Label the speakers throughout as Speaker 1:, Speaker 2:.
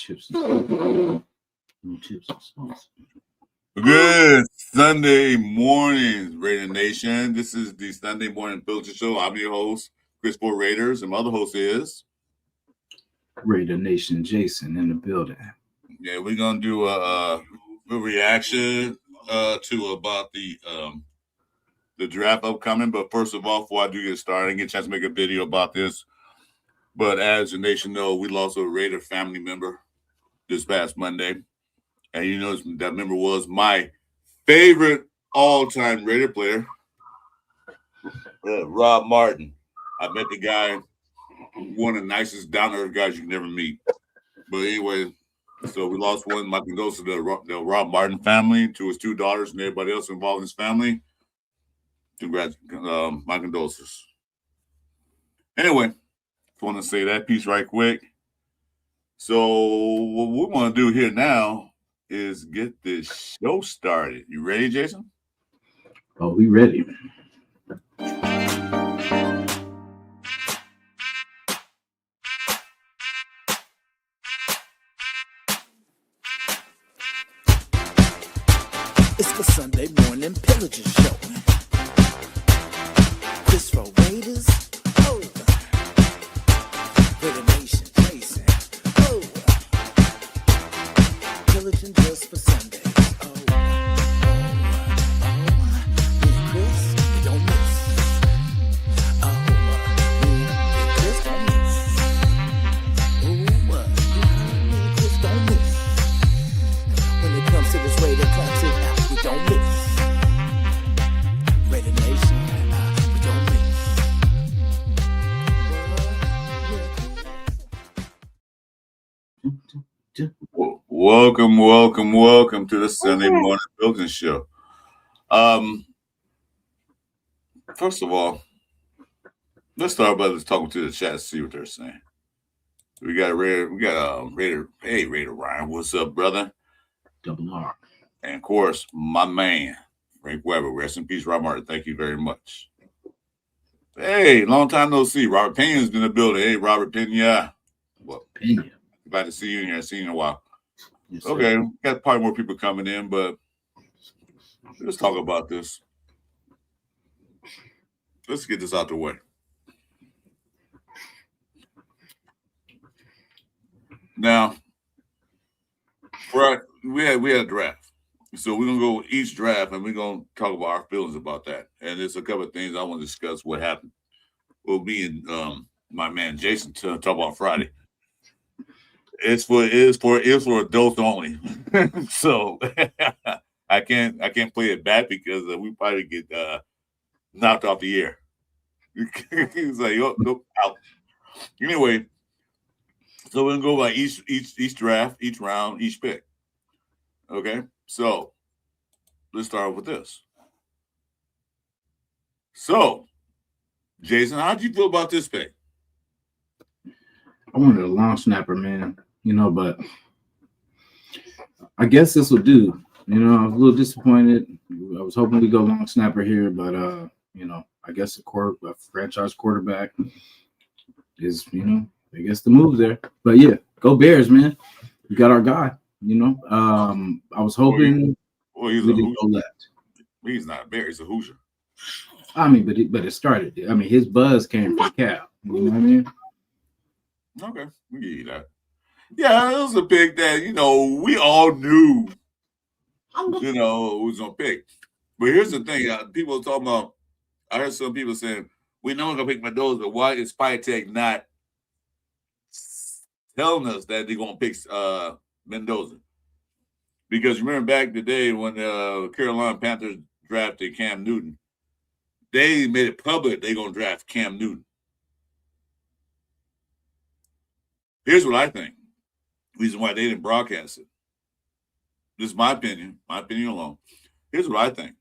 Speaker 1: chips and sauce. Chips and sauce.
Speaker 2: Good Sunday morning, Raider Nation. This is the Sunday Morning Pillaging Show. I'm your host, Chris for Raiders, and my other host is
Speaker 1: Raider Nation Jason in the building.
Speaker 2: Yeah, we're gonna do a reaction to about the draft upcoming. But first of all, before I do get started, I get a chance to make a video about this. But as the nation know, we lost a Raider family member this past Monday. And you know that member was my favorite all-time Raider player, Rob Martin. I met the guy, one of the nicest down-to-earth guys you can never meet. But anyway, so we lost one. My condolences to the Rob Martin family, to his two daughters, and everybody else involved in his family. Congrats, my condolences. Anyway, just want to say that piece right quick. So what we want to do here now is get this show started. You ready, Jason?
Speaker 1: Oh, we ready.
Speaker 3: It's the Sunday Morning Pillaging Show. Chris for Raiders. Oh. Raider Nation Jason. Oh. Pillaging just for Sundays. Oh. Me and Chris, we don't miss. Oh. Me and Chris don't miss. Oh. Me and Chris don't miss. When it comes to this Raider classic, we don't miss. Raider Nation, we don't miss.
Speaker 2: Welcome to the Sunday Morning Pillaging Show. First of all, let's start by just talking to the chat, see what they're saying. We got a Raider. Hey, Raider Ryan, what's up, brother?
Speaker 1: Double R.
Speaker 2: And of course, my man, Frank Weber. Rest in peace, Rob Martin. Thank you very much. Hey, long time no see. Robert Pena's in the building. Hey, Robert Pena. Well,
Speaker 1: Pena.
Speaker 2: glad to see you in here. I've seen you in a while.
Speaker 1: Yes,
Speaker 2: Okay, got probably more people coming in, but let's talk about this. Let's get this out the way. Now, we had a draft. So we're gonna go each draft and we're gonna talk about our feelings about that. And there's a couple of things I want to discuss what happened. We'll be in my man Jason to talk about Friday. It's for adults only. So I can't play it back because we probably get knocked off the air. He's like, oh, nope, out. Anyway, so we're gonna go by each draft, each round, each pick. Okay, so let's start with this. So, Jason, how'd you feel about this pick?
Speaker 1: I wanted a long snapper, man. But I guess this will do. I was a little disappointed. I was hoping we go long snapper here, but I guess a franchise quarterback is, I guess the move there. But yeah, go Bears, man. We got our guy. I was hoping
Speaker 2: he's
Speaker 1: we
Speaker 2: a
Speaker 1: didn't go left.
Speaker 2: He's not a Bear. He's a Hoosier.
Speaker 1: I mean, but it started. I mean, his buzz came from Cal. You know what I mean?
Speaker 2: Okay, we give you that. Yeah, it was a pick that we all knew. It was gonna pick. But here's the thing: people are talking about. I heard some people saying we know we're gonna pick Mendoza, but why is Spytech not telling us that they're gonna pick Mendoza? Because remember back the day when the Carolina Panthers drafted Cam Newton, they made it public they're gonna draft Cam Newton. Here's what I think. Reason why they didn't broadcast it. This is my opinion alone. Here's what I think.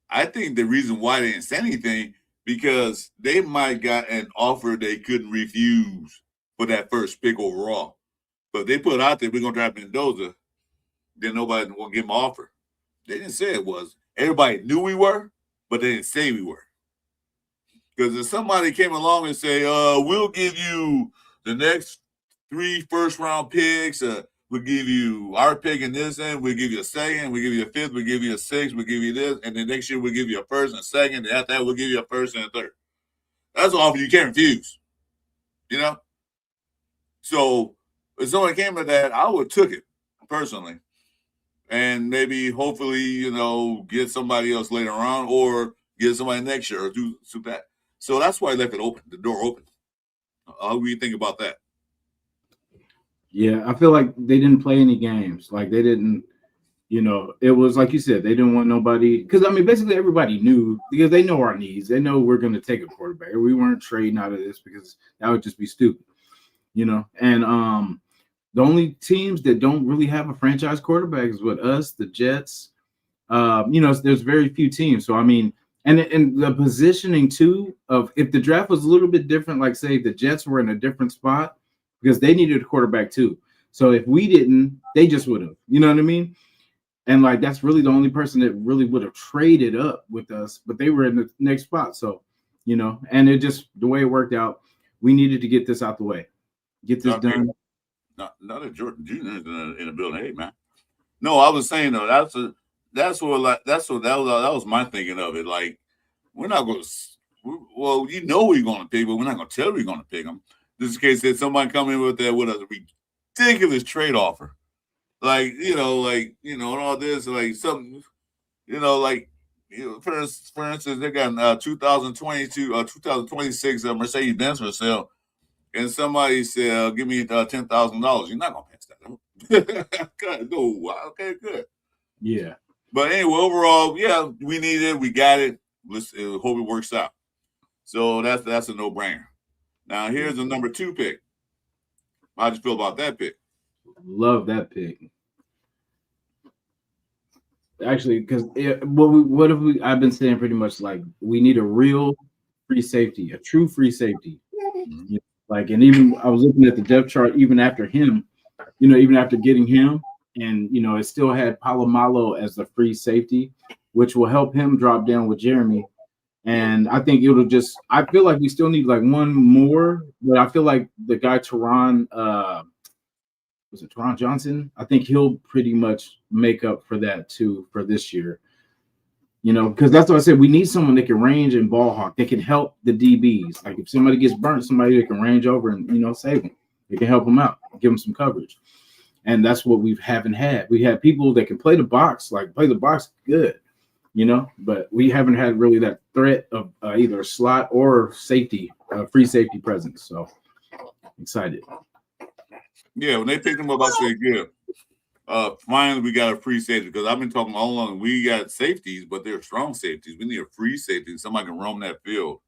Speaker 2: I think the reason why they didn't say anything because they might got an offer they couldn't refuse for that first pick overall. But if they put out there, we're going to draft Mendoza, then nobody will give them an offer. They didn't say it was. Everybody knew we were, but they didn't say we were. Because if somebody came along and say, we'll give you the next 3 first-round picks, we give you our pick in this end, we give you a second, we give you a fifth, we give you a sixth, we give you this, and then next year we give you a first and a second, and after that we'll give you a first and a third. That's an offer you can't refuse, you know? So if someone came with that, I would have took it personally. And maybe hopefully, you know, get somebody else later on or get somebody next year or do that. So that's why I left it open, the door open. How do you think about that?
Speaker 1: Yeah, I feel like they didn't play any games. Like they didn't, you know, it was like you said, they didn't want nobody. Because, I mean, basically everybody knew because they know our needs. They know we're going to take a quarterback. We weren't trading out of this because that would just be stupid, you know. And the only teams that don't really have a franchise quarterback is with us, the Jets. You know, there's very few teams. So, I mean, and the positioning, too, of if the draft was a little bit different, like, say, the Jets were in a different spot, because they needed a quarterback too. So if we didn't, they just would have. You know what I mean? And like that's really the only person that really would have traded up with us, but they were in the next spot. So, you know, and it just the way it worked out, we needed to get this out the way, get this done.
Speaker 2: Not that Jordan Jr. is in the building, hey man. No, I was saying though, that was my thinking of it. Like we're not going to. Well, you know we're going to pick, but we're not going to tell you we're going to pick them. This is the case that somebody come in with a ridiculous trade offer, like and all this, like something, for instance, they got 2022, 2026 Mercedes Benz for sale, and somebody said, "Give me $10,000." You're not gonna pass that up. God, no, okay, good.
Speaker 1: Yeah,
Speaker 2: but anyway, overall, yeah, we need it, we got it. Let's hope it works out. So that's a no-brainer. Now, here's the number 2 pick. How'd you feel about that pick?
Speaker 1: Love that pick. Actually, because what have we? I've been saying pretty much like we need a real free safety, a true free safety. Mm-hmm. You know, like, and even I was looking at the depth chart even after him, even after getting him, and it still had Palomalo as the free safety, which will help him drop down with Jeremy. And I think it'll just – I feel like we still need like one more, but I feel like the guy Teron was it Teron Johnson? I think he'll pretty much make up for that too for this year. Because that's what I said. We need someone that can range and ball hawk. That can help the DBs. Like if somebody gets burnt, somebody that can range over and, save them. They can help them out, give them some coverage. And that's what we haven't had. We had people that can play the box good. But we haven't had really that threat of either slot or safety, free safety presence. So excited.
Speaker 2: Yeah, when they picked him up, I said, yeah. Finally, we got a free safety because I've been talking all along. We got safeties, but they're strong safeties. We need a free safety. Somebody can roam that field.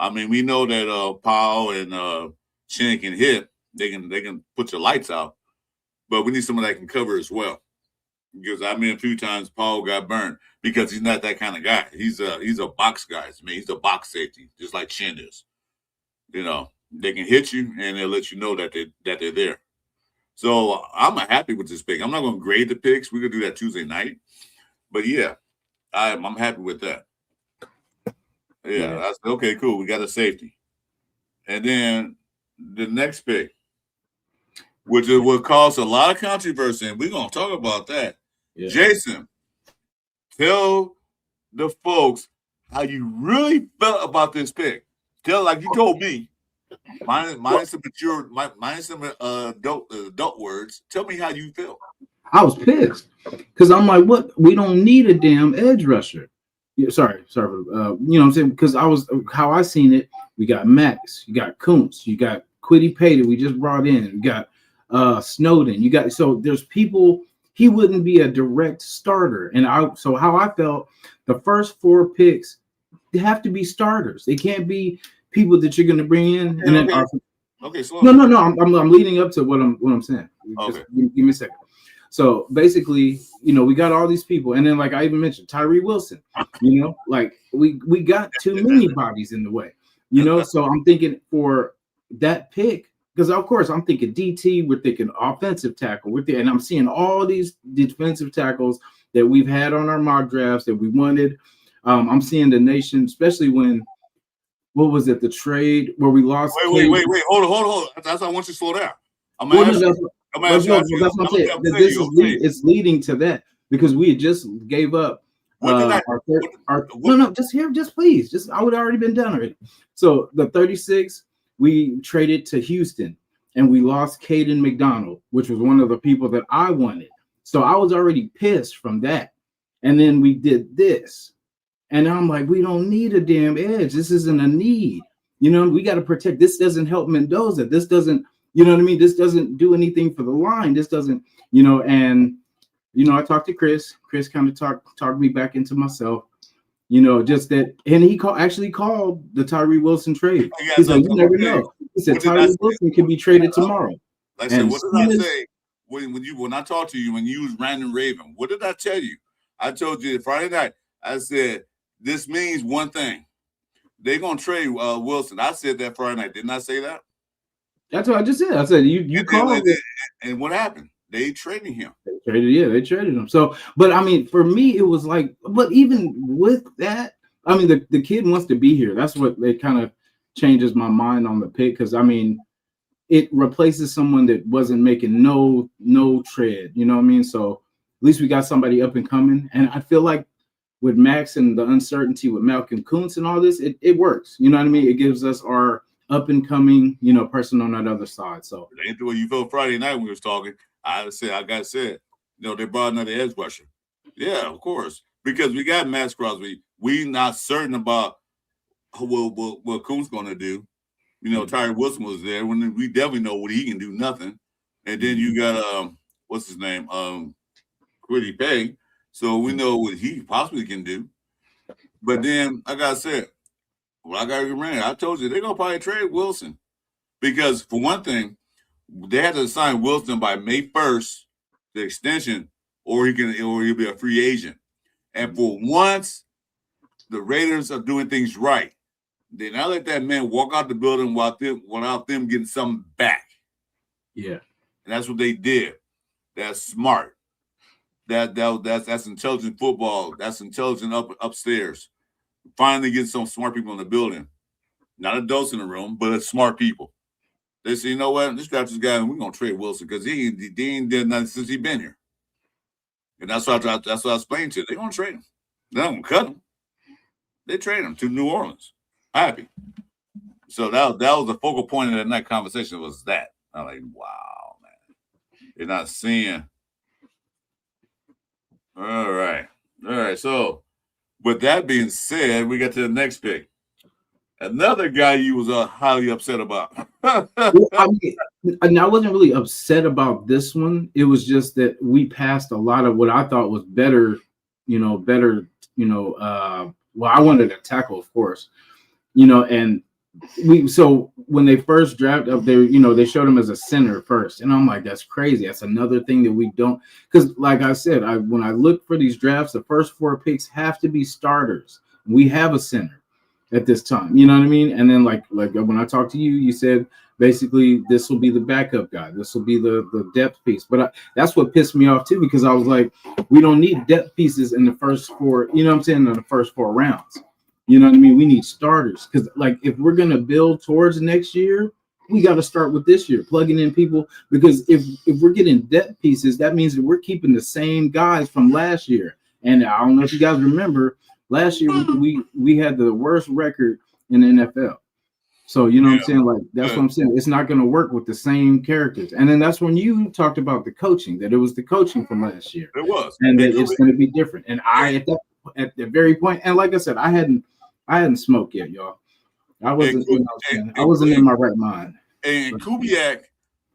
Speaker 2: I mean, we know that Powell and Chin can hit. They can put your lights out, but we need someone that can cover as well. Because I mean, a few times Paul got burned because he's not that kind of guy. He's a box guy. I mean, he's a box safety, just like Chin is. They can hit you and they'll let you know that they're there. So I'm happy with this pick. I'm not going to grade the picks. We're going to do that Tuesday night. But yeah, I'm happy with that. Yeah, that's okay. Cool. We got a safety, and then the next pick, which will cause a lot of controversy, and we're going to talk about that. Yeah. Jason, tell the folks how you really felt about this pick. Tell like you told me, minus some adult words. Tell me how you felt.
Speaker 1: I was pissed because I'm like, what? We don't need a damn edge rusher. Yeah, sorry. You know what I'm saying? Because how I seen it. We got Max, you got Kuntz, you got Kwity Paye that we just brought in, you got Snowden. So there's people. He wouldn't be a direct starter, so how I felt, the first 4 picks, they have to be starters. They can't be people that you're going to bring in. And then
Speaker 2: okay, slow.
Speaker 1: No. I'm leading up to what I'm saying. Okay, just give me a second. So basically, we got all these people, and then like I even mentioned Tyrie Wilson. Like we got too many bodies in the way. So I'm thinking for that pick. Because, of course, I'm thinking DT, we're thinking offensive tackle. And I'm seeing all these defensive tackles that we've had on our mock drafts that we wanted. I'm seeing the nation, especially when, what was it, the trade where we lost.
Speaker 2: Wait. Hold on. That's why I want you to slow down. I'm going I'm gonna ask you.
Speaker 1: That's what I'm saying. It's leading to that because we had just gave up. Just please. I would have already been done already. So the 36, we traded to Houston and we lost Caden McDonald, which was one of the people that I wanted. So I was already pissed from that. And then we did this. And I'm like, we don't need a damn edge. This isn't a need. You know, we got to protect. This doesn't help Mendoza. This doesn't, you know what I mean? This doesn't do anything for the line. This doesn't, you know, and you know, I talked to Chris. Chris kind of talked me back into myself. You know, just that, and he actually called the Tyrie Wilson trade. He said, "You never know." He said Tyrie Wilson can be traded tomorrow.
Speaker 2: Like I said, what did I say when I talked to you when you was Brandon Raven? What did I tell you? I told you Friday night. I said this means one thing: they're gonna trade Wilson. I said that Friday night. Didn't I say that?
Speaker 1: That's what I just said. I said you called it.
Speaker 2: And what happened? They traded him.
Speaker 1: They traded him. So, but I mean, for me, it was like, but even with that, I mean, the kid wants to be here. That's what it kind of changes my mind on the pick because I mean, it replaces someone that wasn't making no tread. You know what I mean? So at least we got somebody up and coming. And I feel like with Max and the uncertainty with Malcolm Kuntz and all this, it works. You know what I mean? It gives us our up and coming, you know, person on that other side. So
Speaker 2: it ain't the way you felt Friday night when we was talking. I got said, you know, they brought another edge rusher. Yeah, of course, because we got Max Crosby. We not certain about what Kuntz going to do. You know, Tyrie Wilson was there when we definitely know what he can do. Nothing. And then you got what's his name, Kwity Paye. So we know what he possibly can do. But then I gotta say, well, I gotta remember. I told you they're gonna probably trade Wilson because for one thing. They had to sign Wilson by May 1st, the extension, or he'll be a free agent. And for once, the Raiders are doing things right. They not let that man walk out the building without them getting something back.
Speaker 1: Yeah,
Speaker 2: and that's what they did. That's smart. That's intelligent football. That's intelligent upstairs. Finally, get some smart people in the building, not adults in the room, but smart people. They say, you know what? Let's draft this guy, and we're gonna trade Wilson because he ain't did nothing since he been here. And that's what I explained to you. They're gonna trade him. They're not gonna cut him. They trade him to New Orleans. Happy. So that was the focal point of that night conversation was that. I'm like, wow, man. They're not seeing. All right. So with that being said, we get to the next pick. Another guy you was highly upset about.
Speaker 1: Well, I wasn't really upset about this one. It was just that we passed a lot of what I thought was better. Well, I wanted a tackle, of course, and so when they first drafted up there, they showed him as a center first. And I'm like, that's crazy. That's another thing that we don't, because like I said, when I look for these drafts, the first 4 picks have to be starters. We have a center at this time, you know what I mean? And then like when I talked to you, you said basically this will be the backup guy. This will be the depth piece. But that's what pissed me off too, because I was like, we don't need depth pieces in the first 4, you know what I'm saying, in the first 4 rounds. You know what I mean? We need starters because like if we're going to build towards next year, we got to start with this year, plugging in people, because if we're getting depth pieces, that means that we're keeping the same guys from last year. And I don't know if you guys remember, last year we had the worst record in the NFL. So you know what I'm saying? Like that's what I'm saying. It's not going to work with the same characters. And then that's when you talked about the coaching, that it was the coaching from last year.
Speaker 2: It was.
Speaker 1: And that it's going to be different. And I at the very point, and like I said, I hadn't smoked yet, y'all. I wasn't in my right mind.
Speaker 2: And Kubiak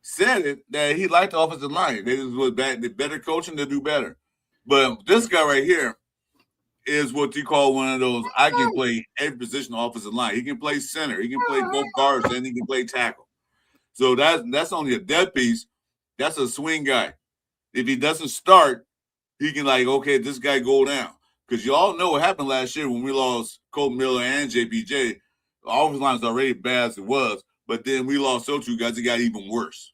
Speaker 2: said it that he liked the offensive line. They was the better coaching to do better. But this guy right here is what you call one of those. I can play every position on offensive line. He can play center. He can play both guards, and he can play tackle. So that's only a depth piece. That's a swing guy. If he doesn't start, he can okay, this guy go down. Because you all know what happened last year when we lost Colt Miller and JPJ. The offensive line was already bad as it was, but then we lost those 2 guys. It got even worse.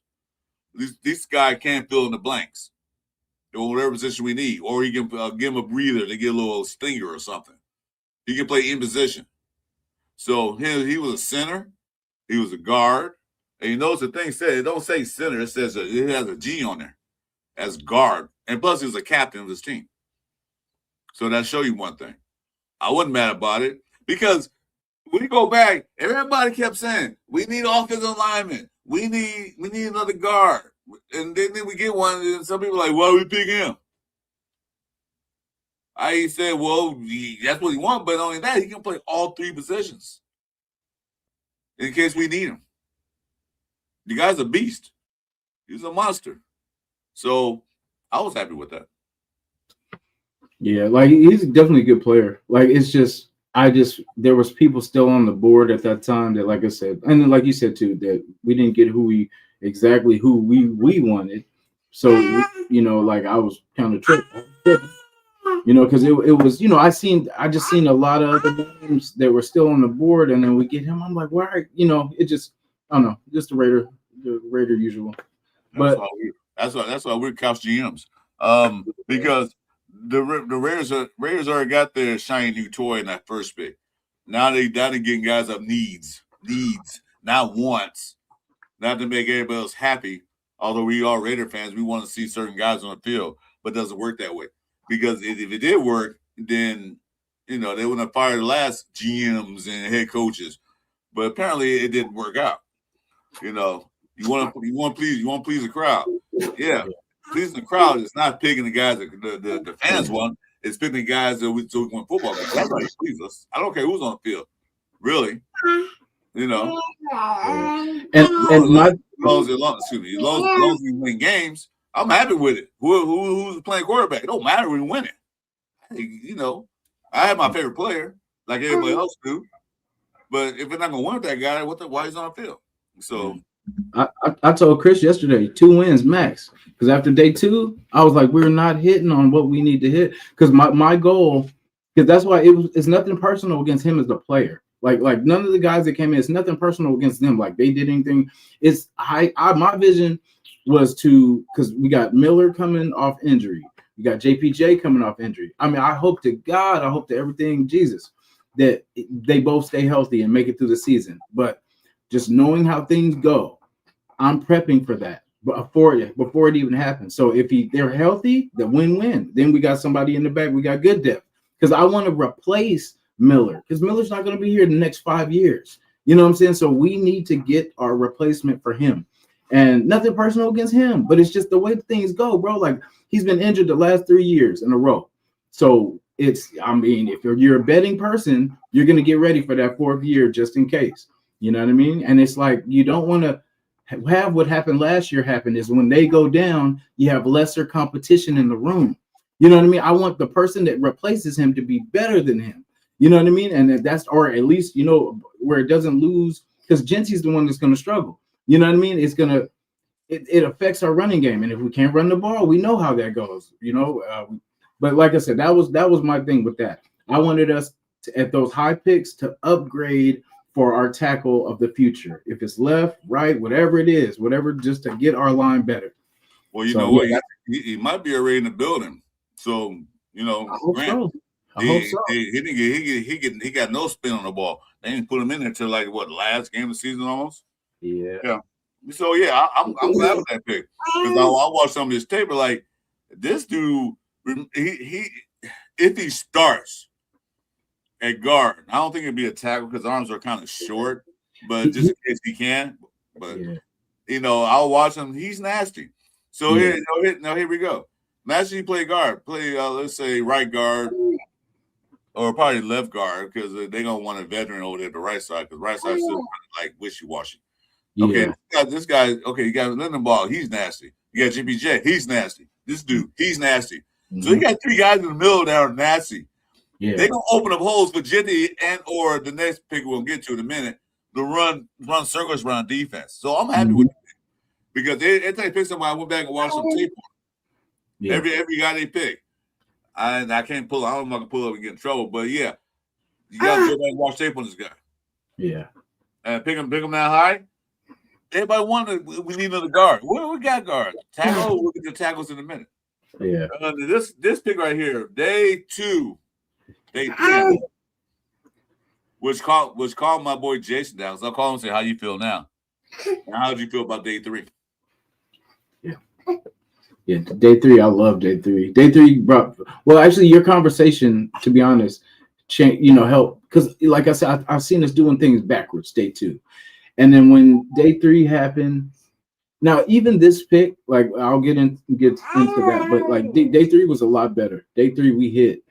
Speaker 2: This guy can't fill in the blanks or whatever position we need, or he can give him a breather to get a little stinger or something. He can play in position. So he was a center. He was a guard. And you notice the thing said it don't say center. It says it has a G on there as guard. And plus, he was a captain of his team. So that show you one thing. I wasn't mad about it because we go back. Everybody kept saying we need offensive linemen. We need another guard. And then we get one. And some people are like, well, we pick him. I said, well, that's what he wants. But not only that, he can play all three positions in case we need him. The guy's a beast. He's a monster. So I was happy with that.
Speaker 1: Yeah, like he's definitely a good player. Like it's just, there was people still on the board at that time that, like I said, and then like you said too, that we didn't get who we wanted. So like I was kind of tripped, because it was, I just seen a lot of other names that were still on the board, and then we get him. I'm like, why? It just, I don't know, just the Raider usual. But
Speaker 2: that's why we're couch GMs, because the Raiders already got their shiny new toy in that first pick. Now they're getting guys up needs, not wants, not to make everybody else happy. Although we are Raider fans, we want to see certain guys on the field, but it doesn't work that way. Because if it did work, then they wouldn't have fired the last GMs and head coaches. But apparently, it didn't work out. You want to please the crowd. Yeah, pleasing the crowd is not picking the guys that the fans want. It's picking the guys so we win football games. That's how you please us. I don't care who's on the field, really.
Speaker 1: and
Speaker 2: as long as we win games, I'm happy with it. Who's playing quarterback? It don't matter when we win it. I have my favorite player, like everybody else do. But if we're not gonna win with that guy, why he's on the field? So
Speaker 1: I told Chris yesterday, 2 wins max. Because after day 2, I was like, we're not hitting on what we need to hit. Because my goal, because that's why it's nothing personal against him as a player. Like none of the guys that came in, it's nothing personal against them. Like they did anything. It's my vision was because we got Miller coming off injury. We got JPJ coming off injury. I mean, I hope to everything, Jesus, that they both stay healthy and make it through the season. But just knowing how things go, I'm prepping for that before it even happens. So if they're healthy, the win-win. Then we got somebody in the back. We got good depth. Because I want to replace Miller. Because Miller's not going to be here the next 5 years. You know what I'm saying? So we need to get our replacement for him. And nothing personal against him, but it's just the way things go, bro. Like he's been injured the last 3 years in a row. So if you're a betting person, you're going to get ready for that 4th year just in case. You know what I mean? And it's like you don't want to have what happened last year happen is when they go down, you have lesser competition in the room. You know what I mean? I want the person that replaces him to be better than him. You know what I mean? And or at least, where it doesn't lose, because Genty's the one that's going to struggle. You know what I mean? It affects our running game. And if we can't run the ball, we know how that goes, but like I said, that was my thing with that. I wanted us at those high picks to upgrade for our tackle of the future. If it's left, right, whatever it is, just to get our line better.
Speaker 2: Well, know what? Yeah. He might be already in the building. So,
Speaker 1: I hope so.
Speaker 2: He got no spin on the ball. They didn't put him in there until last game of the season almost.
Speaker 1: Yeah.
Speaker 2: So I'm glad with that pick because I watched some of his tape. Like this dude, if he starts at guard, I don't think it'd be a tackle because arms are kind of short. But just in case he can, I'll watch him. He's nasty. So here we go. Imagine he play guard, let's say right guard. Or probably left guard because they're gonna want a veteran over there at the right side because right side still like wishy-washy. Okay, this guy. Okay, you got Lyndon Ball. He's nasty. You got JPJ. He's nasty. This dude. He's nasty. Mm-hmm. So you got 3 guys in the middle that are nasty. Yeah, they're gonna open up holes for Jenny and or the next pick we'll get to in a minute to run circles around defense. So I'm happy with it because every time they pick somebody, I went back and watched some tape on it. Every guy they pick. I can't pull. I don't know if I can pull up and get in trouble, but you gotta go back and watch tape on this guy. Yeah, and pick him that high. Everybody wanted. We need another guard. We got guards. Tackle. We'll get the tackles in a minute. Yeah. This pick right here, day 2, day 3, which called my boy Jason down. So I called him and say, "How you feel now?" Now, how did you feel about day 3?
Speaker 1: Yeah, day 3, I love day 3. Day 3 brought actually your conversation, to be honest, help because like I said, I've seen us doing things backwards. Day 2, and then when day 3 happened, now even this pick, like I'll get into that, but like day 3 was a lot better. Day 3 we hit,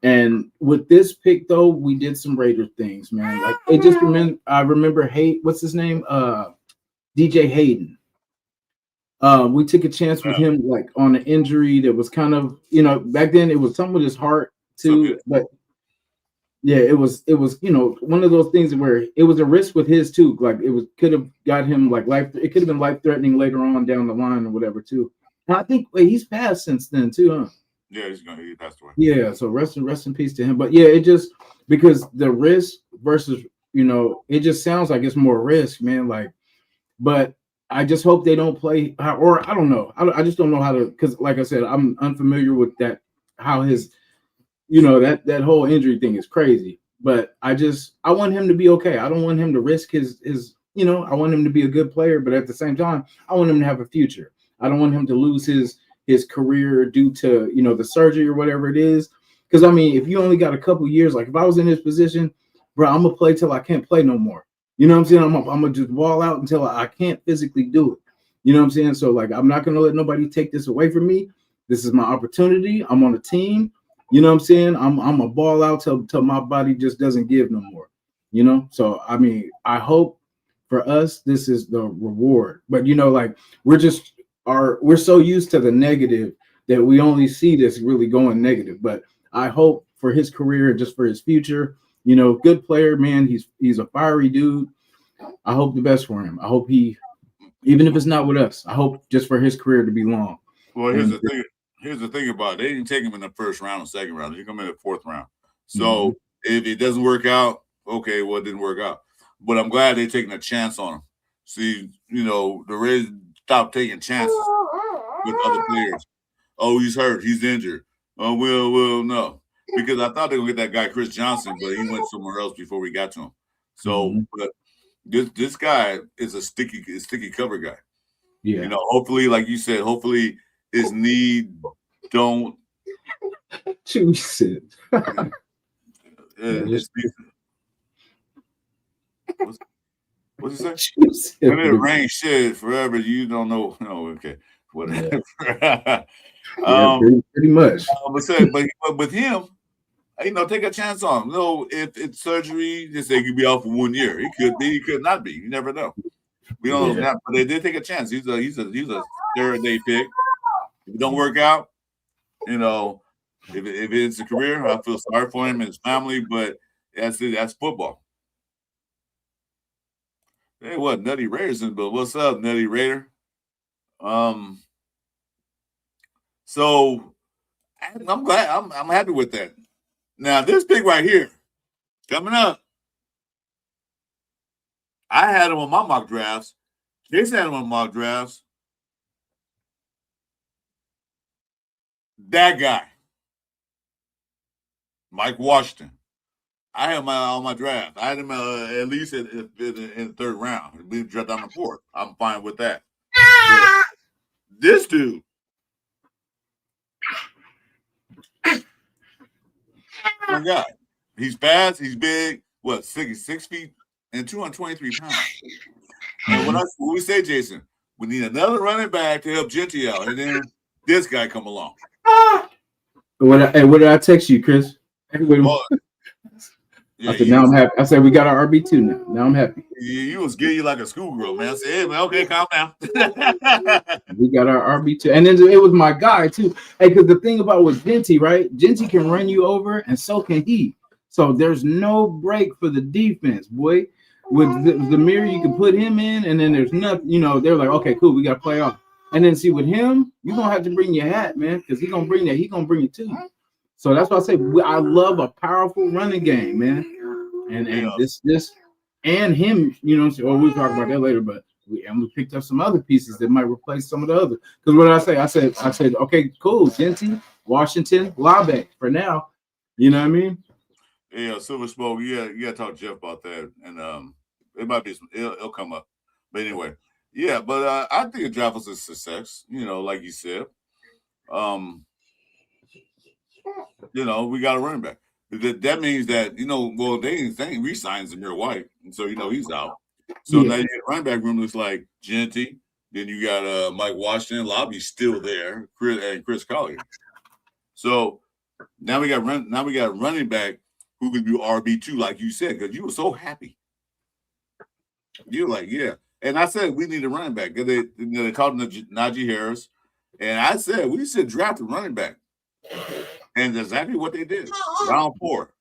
Speaker 1: and with this pick though, we did some Raider things, man. Like it just I remember what's his name, DJ Hayden. We took a chance with him, like on an injury that was kind of, back then it was something with his heart too, but yeah, it was, one of those things where it was a risk with his too. Like could have got him like it could have been life threatening later on down the line or whatever too. And I think he's passed since then too, huh?
Speaker 2: Yeah, he passed away.
Speaker 1: Yeah, so rest in peace to him. But yeah, it just because the risk versus, it just sounds like it's more risk, man. Like, but I just hope they don't play, or I don't know. I just don't know how to, because like I said, I'm unfamiliar with that, how his, that whole injury thing is crazy. But I want him to be okay. I don't want him to risk his, I want him to be a good player, but at the same time, I want him to have a future. I don't want him to lose his career due to, the surgery or whatever it is. Because I mean, if you only got a couple years, like if I was in his position, bro, I'm gonna play till I can't play no more. You know what I'm saying? I'm gonna just wall out until I can't physically do it. You know what I'm saying? So like, I'm not gonna let nobody take this away from me. This is my opportunity. I'm on a team. You know what I'm saying? I'm a ball out till my body just doesn't give no more. So I mean, I hope for us this is the reward. But like we're so used to the negative that we only see this really going negative. But I hope for his career and just for his future. Good player, man. He's a fiery dude. I hope the best for him. I hope even if it's not with us, I hope just for his career to be long.
Speaker 2: Well, here's the thing about it. They didn't take him in the first round or second round. They come in the 4th round. So if it doesn't work out, okay, well, it didn't work out. But I'm glad they're taking a chance on him. See, the Raiders stopped taking chances with other players. Oh, he's hurt. He's injured. Oh, well, no. Because I thought they were going to get that guy, Chris Johnson, but he went somewhere else before we got to him. So, but this guy is a sticky cover guy.
Speaker 1: Yeah.
Speaker 2: Hopefully, like you said, hopefully his knee don't
Speaker 1: choose it.
Speaker 2: What's he say? When it rains shit forever, you don't know. No, okay. Whatever.
Speaker 1: Yeah, pretty much.
Speaker 2: But with him, take a chance on him. If it's surgery, just say he could be out for 1 year. He could be, he could not be. You never know. We don't know that, but they did take a chance. He's a third-day pick. If it don't work out, if it's a career, I feel sorry for him and his family. But that's it. That's football. Hey, what Nutty Raiders? But what's up, Nutty Raider? So I'm glad. I'm happy with that. Now, this pick right here, coming up, I had him on my mock drafts. Jason had him on mock drafts. That guy, Mike Washington. I had him on my draft. I had him at least in the 3rd round. We dropped down the 4th. I'm fine with that. This dude. My God. He's fast. He's big. What, 6 feet and 223 pounds. And what we say, Jason, we need another running back to help Genty out. And then this guy come along.
Speaker 1: What did I text you, Chris? I said, now I'm happy. I said, we got our RB2 now. Now I'm happy.
Speaker 2: You was getting you like a schoolgirl, man. I said, hey, man, okay, calm down.
Speaker 1: We got our RB2. And then it was my guy, too. Hey, because the thing about with Genty, right? Genty can run you over, and so can he. So there's no break for the defense, boy. With Zamir, you can put him in, and then there's nothing. They're like, okay, cool, we got to play off. And then see, with him, you're going to have to bring your hat, man, because he's going to bring that. He's going to bring it too. So that's why I say I love a powerful running game, man. And this and him, we'll talk about that later, but we picked up some other pieces that might replace some of the other. Because what did I say? I said, okay, cool, Genty, Washington, Labe for now. You know what I mean?
Speaker 2: Yeah, Silver Smoke, you gotta talk to Jeff about that. And it might be it'll come up. But anyway, yeah. But I think the draft was a success. Like you said, we got a running back. That means that well, they didn't think re-signs Zamir White, and so he's out. So now you get running back room looks like Genty. Then you got Mike Washington, Lobby's still there, Chris Collier. So now we got running back who could be RB2, like you said, because you were so happy. You're like, yeah. And I said we need a running back. They called him Najee Harris. And I said we should draft a running back. And that's exactly what they did. Round 4.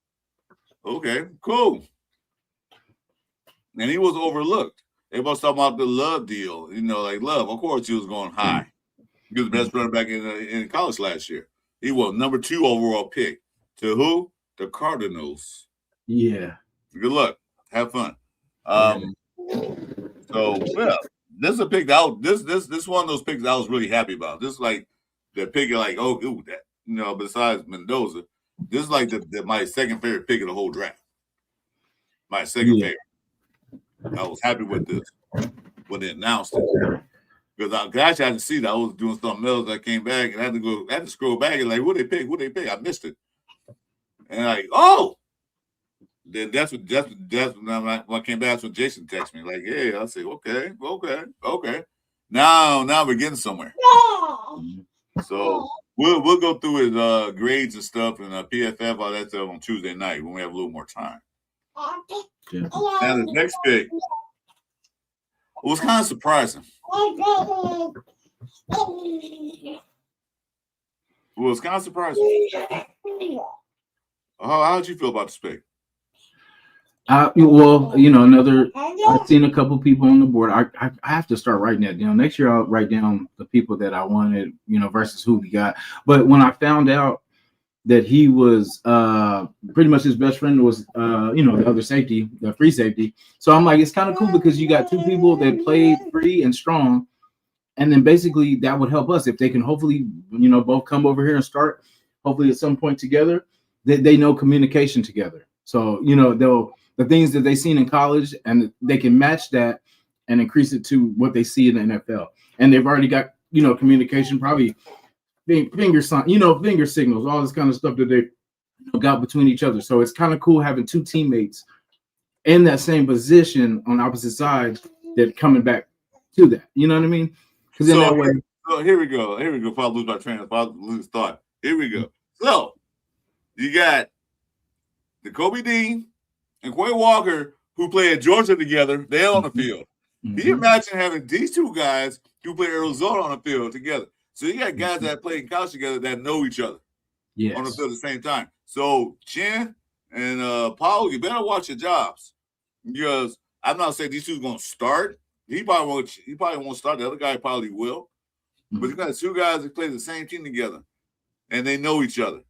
Speaker 2: Okay, cool. And he was overlooked. Everybody's talking about the Love deal. Like Love, of course, he was going high. He was the best running back in college last year. He was number 2 overall pick. To who? The Cardinals.
Speaker 1: Yeah.
Speaker 2: Good luck. Have fun. So yeah, this is a pick that this one of those picks that I was really happy about. This is like the pick of like, that besides Mendoza, this is like my second favorite pick of the whole draft. My second favorite. I was happy with this when they announced it. Because I actually hadn't seen it. I was doing something else. I came back and I had to scroll back and like, what they pick? I missed it. And like, oh, then that's when I came back. That's when Jason texted me like, "Hey," I say, "Okay." Now we're getting somewhere. So we'll go through his grades and stuff and PFF all that stuff on Tuesday night when we have a little more time.
Speaker 1: Yeah.
Speaker 2: Now the next pick was kind of surprising. How did you feel about this pick?
Speaker 1: Well, I've seen a couple people on the board. I have to start writing that down. Next year, I'll write down the people that I wanted, versus who we got. But when I found out that he was pretty much his best friend was, the other safety, the free safety. So I'm like, it's kind of cool because you got 2 people that played free and strong. And then basically that would help us if they can hopefully, both come over here and start hopefully at some point together. They know communication together. So, the things that they seen in college and they can match that and increase it to what they see in the NFL. And they've already got, communication, probably finger signals, all this kind of stuff that they got between each other. So it's kind of cool having 2 teammates in that same position on opposite sides that coming back to that. You know what I mean? Because in that way.
Speaker 2: So here we go. If I lose my train of thought, lose thought. Here we go. So you got the Kobe Dean and Quay Walker, who play at Georgia together, they're on the field.
Speaker 1: Mm-hmm.
Speaker 2: Can you imagine having these 2 guys who play Arizona on the field together? So you got guys that play in college together that know each other on the field at the same time. So Chen and Paul, you better watch your jobs because I'm not saying these 2 are going to start. He probably won't start. The other guy probably will. Mm-hmm. But you got 2 guys that play the same team together, and they know each other.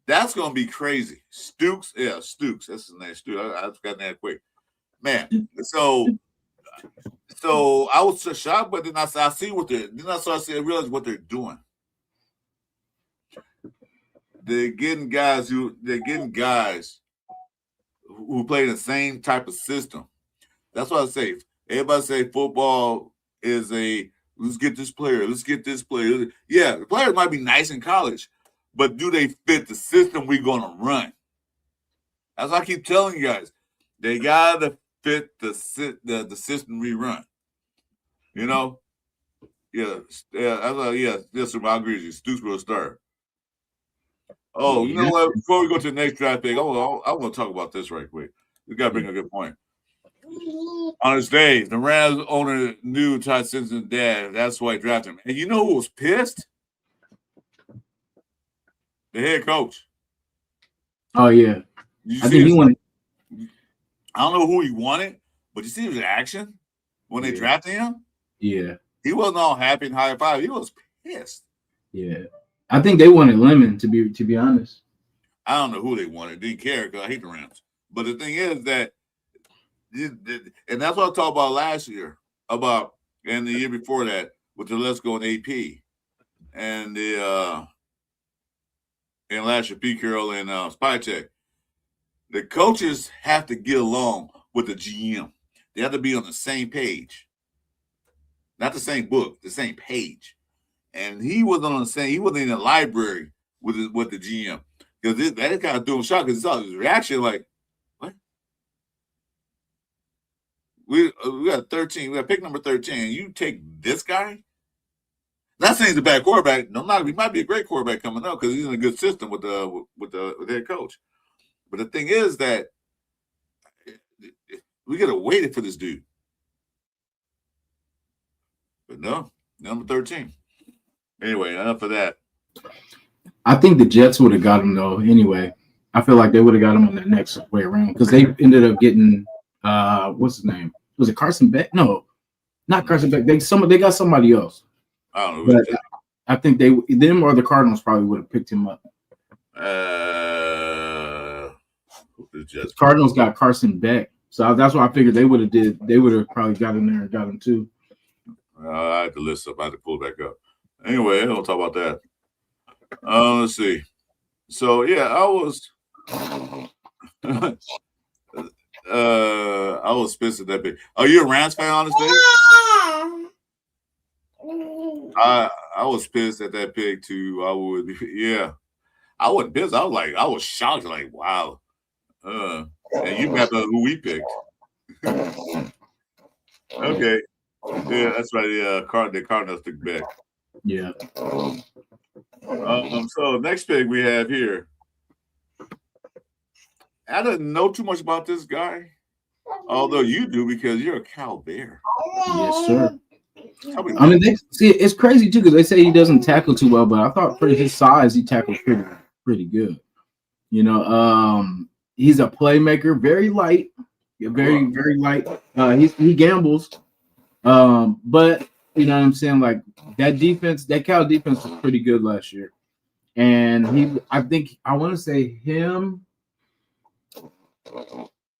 Speaker 2: That's going to be crazy. Stooks. That's his name, Stooks. I forgot that quick. Man, so I was so shocked, but then I see what they're – then I realize what they're doing. They're getting guys who play the same type of system. That's what I say. Everybody say football is let's get this player. Yeah, the players might be nice in college, but do they fit the system we're going to run? As I keep telling you guys, they got to fit the system we run. Yeah. Yes, I agree with you. Stooks will start. Oh, you know what? Before we go to the next draft pick, I want to talk about this right quick. We got to bring a good point. On his day, the Rams owner knew Ty Simpson's dad. That's why he drafted him. And you know who was pissed? The head coach.
Speaker 1: Oh, yeah. I think he wanted.
Speaker 2: I don't know who he wanted, but you see his action when they drafted him?
Speaker 1: Yeah.
Speaker 2: He wasn't all happy and high five. He was pissed.
Speaker 1: Yeah. I think they wanted Lemon, to be honest.
Speaker 2: I don't know who they wanted. Didn't care because I hate the Rams. But the thing is that, and that's what I talked about last year, and the year before that with the Let's Go and AP, and and last year Pete Carroll and Spycheck. The coaches have to get along with the GM. They have to be on the same page. not the same book, the same page. And he wasn't on the same. He wasn't in the library with the GM because that kind of threw him shock because he saw his reaction like, what? We got 13. We got pick number 13. You take this guy. Not saying he's a bad quarterback. No, not he might be a great quarterback coming up because he's in a good system with the head coach. But the thing is that we gotta wait for this dude. But no, number 13. Anyway, enough of that.
Speaker 1: I think the Jets would have got him though. Anyway, I feel like they would have got him on the next way around because they ended up getting what's his name? Was it Carson Beck? No, not Carson Beck. They got somebody else.
Speaker 2: I don't know.
Speaker 1: But I think them or the Cardinals probably would have picked him up.
Speaker 2: The Jets.
Speaker 1: Cardinals got Carson Beck, so that's what I figured they would have did. They would have probably got in there and got him too.
Speaker 2: I had to list up. I had to pull it back up. Anyway, I don't talk about that. Let's see. So yeah, I was pissed at that big. Are you a Rams fan, honestly? I was pissed at that pick too. I wasn't pissed. I was shocked. Like, wow. And you mapped out who we picked. Okay. Yeah, that's right. The Cardinals took back.
Speaker 1: Yeah.
Speaker 2: So next pick we have here. I didn't know too much about this guy, although you do because you're a Cal Bear.
Speaker 1: Yes, sir. I mean, it's crazy too because they say he doesn't tackle too well, but I thought for his size, he tackled pretty good. You know, he's a playmaker, very light, very light. He gambles, but you know what I'm saying. Like that Cal defense was pretty good last year, and I want to say him.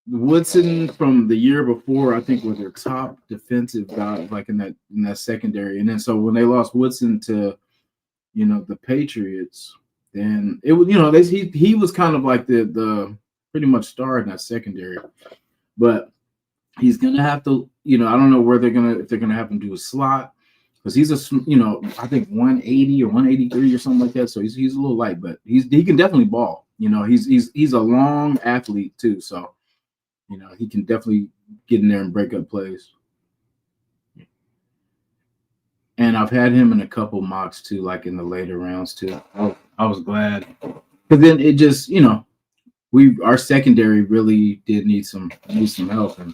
Speaker 1: Woodson from the year before, I think, was their top defensive guy, like in that secondary. And then so when they lost Woodson to, you know, the Patriots, then it was, you know, he was kind of like the pretty much star in that secondary. But he's gonna have to, you know, I don't know where if they're gonna have him do a slot because he's I think 180 or 183 or something like that. So he's a little light, but he can definitely ball. You know, he's a long athlete too, so. You know, he can definitely get in there and break up plays. And I've had him in a couple mocks too, like in the later rounds too. I was glad. Because then it just, you know, our secondary really did need some help. And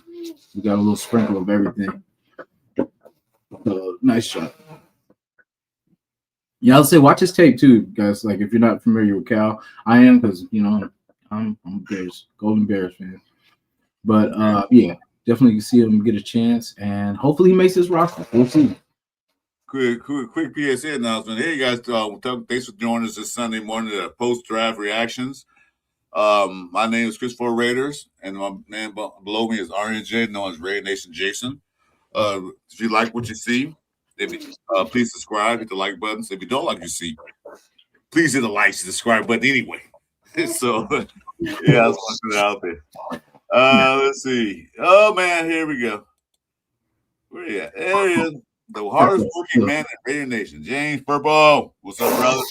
Speaker 1: we got a little sprinkle of everything. So nice shot. Yeah, I'll say watch his tape too, guys. Like if you're not familiar with Cal, I am because, you know, I'm Golden Bears fan. But yeah, definitely see him get a chance, and hopefully he makes his roster. We'll see.
Speaker 2: Quick PSA announcement. Hey guys, thanks for joining us this Sunday morning at post-draft reactions. My name is Christopher Raiders, and my man below me is RNJ, known as Ray Nation Jason. If you like what you see, please subscribe, hit the like button. If you don't like what you see, please hit the like, subscribe button anyway. So yeah, I just want to put it out there. Let's see. Oh man, here we go. Where you at? There he is. The hardest working man in Raider Nation, James Purple. What's up, brother?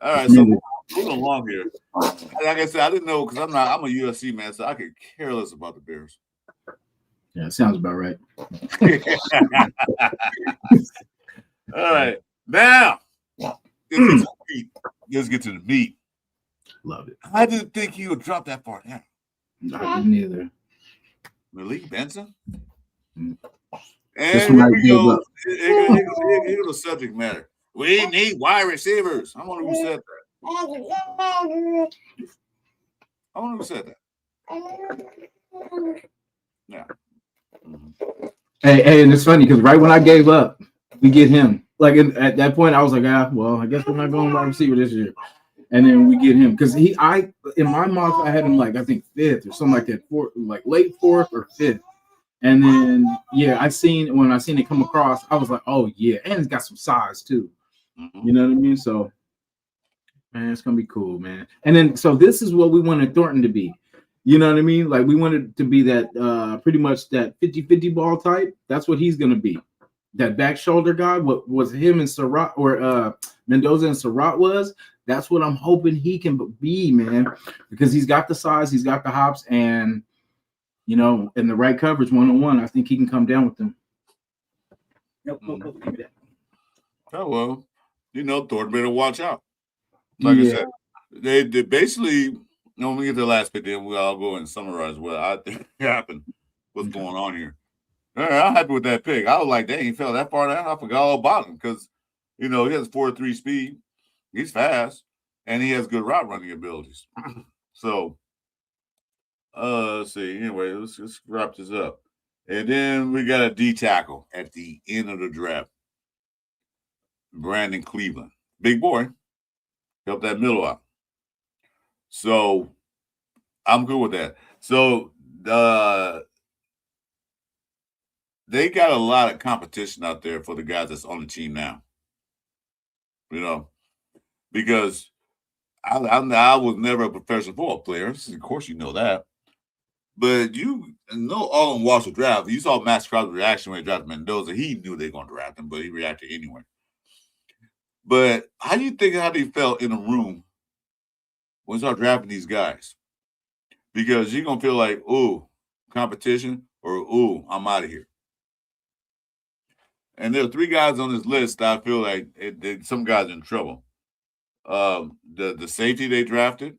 Speaker 2: All right, so moving along here. Like I said, I didn't know because I'm a UFC man, so I could care less about the Bears.
Speaker 1: Yeah, it sounds about right.
Speaker 2: All right. Now let's get to the meat.
Speaker 1: Love it.
Speaker 2: I didn't think he would drop that far down.
Speaker 1: I didn't either.
Speaker 2: Malik Benson?
Speaker 1: Mm.
Speaker 2: And here we go. Here's the subject matter. We need wide receivers. I wonder who said that. Yeah. Mm-hmm.
Speaker 1: Hey, and it's funny because right when I gave up, we get him. Like at that point, I was like, well, I guess we're not going wide receiver this year. And then we get him because in my mock I had him like I think 5th or something like that, like late 4th or 5th. And then when I seen it come across, I was like, oh yeah, and it's got some size too. Mm-hmm. You know what I mean? So man, it's gonna be cool, man. And then so this is what we wanted Thornton to be. You know what I mean? Like we wanted to be that pretty much that 50-50 ball type. That's what he's gonna be. That back shoulder guy, what was him and Surratt or Mendoza and Surratt was, that's what I'm hoping he can be, man. Because he's got the size, he's got the hops, and you know, in the right coverage one-on-one, I think he can come down with them. Nope, give me that.
Speaker 2: Oh well, you know, Thornton better watch out. Like I said, they basically. When we get to the last pick, then I'll go and summarize what I think happened. What's going on here? All right, I'm happy with that pick. I was like, dang, he fell that far down. I forgot all about him because, you know, he has 4.3 speed. He's fast, and he has good route running abilities. So, let's see. Anyway, let's just wrap this up. And then we got a D tackle at the end of the draft. Brandon Cleveland. Big boy. Help that middle out. So I'm good with that. So they got a lot of competition out there for the guys that's on the team now. You know, because I was never a professional football player. Of course, you know that. But you know, all in watch the draft. You saw Max Crosby's reaction when he drafted Mendoza. He knew they were going to draft him, but he reacted anyway. But how do you think how they felt in a room when you start drafting these guys? Because you're going to feel like, ooh, competition, or ooh, I'm out of here. And there are 3 guys on this list that I feel like some guys are in trouble. The safety they drafted,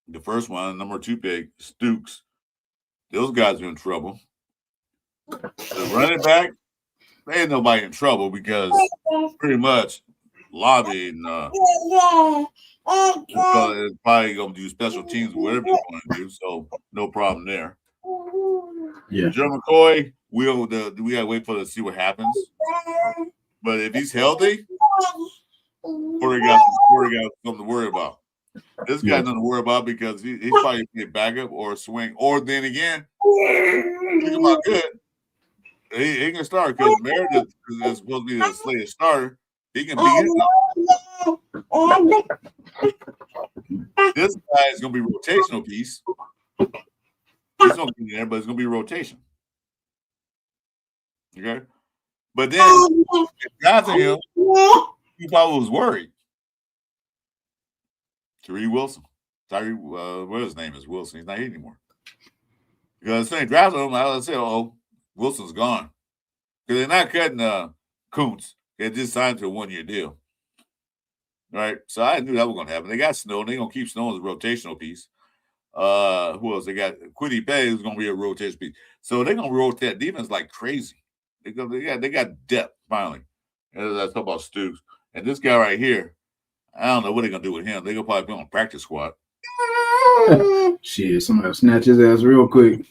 Speaker 2: the first one, number 2 pick, Stooks, those guys are in trouble. The running back, there ain't nobody in trouble because pretty much lobbying is probably going to do special teams or whatever you want to do, so no problem there.
Speaker 1: Yeah.
Speaker 2: Joe McCoy, we got to wait for to see what happens. But if he's healthy, Corey got something to worry about. This guy nothing to worry about because he's probably going to back up or swing. Or then again, think about good. He can start because Meredith is supposed to be the slated starter. He can be in. This guy is going to be a rotational piece. He's going to be there, but it's going to be a rotation. Okay? But then, drafting him, he probably was worried. Tyrie Wilson. What his name is Wilson. He's not here anymore. Because they drafted him, I said, Wilson's gone. Because they're not cutting Kuntz. They just signed to a 1-year deal. Right? So I knew that was going to happen. They got Snow, and they're going to keep Snow as a rotational piece. Who else? They got Quiddy Pay, who's going to be a rotation piece. So they're going to rotate defense like crazy. They got depth, finally. And I talk about Stoops. And this guy right here, I don't know what they're going to do with him. They're going to probably be on practice squad.
Speaker 1: Shit, somebody will snatch his ass real quick.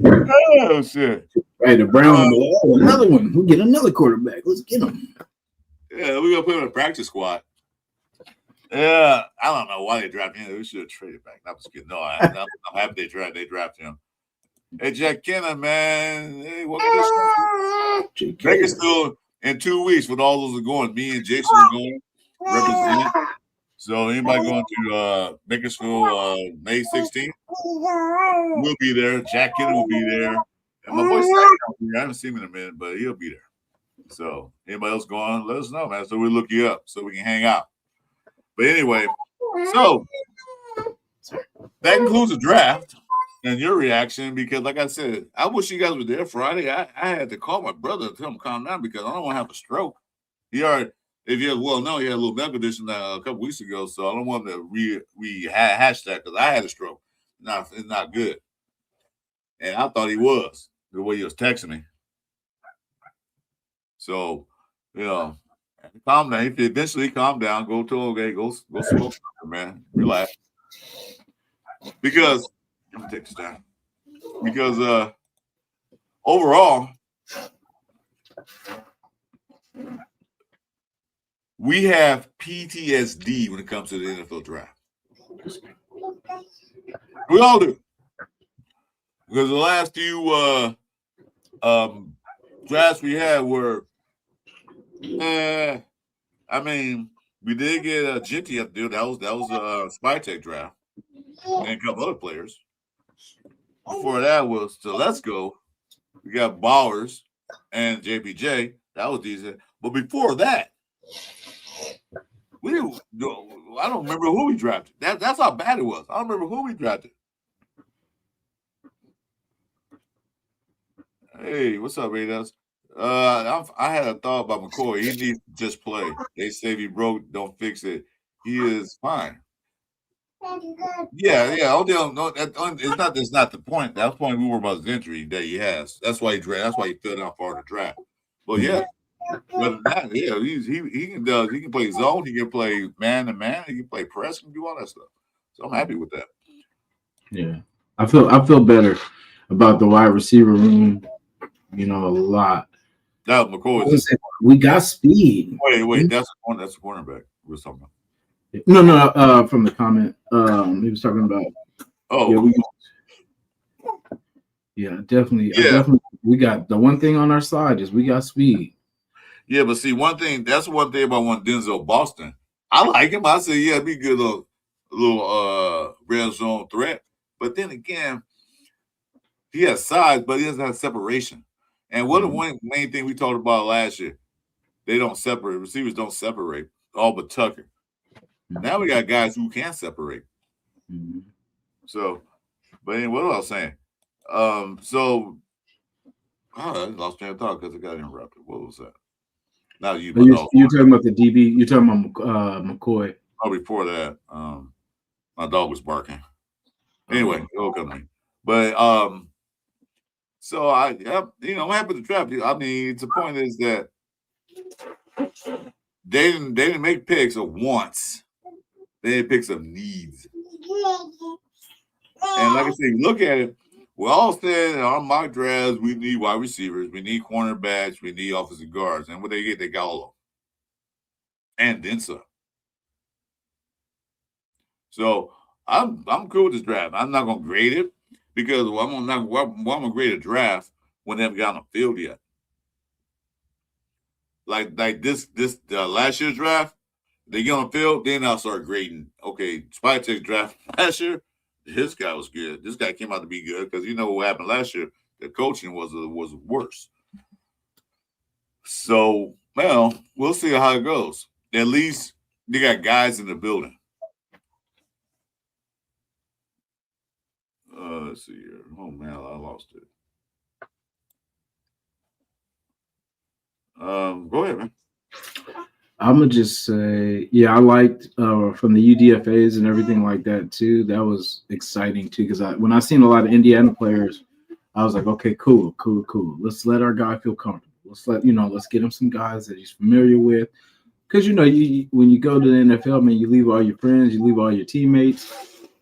Speaker 2: Oh, shit.
Speaker 1: Hey, the Brown, another one. We'll get another quarterback. Let's get him.
Speaker 2: Yeah, we're going to put him in a practice squad. Yeah, I don't know why they drafted him. We should have traded back. I'm just kidding. No, I'm happy they drafted him. Hey, Jack Kenna, man. Hey, welcome to Bakersfield in 2 weeks with all those are going. Me and Jason are going representing. So anybody going to Bakersfield May 16th, we'll be there. Jack Kenna will be there. And my boy Simon will be there. I haven't seen him in a minute, but he'll be there. So anybody else going, let us know, man. So we'll look you up so we can hang out. But anyway, so that concludes the draft and your reaction because, like I said, I wish you guys were there Friday. I had to call my brother to tell him to calm down because I don't want to have a stroke. He had a little medical condition a couple weeks ago, so I don't want to rehash that because I had a stroke. It's not good. And I thought he was the way he was texting me. So, calm down. If you eventually calm down, go smoke, man. Relax. Because let me take this down. Because overall, we have PTSD when it comes to the NFL draft. We all do. Because the last few drafts we had were we did get a Jinty up there. That was a Spy Tech draft. and a couple other players. Before that was Telesco. We got Bowers and JPJ. That was decent. But before that, I don't remember who we drafted. That's how bad it was. I don't remember who we drafted. Hey, what's up, Raiders? I had a thought about McCoy. He needs to just play. They say if he broke, don't fix it. He is fine. Yeah. No, it's not the point. That's the point we were about his injury that he has. That's why he fell down far in the draft. But yeah, other than that, yeah, he can play zone, he can play man to man, he can play press, he can do all that stuff. So I'm happy with that.
Speaker 1: Yeah, I feel better about the wide receiver room. A lot.
Speaker 2: Now McCoy,
Speaker 1: we got speed.
Speaker 2: Wait, that's a cornerback we're talking about.
Speaker 1: No, from the comment, he was talking about.
Speaker 2: Oh,
Speaker 1: definitely. We got the one thing on our side is we got speed.
Speaker 2: Yeah, but see, that's one thing about one Denzel Boston. I like him. I say, yeah, be good little red zone threat. But then again, he has size, but he doesn't have separation. And what the one main thing we talked about last year, they don't separate. Receivers don't separate, all but Tucker. Now we got guys who can separate.
Speaker 1: Mm-hmm.
Speaker 2: So, but anyway, what was I saying? I lost train of thought because it got interrupted. What was that? Now you're
Speaker 1: talking about the DB. You're talking about McCoy.
Speaker 2: Oh, before that, my dog was barking. Anyway, it'll come to me. But so I'm happy to draft. I mean, the point is that they didn't make picks of wants. They didn't pick some needs. And like I said, look at it. We all said on my drafts, we need wide receivers, we need cornerbacks, we need offensive guards. And what they get, they got all of them. And then some. So I'm cool with this draft. I'm not gonna grade it because I'm gonna grade a draft when they haven't got on the field yet. Like this last year's draft, they get on the field, then I'll start grading. Okay, Spytek's draft last year. This guy was good. This guy came out to be good because you know what happened last year. The coaching was worse. So, well, we'll see how it goes. At least they got guys in the building. Let's see here. Oh man, I lost it. Go ahead, man.
Speaker 1: I'm gonna just say, I liked from the UDFAs and everything like that too. That was exciting too because when I seen a lot of Indiana players, I was like, okay, cool. Let's let our guy feel comfortable. Let's get him some guys that he's familiar with. Because when you go to the NFL, man, you leave all your friends, you leave all your teammates,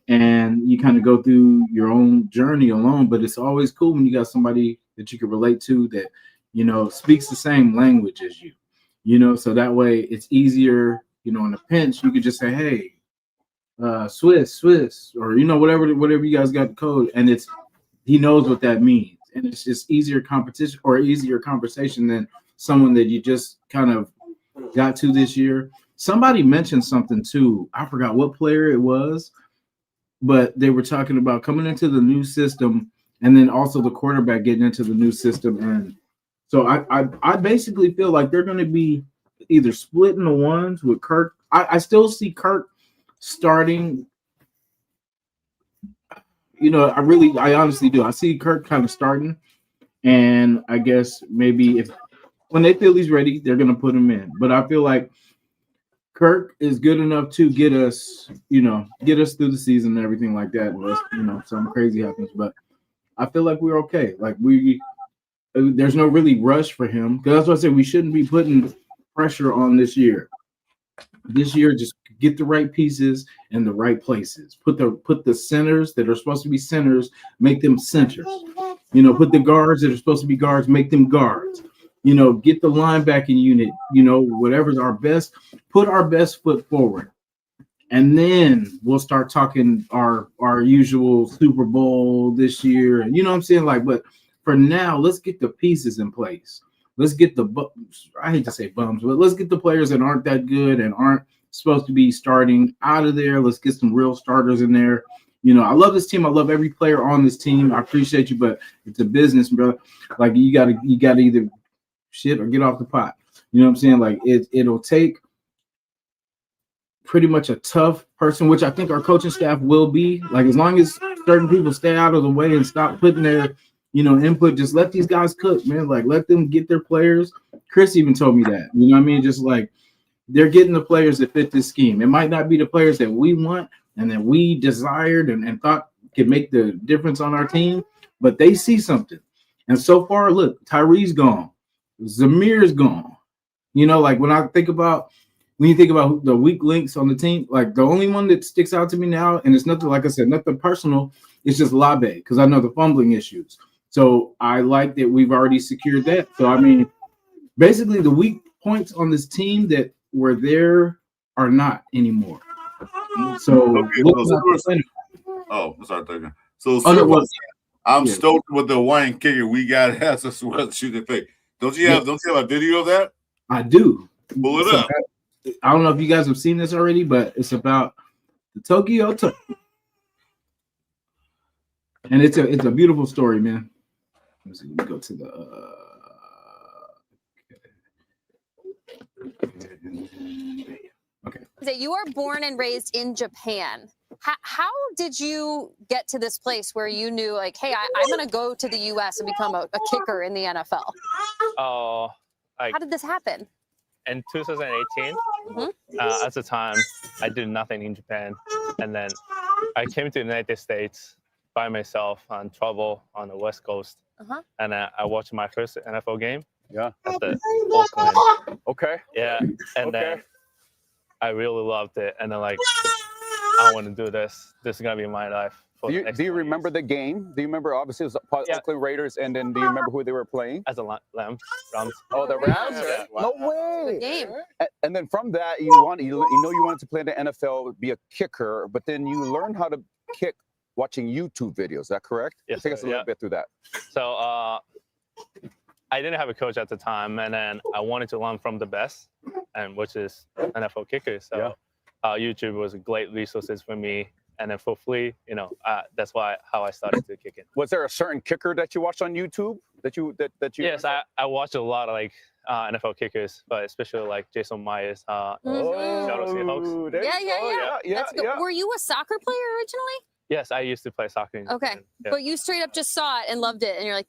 Speaker 1: and you kind of go through your own journey alone. But it's always cool when you got somebody that you can relate to that speaks the same language as you. So that way it's easier, in a pinch, you could just say, hey, Swiss, or, whatever you guys got the code. And he knows what that means. And it's just easier conversation than someone that you just kind of got to this year. Somebody mentioned something too. I forgot what player it was, but they were talking about coming into the new system and then also the quarterback getting into the new system. And so I basically feel like they're going to be either splitting the ones with Kirk. I still see Kirk starting. I honestly do. I see Kirk kind of starting, and I guess maybe when they feel he's ready, they're going to put him in. But I feel like Kirk is good enough to get us through the season and everything like that. Unless something crazy happens, but I feel like we're okay. Like there's no really rush for him because that's what I said. We shouldn't be putting pressure on this year. This year, just get the right pieces in the right places. Put the centers that are supposed to be centers, make them centers. Put the guards that are supposed to be guards, make them guards. Get the linebacking unit. Whatever's our best. Put our best foot forward, and then we'll start talking our usual Super Bowl this year. You know what I'm saying? But for now, let's get the pieces in place. Let's get I hate to say bums, but let's get the players that aren't that good and aren't supposed to be starting out of there. Let's get some real starters in there. You know, I love this team. I love every player on this team. I appreciate you, but it's a business, bro. Like you gotta either shit or get off the pot. You know what I'm saying? Like it'll take pretty much a tough person, which I think our coaching staff will be. Like as long as certain people stay out of the way and stop putting their, input, just let these guys cook, man. Like let them get their players. Chris even told me that. You know what I mean? Just like they're getting the players that fit this scheme. It might not be the players that we want and that we desired and thought could make the difference on our team, but they see something. And so far, look, Tyrie's gone. Zamir's gone. Like when you think about the weak links on the team, like the only one that sticks out to me now, and it's nothing, like I said, nothing personal, it's just Labe, because I know the fumbling issues. So I like that we've already secured that. So, I mean, basically the weak points on this team that were there are not anymore. So,
Speaker 2: I'm stoked with the Hawaiian kicker we got as a shooting fake. Don't you have a video of that?
Speaker 1: I do.
Speaker 2: Pull it up.
Speaker 1: I don't know if you guys have seen this already, but it's about the Tokyo Turkey. And it's a beautiful story, man. Let's see, let me go to the okay.
Speaker 4: So you are born and raised in Japan. How did you get to this place where you knew, like, hey, I'm going to go to the U.S. and become a kicker in the NFL? How did this happen?
Speaker 5: In 2018, at the time, I did nothing in Japan. And then I came to the United States by myself on travel on the West Coast. And I watched my first NFL game at the Oakland.
Speaker 6: Okay.
Speaker 5: Yeah. And then I really loved it. And then, like, I want to do this. This is going to be my life.
Speaker 6: Do you remember the game? Do you remember, obviously, it was Oakland Raiders, and then do you remember who they were playing?
Speaker 5: As a Rams.
Speaker 6: Oh, the Rams?
Speaker 5: Yeah.
Speaker 6: No way.
Speaker 4: Good game.
Speaker 6: And then from that, you wanted to play in the NFL, be a kicker, but then you learned how to kick watching YouTube videos. Is that correct?
Speaker 5: Yes.
Speaker 6: Take us a little bit through that.
Speaker 5: So I didn't have a coach at the time, and then I wanted to learn from the best, and which is NFL kickers. So YouTube was a great resources for me. And then for free, that's how I started to kick it.
Speaker 6: Was there a certain kicker that you watched on YouTube that you?
Speaker 5: Yes, I watched a lot of NFL kickers, but especially like Jason Myers, Seattle Seahawks.
Speaker 4: Yeah. That's good. Were you a soccer player originally?
Speaker 5: Yes, I used to play soccer.
Speaker 4: Okay, but you straight up just saw it and loved it, and you're like,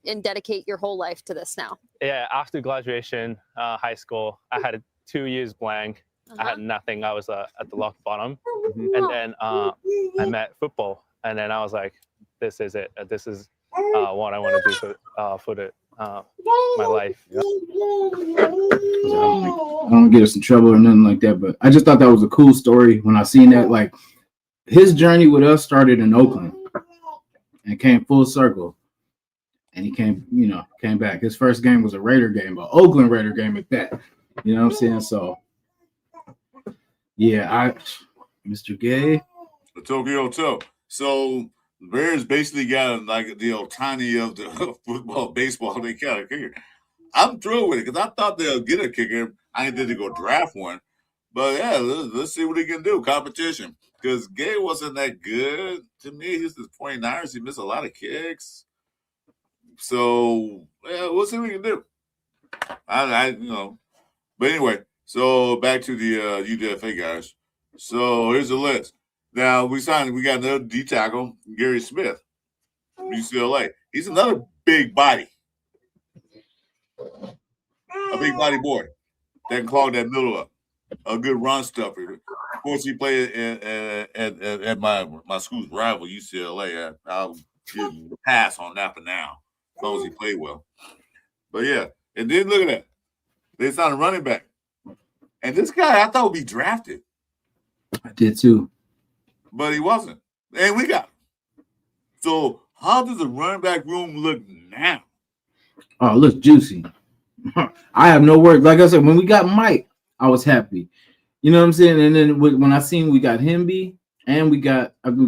Speaker 4: and dedicate your whole life to this now. Yeah,
Speaker 5: after graduation, high school, I had 2 years blank. I had nothing. I was at the rock bottom. And then I met football. And then I was like, this is it. This is what I want to do for my life.
Speaker 1: I don't get us in trouble or nothing like that, but I just thought that was a cool story when I seen that. Like his journey with us started in Oakland and came full circle. And he came back. His first game was a Raider game, an Oakland Raider game at that. You know what I'm saying? So yeah, Mr. Gay.
Speaker 2: The Tokyo Toe. So the Bears basically got like the Otani of the football, baseball. They got a kicker. I'm thrilled with it because I thought they'll get a kicker. I didn't think they'd go draft one. But yeah, let's see what he can do. Competition. Because Gay wasn't that good to me. He's the 29ers. He missed a lot of kicks. So yeah, we'll see what he can do. But anyway. So back to the UDFA guys. So here's the list. Now we got another D tackle, Gary Smith, UCLA. He's another big body, a big body boy that can clog that middle up. A good run stuffer. Of course, he played at my school's rival, UCLA. I'll give him a pass on that for now, as long as he played well. But yeah, and then look at that. They signed a running back. And this guy, I thought would be drafted.
Speaker 1: I did too.
Speaker 2: But he wasn't. And we got him. So how does the running back room look now?
Speaker 1: Oh, it looks juicy. I have no words. Like I said, when we got Mike, I was happy. You know what I'm saying? And then when I seen we got Hemby and we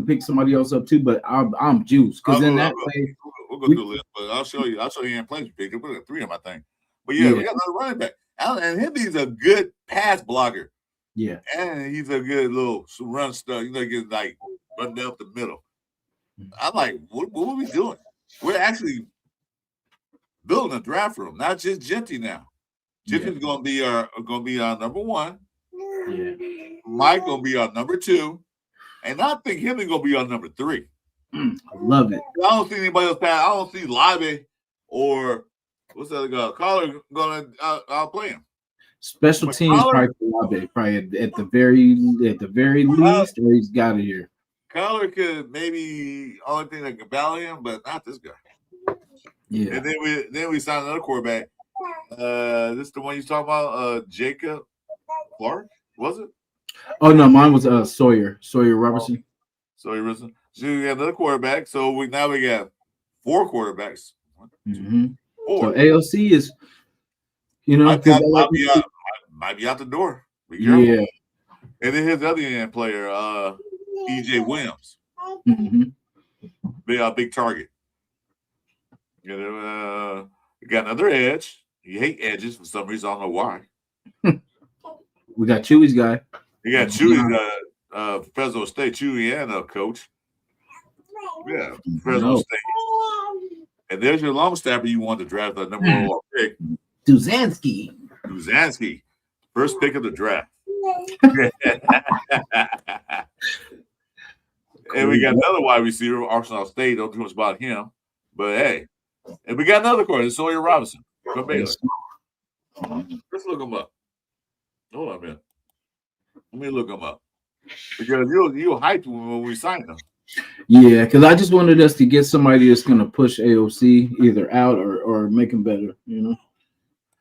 Speaker 1: picked somebody else up too, but I'm juiced. Because in that play,
Speaker 2: we'll go through the list, but I'll show you in place. We got 3 of them, I think. But yeah, we got another running back. And Hemby's a good pass blocker.
Speaker 1: Yeah.
Speaker 2: And he's a good little run stuff. He's like run down the middle. I'm like, what are we doing? We're actually building a draft room, not just Genty now. Genty's gonna be our number one.
Speaker 1: Yeah.
Speaker 2: Mike gonna be our number two, and I think him is gonna be our number three.
Speaker 1: I love it.
Speaker 2: I don't see anybody else pass. I don't see Live or what's the other guy? Collar gonna outplay him.
Speaker 1: Special teams probably at the very least, or he's got it here.
Speaker 2: Collar could maybe only thing that can battle him, but not this guy.
Speaker 1: Yeah.
Speaker 2: And then we signed another quarterback. This is the one you talking about, Jacob Clark, was it?
Speaker 1: Oh no, mine was Sawyer Robertson.
Speaker 2: Sawyer Robertson. So we got another quarterback. So we got 4 quarterbacks.
Speaker 1: Mm-hmm.
Speaker 2: 4.
Speaker 1: So AOC is,
Speaker 2: might be out the door.
Speaker 1: Yeah.
Speaker 2: And then his other end player, EJ Williams.
Speaker 1: Mm-hmm.
Speaker 2: Big target. We got another edge. You hate edges for some reason. I don't know why.
Speaker 1: We got Chewy's guy.
Speaker 2: You got Chewy, Fresno State, Chewy and a coach. Yeah, Fresno State. And there's your long snapper you want to draft the number 1 pick.
Speaker 1: Duzansky.
Speaker 2: First pick of the draft. And we got another wide receiver, Arkansas State. Don't do much about him. But hey, and we got another quarterback, Sawyer Robinson from Baylor. Let's look him up. Hold on a minute. Let me look him up. Because you hyped when we signed him.
Speaker 1: Yeah, because I just wanted us to get somebody that's going to push AOC either out or make him better,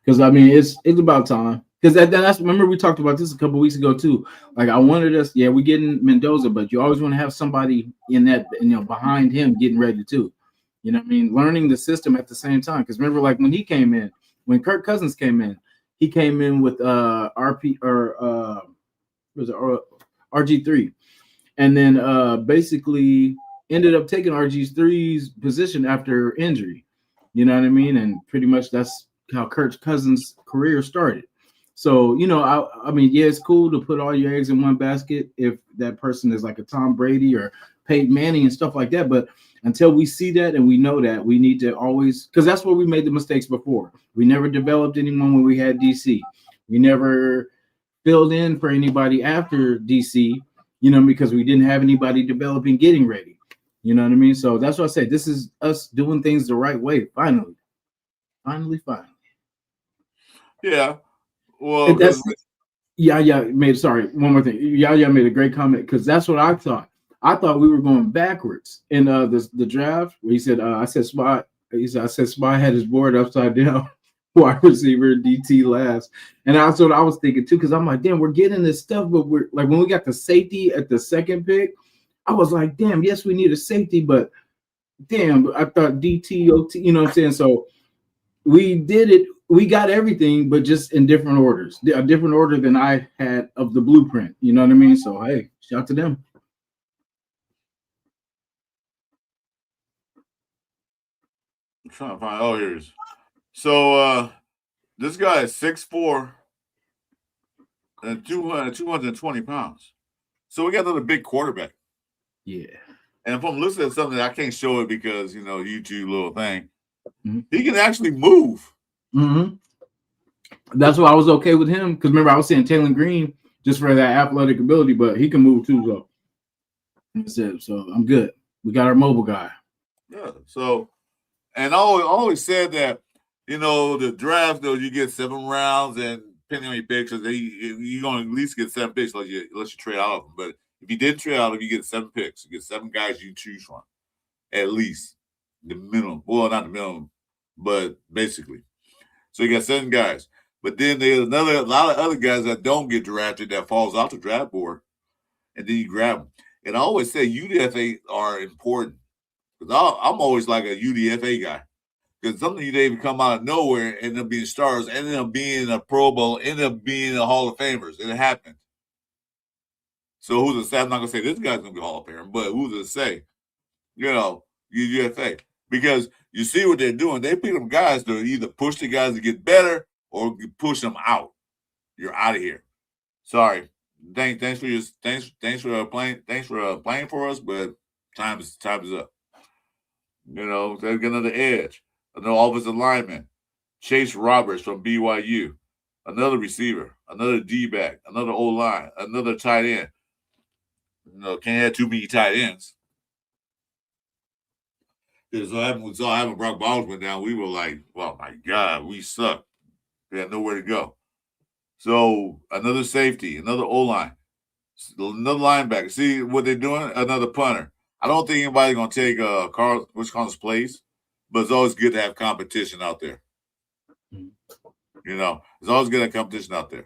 Speaker 1: Because I mean, it's about time. Because that's remember we talked about this a couple weeks ago too. Like I wanted us, we getting Mendoza, but you always want to have somebody in that, behind him getting ready too. You know what I mean? Learning the system at the same time. Because remember, like when he came in, when Kirk Cousins came in, he came in with RG3, and then basically ended up taking RG3's position after injury. You know what I mean? And pretty much that's how Kirk Cousins' career started. So, I mean, it's cool to put all your eggs in one basket if that person is like a Tom Brady or Peyton Manning and stuff like that. But until we see that and we know that, we need to always, because that's where we made the mistakes before. We never developed anyone when we had DC. We never filled in for anybody after DC, because we didn't have anybody developing, getting ready. You know what I mean? So that's what I say. This is us doing things the right way. Finally.
Speaker 2: Yeah. Well,
Speaker 1: one more thing. Yaya made a great comment because that's what I thought. I thought we were going backwards in the draft where he said, I said Spot had his board upside down, wide receiver, DT last. And that's what I was thinking too, because I'm like, damn, we're getting this stuff, but we're like when we got the safety at the second pick, I was like, damn, yes, we need a safety, but damn, I thought DT, OT, you know what I'm saying? So we did it. We got everything, but just in different orders, a different order than I had of the blueprint. You know what I mean? So, hey, shout out to them.
Speaker 2: I'm trying to find. Oh, here it is. So, this guy is 6'4" and 220 pounds. So we got another big quarterback.
Speaker 1: Yeah.
Speaker 2: And if I'm listening to something, I can't show it because, YouTube little thing. Mm-hmm. He can actually move.
Speaker 1: Mm-hmm. That's why I was okay with him. Because remember, I was saying Taylor Green just for that athletic ability, but he can move too. So that's it. So I'm good. We got our mobile guy.
Speaker 2: Yeah. So, and I always said that, the draft, though, you get 7 rounds, and depending on your picks, you're going to at least get 7 picks unless you trade out of them. But if you didn't trade out of them, you get 7 picks. You get 7 guys you choose from, at least the minimum. Well, not the minimum, but basically. So you got 7 guys. But then there's a lot of other guys that don't get drafted that falls off the draft board, and then you grab them. And I always say UDFA are important because I'm always like a UDFA guy because some of you they even come out of nowhere, end up being stars, end up being a Pro Bowl, end up being a Hall of Famers. It happened. So who's to say? I'm not gonna say this guy's gonna be a Hall of Famer, but who's to say? UDFA. Because you see what they're doing. They pick them guys to either push the guys to get better or push them out. You're out of here. Sorry. thanks for playing for us, but time is up. You know, they get another edge, another offensive lineman, Chase Roberts from BYU, another receiver, another D-back, another O-line, another tight end. You know, can't have too many tight ends. Because we saw having Brock Bowers went down, we were like, "Oh my God, we suck. We had nowhere to go." So another safety, another O-line, another linebacker. See what they're doing? Another punter. I don't think anybody's gonna take Carl's place, but it's always good to have competition out there. You know, it's always good to have competition out there.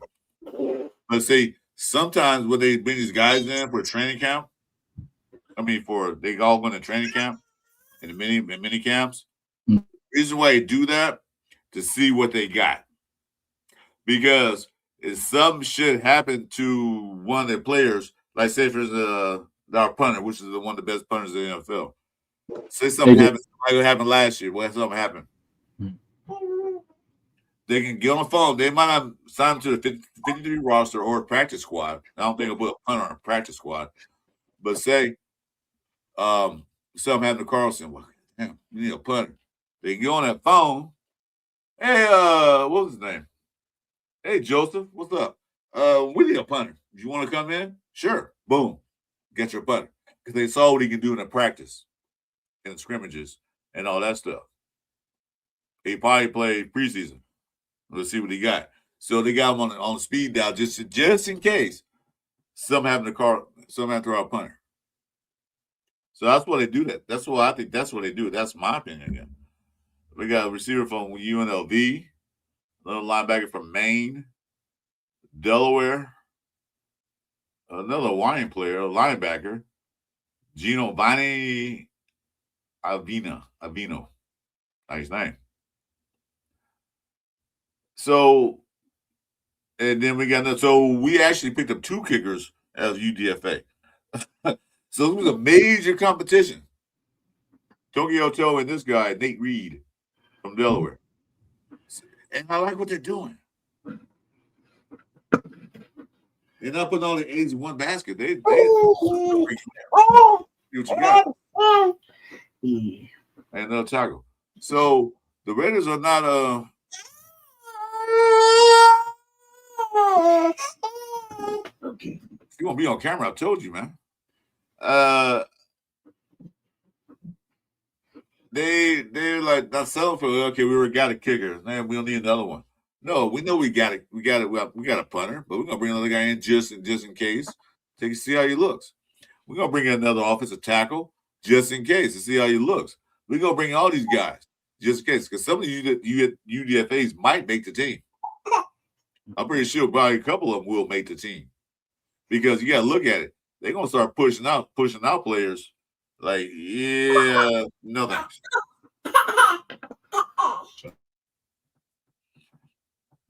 Speaker 2: But see, sometimes when they bring these guys in for training camp, they all go to training camp and mini camps. The reason why they do that to see what they got. Because if something should happen to one of their players, like say for our punter, which is one of the best punters in the NFL. Say something happened, like what happened last year. What something happened? They can get on the phone. They might not sign him to the 53 roster or a practice squad. I don't think they'll put a punter on a practice squad. But say something happened to Carlson. Well, damn, we need a punter. They can get on that phone. Hey, what was his name? Hey, Joseph, what's up? We need a punter. You want to come in? Sure. Boom. Get your punter. Because they saw what he can do in the practice, in the scrimmages, and all that stuff. He probably played preseason. Let's see what he got. So they got him on the speed dial just in case something happened to our punter. So that's why they do that. That's why I think that's what they do. That's my opinion again. We got a receiver from UNLV, another linebacker from Maine, Delaware, another Hawaiian player, a linebacker, Giovanni Avino. Nice name. So, and then we actually picked up 2 kickers as UDFA. So it was a major competition. Tokyo Toe and this guy, Nate Reed from Delaware. And I like what they're doing. They're not putting all the eggs in one basket. They what you got. And they'll tackle. So the Raiders are not okay. You're gonna be on camera, I told you, man. They're like not selling for okay, we already got a kicker. Man, we don't need another one. No, we know we got it. We got a punter, but we're gonna bring another guy in just in case to see how he looks. We're gonna bring in another offensive tackle just in case to see how he looks. We're gonna bring all these guys just in case because some of the UDFAs might make the team. I'm pretty sure probably a couple of them will make the team because you gotta look at it. They're gonna start pushing out players. Like, yeah, no thanks.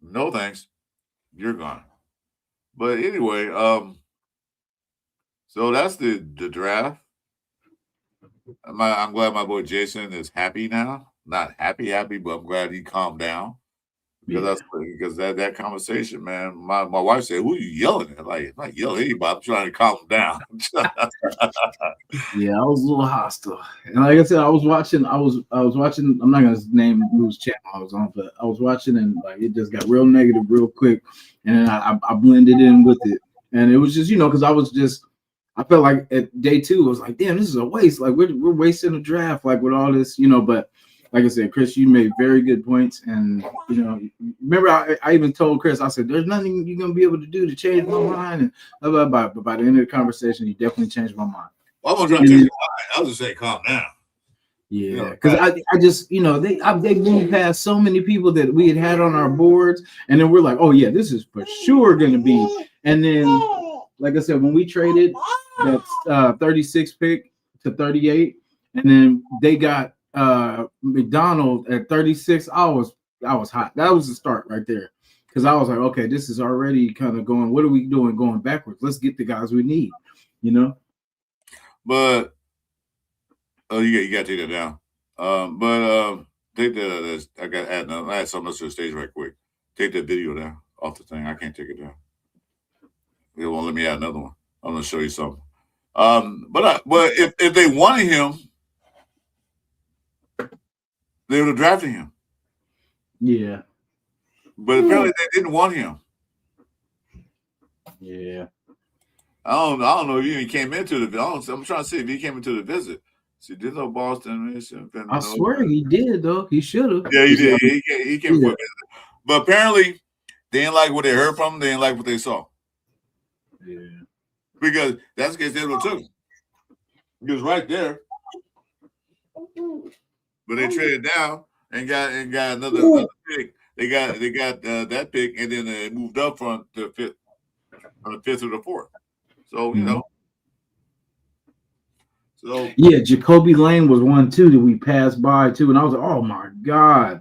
Speaker 2: No thanks. You're gone. But anyway, so that's the draft. I'm glad my boy Jason is happy now. Not happy, but I'm glad he calmed down. Because that conversation, man, my wife said, "Who are you yelling at?" Like, I'm not yelling at anybody. I'm trying to calm him down.
Speaker 1: Yeah, I was a little hostile, and like I said, I was watching. I'm not gonna name whose channel I was on, but I was watching, and like it just got real negative real quick, and then I blended in with it, and it was just because I felt like at day 2, I was like, damn, this is a waste. Like we're wasting a draft, like with all this, but. Like I said, Chris, you made very good points, and remember I even told Chris, I said, "There's nothing you're gonna be able to do to change my mind." And blah, blah, blah. But by the end of the conversation, you definitely changed my mind.
Speaker 2: Well, I'm gonna try to change your mind. I'll just say, calm down.
Speaker 1: Yeah, because I just they moved past so many people that we had on our boards, and then we're like, "Oh yeah, this is for sure gonna be." And then, like I said, when we traded that 36 pick to 38, and then they got. McDonald at 36. I was hot. That was the start right there because I was like, okay, this is already kind of going. What are we doing going backwards? Let's get the guys we need,
Speaker 2: But you got to take that down. Take that. I got to add something else to the stage right quick. Take that video down off the thing. I can't take it down. They won't let me add another one. I'm gonna show you something. But if they wanted him, they would have drafted him.
Speaker 1: Yeah.
Speaker 2: But apparently they didn't want him.
Speaker 1: Yeah.
Speaker 2: I don't know if he even came into the. I'm trying to see if he came into the visit. See, this no Boston.
Speaker 1: I swear he did though. He should have.
Speaker 2: Yeah, he did. He came for a visit. But apparently they didn't like what they heard from him. They didn't like what they saw.
Speaker 1: Yeah.
Speaker 2: Because that's the case they would have took him. He was right there. But they traded down and got another pick. They got that pick, and then they moved up from the fifth or the fourth. So you know. So
Speaker 1: yeah, Jacoby Lane was one too that we passed by too, and I was like, oh my god,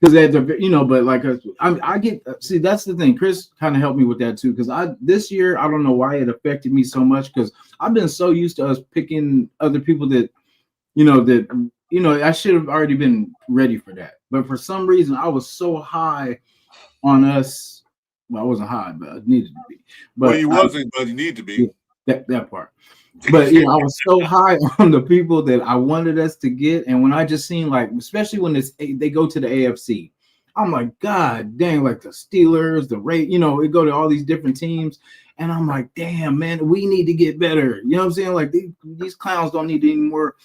Speaker 1: because at the but like I get see that's the thing. Chris kind of helped me with that too because this year I don't know why it affected me so much because I've been so used to us picking other people that I should have already been ready for that, but for some reason I was so high on us. Well, I wasn't high, but I needed to be. But
Speaker 2: you wasn't, but you need to be.
Speaker 1: That part. But I was so high on the people that I wanted us to get, and when I just seen like, especially when they go to the AFC, I'm like, God dang, like the Steelers, the it go to all these different teams, and I'm like, damn, man, we need to get better. You know what I'm saying? Like these clowns don't need any more,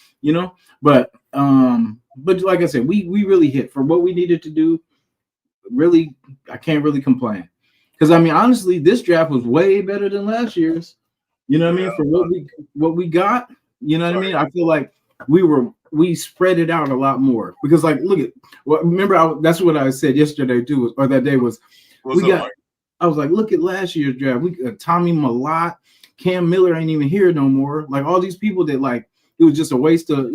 Speaker 1: But like I said, we really hit for what we needed to do. Really, I can't really complain because I mean, honestly, this draft was way better than last year's. You know what I mean? For what we got, you know what I mean? I feel like we spread it out a lot more because like look at remember that's what I said yesterday too, or that day was I was like, look at last year's draft. We Tommy Malott, Cam Miller ain't even here no more. Like all these people that like it was just a waste of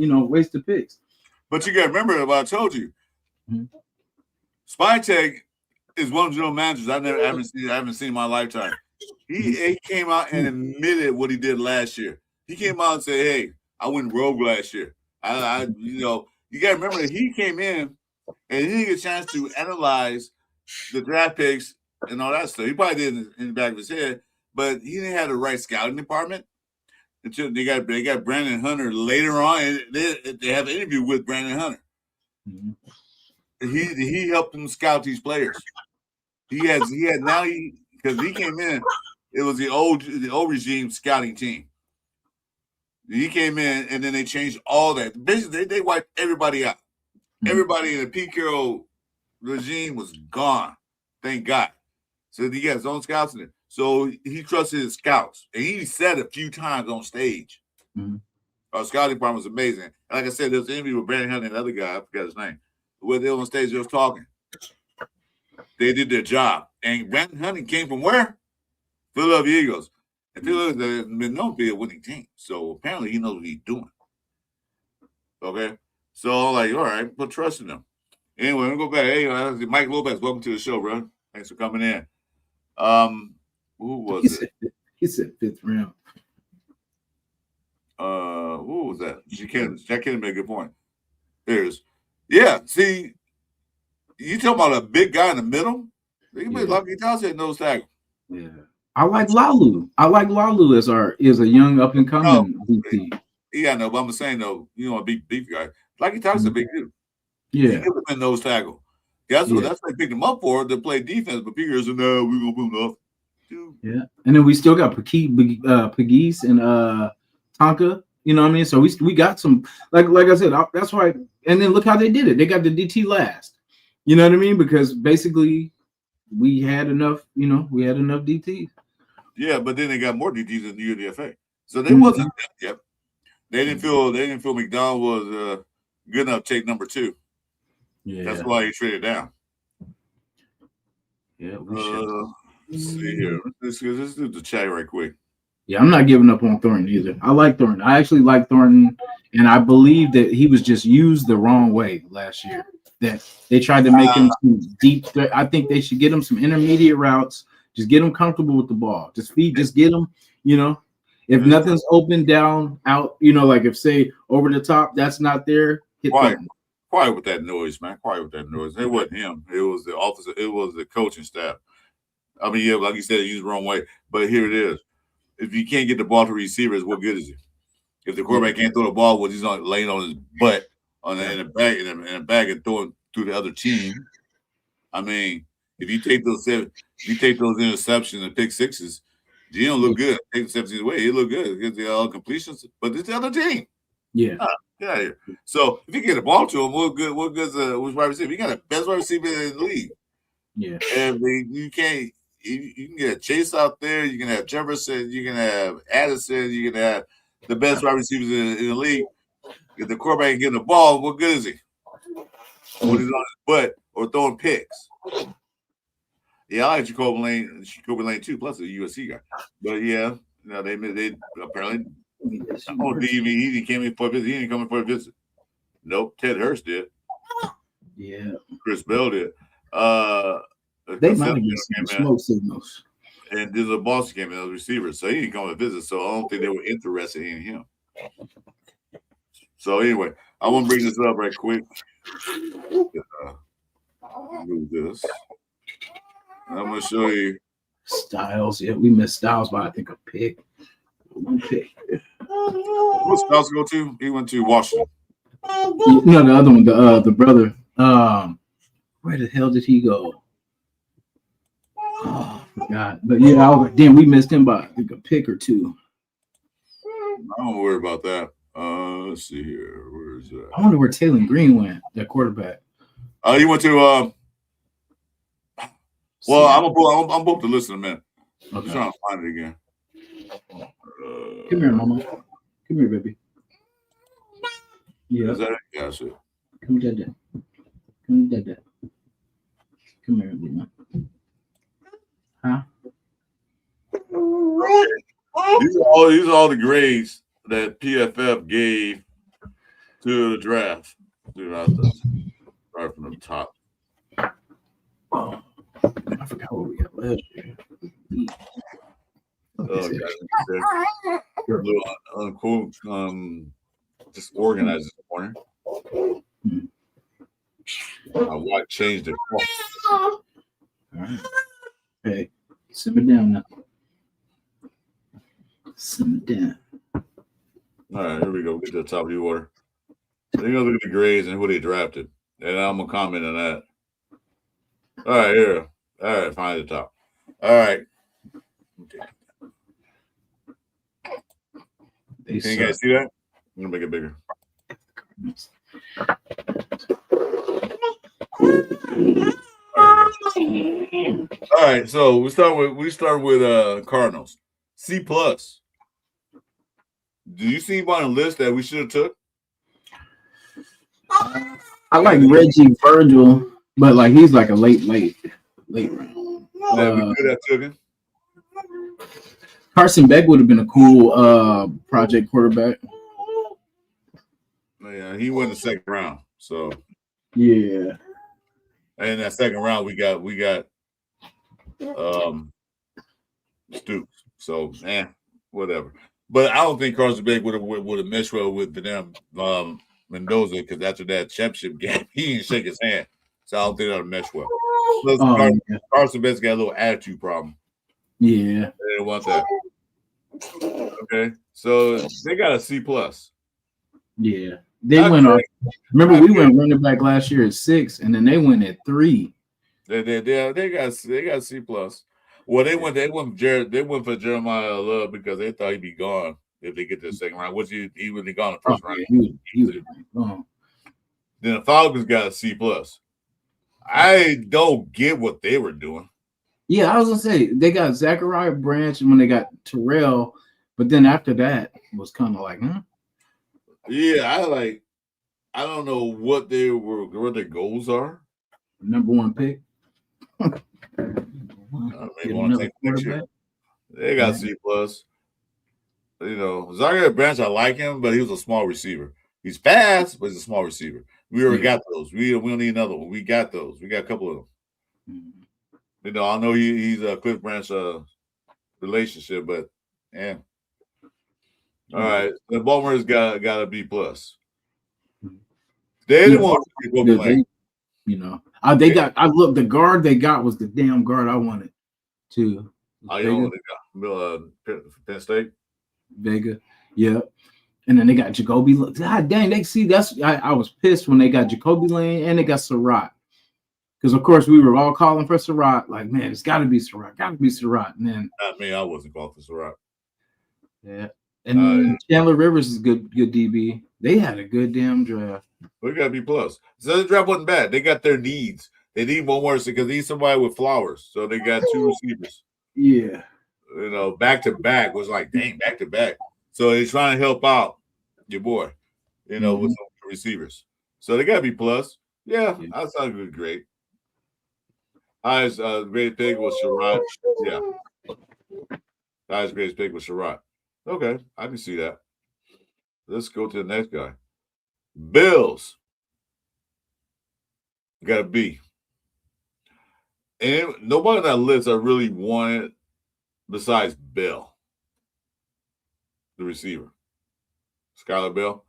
Speaker 1: picks.
Speaker 2: But you gotta remember what I told you. Spytech is one of the general managers I haven't seen in my lifetime. He came out and admitted what he did last year. He came out and said, "Hey, I went rogue last year." You got to remember that he came in and he didn't get a chance to analyze the draft picks and all that stuff. He probably did in the back of his head, but he didn't have the right scouting department until they got Brandon Hunter later on, and they have an interview with Brandon Hunter. Mm-hmm. He helped them scout these players. Because he came in. It was the old regime scouting team. He came in and then they changed all that. Basically, they wiped everybody out. Mm-hmm. Everybody in the Pete Carroll regime was gone. Thank God. So he got his own scouts in it. So he trusted his scouts. And he said a few times on stage. Mm-hmm. Our scouting department was amazing. Like I said, there was an interview with Brandon Hunter and another guy, I forgot his name. Where they were on stage, they was talking. They did their job. And Brandon Hunter came from where? Philadelphia Eagles. And Philadelphia has been known to be a winning team. So apparently he knows what he's doing. Okay? So I'm like, all right, put trust in him. Anyway, I'm going to go back. Hey, Mike Lopez, welcome to the show, bro. Thanks for coming in. Who was it?
Speaker 1: He said fifth round.
Speaker 2: Who was that? Jack Kennedy made a good point. See, you talking about a big guy in the middle? They can be lucky Johnson nose tackle.
Speaker 1: Yeah. I like Lalu. As a young up and coming DP.
Speaker 2: Yeah, no, but I'm saying though, a big beef guy. Lucky Johnson's a big dude.
Speaker 1: Yeah.
Speaker 2: He could have been nose tackle. That's what they picked him up for, to play defense, but Peter said, no, we're gonna put him up. Dude. Yeah. And then we still got Pegues and Tonka. You know what I mean? So we got some like I said, that's why. And then look how they did it. They got the DT last. You know what I mean? Because basically we had enough DTs. Yeah, but then they got more DTs in the UDFA. So they wasn't yep. They didn't feel McDonald was good enough to take number 2. Yeah. That's why he traded down.
Speaker 1: Yeah,
Speaker 2: let's see here. Let's do the chat right quick.
Speaker 1: Yeah, I'm not giving up on Thornton either. I like Thornton. I actually like Thornton, and I believe that he was just used the wrong way last year. That they tried to make him some deep. I think they should get him some intermediate routes. Just get him comfortable with the ball. Just get him. If nothing's open, down, out. Like if say over the top, that's not there.
Speaker 2: Quiet with that noise, man. Quiet with that noise. It wasn't him. It was the officer. It was the coaching staff. I mean, yeah, like you said, used the wrong way. But here it is. If you can't get the ball to receivers, what good is it? If the quarterback can't throw the ball, well, he's on laying on his butt in a bag and throwing to the other team. I mean, if you take those interceptions and pick sixes, you don't look good. Take the interceptions away, he look good. Get the completions, but it's the other team.
Speaker 1: Yeah.
Speaker 2: Get out of here. So if you get the ball to him, what good's which wide receiver? You got the best wide receiver in the league.
Speaker 1: Yeah.
Speaker 2: And you can get Chase out there, you can have Jefferson, you can have Addison, you can have the best wide receivers in the league. If the quarterback ain't getting the ball, what good is he? When he's on his butt or throwing picks. Yeah, I like Jacoby Lane too, plus a USC guy. But yeah, they apparently he came in for a visit. He didn't come in for a visit. Nope, Ted Hurst did.
Speaker 1: Yeah.
Speaker 2: Chris Bell did.
Speaker 1: They might have been some smoke signals.
Speaker 2: And there's a Boston came in as a receiver, so he didn't come to visit. So I don't think they were interested in him. So anyway, I want to bring this up right quick. Move this. I'm gonna show you
Speaker 1: Styles. Yeah, we missed Styles by I think a pick. One pick.
Speaker 2: What's Styles go to? He went to Washington.
Speaker 1: No, the other one, the brother. Where the hell did he go? Oh, I forgot. But yeah, I was like, damn, we missed him by I think a pick or two.
Speaker 2: I don't worry about that. Let's see here. Where is that?
Speaker 1: I wonder where Taylor Green went, that quarterback.
Speaker 2: He went to well, I'm booked to listen in a minute. Okay. I'm trying to find it again.
Speaker 1: Come here, mama. Come here, baby. Yeah.
Speaker 2: Is that it? Yeah, that's it.
Speaker 1: Come here, Dad. Come here, Dad. Come here, baby. Huh?
Speaker 2: These are all the grades that PFF gave to the draft. Right from the top.
Speaker 1: Oh, I forgot what we got last year.
Speaker 2: A little unquote, just organized this morning. My wife changed it.
Speaker 1: All right. Hey, simmer down now. Simmer down.
Speaker 2: All right, here we go. Get to the top of the order. So you're gonna look at the grades and who they drafted, and I'm gonna comment on that. All right, here. All right, find the top. All right. Can you guys see that? I'm gonna make it bigger. All right, so we start with Cardinals. C+. Do you see anybody on the list that we should have took?
Speaker 1: I like Reggie Virgil, but like he's like a late round.
Speaker 2: We could have took him.
Speaker 1: Carson Beck would have been a cool project quarterback.
Speaker 2: Yeah, he went in the second round. So
Speaker 1: yeah.
Speaker 2: And in that second round we got Stoops. So whatever. But I don't think Carson Beck would have meshed well with the damn Mendoza, because after that championship game, he didn't shake his hand. So I don't think that would mesh well. Carson Beck's got a little attitude problem.
Speaker 1: Yeah.
Speaker 2: They didn't want that. Okay. So they got a C+.
Speaker 1: Yeah. They went off. Remember, we went running back last year at 6, and then they went at 3.
Speaker 2: They got C+. Well, they went for Jeremiah Love because they thought he'd be gone if they get to the second round, which he would be gone in the first round.
Speaker 1: He would have been gone.
Speaker 2: Then the Falcons got a C+. I don't get what they were doing.
Speaker 1: Yeah, I was gonna say they got Zachariah Branch and when they got Terrell, but then after that it was kind of like,
Speaker 2: Yeah, I don't know what their goals are.
Speaker 1: Number 1 pick.
Speaker 2: They got C+. Zachariah Branch, I like him, but he was a small receiver. He's fast, but he's a small receiver. We already got those. We don't need another one. We got those. We got a couple of them. Mm-hmm. I know he's a Cliff Branch relationship, but yeah. All right, the Baltimore's got a B+. They didn't want to go play.
Speaker 1: They got. I looked. The guard they got was the damn guard I wanted. too.
Speaker 2: Oh, you know, they got Penn State.
Speaker 1: Vega, yeah. And then they got Jacoby. God dang, they see that's. I was pissed when they got Jacoby Lane and they got Surratt. Because of course we were all calling for Surratt. Like, man, it's got to be Surratt. Got to be Surratt. And then
Speaker 2: I wasn't calling for Surratt.
Speaker 1: yeah. And then Chandler Rivers is good DB. They had a good damn draft.
Speaker 2: We got to be plus. So the draft wasn't bad. They got their needs. They need one more because they need somebody with flowers. So they got 2 receivers.
Speaker 1: Yeah.
Speaker 2: You know, back to back was like, dang, back to back. So he's trying to help out your boy, you know, with some receivers. So they got to be plus. Yeah, that sounds good. Great. Highest greatest pick was Surratt. Yeah. Highest greatest pick was Surratt. Okay, I can see that. Let's go to the next guy. Bills. Got a B. And nobody on that list I really wanted besides Bell, the receiver. Skylar Bell.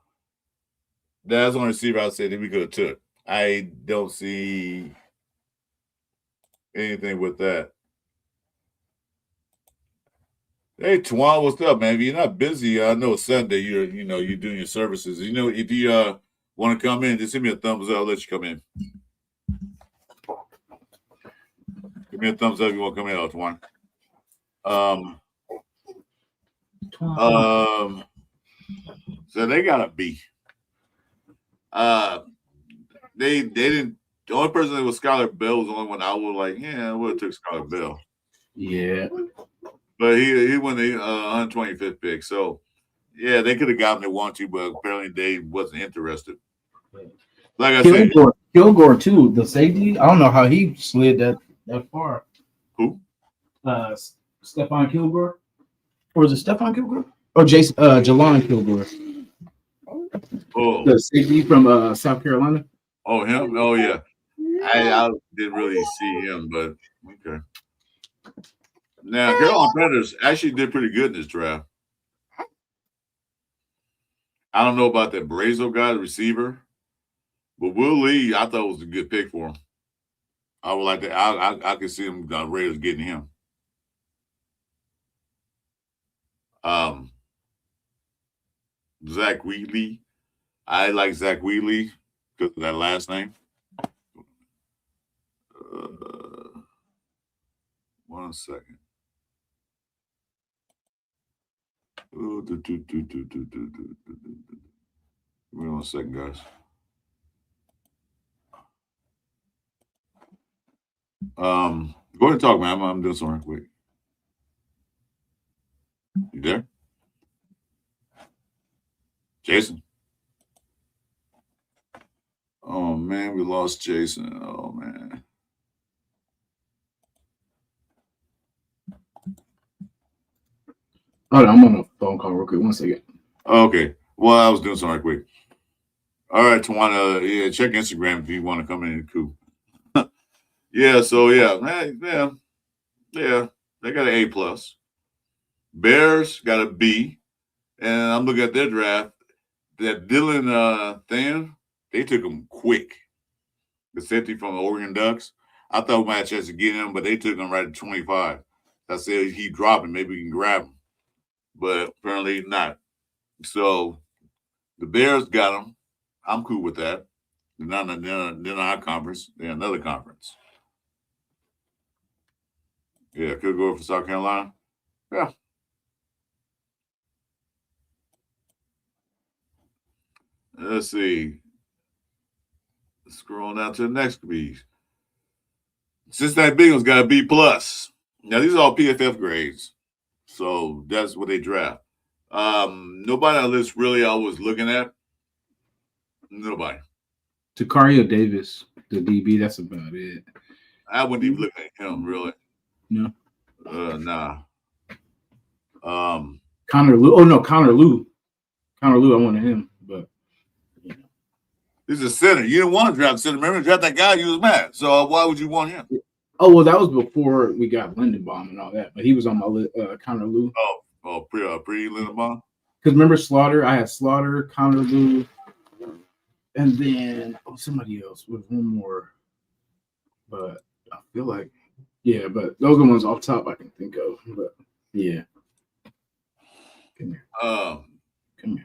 Speaker 2: That's the only receiver I'd say that we could have took. I don't see anything with that. Hey, Twan, what's up, man? If you're not busy, I know it's Sunday. You're doing your services. You know, if you want to come in, just give me a thumbs up. I'll let you come in. Give me a thumbs up if you want to come in, Twan. So they got a B. They didn't. The only person that was Skylar Bell was the only one I was like, yeah, I would have took Skylar Bell.
Speaker 1: Yeah.
Speaker 2: But he won the 125th pick. So, yeah, they could have gotten they want to, but apparently they wasn't interested. Like I said.
Speaker 1: Kilgore, too, the safety. I don't know how he slid that far.
Speaker 2: Who?
Speaker 1: Stephon Kilgore. Or is it Stephon Kilgore? Or Jelon Kilgore.
Speaker 2: Oh.
Speaker 1: The safety from South Carolina.
Speaker 2: Oh, him? Oh, yeah. I didn't really see him, but okay. Now, Carolina Panthers actually did pretty good in this draft. I don't know about that Brazo guy, the receiver, but Will Lee, I thought was a good pick for him. I would like to. I could see him Raiders getting him. Zach Wheatley, I like Zach Wheatley because of that last name. 1 second. Give me 1 second, guys. Go ahead and talk, man. I'm doing something quick. You there? Jason? Oh, man, we lost Jason. Oh, man.
Speaker 1: Oh, I'm on a phone call real quick. 1 second.
Speaker 2: Okay. Well, I was doing something right quick. All right, Tawana, yeah, check Instagram if you want to come in. Cool. Yeah, so yeah, they got an A plus. Bears got a B, and I'm looking at their draft. That Dylan Than, they took him quick. The safety from the Oregon Ducks. I thought we might have a chance to get him, but they took him right at 25. I said he dropping, maybe we can grab him, but apparently not. So the Bears got him. I'm cool with that. They're not our conference. They're another conference. Yeah, could go for South Carolina. Yeah. Let's see. Scroll down to the next B. Cincinnati Bengals got a B plus. Now these are all PFF grades, so that's what they draft. Nobody on the list really I was looking at. Nobody.
Speaker 1: Takario Davis, the DB. That's about it.
Speaker 2: I wouldn't even look at him really.
Speaker 1: No.
Speaker 2: Nah.
Speaker 1: Connor Lou. Oh no, Connor Lou. Connor Lou. I wanted him, but
Speaker 2: he's a center. You didn't want to draft center. Remember, draft that guy. You was mad. So why would you want him?
Speaker 1: Oh well, that was before we got Lindenbaum and all that. But he was on my list. Connor Lou.
Speaker 2: Pre Lindenbaum.
Speaker 1: Because remember Slaughter? I had Slaughter, Connor Lou, and then somebody else with one more. But I feel like Yeah, but those are the ones off top I can think of. But yeah. Come here. Come here.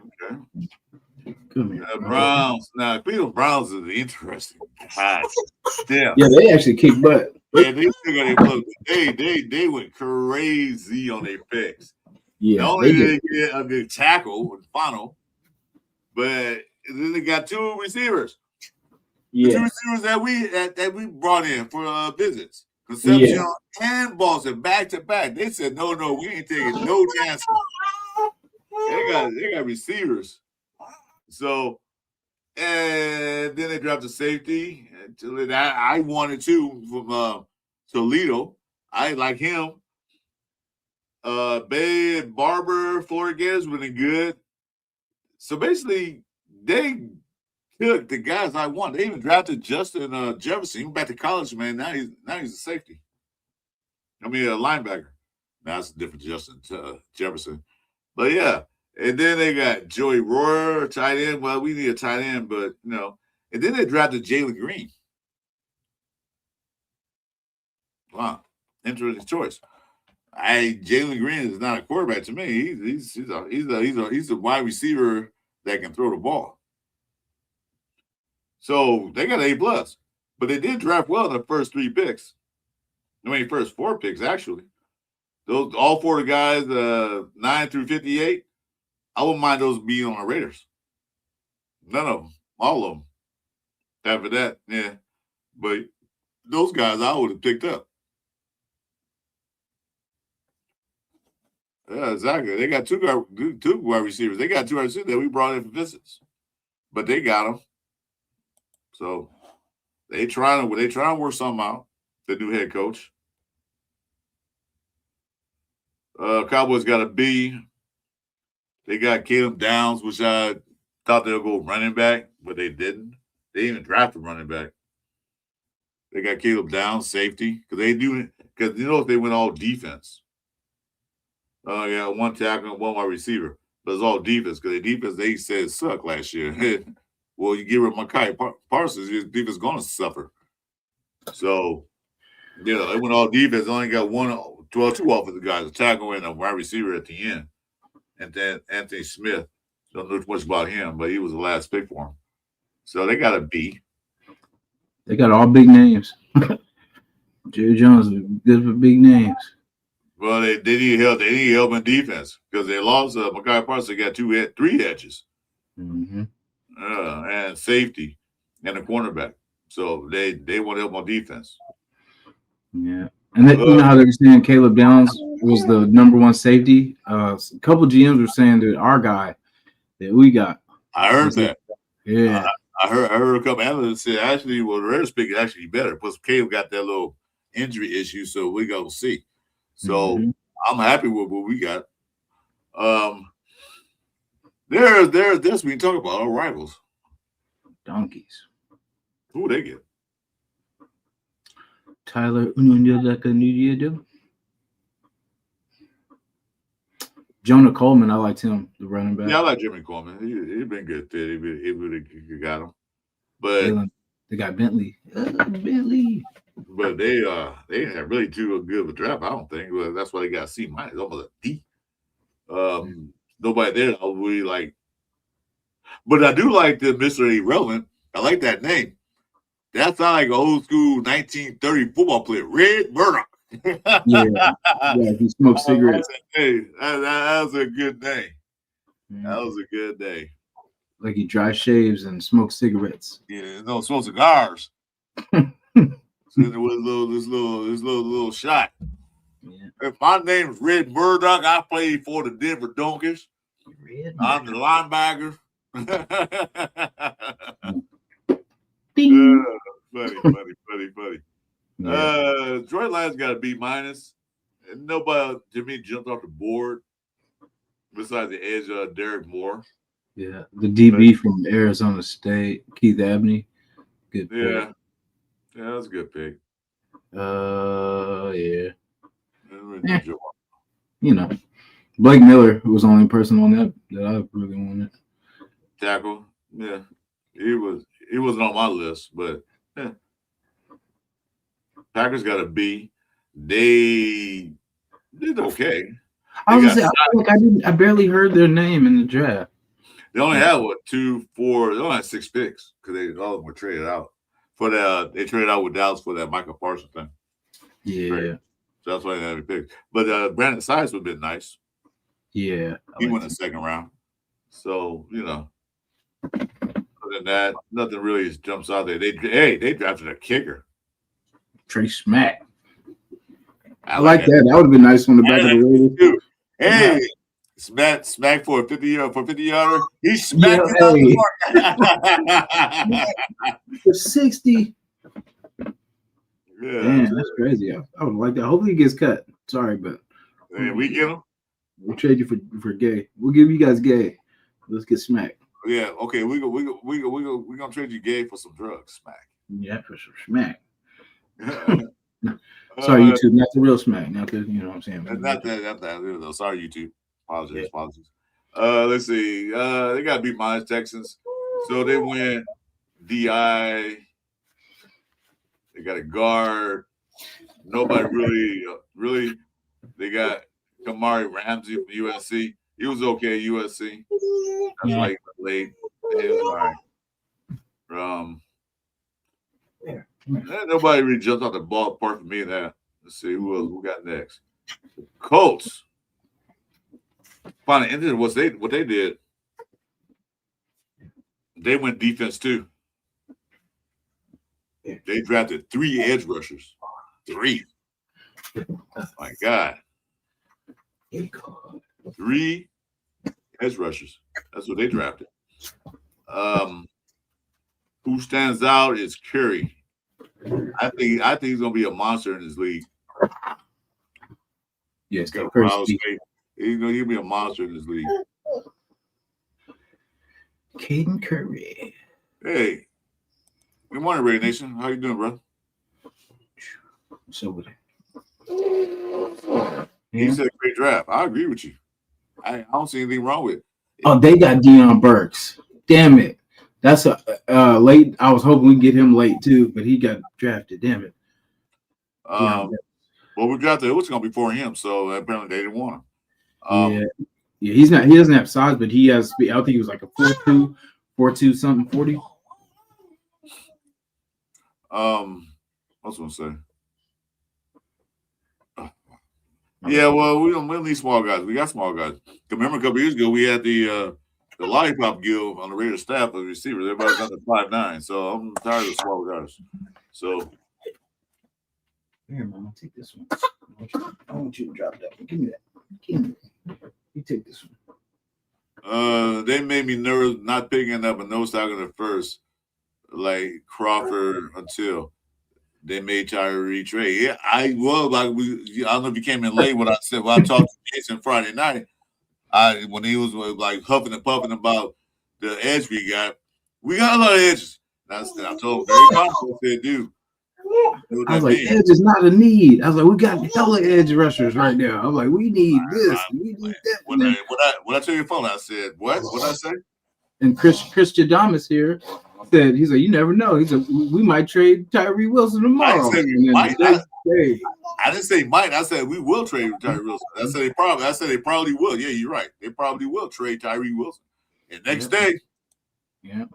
Speaker 2: Okay.
Speaker 1: Come here.
Speaker 2: Browns. Now, Cleveland Browns is interesting. God damn.
Speaker 1: Yeah, they actually kick butt.
Speaker 2: Yeah, they still got their close. They went crazy on their picks.
Speaker 1: Yeah,
Speaker 2: Not only
Speaker 1: they
Speaker 2: did
Speaker 1: did.
Speaker 2: they get a good tackle with Fano, but then they got two receivers. The two
Speaker 1: Yeah.
Speaker 2: receivers that we brought in for visits. Concepcion and Boston back to back. They said, no, we ain't taking no chances. They got receivers. So, and then they drafted safety. And I wanted to from Toledo. I like him. Bay and Barber, Florida Gators, really good. So basically, they took the guys I want. They even drafted Justin Jefferson. He went back to college, man. Now he's a safety. I mean, a linebacker. Now that's a different Justin Jefferson. But yeah, and then they got Joey Royer, tight end. Well, we need a tight end, but and then they drafted Jalen Green. Wow, interesting choice. Jalen Green is not a quarterback to me. He's a wide receiver that can throw the ball. So they got an A+, but they did draft well in the first 3 picks. I mean, first 4 picks actually. Those all 4 of the guys, 9 through 58. I wouldn't mind those being on the Raiders. None of them, all of them. After that, yeah. But those guys I would have picked up. Yeah, exactly. They got two wide receivers. They got 2 wide receivers that we brought in for visits, but they got them. So they trying to work something out. The new head coach. Cowboys got a B. They got Caleb Downs, which I thought they would go running back, but they didn't. They even drafted running back. They got Caleb Downs, safety, because they went all defense. Yeah, 1 tackle and 1 wide receiver. But it's all defense, because the defense they said sucked last year. Well, you give her Mekhi Parsons, your defense is going to suffer. So, they went all defense. Only got 2 offensive guys, a tackle and a wide receiver at the end. And then Anthony Smith. Don't know much about him, but he was the last pick for him. So they got a B.
Speaker 1: They got all big names. Jerry Jones is good for big names.
Speaker 2: Well, they need help. They need help in defense because they lost Mekhi Parsons. They got 3 edges.
Speaker 1: Mm-hmm.
Speaker 2: And safety and a cornerback. So they want help on defense.
Speaker 1: Yeah. And you know how they're saying Caleb Downs was the #1 safety? A couple GMs were saying that our guy that we got.
Speaker 2: I heard that.
Speaker 1: Yeah.
Speaker 2: I heard a couple analysts say actually, well, the Raiders pick is actually better. Plus, Caleb got that little injury issue, so we go see. So I'm happy with what we got. There's we talk about our rivals.
Speaker 1: Donkeys.
Speaker 2: Who they get?
Speaker 1: Tyler Unundido. Jonah Coleman, I liked him, the running back.
Speaker 2: Yeah, I like Jimmy Coleman. He's been good fit. He really got him. But
Speaker 1: they got Bentley. Bentley.
Speaker 2: But they didn't have really too good of a draft, I don't think. Well, that's why they got C-, almost a D. Nobody there I really like. But I do like the Mr. Irrelevant. I like that name. That sounds like an old school 1930 football player, Red Murdoch.
Speaker 1: Yeah, he smoked cigarettes.
Speaker 2: That was a good name.
Speaker 1: Mm-hmm.
Speaker 2: That was a good day.
Speaker 1: Like he dry shaves and smokes cigarettes.
Speaker 2: Yeah, no, smoke cigars. So there was this little shot.
Speaker 1: Yeah.
Speaker 2: If my name's Red Murdoch, I played for the Denver Donkeys. I'm the linebacker. Funny. Yeah. Detroit Lions got a B-. And nobody to me jumped off the board besides the edge Derek Moore.
Speaker 1: Yeah, the DB from Arizona State, Keith Abney. Good pick.
Speaker 2: Yeah, that was a good pick.
Speaker 1: Yeah. You know, Blake Miller was the only person on that I really wanted.
Speaker 2: Tackle, yeah, he wasn't on my list, but yeah. Packers got a B. They did okay.
Speaker 1: I was gonna say, I barely heard their name in the draft.
Speaker 2: They only had what 2, 4. They only had 6 picks because all of them were traded out for that. They traded out with Dallas for that Michael Parsons thing.
Speaker 1: Yeah,
Speaker 2: right. So that's why they had a pick. But Brandon Sides would have been nice.
Speaker 1: Yeah,
Speaker 2: he went in the second round. So other than that, nothing really jumps out there. They drafted a kicker,
Speaker 1: Trey Smack. I like that. That would have been nice on the back of the Raiders
Speaker 2: too. Hey. Smack for a 50-yarder. He smacked it out the
Speaker 1: mark. For 60.
Speaker 2: Yeah,
Speaker 1: man, that's crazy. I would like that. Hopefully he gets cut. Sorry, but
Speaker 2: we get him.
Speaker 1: We'll trade you for Gay. We'll give you guys Gay. Let's get Smack.
Speaker 2: Yeah, okay. We gonna trade you Gay for some drugs, Smack.
Speaker 1: Yeah, for some Smack. Sorry, YouTube, not the real Smack. Not the, you know what I'm saying.
Speaker 2: Not that. Sorry, YouTube. Apologies. Let's see. They got to beat my Texans. So they win DI. They got a guard. Nobody really. They got Kamari Ramsey from USC. He was okay at USC. That's why he was late. It was all right. Nobody really jumped off the ball apart from me in that. Let's see who got next. Colts. Finally ended what they did. They went defense too. They drafted 3 edge rushers. 3. My God. 3 edge rushers. That's what they drafted. Who stands out is Curry. I think he's gonna be a monster in this league.
Speaker 1: Yes,
Speaker 2: he'll be a monster in this league.
Speaker 1: Caden Curry.
Speaker 2: Hey, good morning, Ray Nation. How you doing, bro?
Speaker 1: So good.
Speaker 2: He said great draft. I agree with you. I don't see anything wrong with it.
Speaker 1: Oh, they got Deion Burks. Damn it. That's a late. I was hoping we'd get him late too, but he got drafted. Damn it.
Speaker 2: Well, we drafted who's going to be before him, so apparently they didn't want him.
Speaker 1: Yeah. He's not. He doesn't have size, but he has speed. I think he was like a 4.2 something 40.
Speaker 2: What's going to say? Yeah, well, we don't need small guys. We got small guys. Remember a couple years ago, we had the lollipop guild on the Raiders staff of receivers. Everybody's under 5'9", so I'm tired of small guys. So
Speaker 1: here, Mama, take this one. I want you to drop that. Give me that. You take this one.
Speaker 2: They made me nervous not picking up a nose tackle at first, like Crawford until they made Tyrie trade. Yeah, I don't know if you came in late when I said when I talked to Jason Friday night. When he was like huffing and puffing about the edge we got a lot of edges. I told him very confident. I said, dude.
Speaker 1: I was like, edge is not a need. I was like, we got hella edge rushers right now. I'm like, we need this. We need that.
Speaker 2: When I tell your phone, I said, what? What did I say?
Speaker 1: And Chris Jadamas here said, he's like, you never know. He said, we might trade Tyrie Wilson tomorrow.
Speaker 2: I didn't say might. I said we will trade Tyrie Wilson. I said they probably will. Yeah, you're right. They probably will trade Tyrie Wilson. And next day.
Speaker 1: Yeah.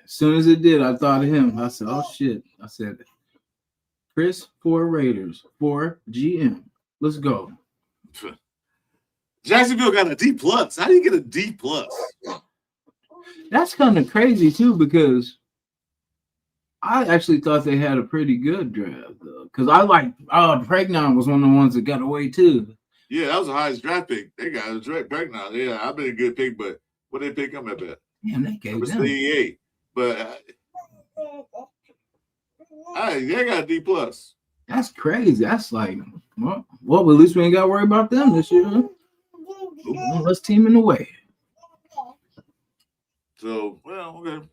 Speaker 1: As soon as it did, I thought of him. I said, oh shit. I said, Chris for Raiders, for GM. Let's go.
Speaker 2: Jacksonville got a D+. How do you get a D+?
Speaker 1: That's kind of crazy too, because I actually thought they had a pretty good draft, though. Because I like Pregnon was one of the ones that got away too.
Speaker 2: Yeah, that was the highest draft pick. They got a Pregnon. Yeah, I've been a good pick, but what did they pick him at that?
Speaker 1: Yeah, they gave them.
Speaker 2: 88. But they got a D+.
Speaker 1: That's crazy. That's like, well, at least we ain't got to worry about them this year. One less team in the way.
Speaker 2: So, well, okay.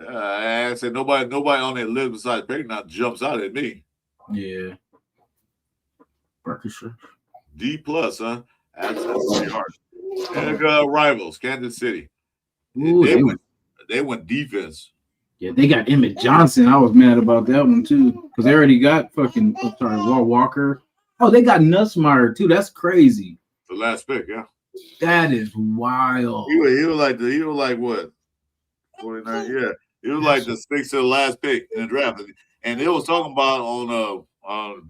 Speaker 2: I said nobody on that list besides Pegnon jumps out at me.
Speaker 1: Yeah. Sure.
Speaker 2: D+, huh? That's pretty hard. And rivals, Kansas City.
Speaker 1: Ooh,
Speaker 2: they went defense.
Speaker 1: Yeah, they got Emmett Johnson. I was mad about that one too because they already got fucking. I'm sorry, Walt Walker. Oh, they got Nussmeier too. That's crazy.
Speaker 2: The last pick, yeah.
Speaker 1: That is wild.
Speaker 2: He was like what? 49, yeah. He was like the sixth to the last pick in the draft. And they was talking about on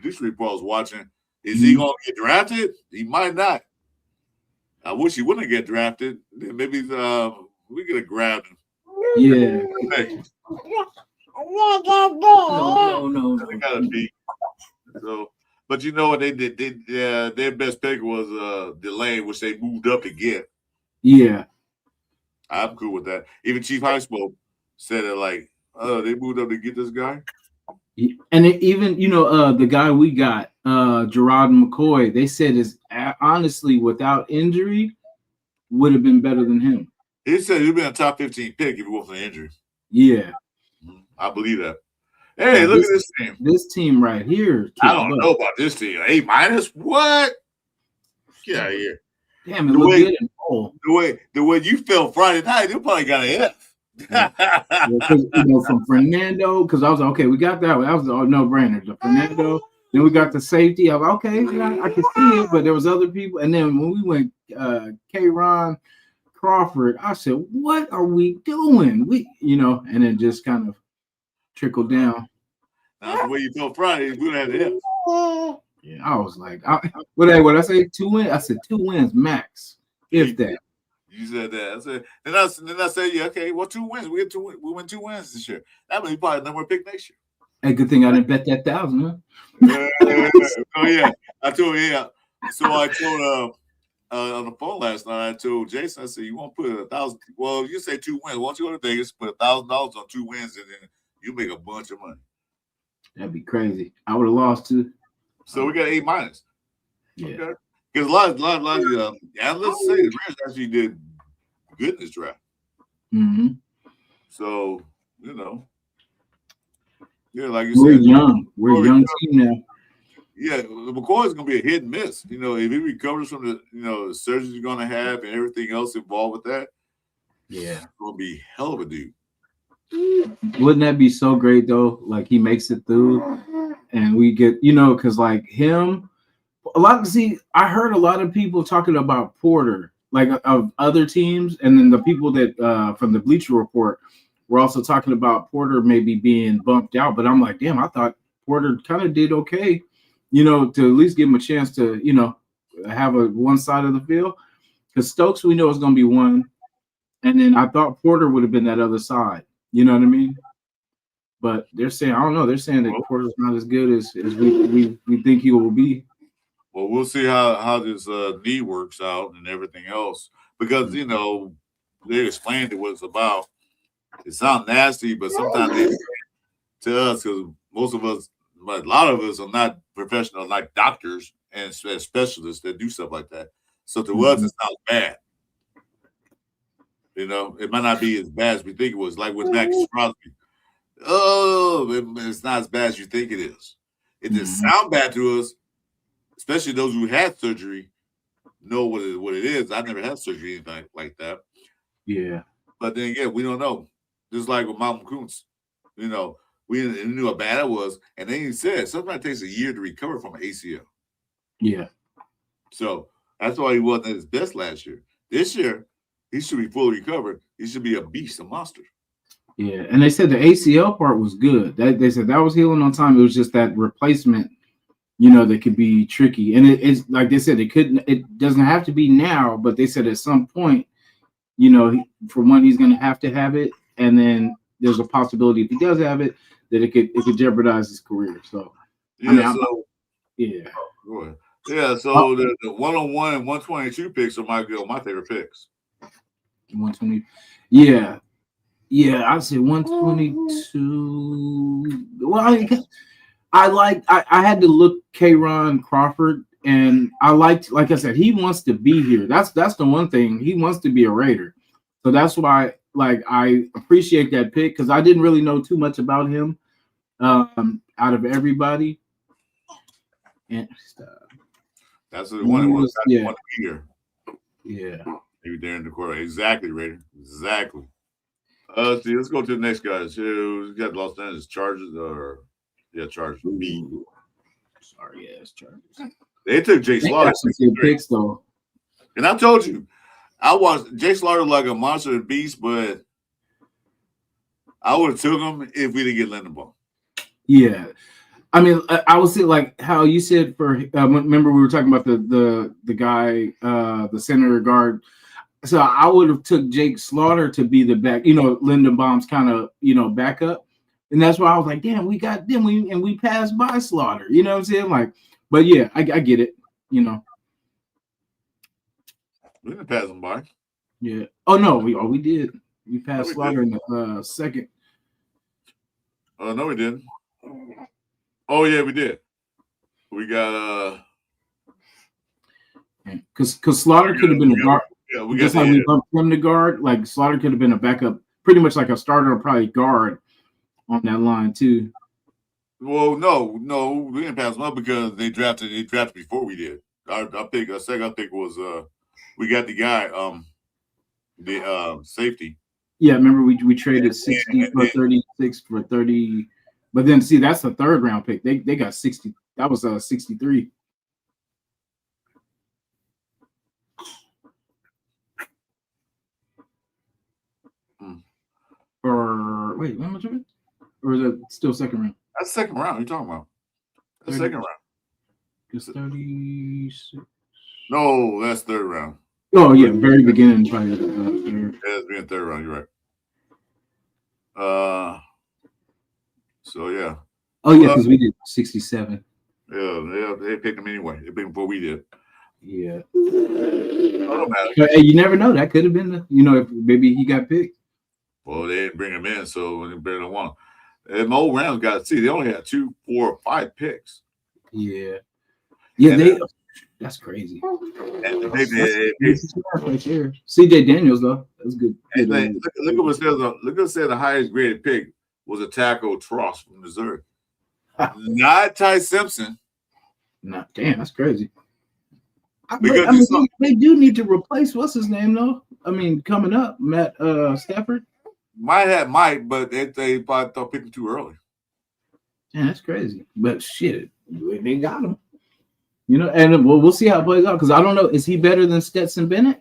Speaker 2: this report I was watching, is he gonna get drafted? He might not. I wish he wouldn't get drafted. Maybe we could have grabbed him.
Speaker 1: Yeah.
Speaker 2: Hey.
Speaker 1: No.
Speaker 2: They gotta be. So, but you know what they did? Their best pick was Delane, which they moved up to get.
Speaker 1: Yeah.
Speaker 2: I'm cool with that. Even Chief Highsmoke said it like, they moved up to get this guy.
Speaker 1: And even the guy we got, Gerard McCoy, they said is honestly without injury would have been better than him.
Speaker 2: He said he'd been a top 15 pick if he wasn't injured.
Speaker 1: Yeah,
Speaker 2: I believe that. Hey, look at this team.
Speaker 1: This team right here.
Speaker 2: I don't know about this team. A minus? What? Get out of here.
Speaker 1: Damn, it looked good in bowl.
Speaker 2: The way you felt Friday night, you probably got an F.
Speaker 1: From Fernando, because I was like, okay, we got that one. That was a no-brainer. The Fernando. Then we got the safety. I was like, okay, I can see it, but there was other people. And then when we went K-Ron Crawford, I said, what are we doing? And it just kind of trickled down.
Speaker 2: Now, the way you felt Friday, we would have had an F.
Speaker 1: Yeah, I was like, what I say? 2 wins? I said 2 wins max, if that.
Speaker 2: You said that. I said, then I said, yeah, okay, well, 2 wins. We win 2 wins this year. That means probably the number one pick next year.
Speaker 1: Hey, good thing I didn't bet that 1,000, huh?
Speaker 2: Oh yeah, I told yeah. So I told on the phone last night. I told Jason, I said, you want to put 1,000? Well, you say 2 wins. Why don't you go to Vegas, put $1,000 on 2 wins, and then you make a bunch of money.
Speaker 1: That'd be crazy. I would have lost too.
Speaker 2: So we got A minus.
Speaker 1: Yeah.
Speaker 2: Okay. Because a lot of analysts say the Rams actually did good in this draft.
Speaker 1: Mm-hmm.
Speaker 2: So yeah, like you
Speaker 1: We're
Speaker 2: said,
Speaker 1: young. We're a young team now.
Speaker 2: Yeah, McCoy is going to be a hit and miss. If he recovers from the the surgery he's going to have and everything else involved with that,
Speaker 1: yeah,
Speaker 2: it's going to be hell of a dude.
Speaker 1: Wouldn't that be so great though? Like he makes it through, and we get because like him, I heard a lot of people talking about Porter, like of other teams, and then the people that from the Bleacher Report were also talking about Porter maybe being bumped out. But I'm like, damn, I thought Porter kind of did okay, to at least give him a chance to have one side of the field, because Stokes we know is going to be one, and then I thought Porter would have been that other side. You know what I mean? But they're saying, I don't know. They're saying that Porter's not as good as we think he will be.
Speaker 2: Well, we'll see how this knee works out and everything else, because they explained what it's about. It sounds nasty, but sometimes they to us, because most of us, a lot of us, are not professional like doctors and specialists that do stuff like that. So to us, it sounds bad. It might not be as bad as we think it was, like with Max Crosby. Oh, it's not as bad as you think it is. It just sounds bad to us, especially those who had surgery know what it is. I never had surgery, anything like that.
Speaker 1: Yeah.
Speaker 2: But then again, we don't know. Just like with Malcolm Kuntz, we knew how bad it was. And then he said sometimes it takes a year to recover from an ACL.
Speaker 1: Yeah.
Speaker 2: So that's why he wasn't at his best last year. This year, he should be fully recovered. He should be a beast, a monster.
Speaker 1: Yeah, and they said the ACL part was good. They said that was healing on time. It was just that replacement, that could be tricky. And it's like they said, it doesn't have to be now, but they said at some point, for one, he's going to have it, and then there's a possibility if he does have it that it could jeopardize his career. So
Speaker 2: yeah,
Speaker 1: yeah.
Speaker 2: Go ahead. Yeah, so the 101 and 122 picks are my favorite picks.
Speaker 1: 120. Yeah. Yeah, I'd say 122. Well, I had to look K-Ron Crawford, and I liked, like I said, he wants to be here. That's the one thing. He wants to be a Raider. So that's why, I appreciate that pick, because I didn't really know too much about him out of everybody. And
Speaker 2: that's the one that was one year.
Speaker 1: Yeah.
Speaker 2: Maybe there in the quarter. Exactly, Raider. Exactly. See, let's go to the next guys. Who got Los Angeles Chargers or Chargers? B.
Speaker 1: Sorry, yes, Chargers.
Speaker 2: They took Jay
Speaker 1: They
Speaker 2: Slaughter.
Speaker 1: got some good picks though.
Speaker 2: And I told you, I watched Jay Slaughter like a monster and beast, but I would have took him if we didn't get Lindenbaum.
Speaker 1: Yeah. I mean, I would say like how you said for remember we were talking about the guy, the center guard. So I would have took Jake Slaughter to be the back, Lindenbaum's kind of, backup. And that's why I was like, damn, we got them. We passed by Slaughter. You know what I'm saying? Like, but yeah, I get it.
Speaker 2: We didn't pass him by.
Speaker 1: Yeah. Oh no, we did. We passed Slaughter in the second.
Speaker 2: Oh no, we didn't. Oh yeah, we did. We got
Speaker 1: because Slaughter could have been a guard.
Speaker 2: Yeah, we
Speaker 1: just
Speaker 2: got
Speaker 1: like we bumped him to guard. Like Slaughter could have been a backup, pretty much like a starter or probably guard on that line too.
Speaker 2: Well, no, we didn't pass him up because they drafted before we did. Our second pick was we got the guy the safety.
Speaker 1: Yeah, remember we traded 60 for 36 for 30, but then see that's the third round pick. They got 60. That was 63. Or wait, how much of it? Or is it still second round?
Speaker 2: That's second round. What are you talking about? That's second round.
Speaker 1: It's 36.
Speaker 2: No, that's third round.
Speaker 1: Oh yeah, very beginning probably.
Speaker 2: It's being third round. You're right. So yeah.
Speaker 1: Oh yeah, because we did 67.
Speaker 2: Yeah, they picked him anyway. They picked him before we did.
Speaker 1: Yeah.
Speaker 2: But,
Speaker 1: hey, you never know. That could have been if maybe he got picked.
Speaker 2: Well, they didn't bring him in, so they barely won. And my old Rams got to see they only had 2, 4, 5 picks.
Speaker 1: Yeah. Yeah, that's crazy.
Speaker 2: And
Speaker 1: CJ Daniels though, that's good.
Speaker 2: Look at what it says. Look at it said the highest graded pick was a tackle Tross from Missouri. Not Ty Simpson.
Speaker 1: Nah, damn, that's crazy. Because they do need to replace what's his name though. I mean, coming up, Matt Stafford.
Speaker 2: Might, but they probably thought picked him too early.
Speaker 1: Yeah, that's crazy. But shit, they got him. And we'll see how it plays out because I don't know. Is he better than Stetson Bennett?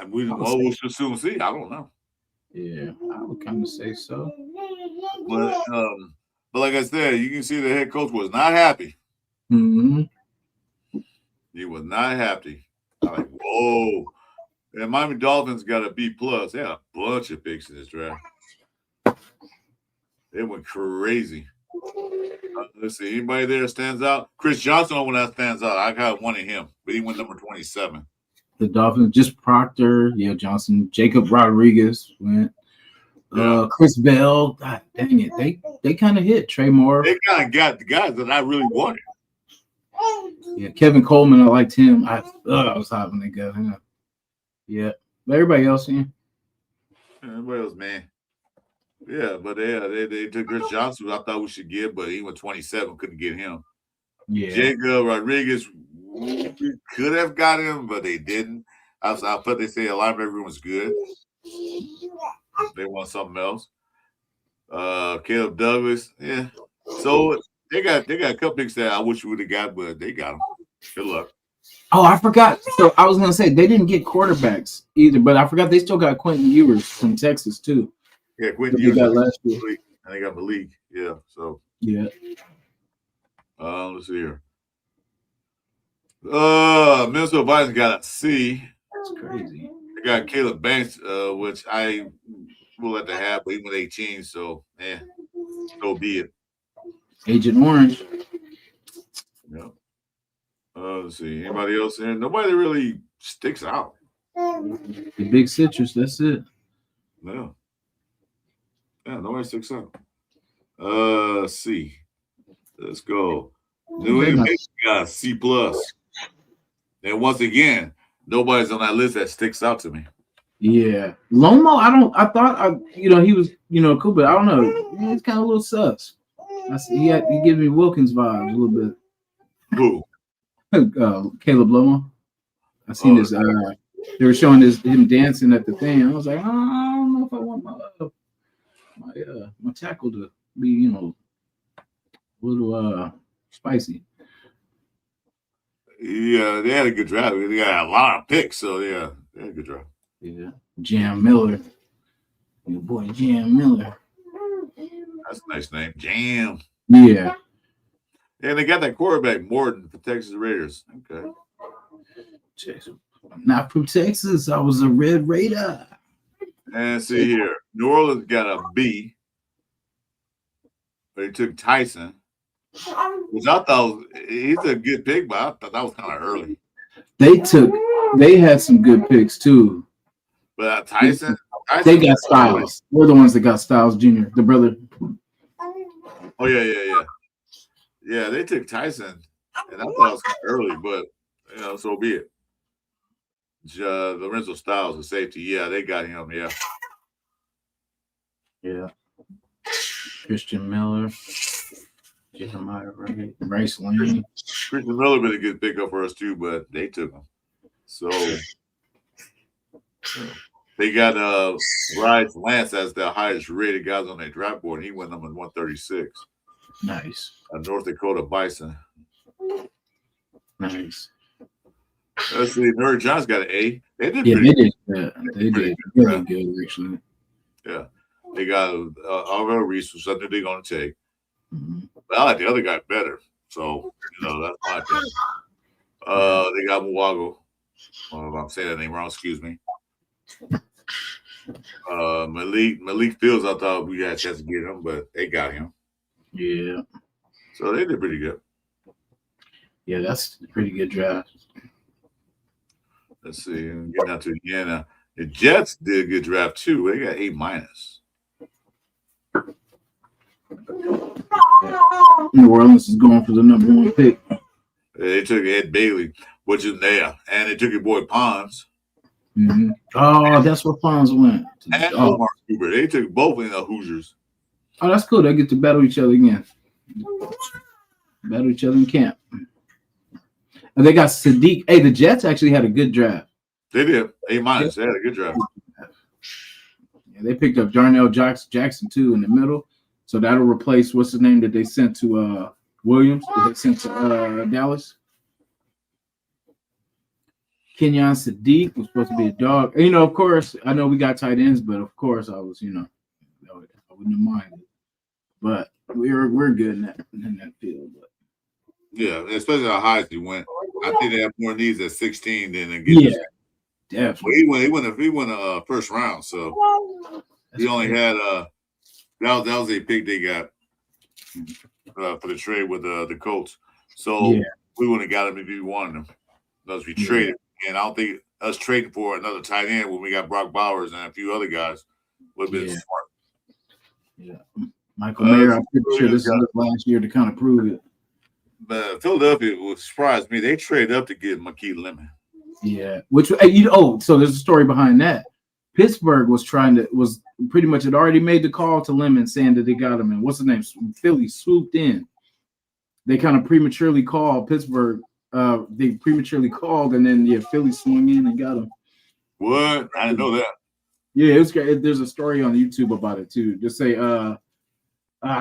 Speaker 2: We'll soon see. I don't know.
Speaker 1: Yeah, I would kind of say so.
Speaker 2: But like I said, you can see the head coach was not happy.
Speaker 1: Mm-hmm.
Speaker 2: He was not happy. I'm like, whoa. And Miami Dolphins got a B+. They had a bunch of picks in this draft. They went crazy. Let's see. Anybody there stands out? Chris Johnson, the one that stands out. I got one of him, but he went number 27.
Speaker 1: The Dolphins, just Proctor, Johnson, Jacob Rodriguez went. Chris Bell, God dang it, they kind of hit Trey Moore.
Speaker 2: They kind of got the guys that I really wanted.
Speaker 1: Yeah, Kevin Coleman, I liked him. I was hot when they got him. Yeah, but everybody else,
Speaker 2: everybody else, man. Yeah, but they took Chris Johnson, who I thought we should get, but he went 27, couldn't get him.
Speaker 1: Yeah,
Speaker 2: Jacob Rodriguez, we could have got him, but they didn't. I thought they say a lot of everyone was good. They want something else. Caleb Douglas, yeah. So they got a couple picks that I wish we would have got, but they got them. Good luck.
Speaker 1: Oh, I forgot. So I was gonna say they didn't get quarterbacks either, but I forgot they still got Quentin Ewers from Texas too.
Speaker 2: Yeah, Quentin Ewers
Speaker 1: got last year.
Speaker 2: And they got the league. Yeah. So
Speaker 1: yeah.
Speaker 2: Let's see here. Minnesota Vikings got a C.
Speaker 1: That's crazy.
Speaker 2: They got Caleb Banks, which I will let that have, but he went 18, so so be it.
Speaker 1: Agent Orange.
Speaker 2: Yeah. Let's see. Anybody else there? Nobody really sticks out.
Speaker 1: The big citrus, that's it.
Speaker 2: No. Yeah, nobody sticks out. Let's see. Let's go. New England got C+. And once again, nobody's on that list that sticks out to me.
Speaker 1: Yeah. Lomo, I thought he was, cool, but I don't know. It's kind of a little sus. He gives me Wilkins vibes a little bit.
Speaker 2: Who?
Speaker 1: Caleb Lomo. I seen his They were showing him dancing at the thing. I was like, oh, I don't know if I want my tackle to be, a little spicy.
Speaker 2: Yeah, they had a good draft. They got a lot of picks, so yeah, they had a good draft.
Speaker 1: Yeah, Jam Miller, your boy Jam Miller.
Speaker 2: That's a nice name, Jam.
Speaker 1: Yeah.
Speaker 2: And they got that quarterback Morton for Texas Raiders. Okay.
Speaker 1: I'm not from Texas. I was a Red Raider.
Speaker 2: And see here, New Orleans got a B. They took Tyson, which I thought he's a good pick, but I thought that was kind of early.
Speaker 1: They had some good picks too.
Speaker 2: But Tyson,
Speaker 1: they got Styles. We're the ones that got Styles Jr., the brother.
Speaker 2: Oh, yeah. Yeah, they took Tyson, and I thought it was kind of early, but, so be it. Lorenzo Styles, the safety. Yeah, they got him, yeah.
Speaker 1: Yeah. Christian Miller. Jeremiah Wright. Bryce Lane.
Speaker 2: Christian Miller been a good pickup for us, too, but they took him. So, they got Bryce Lance as the highest rated guys on their draft board, and he went number 136.
Speaker 1: Nice.
Speaker 2: North Dakota Bison.
Speaker 1: Nice.
Speaker 2: Let's see. Murray John's got an A. They did
Speaker 1: They
Speaker 2: pretty
Speaker 1: did. Yeah, they did really good, actually.
Speaker 2: Yeah. They got Alvaro Reese, which I think they're going to take.
Speaker 1: Mm-hmm.
Speaker 2: But I like the other guy better. So, that's my opinion. They got Muwago. If I'm saying that name wrong, excuse me. Malik Fields, I thought we had a chance to get him, but they got him.
Speaker 1: Yeah.
Speaker 2: So they did pretty good.
Speaker 1: Yeah, that's a pretty good draft.
Speaker 2: Let's see. Getting down to Indiana. The Jets did a good draft too. They got A-.
Speaker 1: New Orleans is going for the number 1 pick.
Speaker 2: They took Ed Bailey, which is there, and they took your boy Pons.
Speaker 1: Mm-hmm. Oh, that's where Pons went.
Speaker 2: And Omar Cooper. They took both in the Hoosiers.
Speaker 1: Oh, that's cool. They get to battle each other again. Battle each other in camp. And they got Sadiq. Hey, the Jets actually had a good draft.
Speaker 2: They did. A-. They had a good draft.
Speaker 1: Yeah, they picked up Jarnell Jackson too in the middle. So that'll replace what's the name that they sent to Williams, that they sent to Dallas. Kenyon Sadiq was supposed to be a dog. Of course, I know we got tight ends, but of course I was, I wouldn't have minded. But we're good in that field. But.
Speaker 2: Yeah, especially how high he went. I think they have more needs at 16 than they get.
Speaker 1: Yeah,
Speaker 2: definitely. Well, he went a first round, so he only had that was a pick they got for the trade with the Colts. So we wouldn't have got him if we wanted him. Unless we traded, and I don't think us trading for another tight end when we got Brock Bowers and a few other guys would have been smart.
Speaker 1: Yeah, Michael Mayer. I'm pretty sure this is his last year to kind of prove it.
Speaker 2: But Philadelphia would surprise me. They traded up to get McKee Lemon.
Speaker 1: Yeah, which so there's a story behind that. Pittsburgh was pretty much had already made the call to Lemon saying that they got him. And what's his name? Philly swooped in. They kind of prematurely called Pittsburgh. They prematurely called, and then Philly swung in and got him.
Speaker 2: What? I didn't know that.
Speaker 1: Yeah, it was great. There's a story on YouTube about it too. Just say, I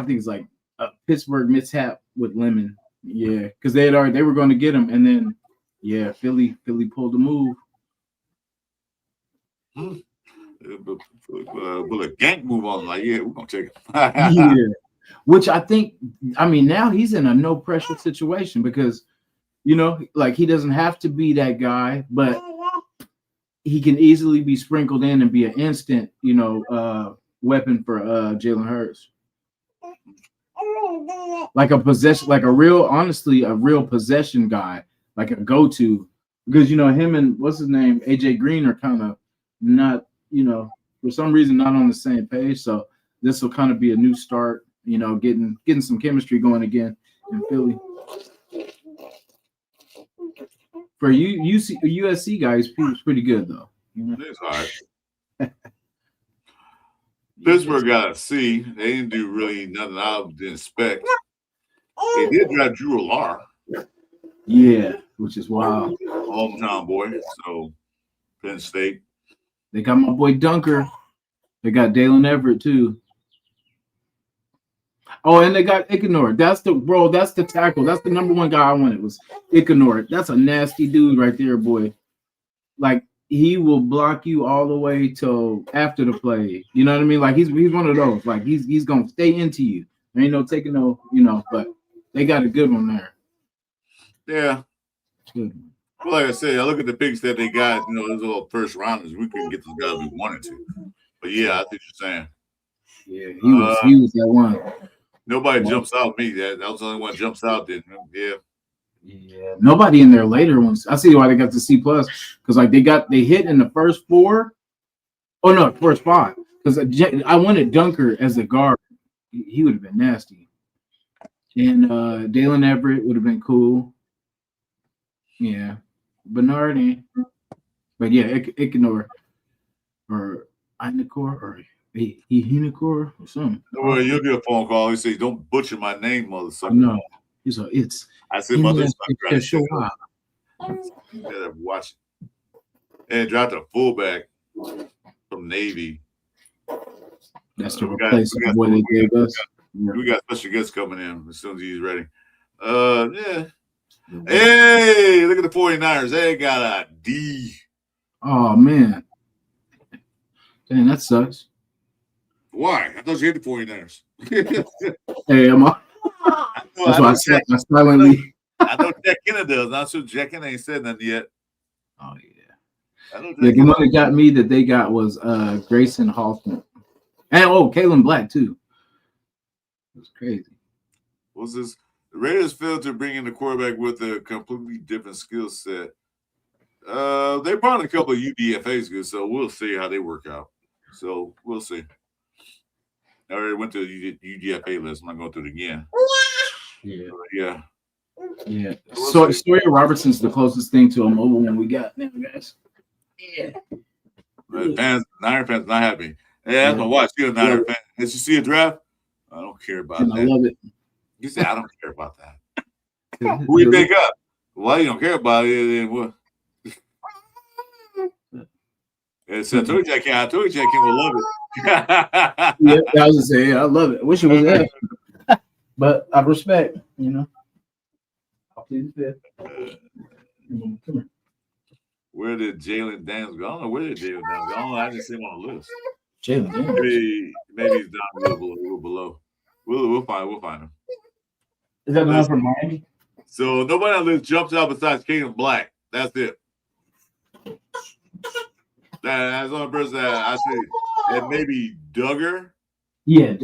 Speaker 1: think it's like a Pittsburgh mishap with Lemon. Yeah, because they were going to get him, and then Philly pulled the move.
Speaker 2: Will a gank move on? Like, we're gonna take it.
Speaker 1: Yeah, which I think. Now he's in a no pressure situation because, like he doesn't have to be that guy, but he can easily be sprinkled in and be an instant, weapon for Jalen Hurts. Like a possession, like a real possession guy, like a go-to, because him and what's his name, AJ Green are kind of not, for some reason not on the same page. So this will kind of be a new start, getting some chemistry going again in Philly. For USC guys, he was pretty good though.
Speaker 2: It's all right. Pittsburgh got a C. They didn't do really nothing I didn't expect. They did draft Drew Allar.
Speaker 1: Yeah, which is wild.
Speaker 2: Hometown boy. So Penn State.
Speaker 1: They got my boy Dunker. They got Dalen Everett too. Oh, and they got Ignore. That's the tackle. That's the number one guy I wanted was Ignore. That's a nasty dude right there, boy. Like he will block you all the way till after the play. You know what I mean? Like he's one of those. Like he's gonna stay into you. There ain't no taking no, but they got a good one there.
Speaker 2: Yeah.
Speaker 1: Good.
Speaker 2: Well, like I said, I look at the picks that they got, those little first rounders. We couldn't get those guys we wanted to. But yeah, I think you're saying.
Speaker 1: Yeah, he was that one.
Speaker 2: Nobody jumps out at me. That was the only one jumps out there. Yeah.
Speaker 1: Yeah, nobody in their later ones. I see why they got the C plus because like they hit in the first 4. Oh no, first 5. Because I wanted Dunker as a guard. He would have been nasty. And Dalen Everett would have been cool. Yeah, Bernard. But yeah, Ignore or Inacor or Hinacor or something.
Speaker 2: Well, you'll get a phone call. He say, "Don't butcher my name, mother sucker."
Speaker 1: No, he's like it's.
Speaker 2: I said, "Mother sucker."
Speaker 1: Show up.
Speaker 2: Watch it. And dropped a fullback from Navy.
Speaker 1: That's the replacement what they gave us.
Speaker 2: We got special guests coming in as soon as he's ready. Yeah. Hey, look at the 49ers. They got a D.
Speaker 1: Oh man. Damn, that sucks.
Speaker 2: Why? I thought you hit the 49ers.
Speaker 1: Hey, I'm on. That's why I silently.
Speaker 2: I know Jack Kenna does. Not sure Jack Kenna ain't said nothing yet.
Speaker 1: Oh yeah.
Speaker 2: I know
Speaker 1: The one that got me that they got was Grayson Hoffman. And Kalen Black too. It was crazy.
Speaker 2: What's this? The Raiders failed to bring in the quarterback with a completely different skill set. They brought in a couple of UDFAs good, so we'll see how they work out. So we'll see. I already went to the UDFA list. I'm not going through it again.
Speaker 1: Yeah.
Speaker 2: Yeah.
Speaker 1: Yeah. So Sawyer Robertson's the closest thing to a mobile one we got now, guys. Yeah.
Speaker 2: Niner fans not happy. Yeah, that's my watch. You're a Niner fan. Did you see a draft? I don't care about that.
Speaker 1: I love it.
Speaker 2: You say I don't care about that. Who you pick up? Why you don't care about it? Then what? I told you I can't will love it.
Speaker 1: Yeah, I was gonna say, I love it. I wish it was that. But I respect, I'll plead the fifth. Come here.
Speaker 2: Where did Jalen Daniels go? I don't know where did Jalen Daniels go. I didn't see him on the list.
Speaker 1: Jalen Daniels.
Speaker 2: Maybe he's down a little below. We'll find him.
Speaker 1: Is that the one from Miami?
Speaker 2: So nobody on the list jumps out besides Keenan Black. That's it. That's the only person that I say. And maybe Duggar. Yeah.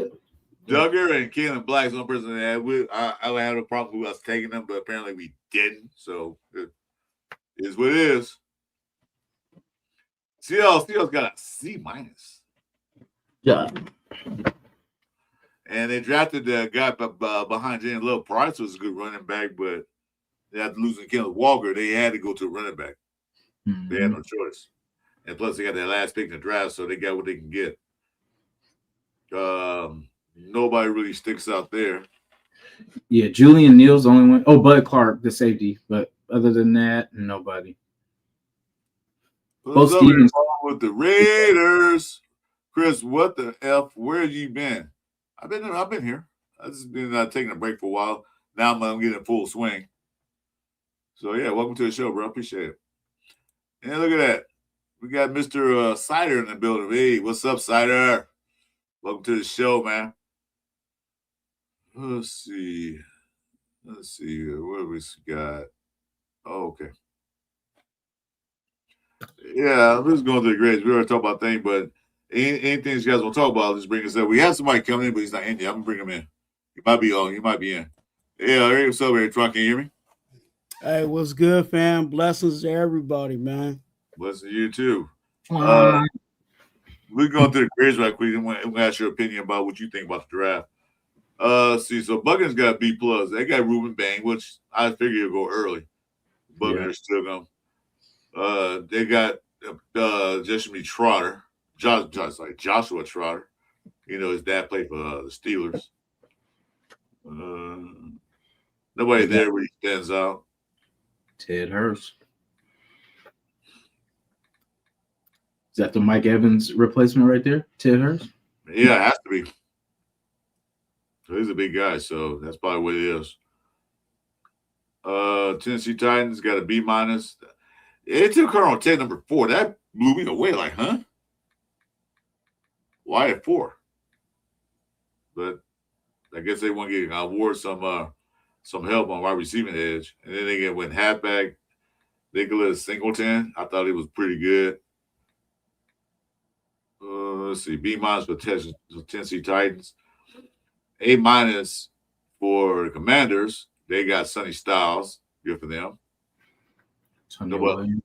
Speaker 2: Duggar and Keenan Black is the only person that I had a problem with us taking them, but apparently we didn't. So it is what it is. Seahawks got a C-.
Speaker 1: Yeah.
Speaker 2: And they drafted the guy behind Jalen Love. Price was a good running back, but after losing Kenneth Walker, they had to go to a running back. Mm-hmm. They had no choice. And plus, they got their last pick in the draft, so they got what they can get. Nobody really sticks out there.
Speaker 1: Yeah, Julian Neal's the only one. Oh, Bud Clark, the safety. But other than that, nobody.
Speaker 2: Both Stevens with the Raiders. Chris, what the F? Where have you been? I've been here. I've just been taking a break for a while. Now I'm getting in full swing. So, yeah, welcome to the show, bro. Appreciate it. And look at that. We got Mr. Cider in the building. Hey, what's up, Cider? Welcome to the show, man. Let's see. What have we got? Oh, okay. Yeah, I'm just going through the grades. We already talked about things, but anything you guys want to talk about, just bring us up. We have somebody coming in, but he's not in yet. I'm going to bring him in. He might be on. He might be in. Yeah, hey, what's up, Tron? Can you hear me?
Speaker 7: Hey, what's good, fam? Blessings to everybody, man.
Speaker 2: Blessings to you, too. We're going through the grades right quick. I'm going to ask your opinion about what you think about the draft. So Buccaneers got B+. They got Ruben Bain, which I figure he'll go early. Buccaneers still going. They got Joshua Trotter. His dad played for the Steelers. Nobody there really stands out.
Speaker 1: Ted Hurst. Is that the Mike Evans replacement right there? Ted Hurst?
Speaker 2: Yeah, it has to be. So he's a big guy, so that's probably what it is. Tennessee Titans got a B minus. It took her on 10, number 4. That blew me away. Like, huh? Why at 4? But I guess they want to get award some help on wide receiving edge, and then they went halfback Nicholas Singleton. I thought he was pretty good. Let's see, B minus for Tennessee Titans. A minus for the Commanders. They got Sonny Styles. Good for them.
Speaker 1: Tony Williams.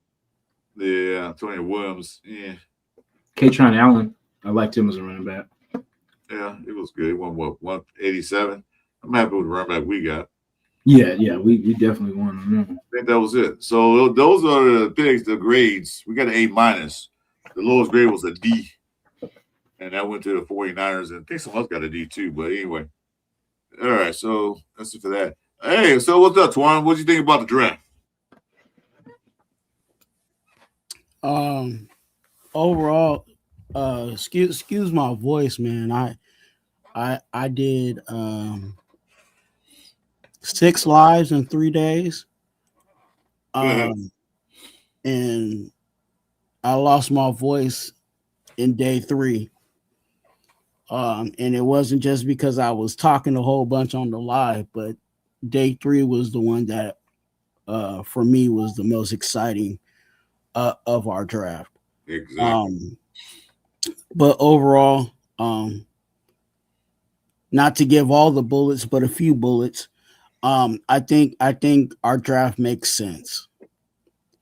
Speaker 2: Yeah, Tony Williams. Yeah.
Speaker 1: Katron Allen. I liked him as a running back.
Speaker 2: Yeah, it was good. He won, 187? I'm happy with the running back we got.
Speaker 1: Yeah, we definitely won on them.
Speaker 2: I think that was it. So those are the picks, the grades. We got an A minus. The lowest grade was a D. And that went to the 49ers. And I think someone else got a D too. But anyway. All right, so that's it for that. Hey, so what's up, Twan? What do you think about the draft?
Speaker 7: Overall, excuse my voice, man. I did 6 lives in 3 days. And I lost my voice in day 3. And it wasn't just because I was talking a whole bunch on the live, but day 3 was the one that for me was the most exciting of our draft.
Speaker 2: Exactly.
Speaker 7: But overall, not to give all the bullets, but a few bullets. I think our draft makes sense,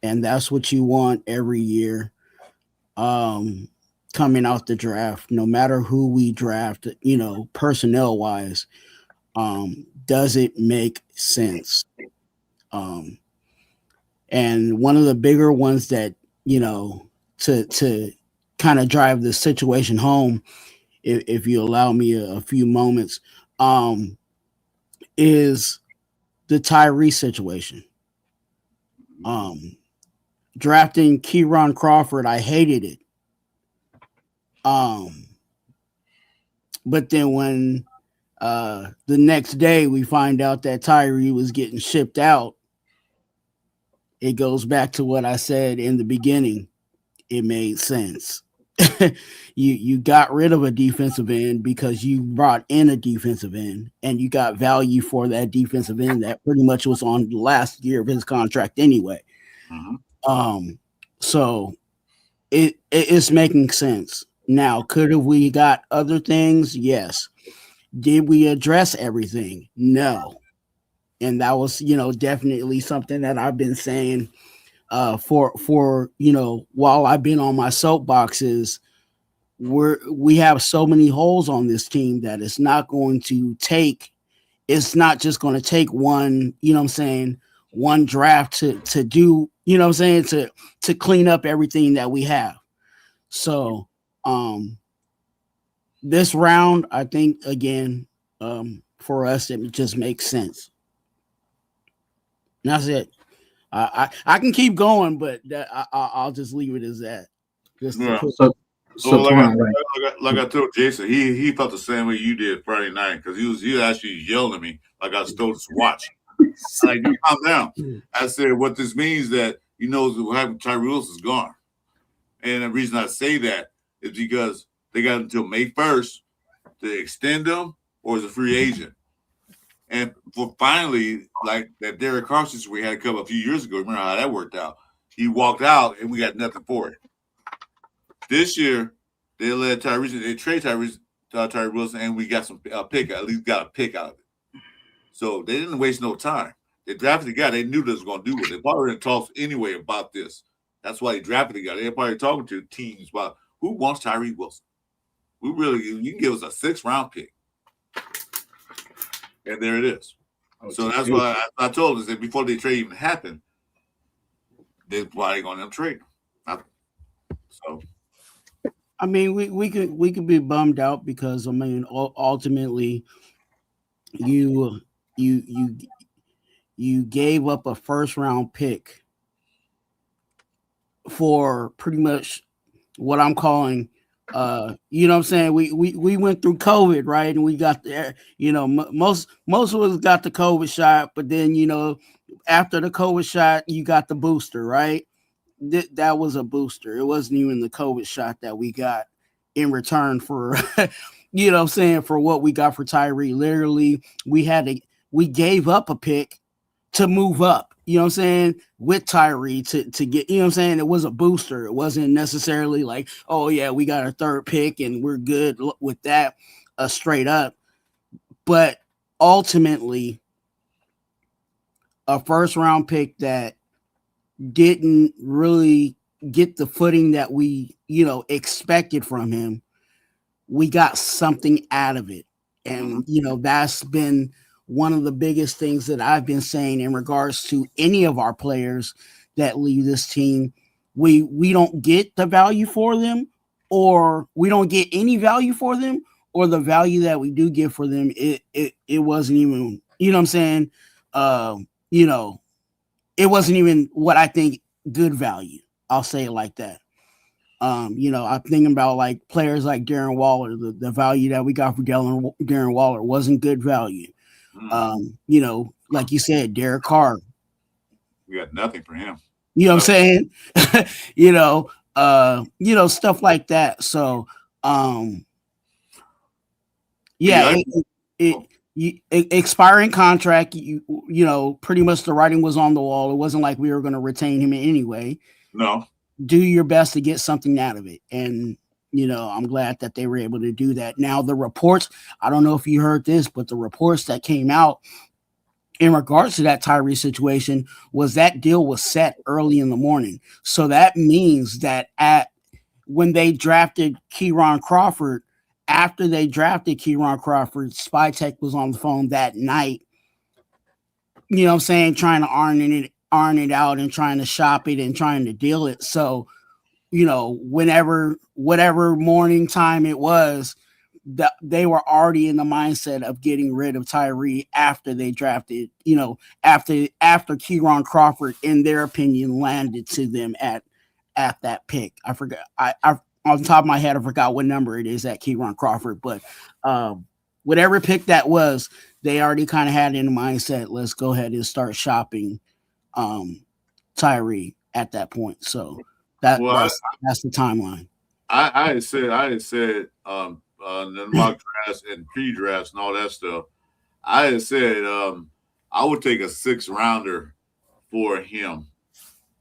Speaker 7: and that's what you want every year. Coming out the draft, no matter who we draft, personnel wise, does it make sense? And one of the bigger ones that, to kind of drive the situation home, if you allow me a few moments, is the Tyrie situation. Drafting Kieron Crawford, I hated it. But then when the next day we find out that Tyrie was getting shipped out, it goes back to what I said in the beginning. It made sense. You got rid of a defensive end because you brought in a defensive end, and you got value for that defensive end that pretty much was on the last year of his contract anyway.
Speaker 2: Mm-hmm.
Speaker 7: So it's making sense. Now, could have we got other things? Yes. Did we address everything? No. And that was, definitely something that I've been saying for while I've been on my soapboxes. We have so many holes on this team that it's not just going to take one, one draft to do, to clean up everything that we have. So this round, I think, again, for us, it just makes sense. And that's it. I can keep going, but I'll just leave it as that. Just
Speaker 2: So like I told Jason, he felt the same way you did Friday night, because he actually yelled at me like I stole his watch. Like, you calm down. I said, what this means that what happened. Tyrie Wilson's gone, and the reason I say that is because they got until May 1st to extend him or as a free agent. And for finally, like that Derek Carr situation we had a few years ago, remember how that worked out? He walked out and we got nothing for it. This year, they let they trade Tyrie Wilson, and we got at least got a pick out of it. So they didn't waste no time. They drafted the guy. They knew they was going to do it. They probably didn't talk anyway about this. That's why they drafted the guy. They're probably talking to teams about who wants Tyrie Wilson. You can give us a 6th round pick. And there it is. So that's why I told us that before the trade even happened, they're probably going to trade him. So,
Speaker 7: I mean, we could be bummed out because ultimately, you gave up a 1st round pick for pretty much what I'm calling, you know what I'm saying? We went through COVID, right? And we got there, you know, most of us got the COVID shot, but then, you know, after the COVID shot, you got the booster, right? That was a booster. It wasn't even the COVID shot that we got in return for, you know what I'm saying, for what we got for Tyrie. Literally, we gave up a pick to move up, you know what I'm saying, with Tyrie to get, you know what I'm saying? It was a booster. It wasn't necessarily like, oh yeah, we got a third pick and we're good with that straight up. But ultimately, a first round pick that didn't really get the footing that we, you know, expected from him, we got something out of it. And, you know, that's been one of the biggest things that I've been saying in regards to any of our players that leave this team. We don't get the value for them, or we don't get any value for them, or the value that we do get for them, it wasn't even, you know what I'm saying? You know, it wasn't even what I think good value. I'll say it like that. You know, I'm thinking about like players like Darren Waller. The value that we got for Darren Waller wasn't good value. You know, like you said, Derek Carr.
Speaker 2: We got nothing for him.
Speaker 7: You know what I'm saying? You know, stuff like that. So, yeah, expiring contract. You know, pretty much the writing was on the wall. It wasn't like we were going to retain him in any way.
Speaker 2: No.
Speaker 7: Do your best to get something out of it. And, you know, I'm glad that they were able to do that. Now, the reports, I don't know if you heard this, but the reports that came out in regards to that Tyrie situation was that deal was set early in the morning. So that means that when they drafted Kieran Crawford, after they drafted Kieran Crawford, Spytech was on the phone that night, you know what I'm saying, trying to iron it out and trying to shop it and trying to deal it. So, you know, whatever morning time it was, that they were already in the mindset of getting rid of Tyrie after they drafted, you know, after Kieran Crawford, in their opinion, landed to them at that pick. I forgot. I on the top of my head, I forgot what number it is at Kieran Crawford, but whatever pick that was, they already kind of had in the mindset, let's go ahead and start shopping Tyrie at that point. So that's the timeline.
Speaker 2: I had said the mock drafts and pre-drafts and all that stuff. I had said I would take a 6th rounder for him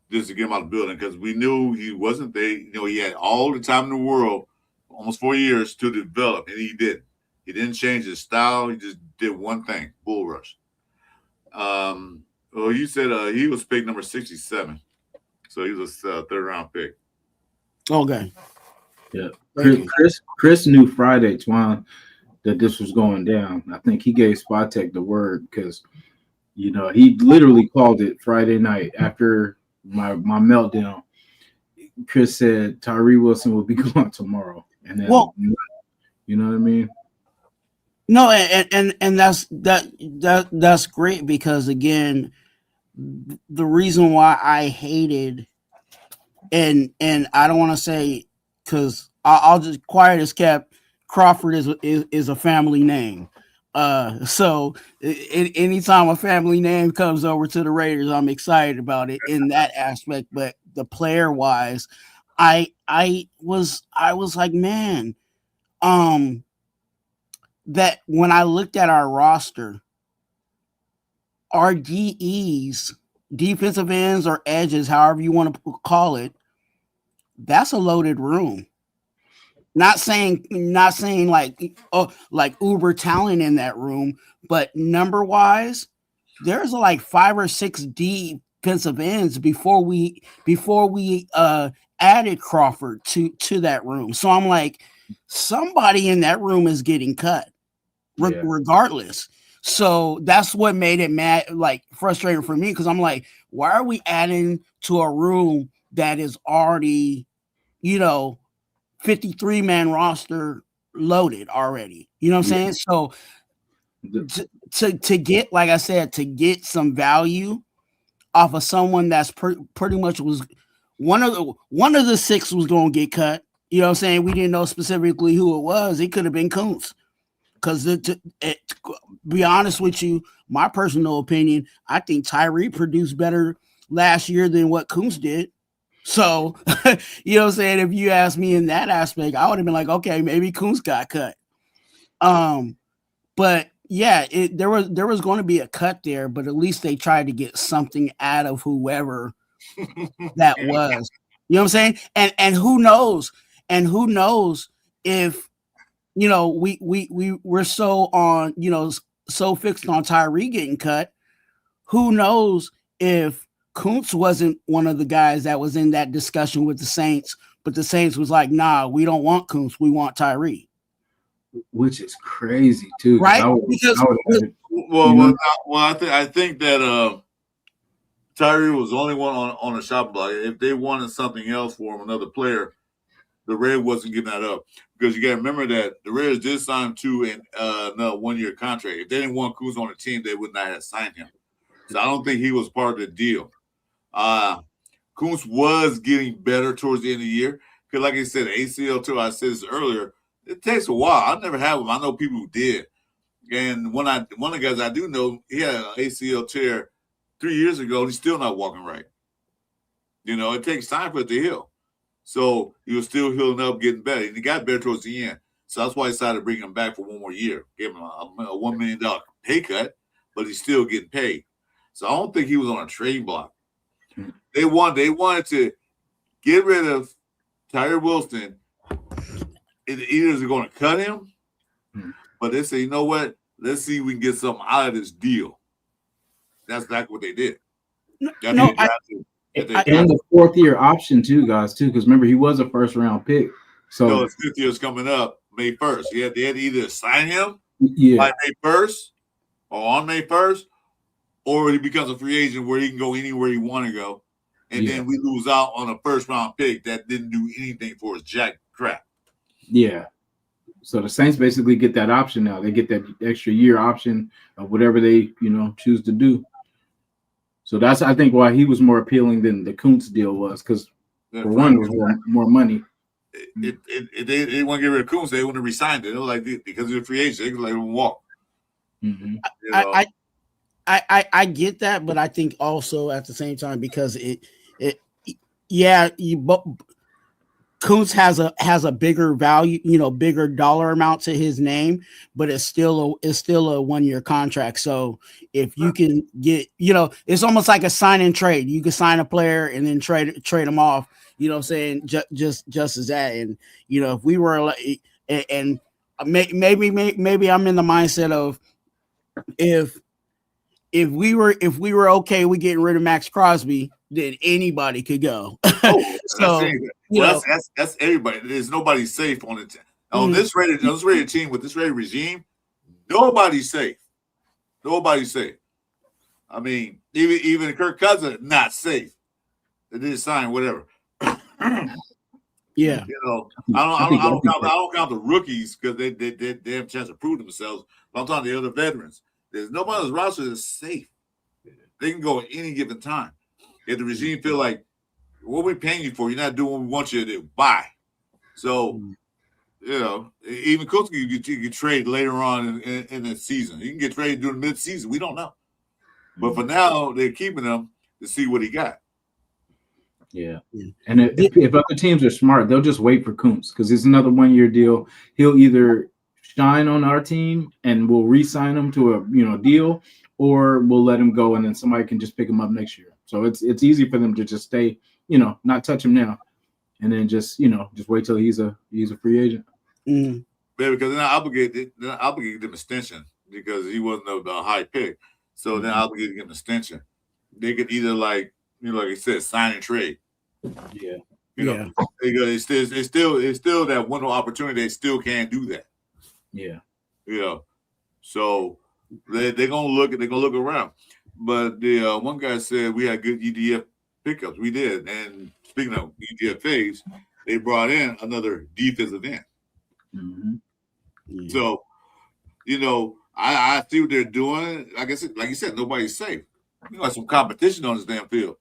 Speaker 2: just to get him out of the building, because we knew he wasn't there. You know, he had all the time in the world, almost 4 years, to develop, and he didn't. He didn't change his style. He just did one thing: bull rush. Well, you said he was pick number 67, so he was a 3rd round pick.
Speaker 7: Okay.
Speaker 1: Yeah. Chris knew Friday, Twan, that this was going down. I think he gave Spytech the word, because, you know, he literally called it Friday night after my meltdown. Chris said Tyrie Wilson will be gone tomorrow, and then, well, you know what I mean?
Speaker 7: No, and that's great, because again, the reason why I hated, and I don't want to say, because I'll just quiet as kept, Crawford is a family name. So anytime a family name comes over to the Raiders, I'm excited about it in that aspect. But the player wise, I was like, man, that when I looked at our roster, our DEs, defensive ends or edges, however you want to call it, that's a loaded room. Not saying like uber talent in that room, but number wise, there's like 5 or 6 defensive ends before we added Crawford to that room. So I'm like, somebody in that room is getting cut, regardless. So that's what made it frustrating for me, because I'm like, why are we adding to a room that is already, 53-man roster loaded already? You know what I'm saying? So to get, like I said, to get some value off of someone that's pretty much was one of the 6 was going to get cut, You know what I'm saying? We didn't know specifically who it was. It could have been Kuntz. Because to be honest with you, my personal opinion, I think Tyrie produced better last year than what Kuntz did. So, you know what I'm saying? If you ask me in that aspect, I would have been like, okay, maybe Kuntz got cut. But yeah, there was going to be a cut there, but at least they tried to get something out of whoever that was. You know what I'm saying? And who knows? And who knows if, you know, we're so on, you know, so fixed on Tyrie getting cut. Who knows if Kuntz wasn't one of the guys that was in that discussion with the Saints, but the Saints was like, nah, we don't want Kuntz, we want Tyrie.
Speaker 1: Which is crazy too,
Speaker 7: right?
Speaker 2: I think that Tyrie was the only one on the shop block. If they wanted something else for him, another player, the Reds wasn't giving that up, because you got to remember that the Reds did sign him to another 1-year contract. If they didn't want Kuz on the team, they would not have signed him. So I don't think he was part of the deal. Kuz was getting better towards the end of the year, because like I said, ACL too. I said this earlier. It takes a while. I never had them. I know people who did. And one of the guys I do know, he had an ACL tear 3 years ago. And he's still not walking right. You know, it takes time for it to heal. So he was still healing up, getting better. And he got better towards the end. So that's why I decided to bring him back for 1 more year. Give him a $1 million pay cut, but he's still getting paid. So I don't think he was on a trade block. They wanted to get rid of Tyrie Wilson. Either they're going to cut him, but they say, you know what? Let's see if we can get something out of this deal. That's exactly what they did.
Speaker 1: And the 4th-year option too, guys, too, because remember, he was a 1st-round pick. So
Speaker 2: his 5th year is coming up May 1st. They had to either sign him
Speaker 1: by
Speaker 2: May 1st or on May 1st, or he becomes a free agent where he can go anywhere he want to go. And then we lose out on a 1st-round pick that didn't do anything for us jack crap.
Speaker 1: Yeah. So the Saints basically get that option now. They get that extra year option of whatever they, you know, choose to do. So that's, I think, why he was more appealing than the Kuntz deal was, because for one, it was more money.
Speaker 2: They didn't want to get rid of Kuntz. They wouldn't have resigned it. They were like, because he's a free agent, they could let him walk.
Speaker 1: Mm-hmm.
Speaker 2: You know?
Speaker 7: I get that, but I think also at the same time, because Kuntz has a bigger value, you know, bigger dollar amount to his name, but it's still a 1-year contract. So if you can get, you know, it's almost like a sign and trade. You can sign a player and then trade them off. You know what I'm saying? Just as that. And you know, if we were like, and maybe I'm in the mindset of if we were okay with getting rid of Max Crosby, then anybody could go. So
Speaker 2: that's everybody. There's nobody safe on it. On this rated team with this rated regime, nobody's safe. Nobody's safe. I mean, even Kirk Cousins not safe. They didn't sign whatever.
Speaker 7: Yeah.
Speaker 2: You know, I don't count the rookies because they have a chance to prove themselves. But I'm talking the other veterans. There's nobody on this roster that's safe. They can go at any given time. If the regime feel like, what are we paying you for? You're not doing what we want you to do. Bye. So, you know, even Coach can get traded later on in the season. He can get traded during the mid-season. We don't know. But for now, they're keeping him to see what he got.
Speaker 1: Yeah. And if other teams are smart, they'll just wait for Kuntz, because it's another 1-year deal. He'll either shine on our team and we'll re-sign him to a deal, or we'll let him go and then somebody can just pick him up next year. So it's easy for them to just stay, not touch him now, and then just wait till he's a free agent.
Speaker 7: Mm.
Speaker 2: Yeah, because they're not obligated to give him extension because he wasn't the high pick. So they're obligated to give him extension. They could either like I said, sign and trade.
Speaker 1: Yeah.
Speaker 2: Because it's still that window opportunity. They still can't do that.
Speaker 1: Yeah.
Speaker 2: So they're gonna look around. But the one guy said we had good UDF pickups. We did. And speaking of UDFAs, they brought in another defensive end.
Speaker 1: Mm-hmm.
Speaker 2: Yeah. So, I see what they're doing. Like I said, like you said, nobody's safe. You got some competition on this damn field.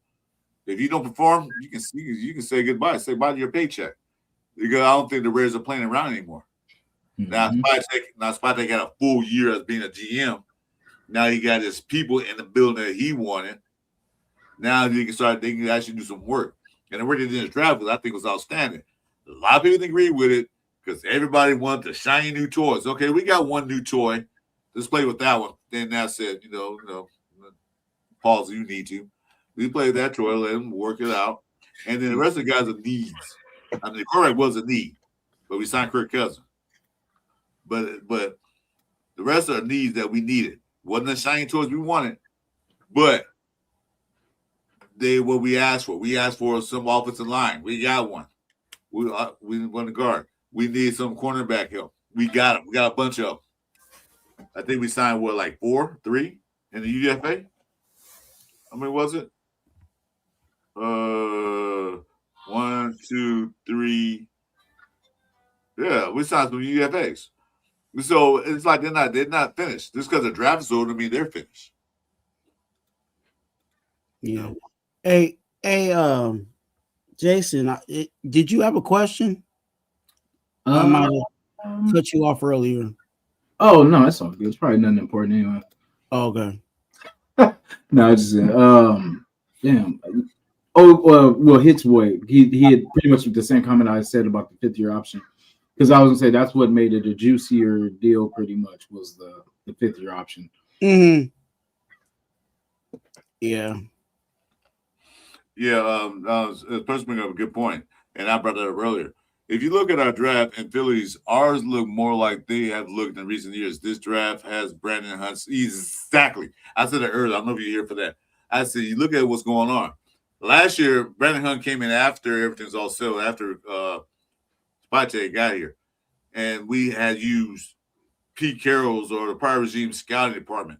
Speaker 2: If you don't perform, you can say goodbye. Say bye to your paycheck. because I don't think the Raiders are playing around anymore. Now, Spytek had a full year as being a GM. Now he got his people in the building that he wanted. Now they can actually do some work. And the work they did in his draft I think was outstanding. A lot of people didn't agree with it because everybody wanted the shiny new toys. Okay, we got one new toy. Let's play with that one. Then that said, pause, you need to. We played that toy, let them work it out. And then the rest of the guys are needs. I mean, the quarterback was a need, but we signed Kirk Cousins. But the rest are needs that we needed. Wasn't the shiny toys we wanted, but what we asked for. We asked for some offensive line. We got one. We want to guard. We need some cornerback help. We got them. We got a bunch of them. I think we signed like 3 in the UDFA. How many was it? 1, 2, 3. Yeah, we signed some UDFAs. So it's like they're not finished. Just because the draft is over, I mean they're finished.
Speaker 7: Yeah. Hey, Jason, did you have a question? I might have cut you off earlier.
Speaker 1: Oh no, that's all good. It's probably nothing important anyway.
Speaker 7: Oh, okay.
Speaker 1: No, I just damn. Oh well, Hits Boy. He had pretty much the same comment I said about the 5th year option. Because I was gonna say that's what made it a juicier deal. Pretty much was the 5th year option.
Speaker 7: Mm-hmm. Yeah.
Speaker 2: Yeah. The person bring up a good point, and I brought that up earlier. If you look at our draft in Phillies, ours look more like they have looked in recent years. This draft has Brandon Hunt. Exactly. I said it earlier. I don't know if you're here for that. I said you look at what's going on. Last year, Brandon Hunt came in after everything's all settled, after Spytek got here. And we had used Pete Carroll's or the prior regime scouting department.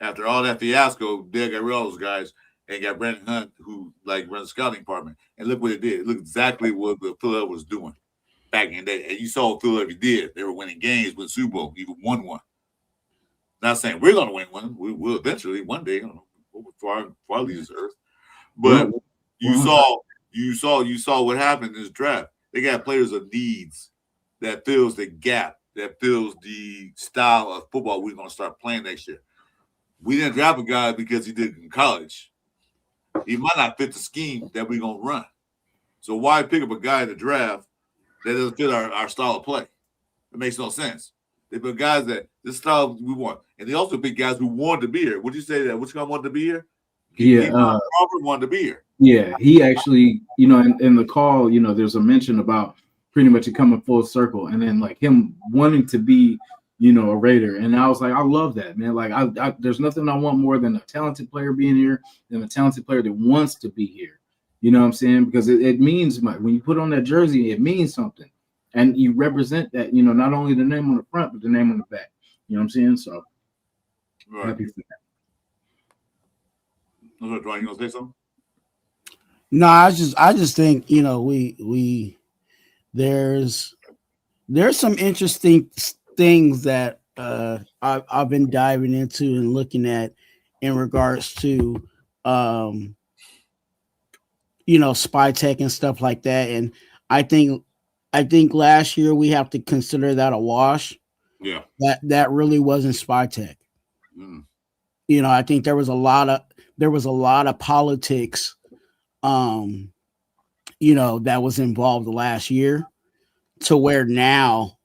Speaker 2: After all that fiasco, they got rid of those guys and got Brandon Hunt, who runs the scouting department. And look what it did. Look exactly what the Philadelphia was doing back in the day. And you saw what Philadelphia did. They were winning games with Super Bowl, even won one. Not saying we're going to win one. We will eventually one day. I don't know, before I leave this earth. But you saw what happened in this draft. They got players of needs that fills the gap, that fills the style of football we're going to start playing next year. We didn't draft a guy because he did in college. He might not fit the scheme that we're going to run. So why pick up a guy in the draft that doesn't fit our style of play? It makes no sense. They put guys that this style we want. And they also pick guys who wanted to be here. Would you say that? Which guy wanted to be here?
Speaker 1: Yeah.
Speaker 2: Robert wanted to be here.
Speaker 1: Yeah, he actually, in the call, there's a mention about pretty much it coming full circle, and then him wanting to be, a Raider. And I was like, I love that, man. I there's nothing I want more than a talented player being here than a talented player that wants to be here. You know what I'm saying? Because it means when you put on that jersey, it means something, and you represent that. Not only the name on the front, but the name on the back. You know what I'm saying? So happy for that.
Speaker 2: You gonna say something?
Speaker 7: No, I just think there's some interesting things that I've been diving into and looking at in regards to Spytek and stuff like that. And I think last year we have to consider that a wash.
Speaker 2: Yeah,
Speaker 7: that really wasn't Spytek. I think there was a lot of politics that was involved last year to where now,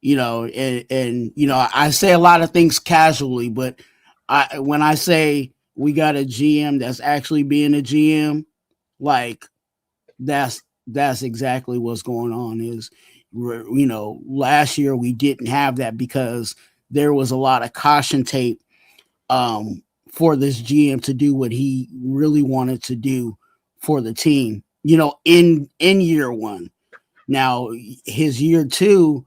Speaker 7: I say a lot of things casually, but when I say we got a GM that's actually being a GM, that's exactly what's going on. Is last year we didn't have that because there was a lot of caution tape for this GM to do what he really wanted to do for the team, in year one. Now his year 2,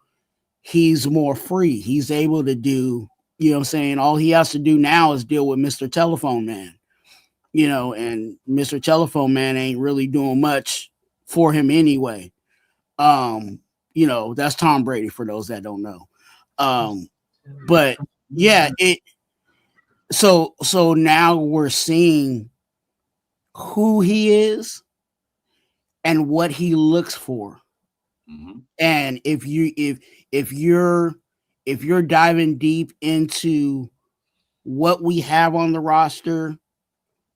Speaker 7: he's more free. He's able to do, all he has to do now is deal with Mr. Telephone Man, and Mr. Telephone Man ain't really doing much for him anyway. That's Tom Brady for those that don't know. But yeah, so now we're seeing who he is, and what he looks for.
Speaker 2: Mm-hmm.
Speaker 7: And if you're diving deep into what we have on the roster,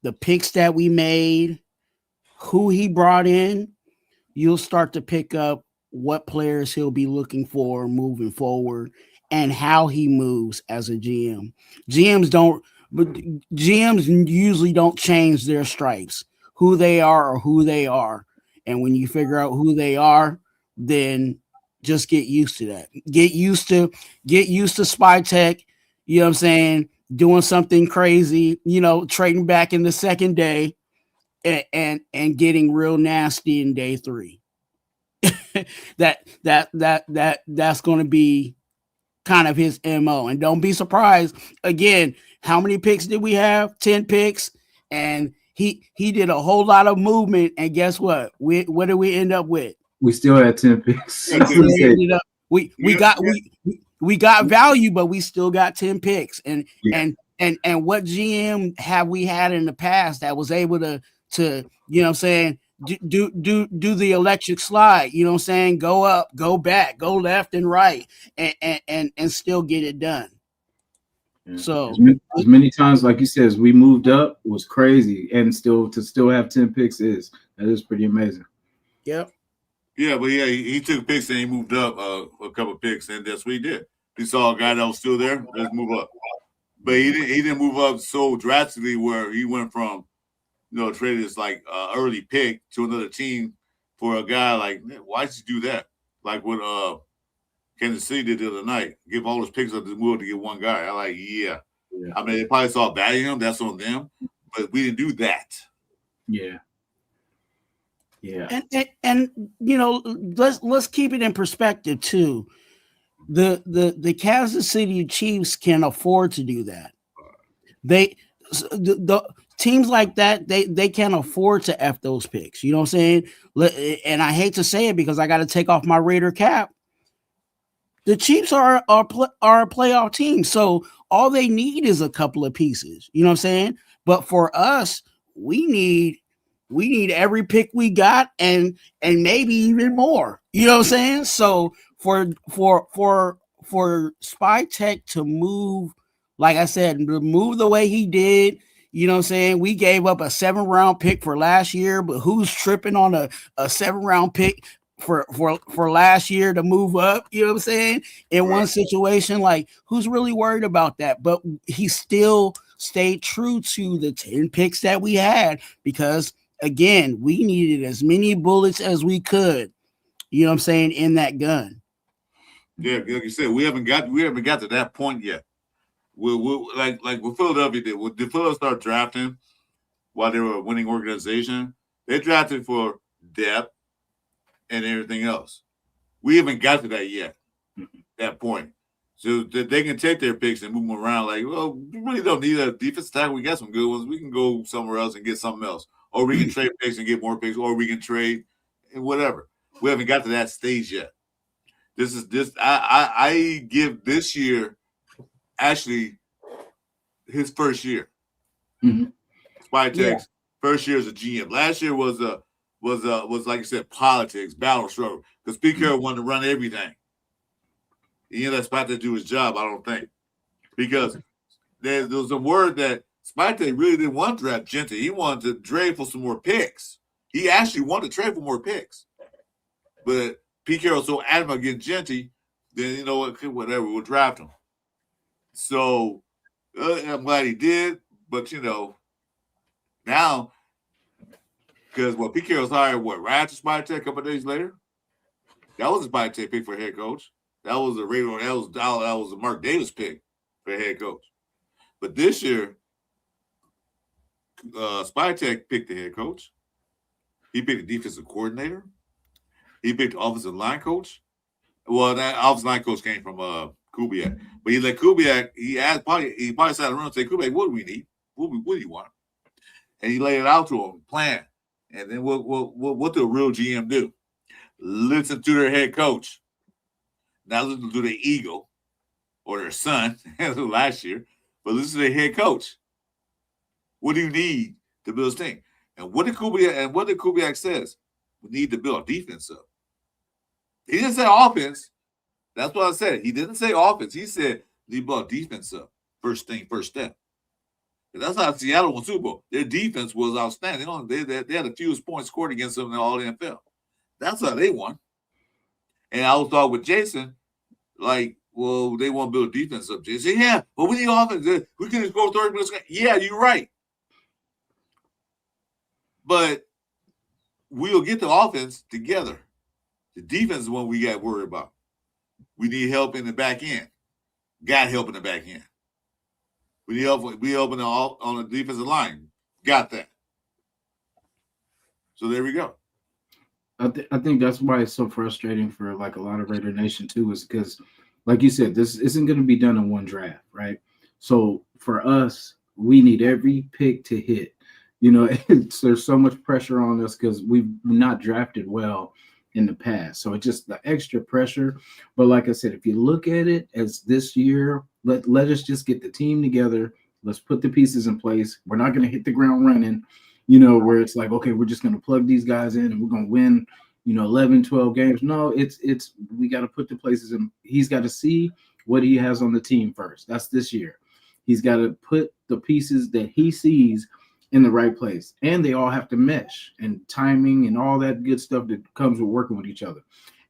Speaker 7: the picks that we made, who he brought in, you'll start to pick up what players he'll be looking for moving forward and how he moves as a GM. GMs usually don't change their stripes, who they are or who they are. And when you figure out who they are, then just get used to that. Get used to Spy Tech, you know what I'm saying, doing something crazy, trading back in the second day and getting real nasty in day 3. That's going to be kind of his MO. And don't be surprised. Again, how many picks did we have? 10 picks. And he did a whole lot of movement. And guess what? What did we end up with?
Speaker 1: We still had 10 picks.
Speaker 7: We got value, but we still got 10 picks. And what GM have we had in the past that was able to you know what I'm saying, do the electric slide, you know what I'm saying, go up, go back, go left and right, and still get it done.
Speaker 1: Yeah.
Speaker 7: So
Speaker 1: as many times, like you said, as we moved up was crazy, and to still have 10 picks is pretty amazing.
Speaker 7: Yep.
Speaker 2: Yeah, but he took picks and he moved up a couple of picks, and that's what he did. He saw a guy that was still there, let's move up. But he didn't move up so drastically where he went from, traded this like early pick to another team for a guy. Like, why did you do that? Like what Kansas City did the other night, give all those picks up to move to get one guy. I like, yeah. I mean, they probably saw value in him. That's on them, but we didn't do that.
Speaker 1: Yeah. Yeah.
Speaker 7: And let's keep it in perspective too. The Kansas City Chiefs can afford to do that. The teams like that, they can't afford to F those picks. You know what I'm saying? And I hate to say it because I got to take off my Raider cap. The Chiefs are a playoff team, so all they need is a couple of pieces. You know what I'm saying? But for us, we need every pick we got and maybe even more. You know what I'm saying? So for Spy Tech to move, like I said, move the way he did, you know what I'm saying? We gave up a 7th-round pick for last year, but who's tripping on a 7th-round pick for last year to move up? You know what I'm saying? In one situation, like, who's really worried about that? But he still stayed true to the 10 picks that we had because, again, we needed as many bullets as we could, you know what I'm saying, in that gun.
Speaker 2: Yeah, like you said, we haven't got to that point yet. We'll like what Philadelphia did. When the Philadelphia started drafting while they were a winning organization, they drafted for depth and everything else. We haven't got to that yet, that point. So that they can take their picks and move them around. Like, well, we really don't need a defensive tackle. We got some good ones. We can go somewhere else and get something else. Or we can trade picks and get more picks. Or we can trade and whatever. We haven't got to that stage yet. I give this year actually his first year.
Speaker 1: Mm-hmm.
Speaker 2: Spy Tech's first year as a GM. Last year was like I said, politics, battle struggle. Because Pete Carroll wanted to run everything. He ended up Spy Tech to do his job, I don't think. Because there was a word that Spy Tech really didn't want to draft Gentry. He wanted to trade for some more picks. He actually wanted to trade for more picks. But Pete Carroll so adamant against Gentry, then whatever, we'll draft him. So I'm glad he did, but now because Pete Carroll's hired right after Spy Tech a couple of days later. That was a Spy Tech pick for head coach. That was a radar. That was a Mark Davis pick for head coach. But this year, Spy Tech picked the head coach. He picked the defensive coordinator. He picked the offensive line coach. Well, that offensive line coach came from Kubiak. But he let Kubiak, he probably sat around and said, Kubiak, what do we need? What do you want? And he laid it out to him, plan. And then what do a real GM do? Listen to their head coach. Not listen to their ego or their son last year, but listen to their head coach. What do you need to build this thing? And what did Kubiak says? we need to build defense up. He didn't say offense. That's what I said. He didn't say offense. He said we build defense up. First thing, first step. And that's how Seattle won Super Bowl. Their defense was outstanding. They had the fewest points scored against them in all the NFL. That's how they won. And I was talking with Jason, like, well, they want to build defense up. Jason said, yeah, but we need offense. We can score 30 minutes. Yeah, you're right. But we'll get the offense together. The defense is what we got worried about. We need help in the back end. Got help in the back end. We need help on the defensive line. Got that. So there we go.
Speaker 1: I think that's why it's so frustrating for like a lot of Raider Nation too, is because, like you said, this isn't going to be done in one draft, right? So for us, we need every pick to hit. You know, there's so much pressure on us because we've not drafted well in the past. So it's just the extra pressure. But like I said, if you look at it as this year, let us just get the team together. Let's put the pieces in place. We're not going to hit the ground running, you know, where it's like, okay, we're just going to plug these guys in and we're going to win, you know, 11, 12 games. No, it's we got to put the places in. He's got to see what he has on the team first. That's this year. He's got to put the pieces that he sees in the right place, and they all have to mesh and timing and all that good stuff that comes with working with each other.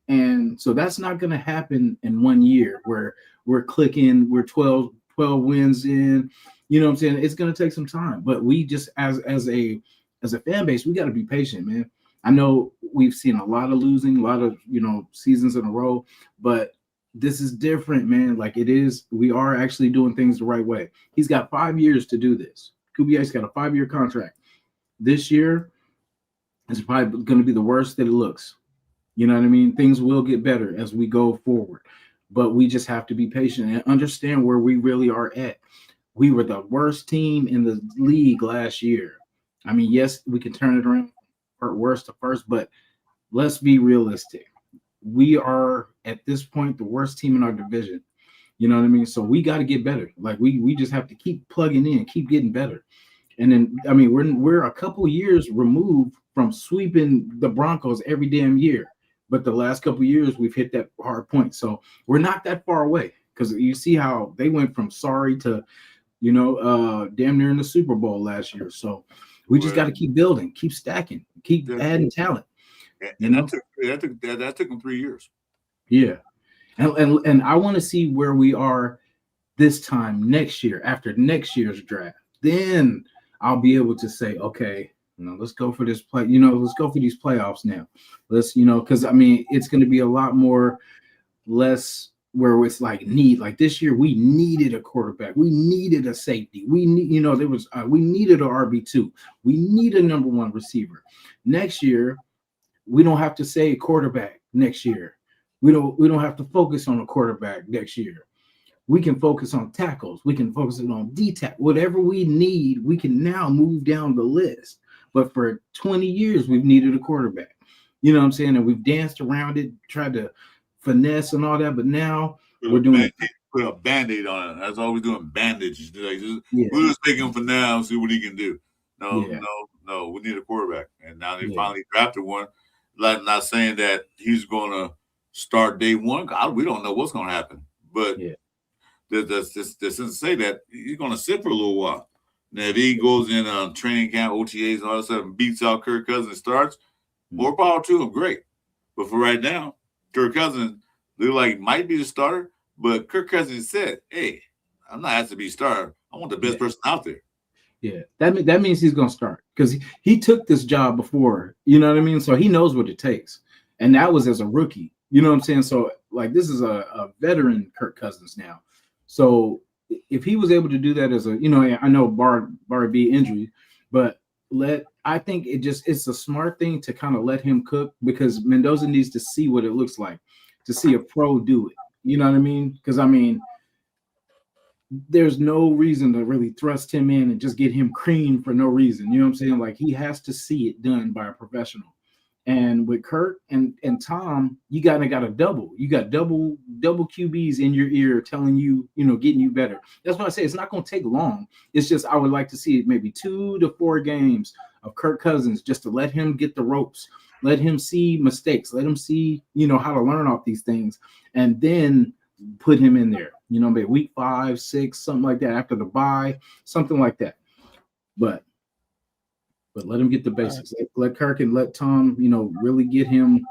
Speaker 1: And so that's not going to happen in 1 year where we're clicking, we're 12 wins in, you know what I'm saying? It's going to take some time, but we just, as a fan base, we got to be patient, man. I know we've seen a lot of losing, a lot of, you know, seasons in a row, but this is different, man. Like it is, we are actually doing things the right way. He's got 5 years to do this. Kubiak's got a 5-year contract. This year is probably going to be the worst that it looks. You know what I mean? Things will get better as we go forward, but we just have to be patient and understand where we really are at. We were the worst team in the league last year. I mean, yes, we can turn it around for worst to first, but let's be realistic. We are at this point the worst team in our division. You know what I mean? So we got to get better. Like we just have to keep plugging in, keep getting better. And then, I mean, we're a couple years removed from sweeping the Broncos every damn year. But the last couple years, we've hit that hard point. So we're not that far away because you see how they went from sorry to, you know, damn near in the Super Bowl last year. So we just got to keep building, keep stacking, keep adding talent.
Speaker 2: And that took them 3 years.
Speaker 1: Yeah. And I want to see where we are this time next year, after next year's draft. Then I'll be able to say, okay, you know, let's go for this play. You know, let's go for these playoffs now. Let's, you know, because I mean, it's going to be a lot more less where it's like need. Like this year, we needed a quarterback. We needed a safety. We need, you know, there was we needed an RB2. We need a number one receiver. Next year, we don't have to say quarterback next year. We don't have to focus on a quarterback next year. We can focus on tackles. We can focus on D-tack. Whatever we need, we can now move down the list. But for 20 years, we've needed a quarterback. You know what I'm saying? And we've danced around it, tried to finesse and all that. But now we're doing
Speaker 2: put a Band-Aid on it. That's all we're doing, bandages. Like, we'll just take him for now and see what he can do. No, we need a quarterback. And now they finally drafted one. Like, not saying that he's going to start day one. We don't know what's going to happen. But this doesn't say that he's going to sit for a little while. Now, if he goes in training camp, OTAs, and all that stuff, and beats out Kirk Cousins and starts, more power to him, great. But for right now, Kirk Cousins look like he might be the starter, but Kirk Cousins said, hey, I'm not asked to be a starter. I want the best person out there.
Speaker 1: Yeah, that means he's going to start because he took this job before, you know what I mean? So he knows what it takes. And that was as a rookie, you know what I'm saying? So, like, this is a veteran Kirk Cousins now. So if he was able to do that as a, you know, I know bar be injury, but I think it's a smart thing to kind of let him cook because Mendoza needs to see what it looks like to see a pro do it. You know what I mean? Because, I mean, there's no reason to really thrust him in and just get him creamed for no reason. You know what I'm saying? Like, he has to see it done by a professional. And with Kurt and Tom, you got a double. You got double QBs in your ear telling you, you know, getting you better. That's why I say it's not going to take long. It's just I would like to see it maybe 2 to 4 games of Kirk Cousins just to let him get the ropes, let him see mistakes, let him see, how to learn off these things, and then put him in there, maybe week 5, 6, something like that after the bye, something like that. But let him get the basics. Let Kirk and let Tom, really get him,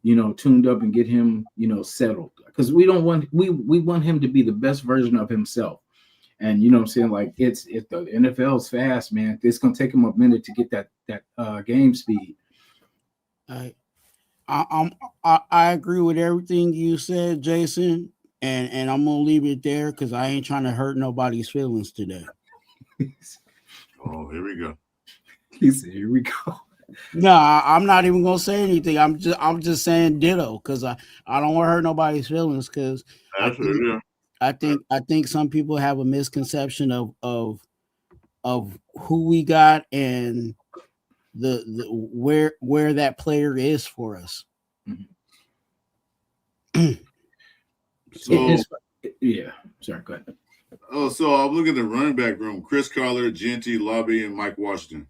Speaker 1: tuned up and get him, settled. Because we want him to be the best version of himself. And you know what I'm saying? Like if the NFL is fast, man, it's gonna take him a minute to get that game speed.
Speaker 7: I agree with everything you said, Jason, and I'm gonna leave it there because I ain't trying to hurt nobody's feelings today.
Speaker 2: Oh, here we go.
Speaker 1: He said, "Here we go."
Speaker 7: No, I'm not even gonna say anything. I'm just saying ditto because I don't want to hurt nobody's feelings because I think some people have a misconception of who we got and the where that player is for us.
Speaker 2: So
Speaker 1: yeah, sorry, go ahead.
Speaker 2: Oh, so I'm looking at the running back room: Chris Collier, Genty, Lobby, and Mike Washington.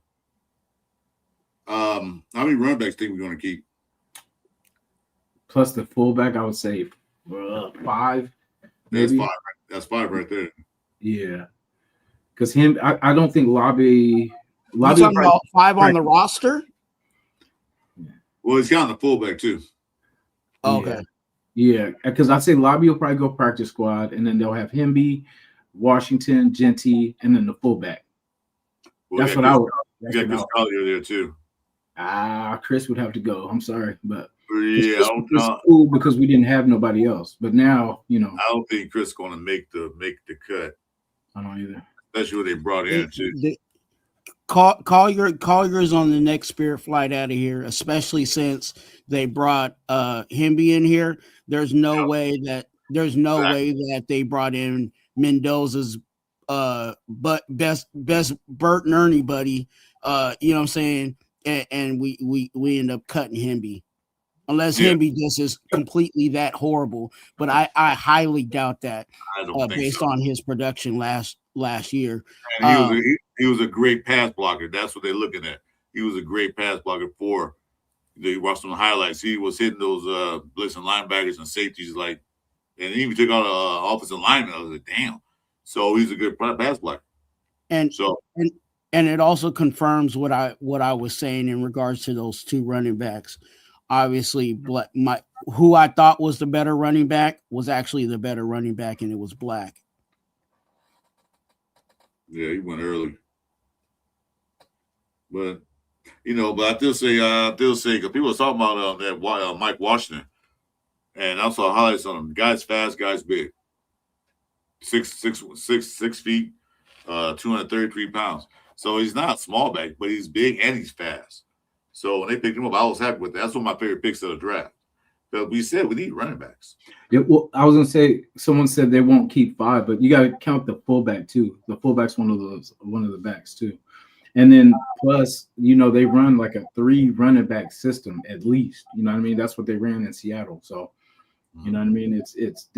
Speaker 2: How many running backs think we're going to keep?
Speaker 1: Plus the fullback, I would say 5.
Speaker 2: That's
Speaker 1: maybe.
Speaker 2: 5. That's 5 right there.
Speaker 1: Yeah, because I don't think Lobby.
Speaker 7: You talking about 5 on the roster?
Speaker 2: Well, he's counting the fullback too.
Speaker 7: Okay.
Speaker 1: Yeah, because I'd say Lobby will probably go practice squad, and then they'll have Hemby, Washington, Genty, and then the fullback.
Speaker 2: Well,
Speaker 1: that's what I would.
Speaker 2: You got Chris Collier there too.
Speaker 1: Chris would have to go. I'm sorry, but
Speaker 2: yeah,
Speaker 1: it's cool because we didn't have nobody else. But now,
Speaker 2: I don't think Chris is going to make the cut.
Speaker 1: I don't either.
Speaker 2: Especially what they brought in too.
Speaker 7: Collier's on the next Spirit flight out of here, especially since they brought Hemby in here. There's no way that they brought in Mendoza's but best Bert and Ernie buddy. You know what I'm saying? And we end up cutting Hemby. Unless Hemby just is completely that horrible. But I highly doubt that based on his production last year.
Speaker 2: And he was a great pass blocker. That's what they're looking at. He was a great pass blocker for. They watched some highlights. He was hitting those blitzing linebackers and safeties and he even took out an offensive lineman. I was like, damn. So he's a good pass blocker.
Speaker 7: And it also confirms what I was saying in regards to those 2 running backs. Obviously, who I thought was the better running back was actually the better running back, and it was Black.
Speaker 2: Yeah, he went early. But I still say because people were talking about that Mike Washington, and I saw highlights on him. Guy's fast, guy's big. 6 feet, 233 pounds. So he's not a small back, but he's big and he's fast. So when they picked him up, I was happy with that. That's one of my favorite picks of the draft. But we said we need running backs.
Speaker 1: Yeah, well, I was gonna say someone said they won't keep 5, but you got to count the fullback too. The fullback's one of the backs too, and then plus they run like a 3 running back system at least. You know what I mean? That's what they ran in Seattle. So you know what I mean? It's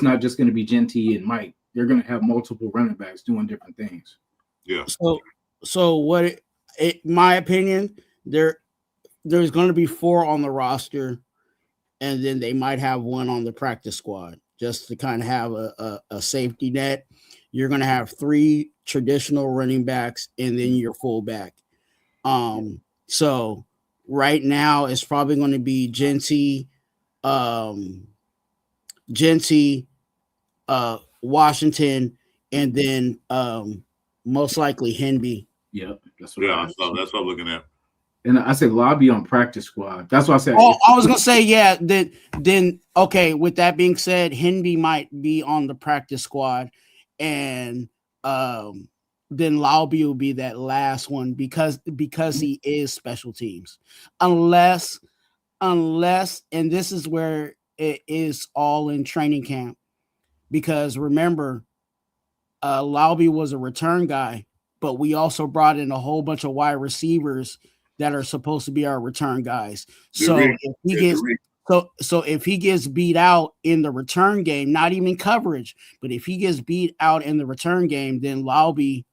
Speaker 1: not just gonna be Genty and Mike. They're gonna have multiple running backs doing different things.
Speaker 2: Yeah.
Speaker 7: So what? My opinion, there's going to be 4 on the roster, and then they might have 1 on the practice squad just to kind of have a safety net. You're going to have 3 traditional running backs and then your fullback. So right now it's probably going to be Genty, Washington, and then most likely Hemby.
Speaker 1: Yep, that's what
Speaker 2: I'm looking at.
Speaker 1: And I said Lobby on practice squad. That's what I said.
Speaker 7: Oh, I was gonna say, yeah. Then okay. With that being said, Hemby might be on the practice squad, and then Lobby will be that last one because he is special teams. Unless, and this is where it is all in training camp, because remember, Lobby was a return guy, but we also brought in a whole bunch of wide receivers that are supposed to be our return guys. So if he gets beat out in the return game, not even coverage, but if he gets beat out in the return game, then Lobby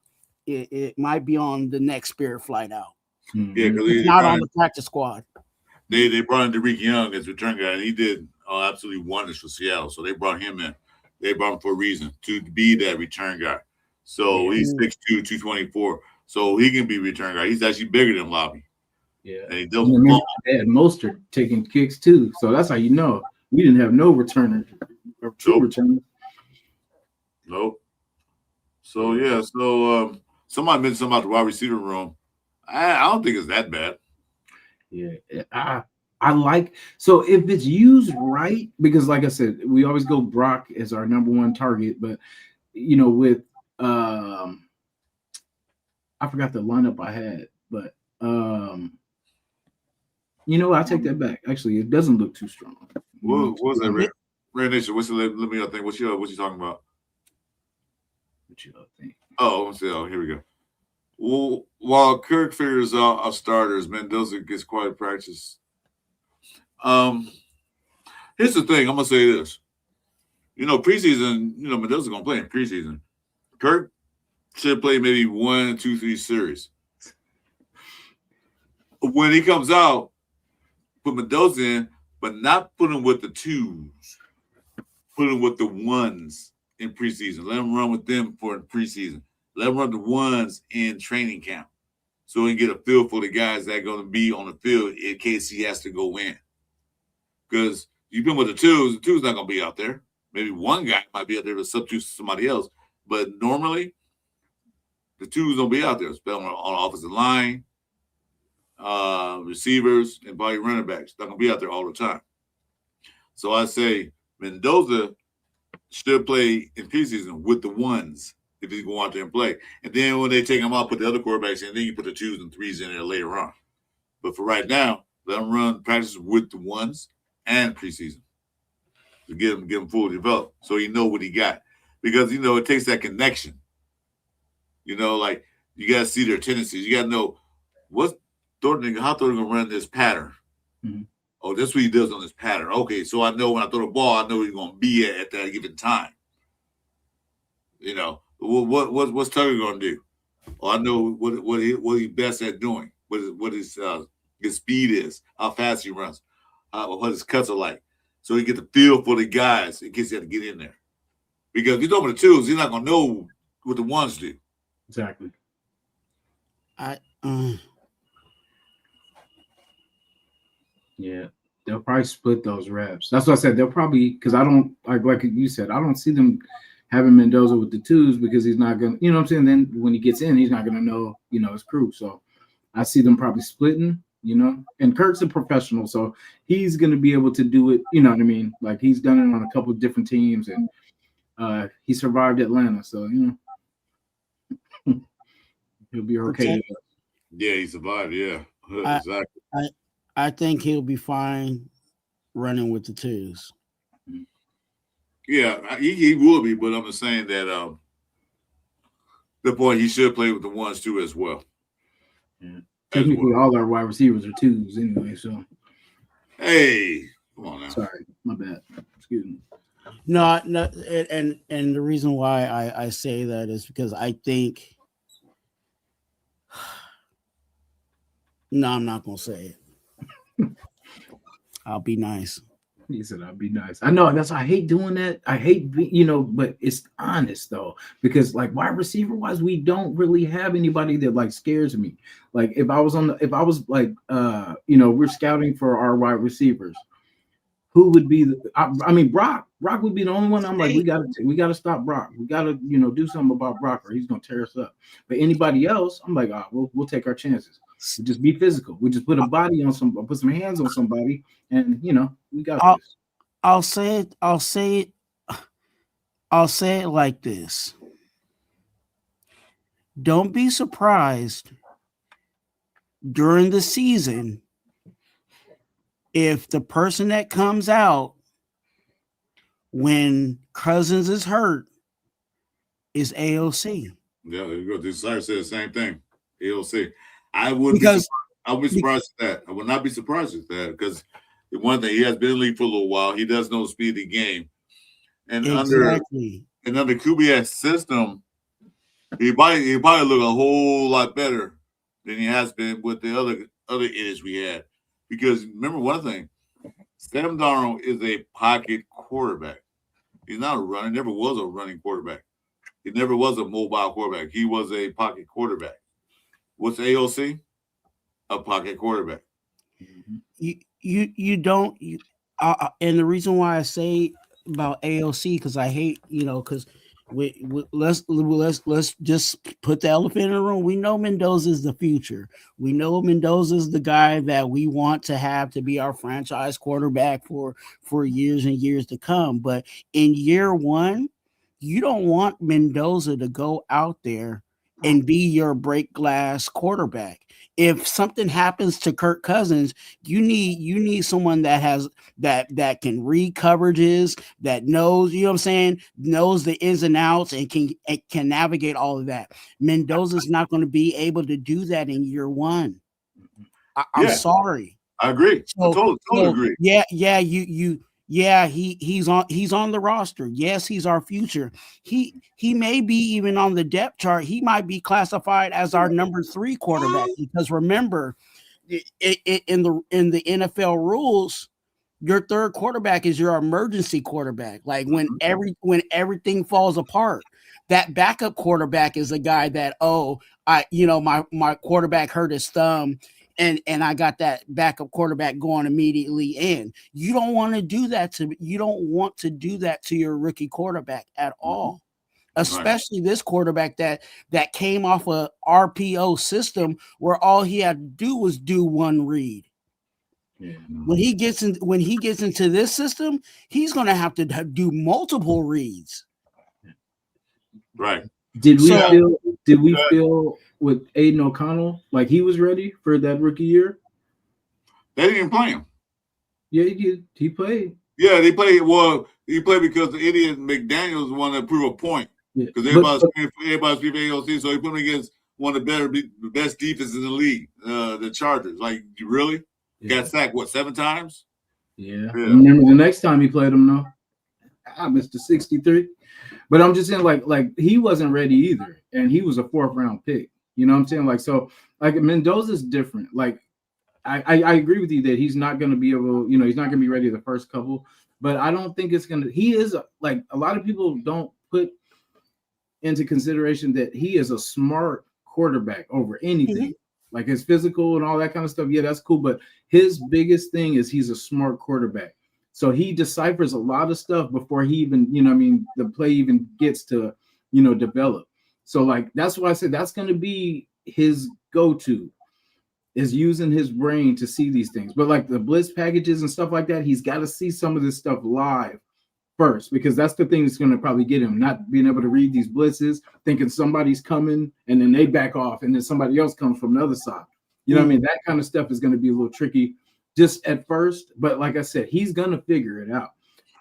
Speaker 7: it might be on the next Spirit flight out.
Speaker 2: Yeah, because
Speaker 7: It's not on the practice squad.
Speaker 2: They brought in Derek Young as return guy, and he did absolutely wonders for Seattle. So they brought him in. They brought him for a reason, to be that return guy. So he's 6'2", 224. So he can be return guy. He's actually bigger than Lobby.
Speaker 1: Yeah.
Speaker 2: And he does.
Speaker 1: They had Mostert taking kicks too. So that's how you know we didn't have no returner or true returner.
Speaker 2: Nope. So yeah, so somebody mentioned something about the wide receiver room. I don't think it's that bad.
Speaker 1: Yeah, I like, so if it's used right, because like I said, we always go Brock as our number one target, but you know, with I forgot the lineup I had, but you know, I take that back. Actually, it doesn't look too strong.
Speaker 2: What was that, Red Nation? What's the let me think? What you talking about?
Speaker 1: What you think?
Speaker 2: Oh, here we go. Well, while Kirk figures out our starters, Mendoza gets quiet practice. Here's the thing. I'm gonna say this. You know, preseason. You know, Mendoza's gonna play in preseason. Kirk should play maybe 1, 2, 3 series. When he comes out, put Mendoza in, but not put him with the 2s. Put him with the 1s in preseason. Let him run with them for preseason. Let him run the 1s in training camp, so he can get a feel for the guys that are going to be on the field in case he has to go in. Because you've been with the 2s not going to be out there. Maybe one guy might be out there to substitute somebody else, but normally the 2s don't be out there. Especially on offensive line, receivers, and body running backs. Not going to be out there all the time. So I say Mendoza should play in preseason with the 1s if he's going out there and play. And then when they take him out, put the other quarterbacks in, then you put the 2s and 3s in there later on. But for right now, let him run practice with the 1s and preseason to get him fully developed so he know what he got. Because, you know, it takes that connection. You know, like, you got to see their tendencies. You got to know how Thornton going to run this pattern.
Speaker 1: Mm-hmm.
Speaker 2: Oh, that's what he does on this pattern. Okay, so I know when I throw the ball, I know where he's going to be at that given time. You know, what's Tucker going to do? Oh, I know what he's best at doing. What his speed is, how fast he runs, what his cuts are like. So he get the feel for the guys in case he had to get in there. Because if he's over the 2s, he's not going to know what the 1s do.
Speaker 1: Exactly. Yeah, they'll probably split those reps. That's what I said. They'll probably, because I don't, like you said, I don't see them having Mendoza with the 2s because he's not going to, you know what I'm saying? Then when he gets in, he's not going to know, you know, his crew. So I see them probably splitting, you know, and Kirk's a professional, so he's going to be able to do it. You know what I mean? Like, he's done it on a couple of different teams, and he survived Atlanta. So, you know, he'll be okay.
Speaker 2: Yeah, he survived. Yeah, exactly.
Speaker 7: I think he'll be fine running with the 2s.
Speaker 2: Yeah, he will be, but I'm just saying that the point he should play with the 1s too as well.
Speaker 1: Yeah. Technically, all our wide receivers are 2s anyway. So,
Speaker 2: hey, come on now.
Speaker 1: Sorry, my bad. Excuse me.
Speaker 7: No, and the reason why I say that is because I think. No, I'm not gonna say it. I'll be nice.
Speaker 1: He said, "I'll be nice." I know I hate doing that. I hate, you know, but it's honest though, because like wide receiver wise, we don't really have anybody that like scares me. Like if I was like, you know, we're scouting for our wide receivers, who would be I mean, Brock would be the only one. I'm like, we gotta stop Brock. We gotta, you know, do something about Brock, or he's gonna tear us up. But anybody else, I'm like, we'll take our chances. We just be physical. We just put a body on put some hands on somebody, and you know, we got this.
Speaker 7: I'll say it like this. Don't be surprised during the season if the person that comes out when Cousins is hurt is AOC.
Speaker 2: Yeah, there you go. The desire said the same thing. AOC. I would be surprised at that. I would not be surprised at that because one thing, he has been in the league for a little while. He does know the speed of the game. And
Speaker 7: exactly.
Speaker 2: under Kubiak's system, He probably look a whole lot better than he has been with the other idiots we had. Because remember one thing, Sam Darnold is a pocket quarterback. He's not a runner. Never was a running quarterback. He never was a mobile quarterback. He was a pocket quarterback. What's AOC? A pocket quarterback.
Speaker 7: You don't and the reason why I say about AOC, because I hate, because let's just put the elephant in the room. We know Mendoza is the future. We know Mendoza is the guy that we want to have to be our franchise quarterback for years and years to come. But in year one, you don't want Mendoza to go out there and be your break glass quarterback. If something happens to Kirk Cousins, you need someone that has that can read coverages, that knows, knows the ins and outs and can navigate all of that. Mendoza's not going to be able to do that in year one. I'm sorry.
Speaker 2: I agree. I totally agree.
Speaker 7: Yeah, he's on the roster. Yes, he's our future. He may be even on the depth chart. He might be classified as our number 3 quarterback, because remember, in the NFL rules, your third quarterback is your emergency quarterback. Like when everything falls apart, that backup quarterback is a guy that, my quarterback hurt his thumb, and I got that backup quarterback going immediately in. You don't want to do that to your rookie quarterback at all. Especially this quarterback that came off a RPO system where all he had to do was do one read.
Speaker 1: Yeah,
Speaker 7: when he gets into this system, he's going to have to do multiple reads.
Speaker 2: Right.
Speaker 1: Did we feel with Aiden O'Connell like he was ready for that rookie year?
Speaker 2: They didn't even play him.
Speaker 1: Yeah, he did. He played.
Speaker 2: Yeah, they played. Well, he played because the idiot McDaniels wanted to prove a point. Because everybody's screaming AOC, so he put him against one of the best defenses in the league, the Chargers. Like, really?
Speaker 1: Yeah.
Speaker 2: Got sacked, 7 times?
Speaker 1: Yeah. Remember the next time he played him, though? Mr. 63. But I'm just saying, like he wasn't ready either, and he was a 4th round pick. You know what I'm saying? Like, so, like Mendoza's different. Like, I agree with you that he's not going to be able, he's not going to be ready the first couple. But I don't think it's going to. He is like a lot of people don't put into consideration that he is a smart quarterback over anything. Mm-hmm. Like his physical and all that kind of stuff. Yeah, that's cool. But his biggest thing is he's a smart quarterback. So he deciphers a lot of stuff before he even, the play even gets to, develop. So like, that's why I said that's going to be his go-to, is using his brain to see these things. But like the blitz packages and stuff like that, he's got to see some of this stuff live first, because that's the thing that's going to probably get him, not being able to read these blitzes, thinking somebody's coming and then they back off and then somebody else comes from the other side. You know what I mean? That kind of stuff is going to be a little tricky just at first, but like I said, he's gonna figure it out.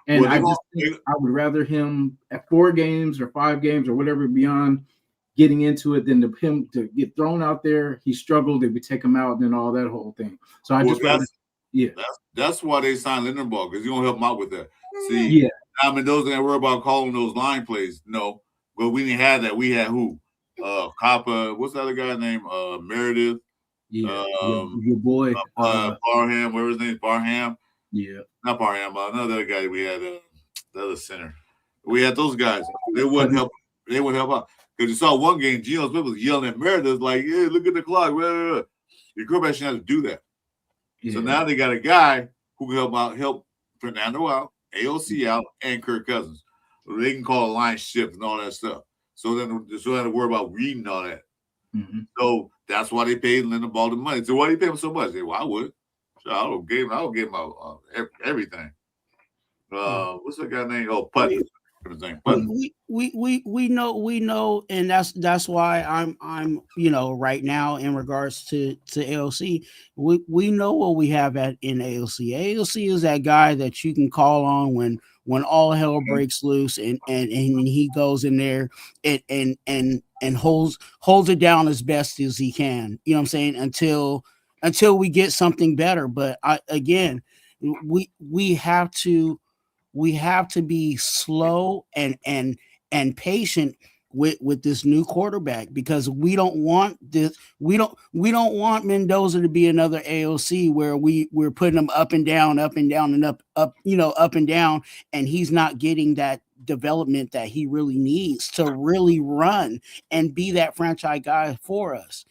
Speaker 1: And I just think I would rather him at 4 games or 5 games or whatever beyond getting into it than him to get thrown out there. He struggled, they would take him out, and then all that whole thing. So
Speaker 2: that's why they signed Lindenbaugh, because you're gonna help him out with that. See, now Mendoza ain't worry about calling those line plays. No, but we didn't have that. We had who? Coppa. What's the other guy's name? Meredith.
Speaker 1: Your boy
Speaker 2: Barham, whatever his name is, Barham.
Speaker 1: Yeah,
Speaker 2: not Barham. Another guy we had, the other center. We had those guys. They wouldn't help. They would help out, because you saw one game. Geno Smith was yelling at Meredith like, "Yeah, look at the clock." Your quarterback shouldn't have to do that. Yeah. So now they got a guy who can help Fernando out, AOC out, and Kirk Cousins. They can call a line shift and all that stuff. So then they don't have to worry about reading all that. Mm-hmm. So that's why they paid Lindenbaugh the money. So why do you pay him so much? They, well, I would. So I would give him everything. What's that guy name? Oh, Putnam.
Speaker 7: We know, and that's why I'm right now in regards to AOC, we know what we have in AOC. AOC is that guy that you can call on when all hell breaks loose, and he goes in there and holds it down as best as he can. You know what I'm saying? Until we get something better. But we have to be slow and patient with this new quarterback, because we don't want this. We don't want Mendoza to be another AOC where we're putting him up and down, and up, up and down, and he's not getting that development that he really needs to really run and be that franchise guy for us.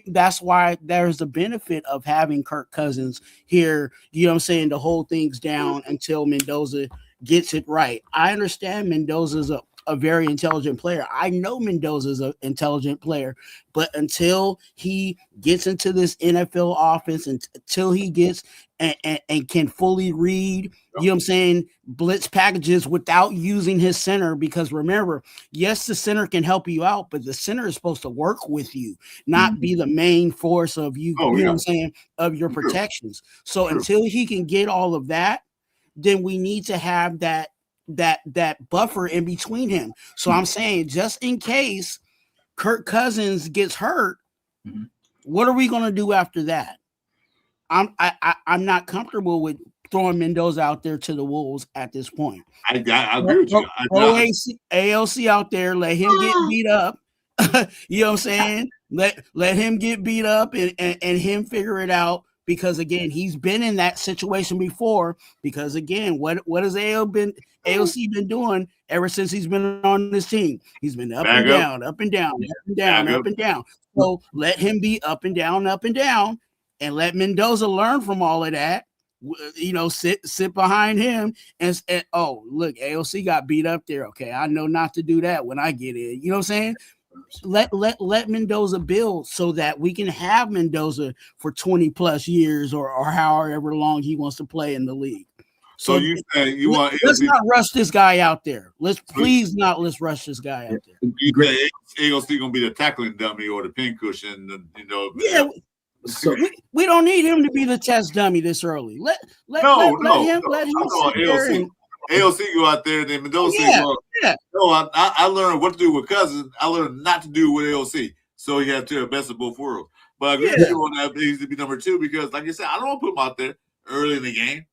Speaker 7: That's why there's the benefit of having Kirk Cousins here, to hold things down until Mendoza gets it right. I understand Mendoza's a very intelligent player. I know Mendoza's an intelligent player, but until he gets into this NFL offense, until he gets and can fully read, blitz packages without using his center, because remember, yes, the center can help you out, but the center is supposed to work with you, not be the main force of you, of your protections. So until he can get all of that, then we need to have that buffer in between him. So I'm saying, just in case Kirk Cousins gets hurt, what are we going to do after that? I'm not comfortable with throwing Mendoza out there to the Wolves at this point.
Speaker 2: I agree with you.
Speaker 7: Throw AOC out there, let him get beat up. You know what I'm saying? Let him get beat up and him figure it out. Because again, he's been in that situation before. Because again, what has AOC been doing ever since he's been on this team? He's been up and down, up and down, up and down, up and down. So let him be up and down, and let Mendoza learn from all of that. Sit behind him and oh, look, AOC got beat up there. Okay, I know not to do that when I get in. You know what I'm saying? Let Mendoza build so that we can have Mendoza for 20 plus years or however long he wants to play in the league.
Speaker 2: So you say you want?
Speaker 7: Let's not rush this guy out there. Let's rush this guy out there.
Speaker 2: You say AOC gonna be the tackling dummy or the pincushion?
Speaker 7: Yeah. So we don't need him to be the test dummy this early. Let him sit there and
Speaker 2: AOC go out there, then Mendoza. No, I learned what to do with Cousins. I learned not to do with AOC. So he had to have best of both worlds. But I agree with you on that. He needs to be number 2 because, like I said, I don't want to put him out there early in the game,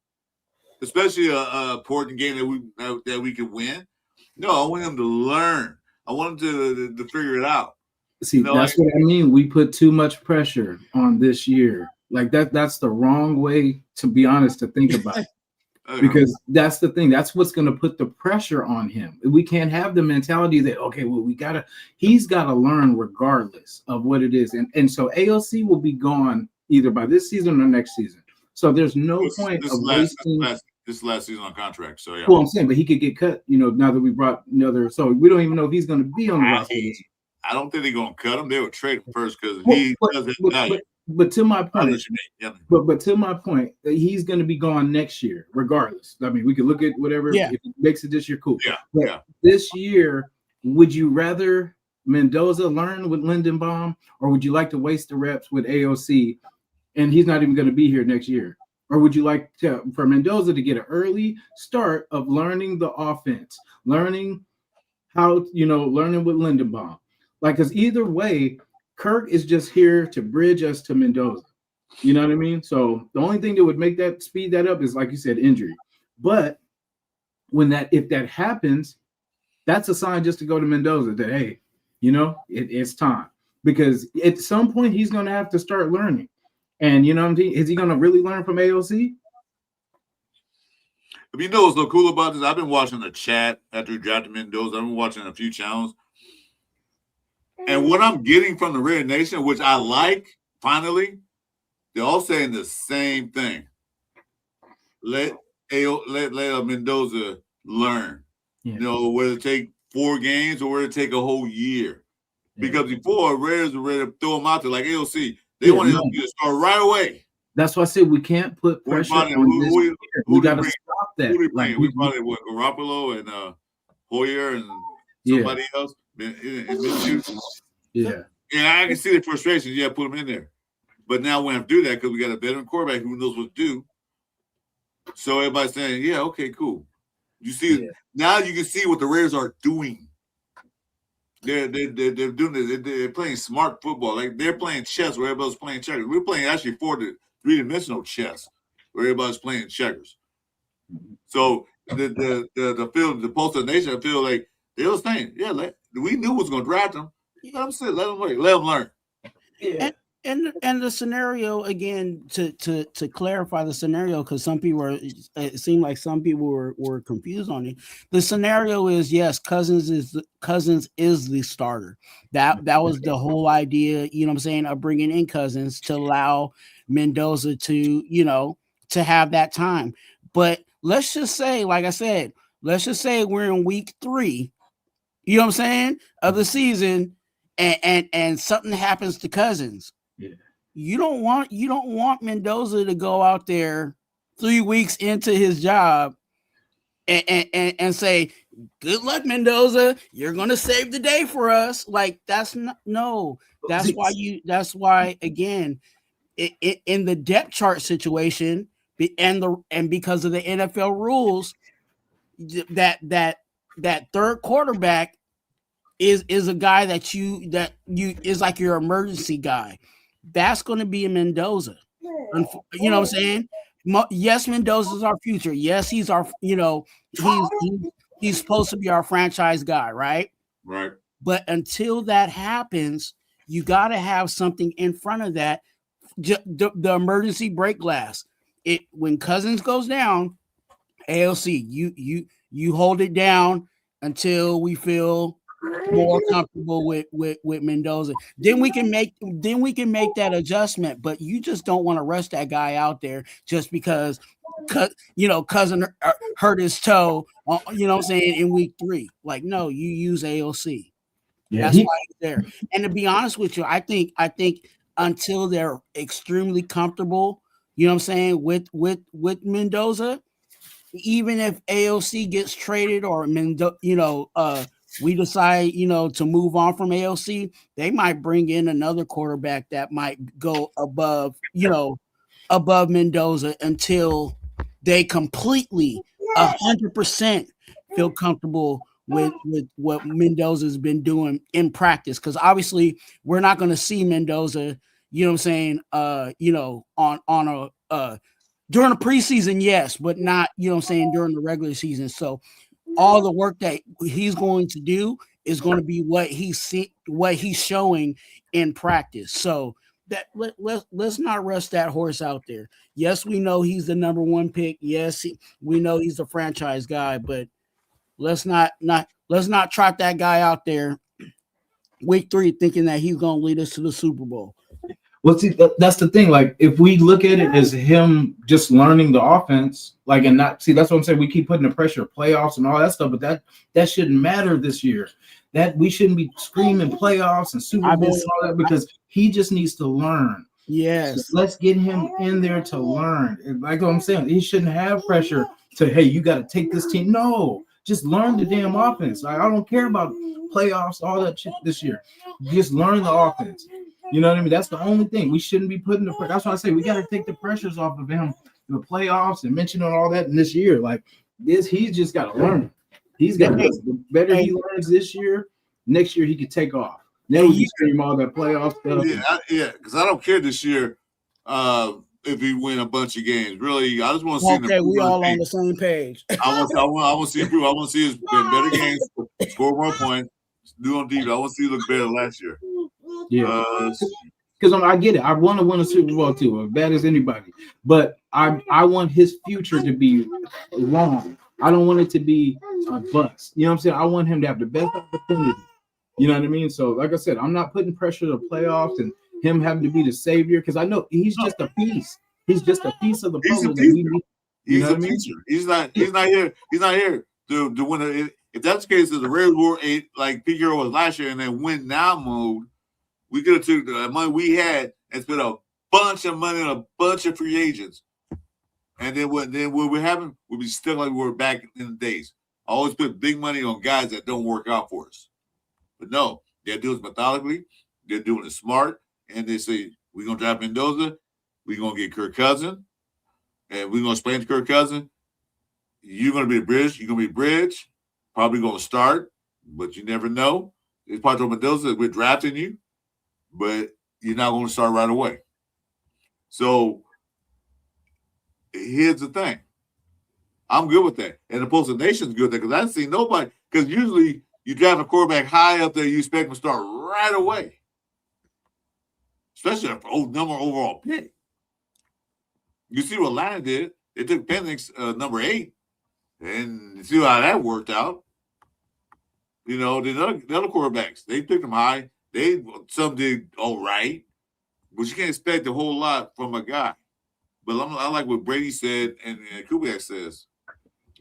Speaker 2: especially a important game that we can win. No, I want him to learn. I want him to figure it out.
Speaker 1: See, that's what I mean. We put too much pressure on this year. Like that's the wrong way, to be honest, to think about it. Because that's the thing. That's what's going to put the pressure on him. We can't have the mentality that, okay, well, he's got to learn regardless of what it is. And so AOC will be gone either by this season or next season. So there's no point of wasting
Speaker 2: this last season on contract. So yeah.
Speaker 1: Well, I'm saying, but he could get cut, now that we brought another. So we don't even know if he's going to be on the roster.
Speaker 2: I don't think they're going to cut him. They would trade him first because he doesn't value.
Speaker 1: But to my point, but to my point, he's going to be gone next year, regardless. I mean, we could look at whatever.
Speaker 7: Yeah.
Speaker 1: If it makes it this year, cool.
Speaker 2: Yeah.
Speaker 1: But this year, would you rather Mendoza learn with Lindenbaum, or would you like to waste the reps with AOC, and he's not even going to be here next year? Or would you like for Mendoza to get an early start of learning the offense, learning how, learning with Lindenbaum? Like, because either way, Kirk is just here to bridge us to Mendoza. You know what I mean? So the only thing that would make that speed that up is, like you said, injury. But if that happens, that's a sign just to go to Mendoza that, hey, it's time. Because at some point he's going to have to start learning. And is he going to really learn from AOC?
Speaker 2: But what's so cool about this? I've been watching the chat after we drafted Mendoza. I've been watching a few channels. And what I'm getting from the Red Nation, which I like, finally, they're all saying the same thing. Let Mendoza learn.
Speaker 1: Yeah.
Speaker 2: Whether it take 4 games or whether it take a whole year. Yeah. Because before, Raiders were ready to throw him out there like AOC. They wanted him to start right away.
Speaker 1: That's why I said we can't put pressure on this year. We got to stop that.
Speaker 2: We probably Garoppolo and Hoyer and somebody else.
Speaker 1: Yeah.
Speaker 2: And I can see the frustration. Yeah, put him in there. But now we have to do that because we got a veteran quarterback who knows what to do. So everybody's saying, yeah, okay, cool. You see, now you can see what the Raiders are doing. They're doing this. They're playing smart football. Like they're playing chess where everybody's playing checkers. We're playing actually 3-dimensional chess where everybody's playing checkers. So the field, the Postal Nation, I feel like they were saying, we knew was going to draft him. Let him sit. Let him wait. Let him learn.
Speaker 1: Yeah.
Speaker 7: And the scenario again to clarify the scenario, because some people were, it seemed like some people were confused on it. The scenario is, yes, Cousins is the starter. That was the whole idea, you know what I'm saying, of bringing in Cousins to allow Mendoza to, you know, to have that time. But let's just say, like I said, let's just say we're in week 3, you know what I'm saying, of the season, and something happens to Cousins.
Speaker 1: Yeah.
Speaker 7: You don't want Mendoza to go out there 3 weeks into his job and say, "Good luck, Mendoza. You're gonna save the day for us." Like, that's not, no. That's why again, in the depth chart situation, and because of the NFL rules, that third quarterback is a guy that you is like your emergency guy. That's going to be a Mendoza. You know what I'm saying? Yes, Mendoza's our future. Yes, he's our, you know, he's supposed to be our franchise guy, right?
Speaker 2: Right.
Speaker 7: But until that happens, you got to have something in front of that. The emergency break glass. When Cousins goes down, AOC, you hold it down until we feel more comfortable with Mendoza. Then we can make that adjustment. But you just don't want to rush that guy out there just because, you know, Cousin hurt his toe, you know what I'm saying, in week 3. Like, no, you use AOC.
Speaker 1: Yeah,
Speaker 7: that's why he's there. And to be honest with you, I think until they're extremely comfortable, you know what I'm saying, with Mendoza, even if AOC gets traded or we decide, you know, to move on from AOC, they might bring in another quarterback that might go above Mendoza until they completely 100% feel comfortable with what Mendoza's been doing in practice. Because obviously we're not going to see Mendoza, you know what I'm saying, on a during the preseason, yes, but not, you know what I'm saying, during the regular season. So all the work that he's going to do is going to be what he's showing in practice. So that let's not rush that horse out there. Yes, we know he's the number 1 pick. Yes, we know he's the franchise guy, but let's not trot that guy out there week 3 thinking that he's going to lead us to the Super Bowl.
Speaker 1: Well, see, that's the thing. Like, if we look at it as him just learning the offense, like, and not see, that's what I'm saying. We keep putting the pressure of playoffs and all that stuff, but that shouldn't matter this year. That we shouldn't be screaming playoffs and Super Bowl and all that, because he just needs to learn.
Speaker 7: Yes,
Speaker 1: so let's get him in there to learn. And like what I'm saying, he shouldn't have pressure to, hey, you got to take this team. No, just learn the damn offense. Like, I don't care about playoffs, all that shit this year. Just learn the offense. You know what I mean? That's the only thing. We shouldn't be putting that's why I say we got to take the pressures off of him, the playoffs and mentioning all that in this year. Like this, he's just got to learn. He's got the better he learns this year, next year he could take off. Then we can stream all that playoff stuff.
Speaker 2: Yeah, because I don't care this year if we win a bunch of games. Really, I just want to see.
Speaker 7: Okay, we all on the same page.
Speaker 2: I want to see improve. I want to see us win better games, score more points, do on defense. I want to see you look better than last year.
Speaker 1: Yeah, because I get it. I want to win a Super Bowl too, as bad as anybody. But I want his future to be long. I don't want it to be a bust. You know what I'm saying? I want him to have the best opportunity. You know what I mean? So, like I said, I'm not putting pressure to playoffs and him having to be the savior, because I know he's just a piece. He's just a piece of the puzzle that we need.
Speaker 2: He's a teacher. He's not here. He's not here to win. If that's the case, if the Raiders were like Pete Carroll was last year and then win now mode, we could have took the money we had and spent a bunch of money on a bunch of free agents. And then what would happen? We'd be still like we were back in the days. I always put big money on guys that don't work out for us. But no, they're doing it methodically. They're doing it smart. And they say, we're going to draft Mendoza. We're going to get Kirk Cousins. And we're going to explain to Kirk Cousins, you're going to be a bridge. You're going to be a bridge. Probably going to start, but you never know. It's part of Mendoza. We're drafting you, but you're not going to start right away. So here's the thing. I'm good with that. And the Postal Nation's good with that, because I didn't see nobody, because usually You draft a quarterback high up there, you expect him to start right away. Especially a number overall pick. You see what Atlanta did. They took Penix, number 8, and you see how that worked out. You know, the other quarterbacks, they took them high. Some did all right, but you can't expect a whole lot from a guy. But I like what Brady said and Kubiak says.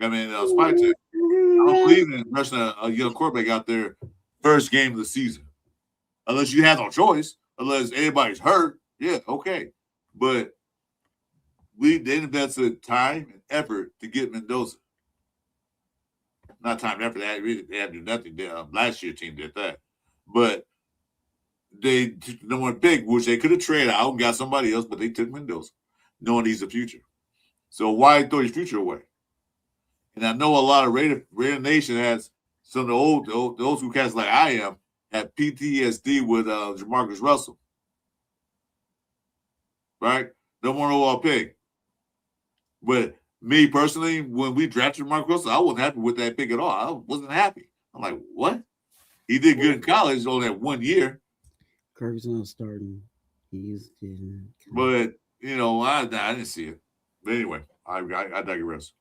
Speaker 2: I mean, Spike said, I don't believe in rushing a young quarterback out there first game of the season. Unless you have no choice, unless anybody's hurt, yeah, okay. But they invested time and effort to get Mendoza. Not time and effort. They had to do nothing. Last year's team did that. But they took the number 1 pick, which they could have traded out and got somebody else, but they took Mendoza, knowing he's the future. So why throw his future away? And I know a lot of Raider Nation has some of the old school cats like I am have PTSD with Jamarcus Russell. Right? Don't want to overall pick. But me personally, when we drafted Jamarcus Russell, I wasn't happy with that pick at all. I wasn't happy. I'm like, what? He did good in college only that 1 year.
Speaker 7: Kirk's not starting.
Speaker 2: But, you know, I didn't see it. But anyway, I digress.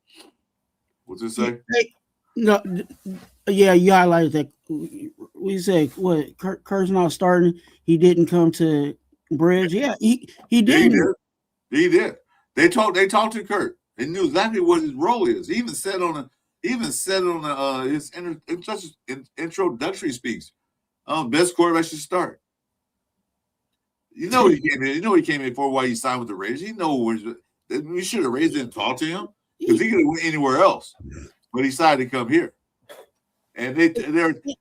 Speaker 2: What's it say?
Speaker 7: No, yeah, you highlighted that. We say what? Kirk's not starting. He didn't come to Bridge. Yeah, he didn't.
Speaker 2: He did. They talked to Kirk. They knew exactly what his role is. He even said on his introductory speech, best quarterback should start. You know he came in. You know he came in for why he signed with the Raiders. He know we should have raised it and talked to him because he could have went anywhere else, but he decided to come here. And it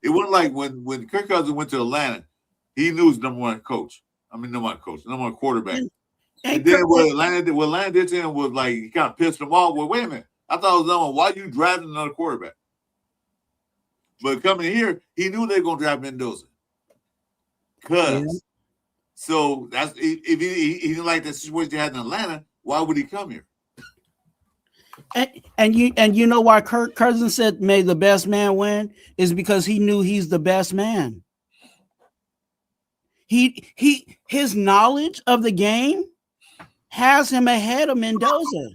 Speaker 2: wasn't like when Kirk Cousins went to Atlanta, he knew his number one quarterback. And then what Atlanta did to him was like he kind of pissed him off. Well, wait a minute, I thought it was number one. Why you drafting another quarterback? But coming here, he knew they were gonna draft Mendoza. So that's if he didn't like that situation they had in Atlanta, why would he come here?
Speaker 7: And you know why Kirk Cousins said may the best man win is because he knew he's the best man. His knowledge of the game has him ahead of Mendoza.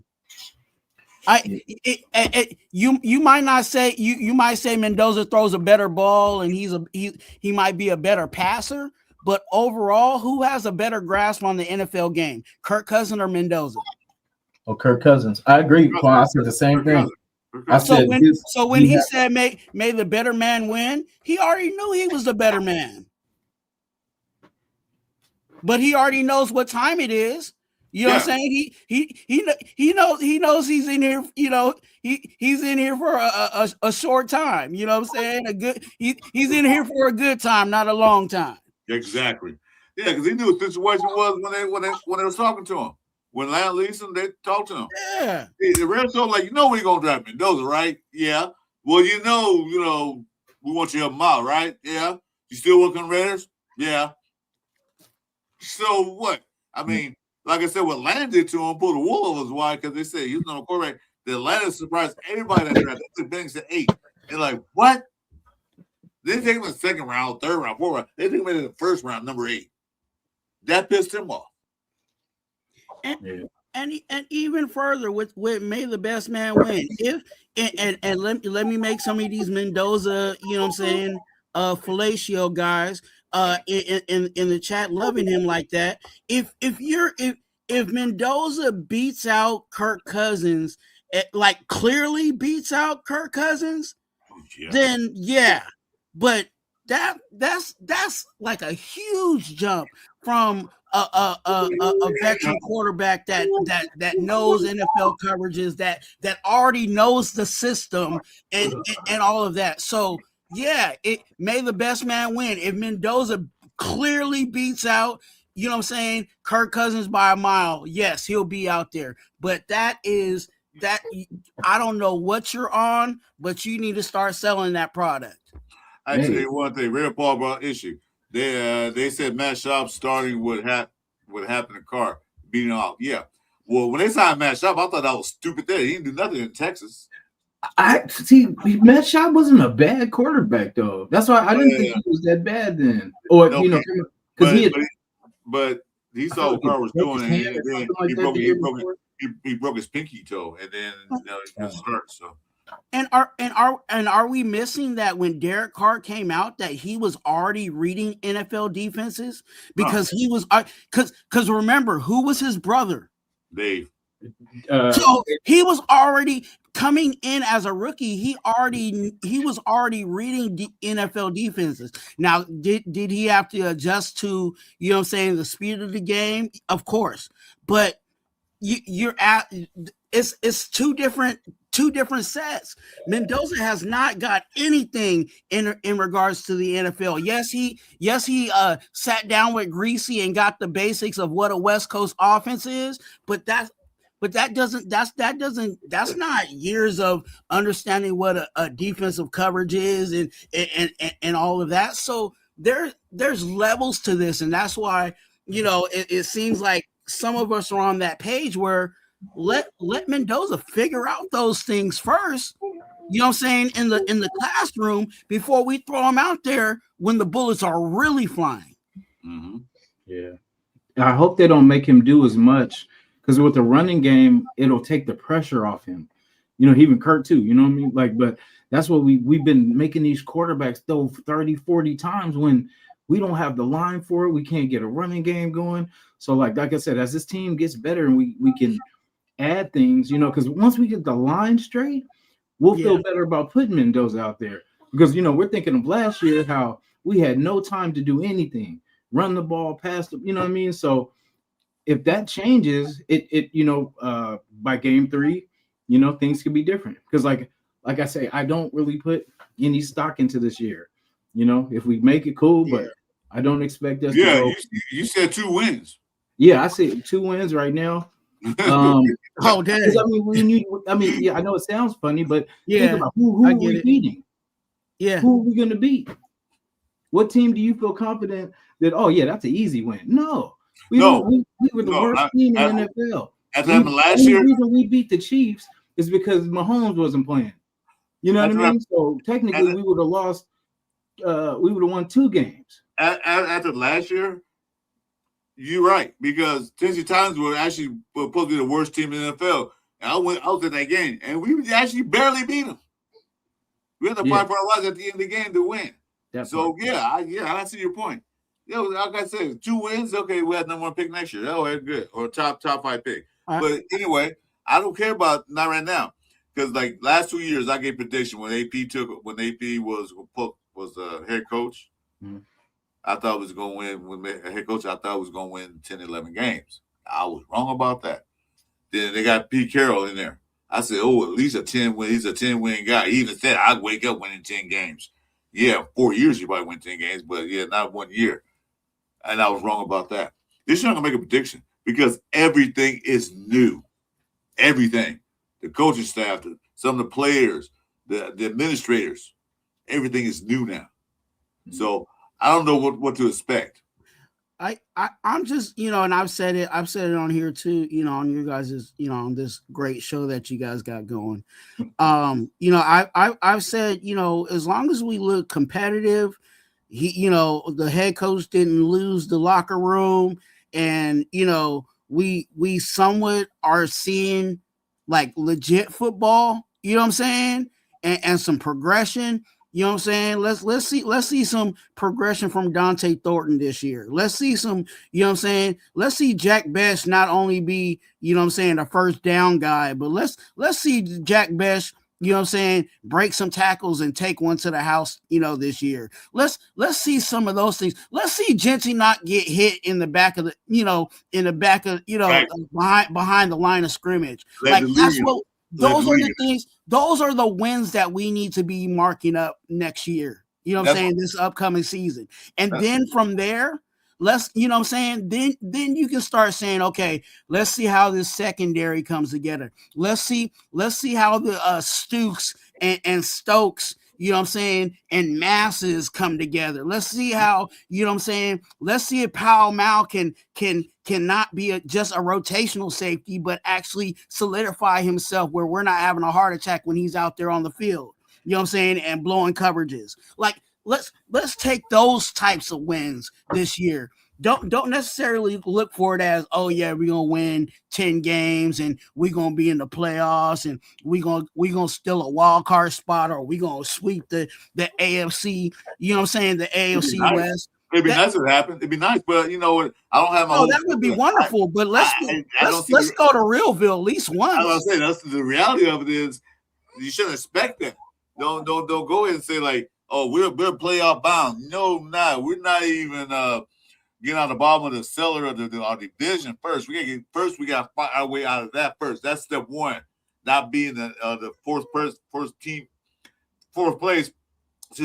Speaker 7: You might not say you might say Mendoza throws a better ball and he might be a better passer, but overall, who has a better grasp on the NFL game, Kirk Cousins or Mendoza?
Speaker 1: Oh, Kirk Cousins. I agree. I said the same thing.
Speaker 7: So when he said may the better man win, he already knew he was the better man. But he already knows what time it is. You know what I'm saying? He knows he's in here, you know, he's in here for a short time. You know what I'm saying? He's in here for a good time, not a long time.
Speaker 2: Exactly. Yeah, because he knew what the situation was when they was talking to him. When Land Leeson, they talked to him.
Speaker 7: Yeah.
Speaker 2: The Reds told him, like, you know we're gonna draft Mendoza, right? Yeah. Well, you know, we want you to help him out, right? Yeah. You still working on Raiders? Yeah. So what? I mean, like I said, what Atlanta did to him, pulled the wool over his eye because they said he was on a quarterback. The Atlanta surprised everybody that drafted. They took Penix at 8. They're like, what? They didn't take him in the second round, third round, fourth round. They took him in the first round, number 8. That pissed him off.
Speaker 7: And even further with may the best man win. And let me make some of these Mendoza, you know what I'm saying, fellatio guys in the chat loving him like that. If Mendoza beats out Kirk Cousins, like clearly beats out Kirk Cousins, then yeah. But that's like a huge jump from a veteran quarterback that knows NFL coverages, that already knows the system and all of that. So yeah, it may the best man win. If Mendoza clearly beats out, you know what I'm saying, Kirk Cousins by a mile, yes, he'll be out there. But that I don't know what you're on, but you need to start selling that product.
Speaker 2: Actually, one thing, Red Paul brought issue. They said Matt Schaub starting would happen to Carr beating off. Yeah. Well, when they signed Matt Schaub, I thought that was stupid. He didn't do nothing in Texas.
Speaker 1: I see. Matt Schaub wasn't a bad quarterback though. That's why I didn't think he was that bad then. Or
Speaker 2: Okay.
Speaker 1: you know, because he had.
Speaker 2: But he
Speaker 1: I
Speaker 2: saw
Speaker 1: felt
Speaker 2: what
Speaker 1: like
Speaker 2: Carr was
Speaker 1: broke his
Speaker 2: doing,
Speaker 1: hand
Speaker 2: and
Speaker 1: or
Speaker 2: then
Speaker 1: something like that the year before.
Speaker 2: he broke his pinky toe, and then he was hurt. So
Speaker 7: And are we missing that when Derek Carr came out that he was already reading NFL defenses because he was because remember who was his brother?
Speaker 2: Dave.
Speaker 7: So he was already coming in as a rookie. He was already reading the NFL defenses. Now, did he have to adjust to, you know what I'm saying, the speed of the game? Of course, but you're at it's two different sets. Mendoza has not got anything in regards to the NFL. Yes, he sat down with Greasy and got the basics of what a West Coast offense is, but that's not years of understanding what a defensive coverage is and all of that. So there's levels to this, and that's why, you know, it seems like some of us are on that page where let Mendoza figure out those things first. You know what I'm saying, in the classroom before we throw him out there when the bullets are really flying.
Speaker 2: Mm-hmm.
Speaker 1: Yeah, I hope they don't make him do as much, because with the running game, it'll take the pressure off him. You know, even Kurt too. You know what I mean? Like, but that's what we've been making these quarterbacks throw 30, 40 times when we don't have the line for it. We can't get a running game going. So, like I said, as this team gets better and we can add things, you know, because once we get the line straight, we'll feel better about putting Mendoza out there. Because, you know, we're thinking of last year how we had no time to do anything, run the ball, pass the, you know what I mean? So if that changes, it you know, by game 3, you know, things could be different. Because like I say, I don't really put any stock into this year. You know, if we make it, cool, but I don't expect us to go.
Speaker 2: You said 2 wins.
Speaker 1: Yeah, I say 2 wins right now.
Speaker 7: Oh, dang.
Speaker 1: I mean, yeah, I know it sounds funny, but think
Speaker 7: Yeah,
Speaker 1: about who
Speaker 7: I
Speaker 1: are
Speaker 7: get
Speaker 1: we
Speaker 7: it.
Speaker 1: beating?
Speaker 7: Yeah.
Speaker 1: Who are we going to beat? What team do you feel confident that, oh, yeah, that's an easy win? No. We were the worst team in the NFL.
Speaker 2: Last year,
Speaker 1: the reason we beat the Chiefs is because Mahomes wasn't playing. You know what I mean? So technically, we would have lost. We would have won 2 games.
Speaker 2: After last year, you're right, because Tennessee Titans were actually supposed to be the worst team in the NFL. And I was at that game, and we actually barely beat them. We had to fight for our lives at the end of the game to win. I see your point. Yeah, like I said, 2 wins. Okay, we had number 1 pick next year. Oh, that's good, or top 5 pick. But anyway, I don't care about not right now, because like last 2 years, I gave prediction when AP was head coach.
Speaker 1: Mm-hmm.
Speaker 2: I thought it was going to win. When head coach, I thought it was going to win 10, 11 games. I was wrong about that. Then they got Pete Carroll in there. I said, oh, at least a 10 win. He's a 10-win guy. He even said I'd wake up winning 10 games. Yeah, 4 years you probably win 10 games, but yeah, not 1 year. And I was wrong about that. This year I'm gonna make a prediction because everything is new. Everything. The coaching staff, some of the players, the administrators, everything is new now. So I don't know what to expect.
Speaker 7: I'm just, you know, and I've said it on here too, you know, on your guys's, you know, on this great show that you guys got going. You know, I've said, you know, as long as we look competitive, you know, the head coach didn't lose the locker room, and you know, we somewhat are seeing like legit football, you know what I'm saying, and some progression. You know what I'm saying? Let's see some progression from Dante Thornton this year. Let's see some, you know what I'm saying? Let's see Jack Best not only be, you know what I'm saying, the first down guy, but let's see Jack Best, you know what I'm saying, break some tackles and take one to the house, you know, this year. Let's see some of those things. Let's see Genty not get hit in the back of the, you know, right. behind the line of scrimmage. Like that's what. Those are the things. Those are the wins that we need to be marking up next year. You know what I'm saying? This upcoming season. And then from there, let's, you know what I'm saying? Then you can start saying, okay, let's see how this secondary comes together. Let's see how the Stooks and Stokes you know what I'm saying, and masses come together. Let's see how, you know what I'm saying, let's see if Powell Mal cannot be just a rotational safety, but actually solidify himself where we're not having a heart attack when he's out there on the field. You know what I'm saying? And blowing coverages. Like, let's take those types of wins this year. Don't necessarily look for it as, oh yeah, we're gonna win 10 games and we're gonna be in the playoffs and we're gonna steal a wild card spot, or we're gonna sweep the AFC, you know what I'm saying, the AFC West.
Speaker 2: It'd be nice if it happened. It'd be nice, but you know what? I don't have my.
Speaker 7: Oh, that would be wonderful. But let's go to Realville at least once.
Speaker 2: I was saying that's the reality of it is you shouldn't expect that. Don't go ahead and say like, oh, we're playoff bound. No, not. We're not even getting out the bottom of the cellar of our division first. We got to fight our way out of that first. That's step one. Not being the fourth place. Excuse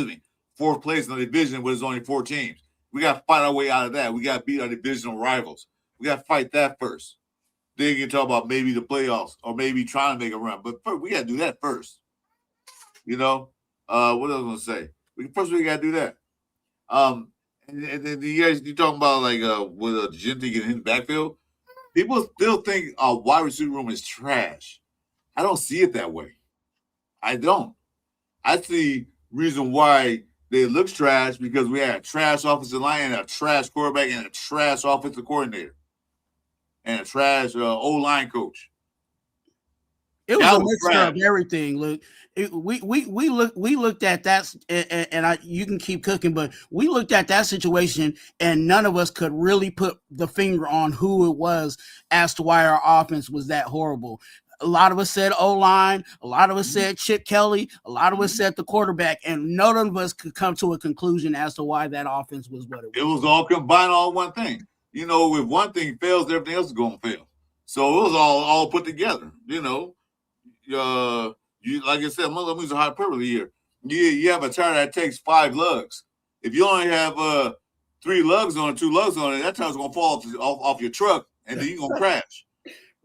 Speaker 2: me, fourth place in the division where there's only 4 teams. We got to fight our way out of that. We got to beat our divisional rivals. We got to fight that first. Then you can talk about maybe the playoffs or maybe trying to make a run. But first, we got to do that first. You know, what else was I going to say? First, we got to do that. And then you talking about like with Gentry getting in the backfield. People still think our wide receiver room is trash. I don't see it that way. I don't. I see reason why they look trash because we had a trash offensive line and a trash quarterback and a trash offensive coordinator and a trash O-line coach.
Speaker 7: It was a mixture of everything. Look, we looked at that, and you can keep cooking, but we looked at that situation, and none of us could really put the finger on who it was as to why our offense was that horrible. A lot of us said O-line, a lot of us said Chip Kelly, a lot of us said the quarterback, and none of us could come to a conclusion as to why that offense was what it was.
Speaker 2: It was all combined on one thing. You know, if one thing fails, everything else is going to fail. So it was all put together, you know. You like I said, I'm using hyperbole here. You have a tire that takes 5 lugs. If you only have 3 lugs on it, 2 lugs on it, that tire's gonna fall off your truck, and then you're gonna crash.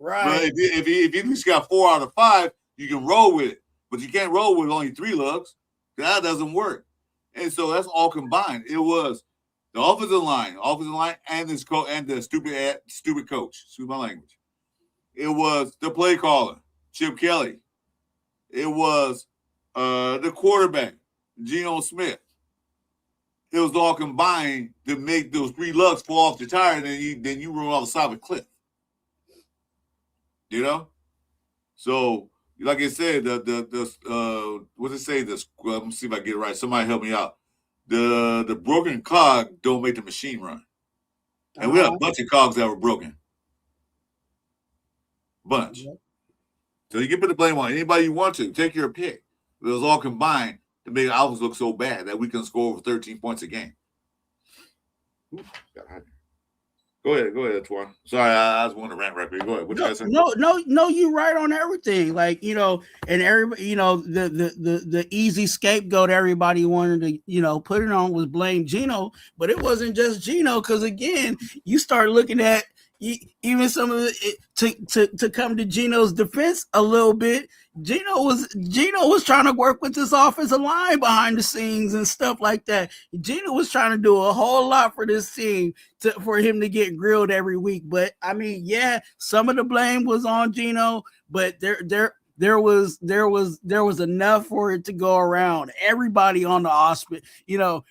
Speaker 7: Right.
Speaker 2: But if you at least got 4 out of 5, you can roll with it. But you can't roll with only 3 lugs. That doesn't work. And so that's all combined. It was the offensive line, and this and the stupid coach. Excuse my language. It was the play caller, Chip Kelly. It was the quarterback, Geno Smith. It was all combined to make those 3 lugs fall off the tire, and then you roll off the side of a cliff. You know? So, like I said, what does it say? Let me see if I get it right. Somebody help me out. The broken cog don't make the machine run. And we had a bunch of cogs that were broken. Bunch. So you can put the blame on anybody you want to. Take your pick. It was all combined to make the offense look so bad that we can score over 13 points a game. Go ahead, Twan. Sorry, I was wanting to rant right quick. Go ahead. What you guys say?
Speaker 7: No, you're right on everything. Like, you know, and everybody, you know, the easy scapegoat everybody wanted to, you know, put it on was blame Geno, but it wasn't just Geno, because again, you start looking at even some of it to come to Geno's defense a little bit. Geno was trying to work with this offensive line behind the scenes and stuff like that. Geno was trying to do a whole lot for this team for him to get grilled every week. But I mean, yeah, some of the blame was on Geno, but there was enough for it to go around. Everybody on the hospital, you know,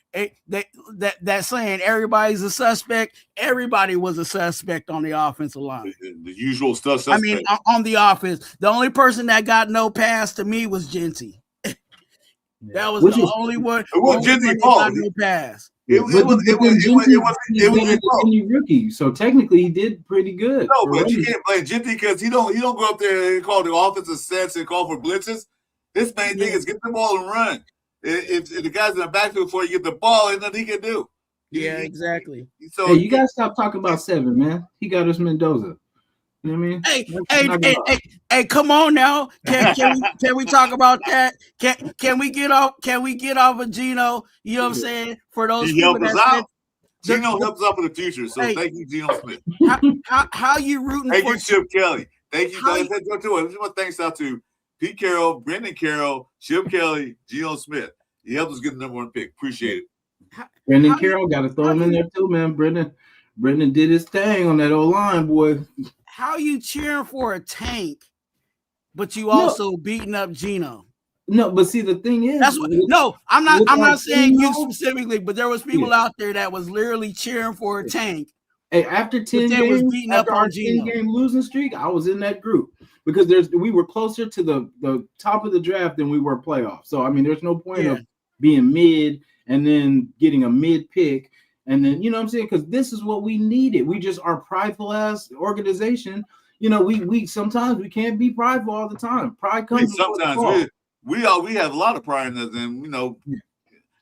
Speaker 7: that saying everybody's a suspect. Everybody was a suspect on the offensive line.
Speaker 2: The usual stuff.
Speaker 7: I mean, on the offense, the only person that got no pass to me was Gentry. That was the only one. It was Gentry's fault. No pass.
Speaker 1: It was a rookie, so technically he did pretty good.
Speaker 2: No, but you can't blame Gentry because he don't go up there and call the offensive sets and call for blitzes. His main thing is get the ball and run. If the guy's in the backfield before you get the ball, there's nothing he can do.
Speaker 7: Yeah, exactly.
Speaker 1: So you gotta stop talking about 7, man. He got us Mendoza. You know what I mean?
Speaker 7: Hey, come on now. Can we talk about that? Can we get off of Geno? You know what I'm saying? For those
Speaker 2: he helped us out. Geno helps us out for the future. So thank you, Geno Smith.
Speaker 7: How you rooting
Speaker 2: for?
Speaker 7: Thank
Speaker 2: you, Chip Kelly. Thank you. Thanks out to Pete Carroll, Brendan Carroll, Chip Kelly, Geno Smith. He helped us get the number 1 pick. Appreciate it.
Speaker 1: Brendan
Speaker 7: How you-
Speaker 1: Carroll got to throw
Speaker 7: how
Speaker 1: him in
Speaker 7: you-
Speaker 1: there too, man. Brendan did his thing on that old line, boy.
Speaker 7: How you cheering for a tank, but you
Speaker 1: No.
Speaker 7: also beating up Geno?
Speaker 1: No, but see, the thing is,
Speaker 7: That's what. No, I'm not.
Speaker 1: with
Speaker 7: I'm
Speaker 1: our
Speaker 7: not saying you
Speaker 1: Geno-
Speaker 7: specifically, but there was people out there that was literally cheering for a tank.
Speaker 1: Hey, after 10
Speaker 7: they was
Speaker 1: games,
Speaker 7: beating up
Speaker 1: after
Speaker 7: on
Speaker 1: our
Speaker 7: Geno.
Speaker 1: 10-game losing streak, I was in that group because we were closer to the top of the draft than we were playoffs. So I mean, there's no point
Speaker 7: Yeah.
Speaker 1: of being mid and then getting a mid pick, and then you know what I'm saying, because this is what we needed. We just are prideful ass organization. You know, we sometimes we can't be prideful all the time. Pride comes before the fall.
Speaker 2: Sometimes we have a lot of pride in us, and you know.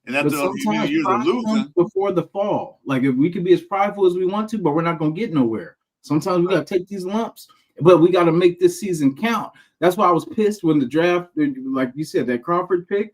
Speaker 2: And
Speaker 1: But
Speaker 2: after
Speaker 1: sometimes
Speaker 2: years of
Speaker 1: pride comes
Speaker 2: losing,
Speaker 1: before the fall. Like if we could be as prideful as we want to, but we're not gonna get nowhere. Sometimes we gotta take these lumps, but we gotta make this season count. That's why I was pissed when the draft, like you said, that Crawford pick.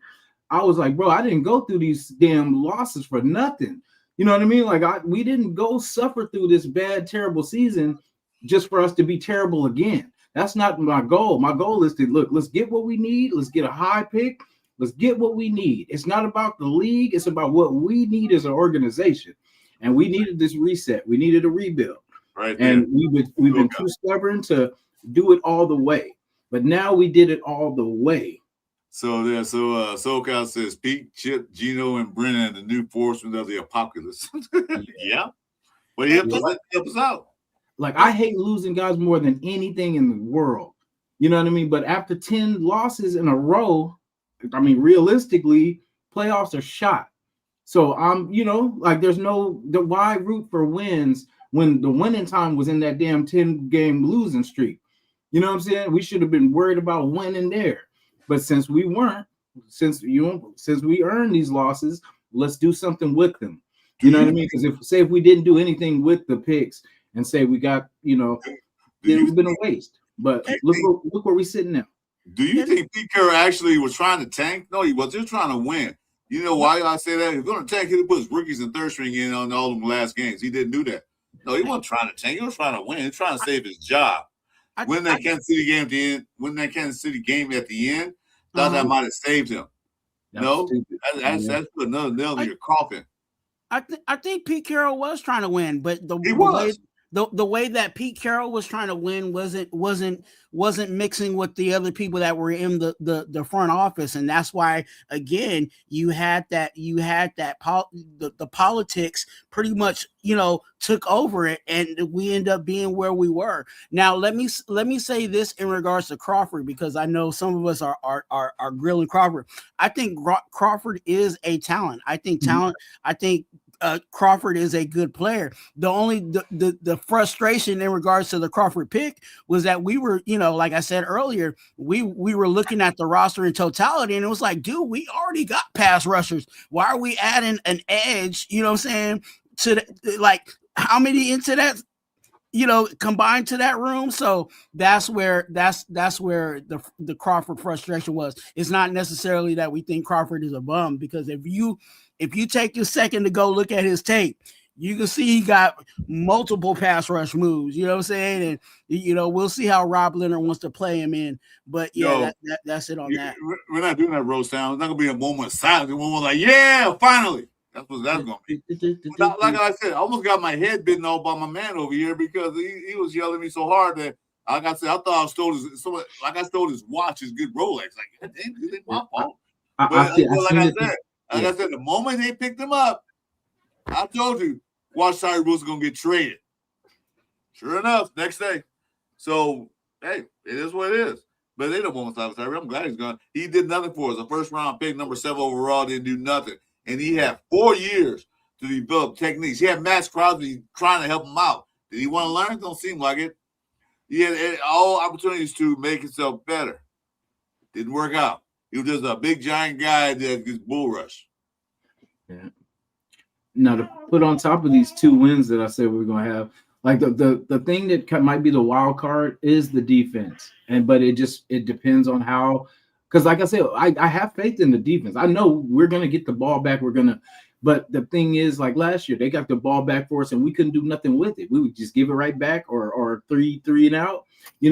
Speaker 1: I was like, bro, I didn't go through these damn losses for nothing. You know what I mean? Like we didn't go suffer through this bad, terrible season just for us to be terrible again. That's not my goal. My goal is to let's get what we need. Let's get a high pick. Let's get what we need. It's not about the league. It's about what we need as an organization. And we needed this reset. We needed a rebuild.
Speaker 2: right?
Speaker 1: And we've been too stubborn to do it all the way. But now we did it all the way.
Speaker 2: So SoCal says Pete, Chip, Geno, and Brennan, the new forcemen of the apocalypse. Yeah. But he helped us out.
Speaker 1: Like I hate losing guys more than anything in the world. You know what I mean? But after 10 losses in a row, I mean, realistically, playoffs are shot. So like there's why root for wins when the winning time was in that damn 10-game losing streak. You know what I'm saying? We should have been worried about winning there. But since we weren't, since we earned these losses, let's do something with them. You know what I mean? Because if we didn't do anything with the picks and say we got, then it's been a waste. But look where we're sitting now.
Speaker 2: Do you think Pete Carroll actually was trying to tank? No, he was just trying to win. You know why I say that? He's going to tank. He'd put his rookies and third string in on all them last games. He didn't do that. No, he wasn't trying to tank. He was trying to win. He was trying to save his job. Win that Kansas City game at the end. Win that Kansas City game at the end. Thought that might have saved him. That's put another nail in your coffin.
Speaker 7: I think Pete Carroll was trying to win, but the way that Pete Carroll was trying to win wasn't mixing with the other people that were in the front office, and that's why again you had the politics pretty much took over it, and we end up being where we were. Now let me say this in regards to Crawford, because I know some of us are grilling Crawford. I think Crawford is a talent. I think Crawford is a good player. The only the frustration in regards to the Crawford pick was that we were, like I said earlier, we were looking at the roster in totality, and it was like, dude, we already got pass rushers. Why are we adding an edge? You know what I'm saying? Like how many into that? Combined to that room. So that's where the Crawford frustration was. It's not necessarily that we think Crawford is a bum, because if you take a second to go look at his tape, you can see he got multiple pass rush moves. You know what I'm saying? And we'll see how Rob Leonard wants to play him in. But that's it on that.
Speaker 2: We're not doing that roast down. It's not gonna be a moment of silence. A moment like, yeah, finally. That's what that's gonna be. Like I said, I almost got my head bitten off by my man over here because he was yelling at me so hard that, like I said, I thought I stole his watch, his good Rolex. Like, damn, it ain't my fault. I said, the moment they picked him up, I told you, watch Tyrie Wilson gonna get traded. Sure enough, next day. So, hey, it is what it is. But they don't want to Tyrie. I'm glad he's gone. He did nothing for us. A first round pick, number 7 overall, didn't do nothing. And he had 4 years to develop techniques. He had Max Crosby trying to help him out. Did he want to learn? Don't seem like it. He had all opportunities to make himself better. Didn't work out. He was just a big, giant guy that gets bull rush.
Speaker 1: Yeah. Now, to put on top of these 2 wins that I said we we're going to have, like the thing that might be the wild card is the defense. But it depends on how. Because like I said, I have faith in the defense. I know we're going to get the ball back. We're going to But the thing is, like last year, they got the ball back for us, and we couldn't do nothing with it. We would just give it right back, or three and out.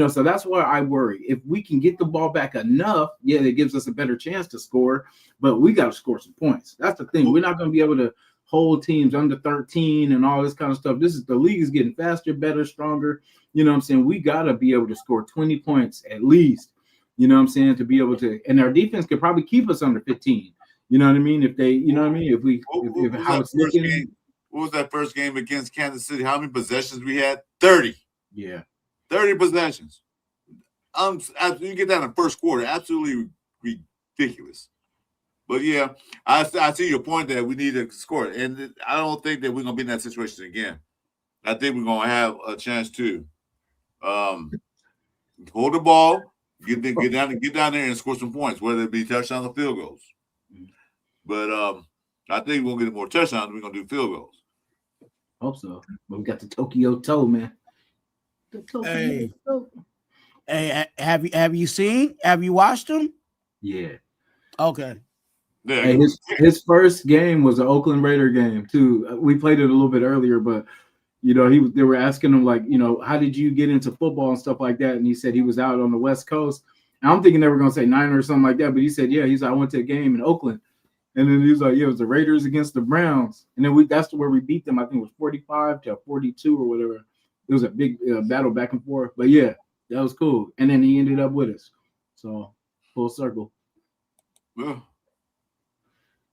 Speaker 1: So that's why I worry. If we can get the ball back enough, yeah, it gives us a better chance to score. But we got to score some points. That's the thing. We're not going to be able to hold teams under 13 and all this kind of stuff. The league is getting faster, better, stronger. You know what I'm saying? We got to be able to score 20 points at least. You know what I'm saying? To be able to, and our defense could probably keep us under 15. You know what I mean? If they, you know what I mean? If how it's looking.
Speaker 2: What was that first game against Kansas City? How many possessions we had? 30.
Speaker 1: Yeah.
Speaker 2: 30 possessions. You get that in the first quarter, absolutely ridiculous. But yeah, I see your point that we need to score, and I don't think that we're gonna be in that situation again. I think we're gonna have a chance to hold the ball, get down there and score some points, whether it be touchdowns or field goals. But I think we'll get more touchdowns. We're gonna do field goals.
Speaker 1: Hope so. But we got the Tokyo toe, man.
Speaker 7: Hey, have you watched them?
Speaker 1: Yeah.
Speaker 7: Okay.
Speaker 2: Yeah.
Speaker 1: Hey, his first game was an Oakland Raider game too. We played it a little bit earlier, but they were asking him like, how did you get into football and stuff like that? And he said he was out on the West Coast. And I'm thinking they were gonna say Niner or something like that, but he said, yeah, I went to a game in Oakland. And then he was like, yeah, it was the Raiders against the Browns. And then that's where we beat them. I think it was 45-42 or whatever. It was a big battle back and forth. But yeah, that was cool. And then he ended up with us. So full circle.
Speaker 2: Yeah.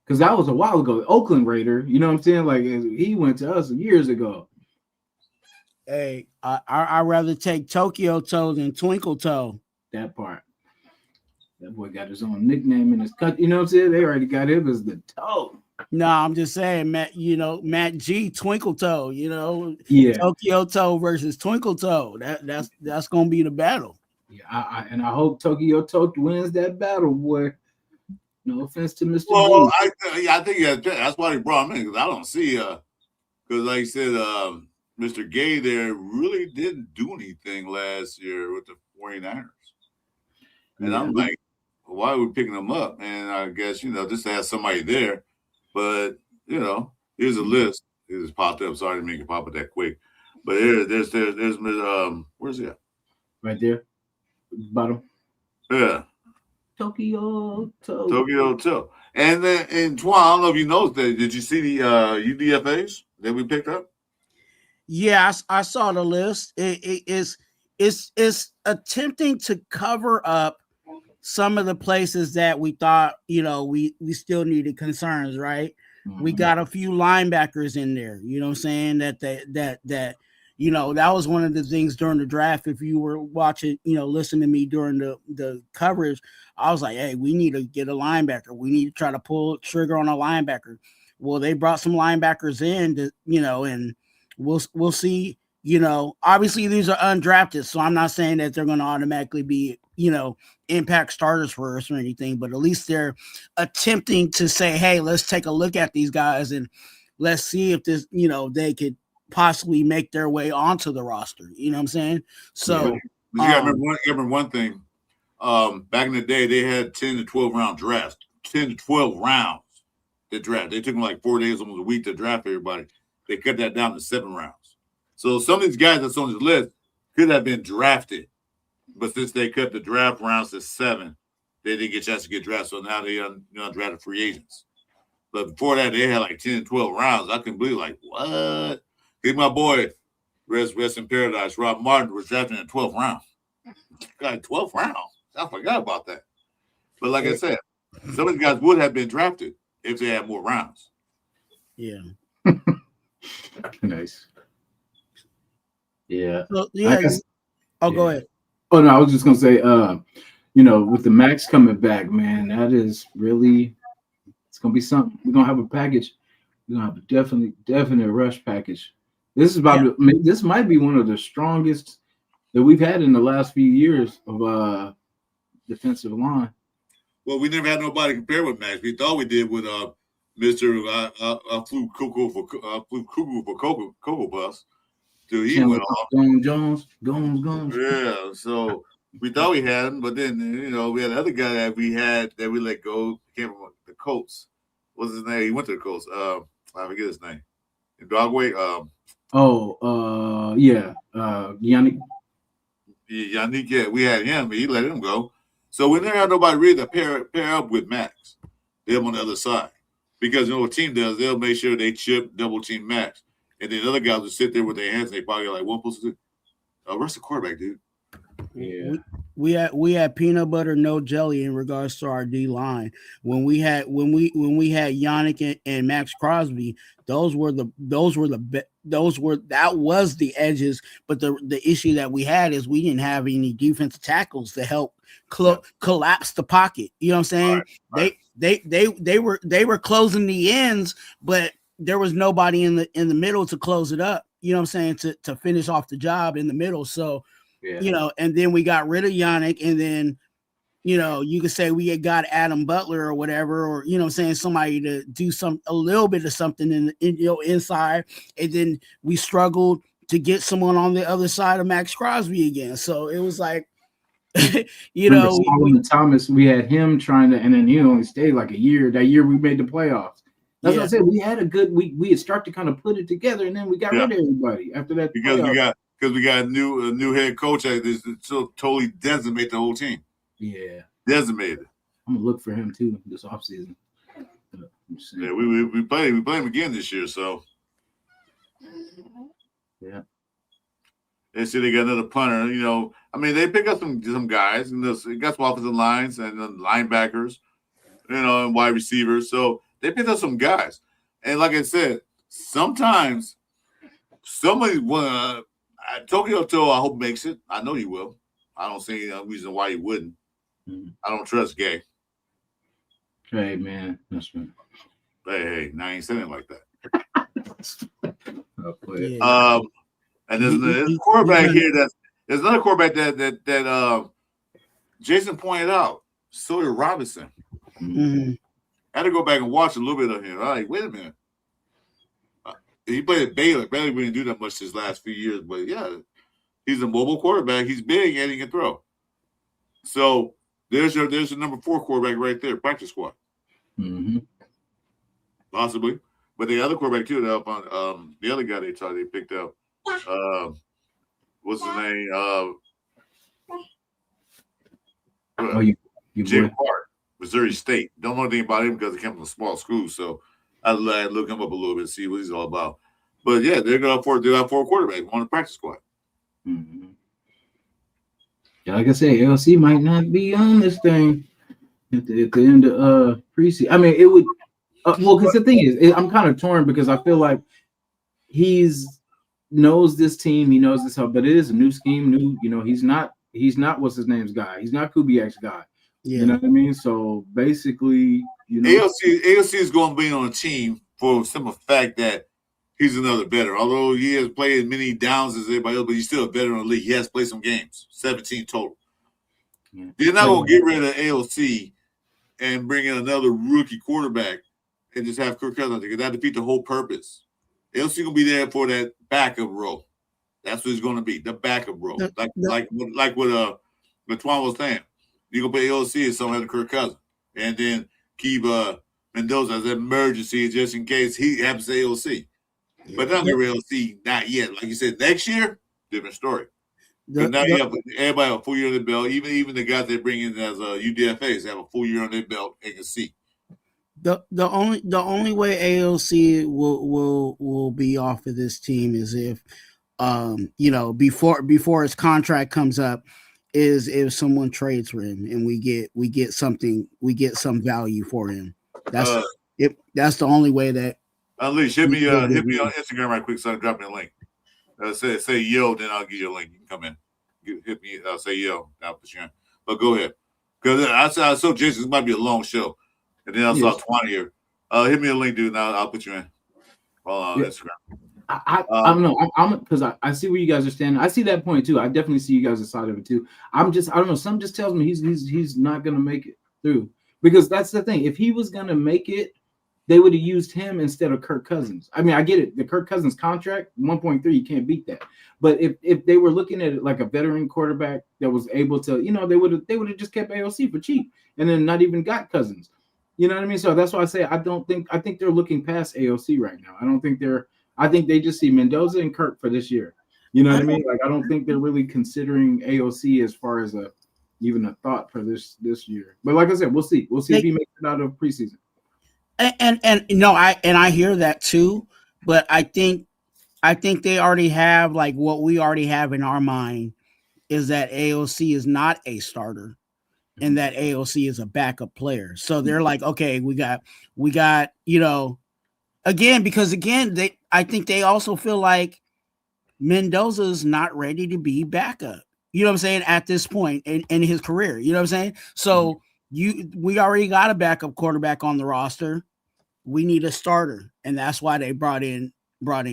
Speaker 1: Because that was a while ago. Oakland Raider, you know what I'm saying? Like he went to us years ago.
Speaker 7: Hey, I'd rather take Tokyo Toe than Twinkle Toe.
Speaker 1: That part. That boy got his own nickname in his cut. You know what I'm saying? They already got him as the toe.
Speaker 7: No, I'm just saying, Matt. Matt G, Twinkle Toe.
Speaker 1: Yeah.
Speaker 7: Tokyo Toe versus Twinkle Toe. That's gonna be the battle.
Speaker 1: Yeah, I hope Tokyo Toe wins that battle, boy. No offense to Mr.
Speaker 2: Well,
Speaker 1: G.
Speaker 2: I think that's why they brought him in, because I don't see because like you said, Mr. Gay there really didn't do anything last year with the 49ers. And I'm like, why are we picking them up? And I guess, just to have somebody there. But, here's a list. It just popped up. Sorry to make it pop up that quick. But there's where's he at?
Speaker 1: Right there. Bottom.
Speaker 2: Yeah.
Speaker 1: Tokyo Toe.
Speaker 2: Tokyo Toe. And then, and Twan, I don't know if you noticed that. Did you see the UDFAs that we picked up?
Speaker 7: Yeah, I saw the list. It's attempting to cover up some of the places that we thought, we still needed concerns, right? Mm-hmm. We got a few linebackers in there, you know what I'm saying? That was one of the things during the draft. If you were watching, listening to me during the coverage, I was like, hey, we need to get a linebacker. We need to try to pull trigger on a linebacker. Well, they brought some linebackers in to, and we'll see. Obviously these are undrafted, so I'm not saying that they're going to automatically be, impact starters for us or anything, but at least they're attempting to say, hey, let's take a look at these guys and let's see if this, they could possibly make their way onto the roster. You know what I'm saying? So
Speaker 2: you gotta remember one thing. Back in the day, they had 10 to 12 round drafts, 10 to 12 rounds to draft. They took them like 4 days, almost a week to draft everybody. They cut that down to 7 rounds. So some of these guys that's on this list could have been drafted, but since they cut the draft rounds to 7, they didn't get a chance to get drafted. So now they undrafted free agents. But before that, they had like 10 and 12 rounds. I couldn't believe, like, what? Think my boy, rest in paradise, Rob Martin, was drafted in the 12th round. Got 12th round. I forgot about that. But like I said, some of these guys would have been drafted if they had more rounds.
Speaker 7: Yeah.
Speaker 1: Nice. Yeah.
Speaker 7: So, yeah. Go ahead.
Speaker 1: Oh no, I was just gonna say, with the Max coming back, man, that is really, it's gonna be something. We're gonna have a package. We're gonna have a definite rush package. This might be one of the strongest that we've had in the last few years of defensive line.
Speaker 2: Well, we never had nobody compare with Max. We thought we did with Mr. Flew Cuckoo for Cocoa Puffs. Till he went off.
Speaker 1: Jones.
Speaker 2: Yeah, so we thought we had him, but then we had another guy that we let go, came from the Colts. what's his name? He went to the Colts. I forget his name. Dogway.
Speaker 1: Yannick.
Speaker 2: Yannick. Yeah, we had him. He let him go. So we never had nobody really to pair up with Max. Them on the other side, because what team does, they'll make sure they chip double team Max, and then the other guys will sit there with their hands. They probably like one person. Rush the quarterback, dude.
Speaker 1: Yeah.
Speaker 7: We had peanut butter, no jelly in regards to our D line. When we had Yannick and Max Crosby, that was the edges. But the issue that we had is we didn't have any defensive tackles to help collapse the pocket. You know what I'm saying?
Speaker 2: Right.
Speaker 7: They were closing the ends, but there was nobody in the middle to close it up. You know what I'm saying? To finish off the job in the middle. So. Yeah. You know, and then we got rid of Yannick, and then, you know, you could say we had got Adam Butler or whatever, or, you know what I'm saying, somebody to do a little bit of something in inside, and then we struggled to get someone on the other side of Max Crosby again. So it was like, you know,
Speaker 1: Solomon Thomas, we had him trying to, and then he only stayed like a year. That year we made the playoffs. That's what I said. We had a good, we had started to kind of put it together, and then we got rid of everybody after that.
Speaker 2: Because we got a new head coach that is so totally decimate the whole team.
Speaker 1: Yeah,
Speaker 2: decimated.
Speaker 1: I'm gonna look for him too this offseason.
Speaker 2: Yeah, we play him again this year. So
Speaker 1: yeah,
Speaker 2: they say they got another punter. You know, I mean, they pick up some guys, and they got some offensive lines and linebackers, you know, and wide receivers. So they picked up some guys, and like I said, sometimes somebody Tokyo Toe, I hope makes it. I know he will. I don't see any reason why he wouldn't.
Speaker 1: Mm-hmm.
Speaker 2: I don't trust Gay.
Speaker 1: Hey, man. That's right.
Speaker 2: Hey, now I ain't saying it like that. And there's a quarterback here there's another quarterback that Jason pointed out, Sawyer Robinson.
Speaker 7: Mm-hmm.
Speaker 2: I had to go back and watch a little bit of him. I'm like, wait a minute. He played at Baylor. Baylor didn't do that much his last few years, but yeah, he's a mobile quarterback. He's big and he can throw. So there's your number 4 quarterback right there, practice squad.
Speaker 1: Mm-hmm.
Speaker 2: Possibly. But the other quarterback too, the other guy they picked up, what's his name? Jim Hart, Missouri State. Don't know anything about him because he came from a small school, so I'd look him up a little bit, see what he's all about. But yeah, they're going to have 4 quarterbacks on the practice squad.
Speaker 1: Mm-hmm. Yeah, like I said, LC might not be on this thing at the end of preseason. I mean, it would. Because the thing is, I'm kind of torn because I feel like knows this team, he knows this, but it is a new scheme, he's not what's his name's guy. He's not Kubiak's guy. Yeah. You know what I mean? So basically,
Speaker 2: ALC is going to be on a team for the simple fact that he's another veteran. Although he has played as many downs as everybody else, but he's still a veteran in the league. He has played some games, 17 total. Yeah. They're not going to get rid of ALC and bring in another rookie quarterback and just have Kirk Cousins, because that defeat the whole purpose. ALC going to be there for that backup role. That's what it's going to be, the backup role. Like what Twan was saying. You can play ALC as someone like Kirk Cousins, and then keep Mendoza as an emergency just in case he happens to ALC. But not ALC, not yet. Like you said, next year, different story. But now you have everybody have a full year on their belt. Even the guys they bring in as UDFAs have a full year on their belt and can see.
Speaker 7: The only way ALC will be off of this team is if before his contract comes up, is if someone trades for him and we get some value for him. That's the only way that.
Speaker 2: Unleash, hit me on Instagram right quick so I can drop me a link. Say yo, then I'll give you a link. You can come in. Hit me. I'll say yo. I'll put you in. But go ahead. Because I saw Jason, this might be a long show. And then I saw Twan here. Hit me a link, dude, and I'll put you in. On Instagram.
Speaker 1: I don't know. I'm because I see where you guys are standing. I see that point too. I definitely see you guys' side of it too. I don't know. Something just tells me he's not gonna make it through. Because that's the thing. If he was gonna make it, they would have used him instead of Kirk Cousins. I mean, I get it. The Kirk Cousins contract, 1.3, you can't beat that. But if they were looking at it like a veteran quarterback that was able to, they would have just kept AOC for cheap and then not even got Cousins. You know what I mean? So that's why I say I think they're looking past AOC right now. I think they just see Mendoza and Kirk for this year. You know what I mean? Like I don't think they're really considering AOC as far as even a thought for this year. But like I said, we'll see. We'll see if he makes it out of preseason.
Speaker 7: And no, I hear that too, but I think they already have like what we already have in our mind is that AOC is not a starter and that AOC is a backup player. So they're like, okay, we got, I think they also feel like Mendoza's not ready to be backup. You know what I'm saying? At this point in his career, you know what I'm saying? So we already got a backup quarterback on the roster. We need a starter, and that's why they brought in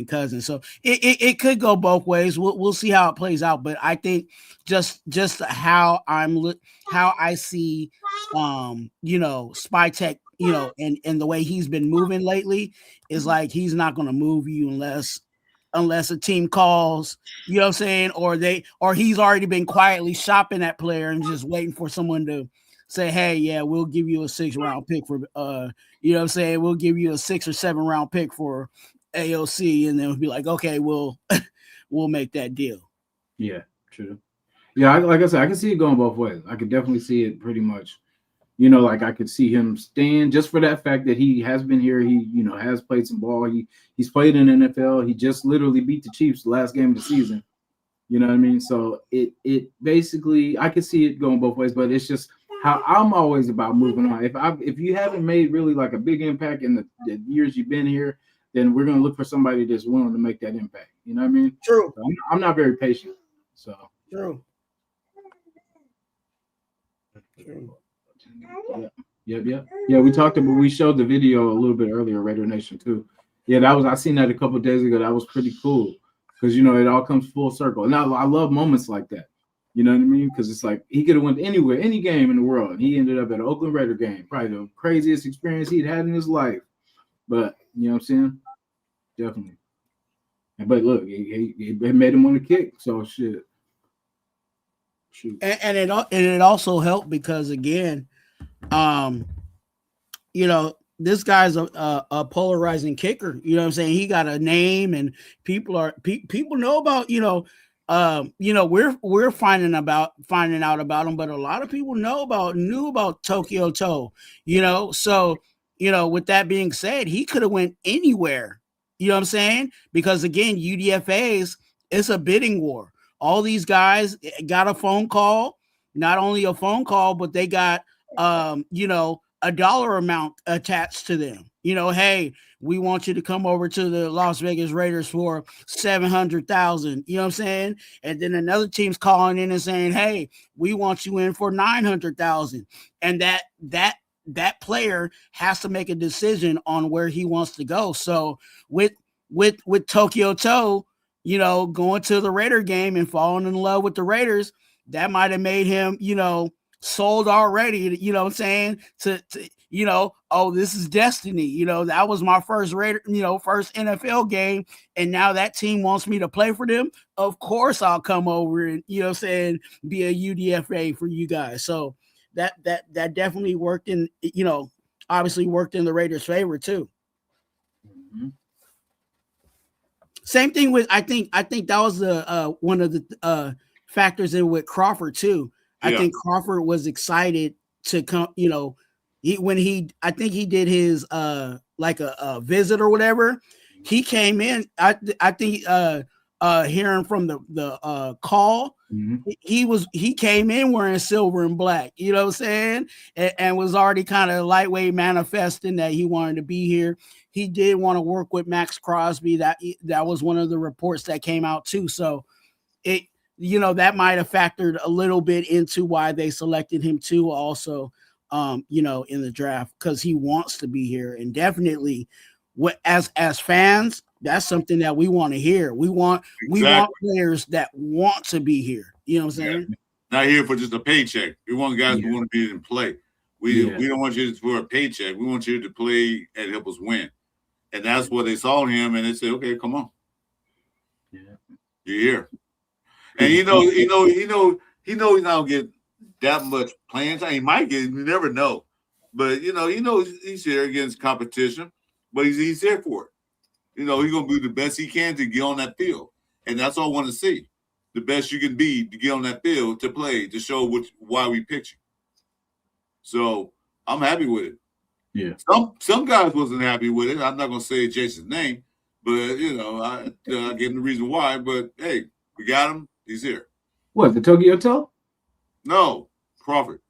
Speaker 7: Cousins. So it could go both ways. We'll see how it plays out. But I think just how I see Spy Tech, and the way he's been moving lately is like he's not going to move you unless a team calls, you know what I'm saying, or he's already been quietly shopping that player and just waiting for someone to say, hey, yeah, we'll give you a 6th-round pick for you know what I'm saying, we'll give you a 6 or 7-round pick for AOC, and then we'll be like, okay, we'll make that deal.
Speaker 1: Yeah, true. Yeah, like I said, I can see it going both ways. I could definitely see it pretty much. Like I could see him stand just for that fact that he has been here. He, has played some ball. He's played in the NFL. He just literally beat the Chiefs the last game of the season. You know what I mean? So it basically, I could see it going both ways, but it's just how I'm always about moving on. If you haven't made really like a big impact in the years you've been here, then we're going to look for somebody that's willing to make that impact. You know what I mean?
Speaker 7: True.
Speaker 1: So I'm not very patient. So
Speaker 7: true.
Speaker 1: Yeah. We talked about. We showed the video a little bit earlier, Raider Nation too. Yeah, I seen that a couple of days ago. That was pretty cool because it all comes full circle, and I love moments like that. You know what I mean? Because it's like he could have went anywhere, any game in the world, and he ended up at an Oakland Raider game, probably the craziest experience he'd had in his life. But you know what I'm saying? Definitely. But look, he made him want to kick. So shit. Shoot.
Speaker 7: And it also helped because again, this guy's a polarizing kicker. You know what I'm saying? He got a name, and people know about. We're finding out about him, but a lot of people knew about Tokyo Toe. So with that being said, he could have went anywhere. You know what I'm saying? Because again, UDFA's it's a bidding war. All these guys got a phone call, not only a phone call, but they got, a dollar amount attached to them. Hey, we want you to come over to the Las Vegas Raiders for $700,000. You know what I'm saying? And then another team's calling in and saying, hey, we want you in for $900,000. And that player has to make a decision on where he wants to go. So with Tokyo Toe, going to the Raider game and falling in love with the Raiders, that might have made him, sold already, you know what I'm saying? To oh, this is destiny. That was my first Raider, first NFL game. And now that team wants me to play for them. Of course I'll come over and, be a UDFA for you guys. So that definitely worked in, obviously worked in the Raiders' favor too. Mm-hmm. Same thing with I think that was the one of the factors in with Crawford too. Yeah. I think Crawford was excited to come. I think he did his like a visit or whatever. He came in. I think hearing from the call, mm-hmm. he came in wearing silver and black. You know what I'm saying? And was already kind of lightweight manifesting that he wanted to be here. He did want to work with Max Crosby. That was one of the reports that came out too. So that might have factored a little bit into why they selected him too. Also, in the draft because he wants to be here, and definitely, as fans, that's something that we want to hear. We want players that want to be here. You know what I'm saying?
Speaker 2: Yeah. Not here for just a paycheck. We want guys who want to be in play. We don't want you for a paycheck. We want you to play and help us win. And that's what they saw in him, and they said, "Okay, come on, you're here." And he not get that much playing time. He might get. You never know. But he's here against competition, but he's here for it. He's gonna do the best he can to get on that field, and that's all I want to see. The best you can be to get on that field to play to show why we picked you. So I'm happy with it.
Speaker 1: Yeah.
Speaker 2: Some guys wasn't happy with it. I'm not gonna say Jason's name, but I gave him the reason why. But hey, we got him. He's here.
Speaker 1: What, the Tokyo Toe?
Speaker 2: No, Crawford.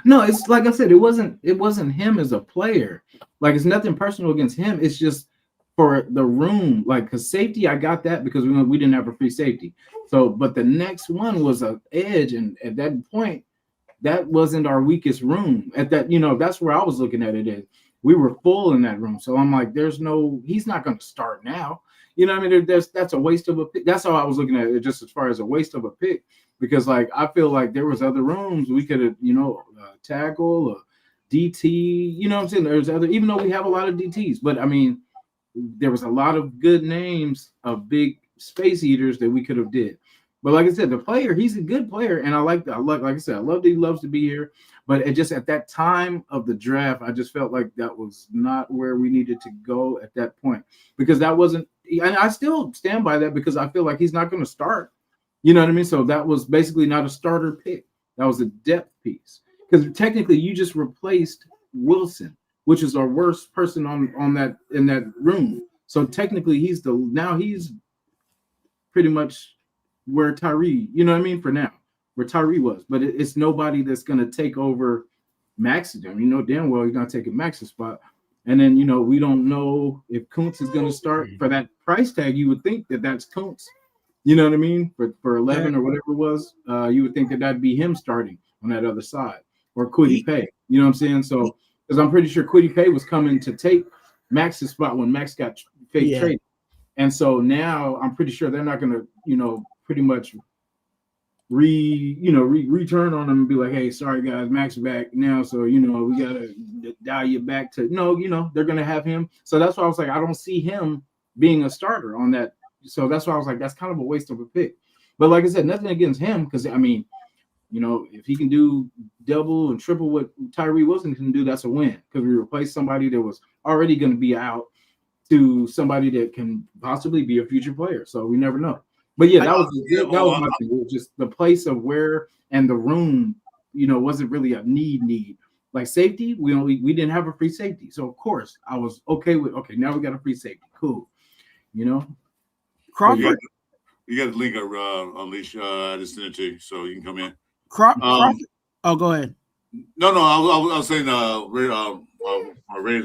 Speaker 1: No, it's like I said, it wasn't him as a player. Like, it's nothing personal against him. It's just for the room, like, because safety, I got that because we didn't have a free safety. So, but the next one was an edge, and at that point, that wasn't our weakest room. At that, that's where I was looking at it is we were full in that room. So I'm like, he's not going to start now. You know what I mean? That's a waste of a pick. That's how I was looking at it, just as far as a waste of a pick. Because, like, I feel like there was other rooms we could have, tackle or DT. You know what I'm saying? There's other, even though we have a lot of DTs, but I mean, there was a lot of good names of big space eaters that we could have did. But like I said, the player, he's a good player, and I like I said, I love that he loves to be here. But it just at that time of the draft, I just felt like that was not where we needed to go at that point, because that wasn't. And I still stand by that because I feel like he's not going to start. You know what I mean? So that was basically not a starter pick. That was a depth piece, because technically you just replaced Wilson, which is our worst person on that in that room. So technically he's pretty much where Tyrie, you know what I mean, for now, where Tyrie was. But it's nobody that's going to take over Max's. Damn well he's going to take a Max's spot. And then, we don't know if Kuntz is going to start. For that price tag, you would think that that's Kuntz. You know what I mean? For 11 or whatever it was, you would think that that'd be him starting on that other side, or Kwity Paye. You know what I'm saying? So, because I'm pretty sure Kwity Paye was coming to take Max's spot when Max got fake traded. And so now I'm pretty sure they're not going to, pretty much return on them and be like, hey, sorry guys, Max back now, so we gotta dial you back to they're gonna have him. So that's why I was like, I don't see him being a starter on that. So that's why I was like, that's kind of a waste of a pick. But like I said, nothing against him, because I mean, if he can do double and triple what Tyrie Wilson can do, that's a win, because we replaced somebody that was already going to be out to somebody that can possibly be a future player. So we never know. But yeah, that was my thing. It was just the place of where and the room, wasn't really a need. Like safety, we didn't have a free safety. So of course I was okay with, now we got a free safety. Cool.
Speaker 7: Crawford.
Speaker 2: You got the link Unleash. I just sent it to you so you can come in.
Speaker 7: Crawford. Oh, go ahead.
Speaker 2: No, I was saying Raiders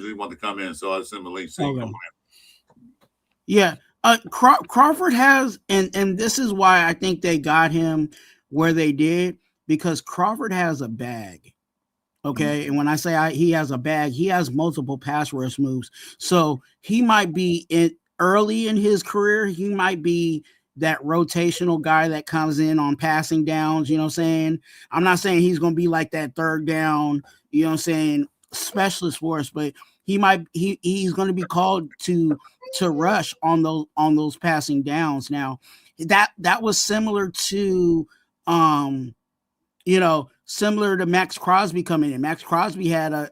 Speaker 2: didn't want to come in, so I sent him a link so you can come in.
Speaker 7: Yeah. Crawford has, and this is why I think they got him where they did, because Crawford has a bag. Okay. And when I say he has a bag, he has multiple pass rush moves. So he might be early in his career. He might be that rotational guy that comes in on passing downs. You know what I'm saying? I'm not saying he's going to be like that third down, specialist for us, but he's going to be called to rush on those passing downs. Now that was similar to similar to Max Crosby coming in. Max Crosby had a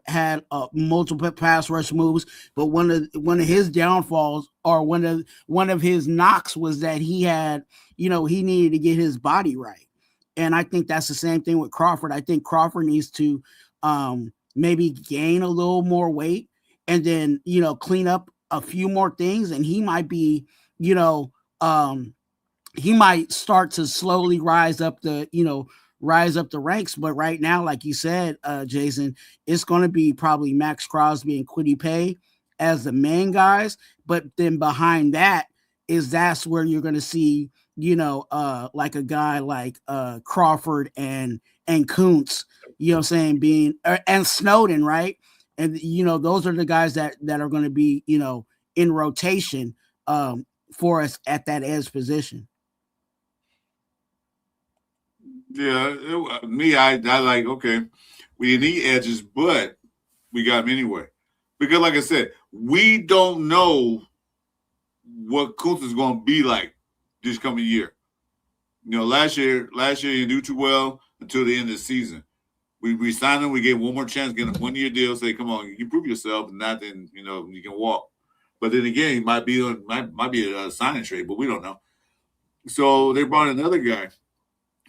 Speaker 7: multiple pass rush moves, but one of his downfalls, or one of his knocks, was that he had, he needed to get his body right. And I think that's the same thing with Crawford. I think Crawford needs to maybe gain a little more weight, and then, clean up a few more things, and he might be, he might start to slowly rise up the ranks. But right now, like you said, Jason, it's going to be probably Max Crosby and Kwity Paye as the main guys. But then behind that's where you're going to see, like a guy like Crawford and Kuntz, being, and Snowden, right? And, those are the guys that are going to be, in rotation for us at that edge position.
Speaker 2: Yeah, I like, okay, we need edges, but we got them anyway. Because like I said, we don't know what Kuntz is going to be like this coming year. Last year he didn't do too well until the end of the season. We signed him. We gave him one more chance, get him a 1-year deal. Say, come on, you prove yourself, and not then you can walk. But then again, he might be a signing trade, but we don't know. So they brought another guy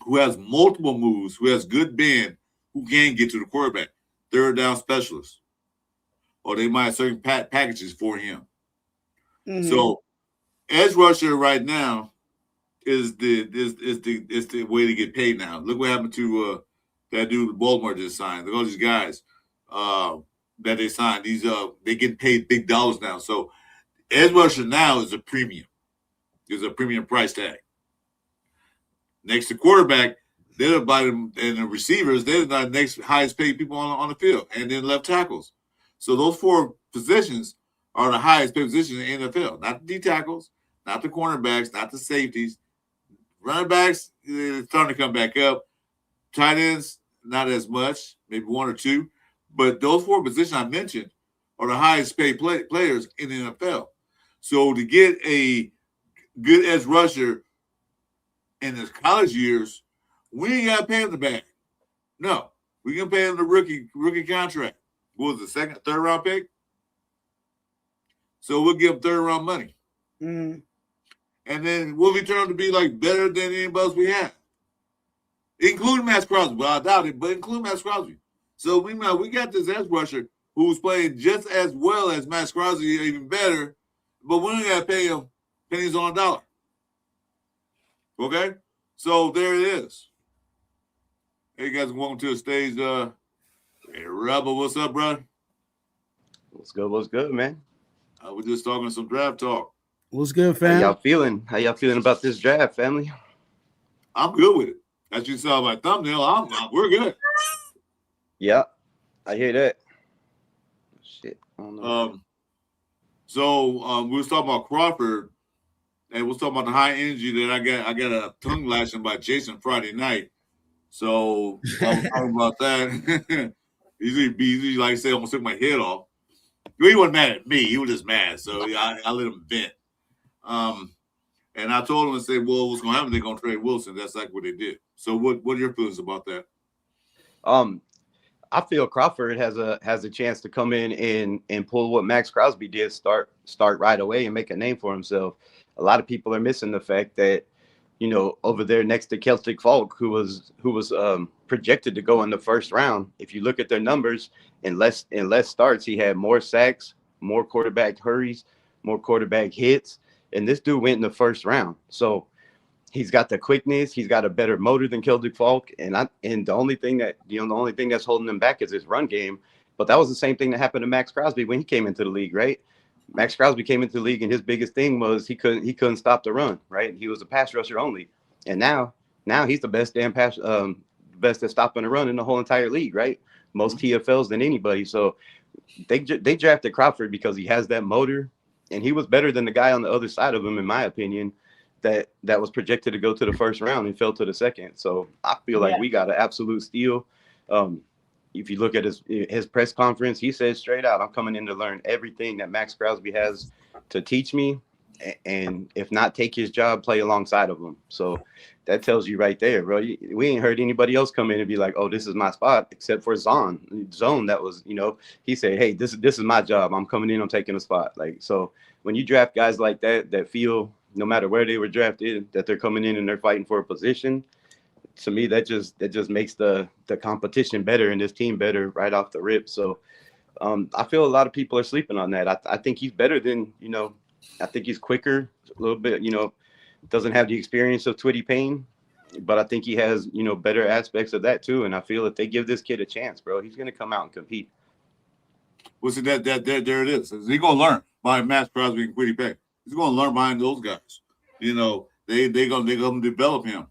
Speaker 2: who has multiple moves, who has good bend, who can get to the quarterback, third down specialist, or they might have certain packages for him.
Speaker 7: Mhm.
Speaker 2: So edge rusher right now is the way to get paid now. Look what happened to that dude Baltimore just signed. Look at all these guys that they signed. These they get paid big dollars now. So edge rusher now is a premium. There's a premium price tag. Next to quarterback, they're about them, and the receivers, they're the next highest paid people on the field, and then left tackles. So those 4 positions are the highest paid positions in the NFL. Not the D tackles, not the cornerbacks, not the safeties. Running backs, they're starting to come back up. Tight ends, not as much, maybe 1 or 2. But those 4 positions I mentioned are the highest paid players in the NFL. So to get a good edge rusher in his college years, we ain't got to pay him the bag. No, we can pay him the rookie contract. What was the 2nd, 3rd round pick? So we'll give him 3rd round money.
Speaker 7: Mhm.
Speaker 2: And then will he turn out to be like better than anybody else we have? Including Max Crosby. Well, I doubt it, but including Max Crosby. So we got this edge rusher who's playing just as well as Max Crosby, even better, but we don't got to pay him pennies on a dollar. Okay? So there it is. Hey, guys, welcome to the stage. Hey, Rebel, what's up, bro?
Speaker 8: What's good, man?
Speaker 2: We're just talking some draft talk.
Speaker 7: What's good,
Speaker 8: How
Speaker 7: fam?
Speaker 8: y'all feeling? How y'all feeling about this draft, family?
Speaker 2: I'm good with it. As you saw my thumbnail, we're good.
Speaker 8: Yeah, I hear that. Shit, I don't know.
Speaker 2: So we was talking about Crawford, and we was talking about the high energy that I got. I got a tongue lashing by Jason Friday night. So I was talking about that. Usually, like I say, almost took my head off. He wasn't mad at me. He was just mad. So I let him vent. And I told him and said, well, what's going to happen? They're going to trade Wilson. That's like what they did. So what are your feelings about that?
Speaker 8: I feel Crawford has a chance to come in and pull what Max Crosby did, start right away and make a name for himself. A lot of people are missing the fact that, over there next to Celtic Falk, who was projected to go in the 1st round. If you look at their numbers, in less starts, he had more sacks, more quarterback hurries, more quarterback hits, and this dude went in the 1st round. So he's got the quickness, he's got a better motor than Celtic Falk, and the only thing that's holding him back is his run game. But that was the same thing that happened to Max Crosby when he came into the league, right? Max Crosby came into the league, and his biggest thing was he couldn't stop the run, right? He was a pass rusher only, and now he's the best best at stopping the run in the whole entire league, right? Most TFLs than anybody. So they drafted Crawford because he has that motor, and he was better than the guy on the other side of him, in my opinion, that was projected to go to the 1st round and fell to the 2nd. So I feel like we got an absolute steal. If you look at his press conference, he said straight out, I'm coming in to learn everything that Max Crosby has to teach me, and if not take his job, play alongside of him. So that tells you right there, bro. We ain't heard anybody else come in and be like, oh, this is my spot, except for Zone. That was, he said, hey, this is my job. I'm coming in, I'm taking a spot. Like, so when you draft guys like that feel, no matter where they were drafted, that they're coming in and they're fighting for a position, to me, that just makes the competition better and this team better right off the rip. So I feel a lot of people are sleeping on that. I think he's better than, I think he's quicker a little bit, doesn't have the experience of Twitty Payne, but I think he has, better aspects of that too. And I feel if they give this kid a chance, bro, he's going to come out and compete.
Speaker 2: Well, see, there it is. He's going to learn by Max Crosby and Twitty Payne. He's going to learn behind those guys. They're going to develop him.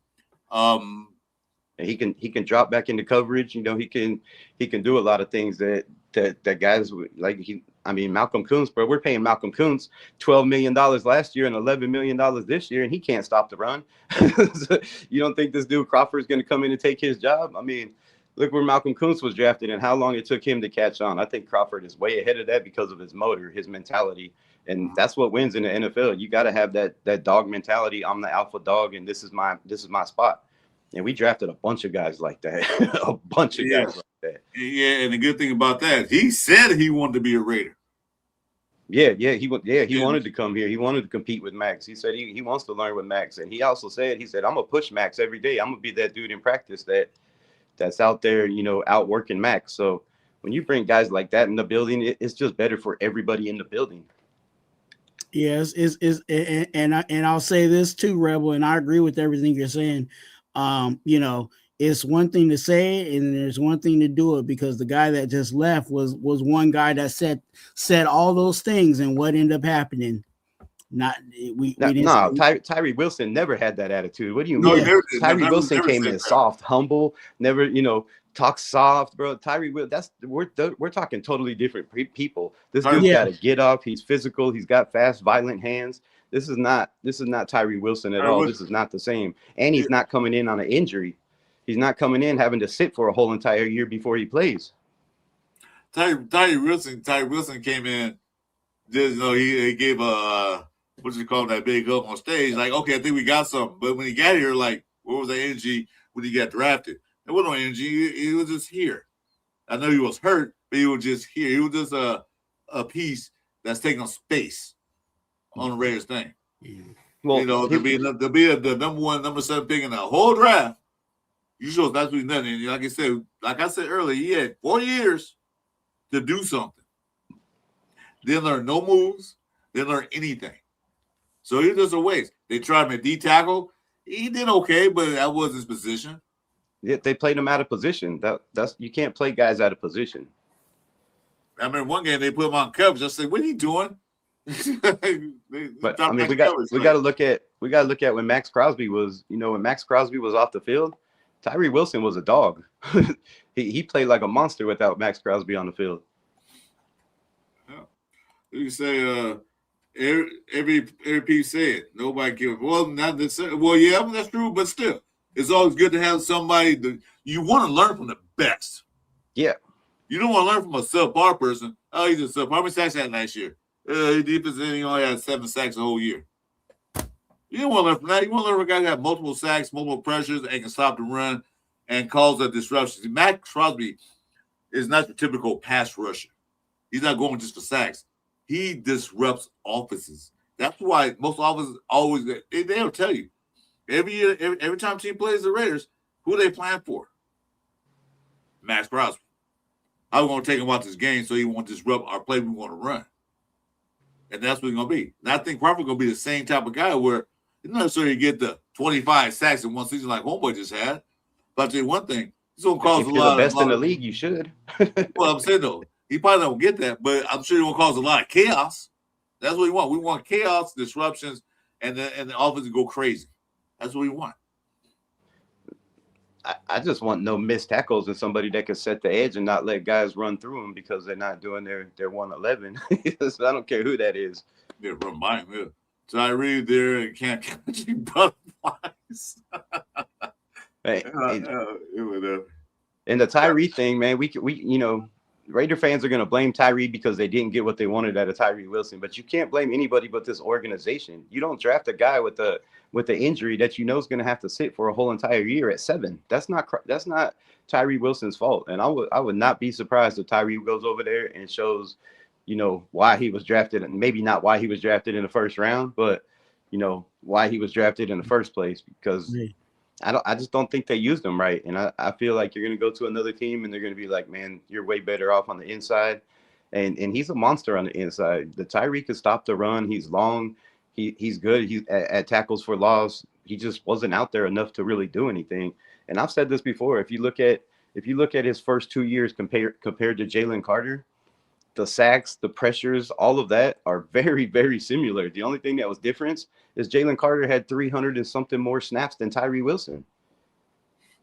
Speaker 8: And he can drop back into coverage. He can do a lot of things that guys like Malcolm Kuntz, bro. We're paying Malcolm Kuntz $12 million last year and $11 million this year, and he can't stop the run. So you don't think this dude Crawford is going to come in and take his job? I mean, look where Malcolm Kuntz was drafted and how long it took him to catch on. I think Crawford is way ahead of that because of his motor, his mentality, and that's what wins in the NFL. You got to have that dog mentality. I'm the alpha dog, and this is my spot. And we drafted a bunch of guys like that, a bunch of guys like that.
Speaker 2: Yeah, and the good thing about that, he said he wanted to be a Raider.
Speaker 8: He wanted to come here. He wanted to compete with Max. He said he wants to learn with Max, and he also said I'm gonna push Max every day. I'm gonna be that dude in practice that's out there, outworking Max. So when you bring guys like that in the building, it's just better for everybody in the building.
Speaker 7: Yes, and I'll say this too, Rebel, and I agree with everything you're saying. It's one thing to say it, and there's one thing to do it, because the guy that just left was one guy that said all those things, and what ended up happening.
Speaker 8: Tyrie Wilson never had that attitude. What do you mean? Tyrie Wilson came in soft, humble, never, talk soft, bro. Tyrie Wilson, we're talking totally different people. This dude's got to get up. He's physical. He's got fast, violent hands. This is not Tyrie Wilson at all. This is not the same. And he's not coming in on an injury. He's not coming in having to sit for a whole entire year before he plays.
Speaker 2: Tyrie Wilson came in. He gave a what you call that big up on stage? Like, okay, I think we got something. But when he got here, like, what was the energy when he got drafted? There wasn't no energy. He was just here. I know he was hurt, but he was just here. He was just a piece that's taking up space on the Raiders thing. Well, to be the number 1, number 7 pick in the whole draft. You show that's what nothing. And like I said earlier, he had 4 years to do something. Didn't learn no moves. Didn't learn anything. So he was just a waste. They tried him at D tackle. He did okay, but that was his position.
Speaker 8: Yeah, they played him out of position. That's you can't play guys out of position.
Speaker 2: I remember one game they put him on coverage. I said, "What are you doing?"
Speaker 8: But I mean, we got to look at when Max Crosby was, when Max Crosby was off the field. Tyrie Wilson was a dog. he played like a monster without Max Crosby on the field.
Speaker 2: Yeah. You say every piece said nobody gives. Well, not this. Well, yeah, that's true, but still, it's always good to have somebody that you want to learn from the best.
Speaker 8: Yeah.
Speaker 2: You don't want to learn from a subpar person. Oh, he's a subpar. How many sacks he had last year? His defense, he only had 7 sacks the whole year. You don't want to learn from that. You want to learn from a guy who got multiple sacks, multiple pressures, and can stop the run and cause a disruption. Max Crosby is not the typical pass rusher. He's not going just for sacks. He disrupts offenses. That's why most offenses always they'll tell you every year, every time a team plays the Raiders, who they playing for? Max Crosby. I was going to take him out this game so he won't disrupt our play we want to run. And that's what he's going to be. And I think Crawford's going to be the same type of guy where he's not necessarily get the 25 sacks in one season like Homeboy just had. But I'll tell you one thing, he's going to cause
Speaker 8: if you're the best in the league, you should.
Speaker 2: Well, I'm saying, though, he probably don't get that, but I'm sure he's going to cause a lot of chaos. That's what we want. We want chaos, disruptions, and the offense to go crazy. That's what we want.
Speaker 8: I just want no missed tackles and somebody that can set the edge and not let guys run through them because they're not doing their 111. So I don't care who that is.
Speaker 2: Yeah, remind me. Tyrie there and can't catch butterflies.
Speaker 8: And the Tyrie thing, man, we Raider fans are going to blame Tyrie because they didn't get what they wanted out of Tyrie Wilson, but you can't blame anybody but this organization. You don't draft a guy with the injury that you know is going to have to sit for a whole entire year at 7. That's not Tyrie Wilson's fault. And I would not be surprised if Tyrie goes over there and shows, why he was drafted, and maybe not why he was drafted in the first round, but why he was drafted in the first place, because I just don't think they used him right. And I feel like you're going to go to another team and they're going to be like, man, you're way better off on the inside. And he's a monster on the inside. The Tyrie could stop the run. He's long. He's good. He's at tackles for loss. He just wasn't out there enough to really do anything. And I've said this before. If you look at his first 2 years compared to Jalen Carter, the sacks, the pressures, all of that are very, very similar. The only thing that was different is Jalen Carter had 300 and something more snaps than Tyrie Wilson.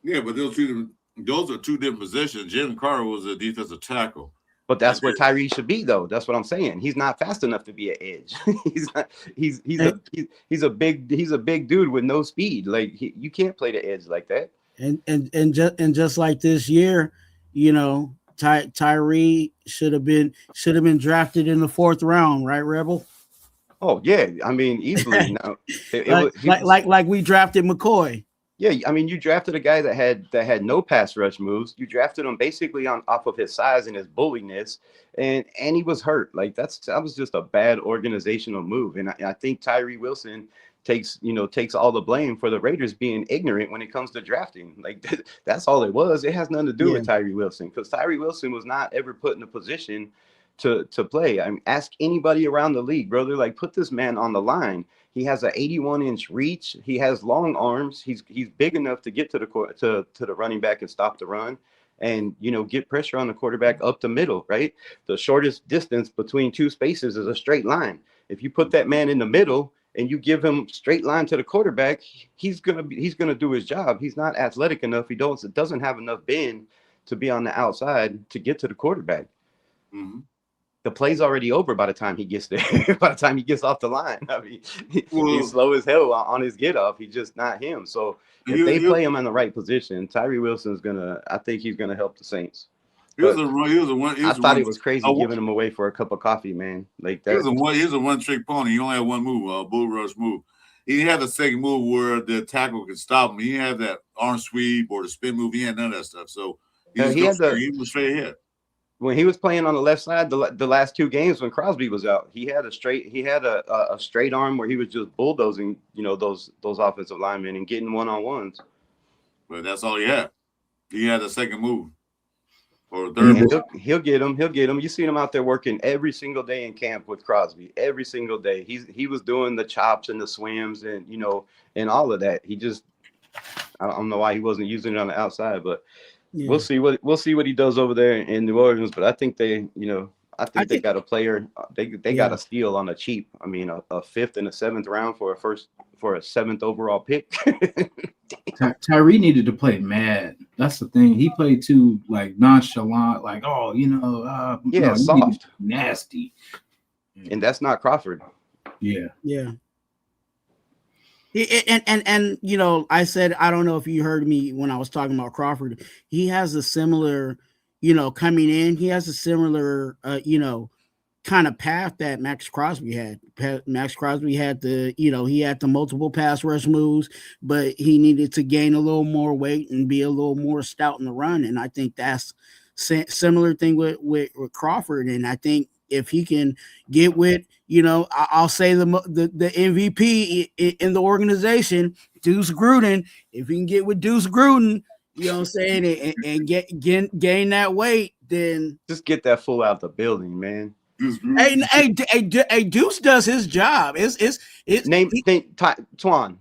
Speaker 2: Yeah, but those are two different positions. Jalen Carter was a defensive tackle.
Speaker 8: But that's where Tyrie should be, though. That's what I'm saying. He's not fast enough to be an edge. He's a big dude with no speed. Like you can't play the edge like that.
Speaker 7: And just like this year, Tyrie should have been drafted in the 4th round, right, Rebel?
Speaker 8: Oh yeah, I mean easily. No,
Speaker 7: like we drafted McCoy.
Speaker 8: Yeah, I mean, you drafted a guy that had no pass rush moves. You drafted him basically off of his size and his bulliness, and he was hurt. Like that was just a bad organizational move. And I think Tyrie Wilson takes all the blame for the Raiders being ignorant when it comes to drafting. Like that's all it was. It has nothing to do with Tyrie Wilson, because Tyrie Wilson was not ever put in a position to play. I mean, ask anybody around the league, brother. Like, put this man on the line. He has an 81-inch reach. He has long arms. He's big enough to get to the running back and stop the run, and get pressure on the quarterback up the middle. Right, the shortest distance between two spaces is a straight line. If you put that man in the middle and you give him straight line to the quarterback, he's gonna do his job. He's not athletic enough. He doesn't have enough bend to be on the outside to get to the quarterback.
Speaker 2: Mm-hmm.
Speaker 8: The play's already over by the time he gets there. By the time he gets off the line, I mean, he's slow as hell on his get off. He's just not him. So if they play him in the right position, Tyrie Wilson's I think he's gonna help the Saints. I thought it was crazy giving him away for a cup of coffee, man. Like that.
Speaker 2: Here's a one-trick pony. He only had one move, bull rush move. He had the second move where the tackle could stop him. He didn't have that arm sweep or the spin move. He had none of that stuff. So he was straight ahead.
Speaker 8: When he was playing on the left side, the last two games when Crosby was out, he had a straight arm where he was just bulldozing, those offensive linemen and getting one-on-ones.
Speaker 2: But that's all he had. He had a second move or a third move.
Speaker 8: He'll get him. You seen him out there working every single day in camp with Crosby. Every single day, he was doing the chops and the swims and and all of that. I don't know why he wasn't using it on the outside, but. Yeah. We'll see what he does over there in New Orleans, but I think they got a player. They got a steal on a cheap. I mean, a fifth and a seventh round for a seventh overall pick.
Speaker 1: Tyrie needed to play mad. That's the thing. He played too nonchalant,
Speaker 8: soft,
Speaker 1: nasty.
Speaker 8: And that's not Crawford.
Speaker 1: Yeah.
Speaker 7: Yeah. And I said, I don't know if you heard me when I was talking about Crawford. He has a similar, coming in. He has a similar, kind of path that Max Crosby had. Max Crosby had he had the multiple pass rush moves, but he needed to gain a little more weight and be a little more stout in the run. And I think that's similar thing with Crawford. And I think if he can get with, I'll say the MVP in the organization, Deuce Gruden. If he can get with Deuce Gruden, you know what I'm saying, and gain that weight, then
Speaker 8: just get that fool out the building, man.
Speaker 7: Hey, Deuce does his job.
Speaker 8: Twan,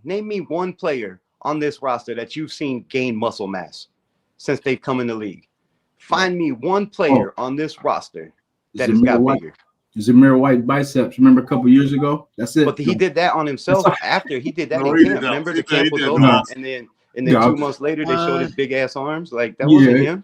Speaker 8: name me one player on this roster that you've seen gain muscle mass since they've come in the league. Find me one player on this roster that has got bigger.
Speaker 1: Zamir White biceps. Remember a couple years ago? That's it.
Speaker 8: But he did that on himself after he did that in camp. Remember the camp was over, and then 2 months later they showed his big ass arms. Like that wasn't him.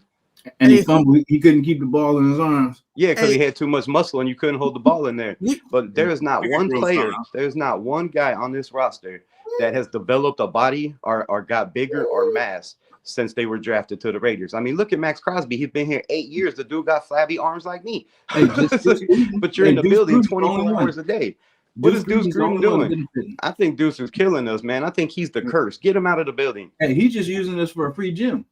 Speaker 1: And he fumbled. He couldn't keep the ball in his arms.
Speaker 8: Yeah, because he had too much muscle and you couldn't hold the ball in there. But there is not one player. There's not one guy on this roster that has developed a body or got bigger or mass since they were drafted to the Raiders. I mean, look at Max Crosby. He's been here 8 years. The dude got flabby arms like me. But you're in the building 24 hours a day. What is Deuce Gruden doing? I think Deuce is killing us, man. I think he's the curse. Get him out of the building.
Speaker 1: Hey, he's just using us for a free gym.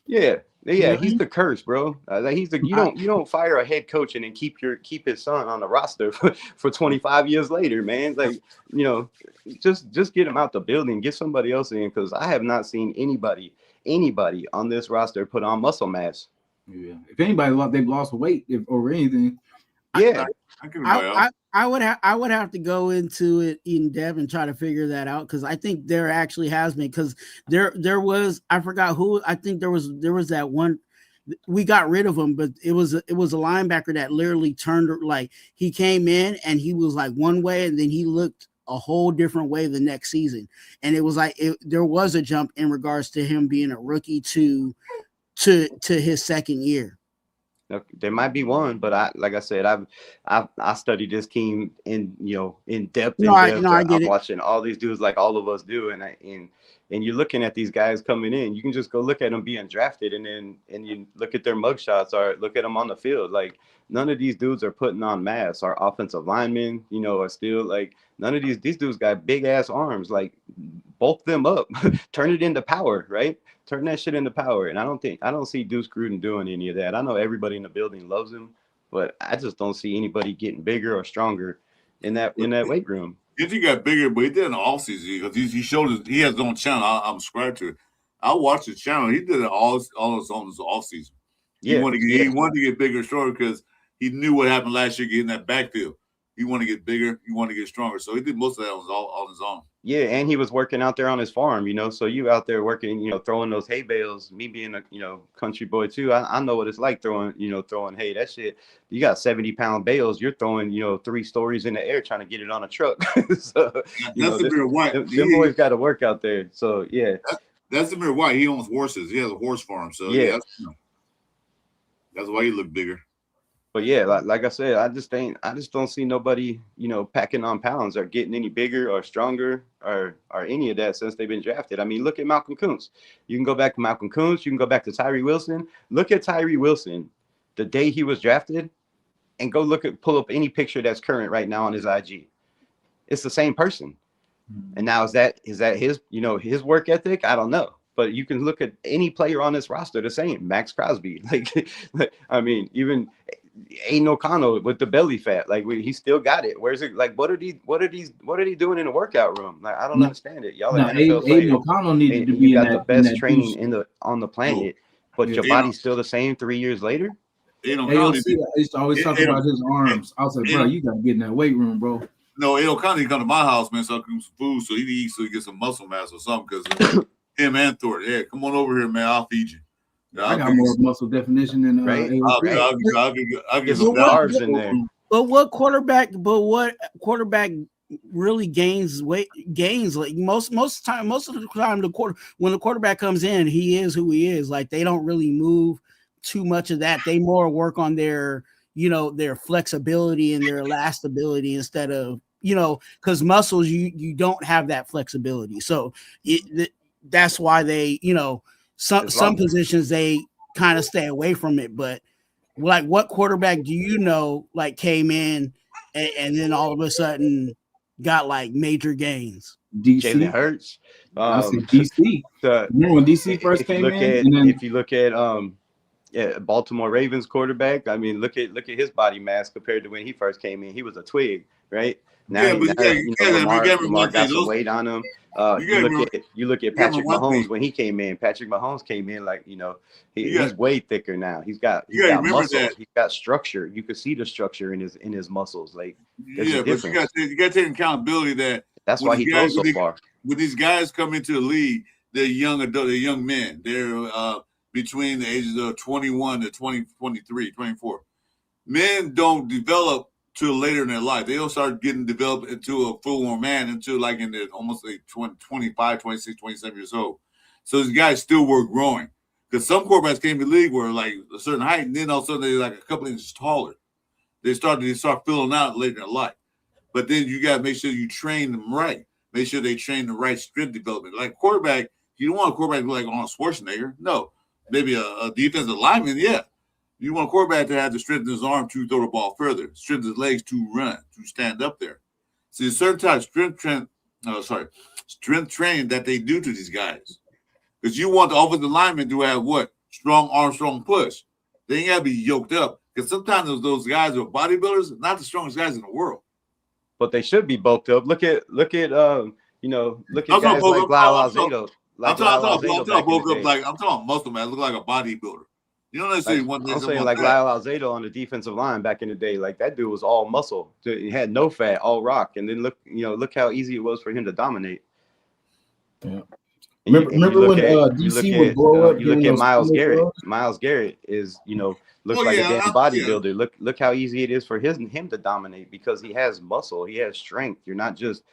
Speaker 8: Yeah, he's the curse, bro. You don't fire a head coach and then keep his son on the roster for 25 years later, man. Like, just get him out the building, get somebody else in, because I have not seen anybody on this roster put on muscle mass.
Speaker 1: Yeah, if anybody they've lost weight or anything.
Speaker 8: Yeah,
Speaker 7: I would have to go into it in depth and try to figure that out, because I think there actually has been, because there was, I forgot who, I think there was that one, we got rid of him, but it was a linebacker that literally turned, like he came in and he was like one way and then he looked a whole different way the next season, and it was like there was a jump in regards to him being a rookie to his second year.
Speaker 8: There might be one, but like I said, I studied this team in depth.
Speaker 7: I get
Speaker 8: I'm
Speaker 7: it.
Speaker 8: watching all these dudes like all of us do, and and you're looking at these guys coming in. You can just go look at them being drafted, and you look at their mugshots or look at them on the field. Like, none of these dudes are putting on masks. Our offensive linemen, you know, are still like, none of these dudes got big ass arms. Like, bulk them up, turn it into power, right? Turn that shit into power. And I don't see Deuce Gruden doing any of that. I know everybody in the building loves him, but I just don't see anybody getting bigger or stronger in that weight room.
Speaker 2: He got bigger, but he did in the offseason because he showed he has his own channel. I'm subscribed to it. I watched his channel. He did it all his own offseason. He wanted to get bigger and stronger because he knew what happened last year getting that backfield. He wanted to get bigger. He wanted to get stronger. So he did most of that on his own.
Speaker 8: Yeah, and he was working out there on his farm, you know. So you out there working, you know, throwing those hay bales. Me being a, you know, country boy too, I know what it's like throwing hay. That shit, you got 70-pound bales. You're throwing, you know, 3 stories in the air trying to get it on a truck. So
Speaker 2: that's the mere white.
Speaker 8: Them boys got to work out there. So yeah,
Speaker 2: that's the mere white. He owns horses. He has a horse farm. So yeah, that's why he looked bigger.
Speaker 8: But yeah, like I said, I just don't see nobody, you know, packing on pounds or getting any bigger or stronger or any of that since they've been drafted. I mean, look at Malcolm Kuntz. You can go back to Malcolm Kuntz. You can go back to Tyrie Wilson. Look at Tyrie Wilson the day he was drafted, and go pull up any picture that's current right now on his IG. It's the same person. And now is that his, you know, his work ethic? I don't know. But you can look at any player on this roster the same. Max Crosby, like I mean, even Aiden O'Connell with the belly fat, like he still got it. Where's it? Like, what are they doing in the workout room? Like, I don't understand it. Y'all are NFL players.
Speaker 1: Aiden O'Connell needed to be
Speaker 8: you
Speaker 1: in
Speaker 8: got
Speaker 1: that,
Speaker 8: the best
Speaker 1: that
Speaker 8: training on the planet, but your body's still the same 3 years later.
Speaker 1: I used to always talk about his arms. I was like, bro, you gotta get in that weight room, bro.
Speaker 2: No, Aiden O'Connell, he come to my house, man, so I can get some food, so he eats so he get some muscle mass or something. Because him and Thor, yeah, come on over here, man. I'll feed you.
Speaker 1: I got more muscle definition than
Speaker 8: right.
Speaker 2: I'll get some
Speaker 8: carbs in there.
Speaker 7: But what quarterback really gains weight? Like most of the time, when the quarterback comes in, he is who he is. Like, they don't really move too much of that. They more work on their, you know, their flexibility and their elastability instead of, you know, because muscles, you don't have that flexibility. So that's why they, you know, some positions they kind of stay away from it. But like, what quarterback do you know, like, came in and then all of a sudden got like major gains?
Speaker 8: Jalen Hurts.
Speaker 1: I see DC. Remember when DC first came in?
Speaker 8: If you look at Baltimore Ravens quarterback, I mean, look at his body mass compared to when he first came in. He was a twig, right? Now, Lamar got some weight on him. You look at Patrick Mahomes when he came in. Patrick Mahomes came in like, you know, he's way thicker now. He's got muscles. He's got structure. You could see the structure in his muscles. Like,
Speaker 2: but you got to take accountability that's
Speaker 8: why he goes so far.
Speaker 2: When these guys come into the league, they're young adults, they're young men. They're between the ages of 21 to 23, 24. Men don't develop till later in their life. They don't start getting developed into a full-grown man until like in their almost like 25, 26, 27 years old. So these guys still were growing. Because some quarterbacks came to the league were like a certain height, and then all of a sudden they're like a couple inches taller. They start filling out later in life. But then you got to make sure you train them right. Make sure they train the right strength development. Like quarterback, you don't want a quarterback like Arnold Schwarzenegger. No. Maybe a defensive lineman, yeah. You want a quarterback to have the strength in his arm to throw the ball further, strength in his legs to run, to stand up there. So there's certain types of strength training that they do to these guys. Because you want the offensive lineman to have what? Strong arm, strong push. They ain't got to be yoked up. Because sometimes those guys are bodybuilders, not the strongest guys in the world.
Speaker 8: But they should be bulked up. Look at guys like Lyle Alzado.
Speaker 2: I'm talking muscle man. Look like a bodybuilder. You don't necessarily want.
Speaker 8: I'm saying like Lyle Alzado on the defensive line back in the day. Like, that dude was all muscle. He had no fat, all rock. And then look how easy it was for him to dominate.
Speaker 1: Yeah. Remember when DC would blow up?
Speaker 8: You look at Myles Garrett. Myles Garrett is, looks like a damn bodybuilder. Look how easy it is for him to dominate because he has muscle. He has strength. You're not just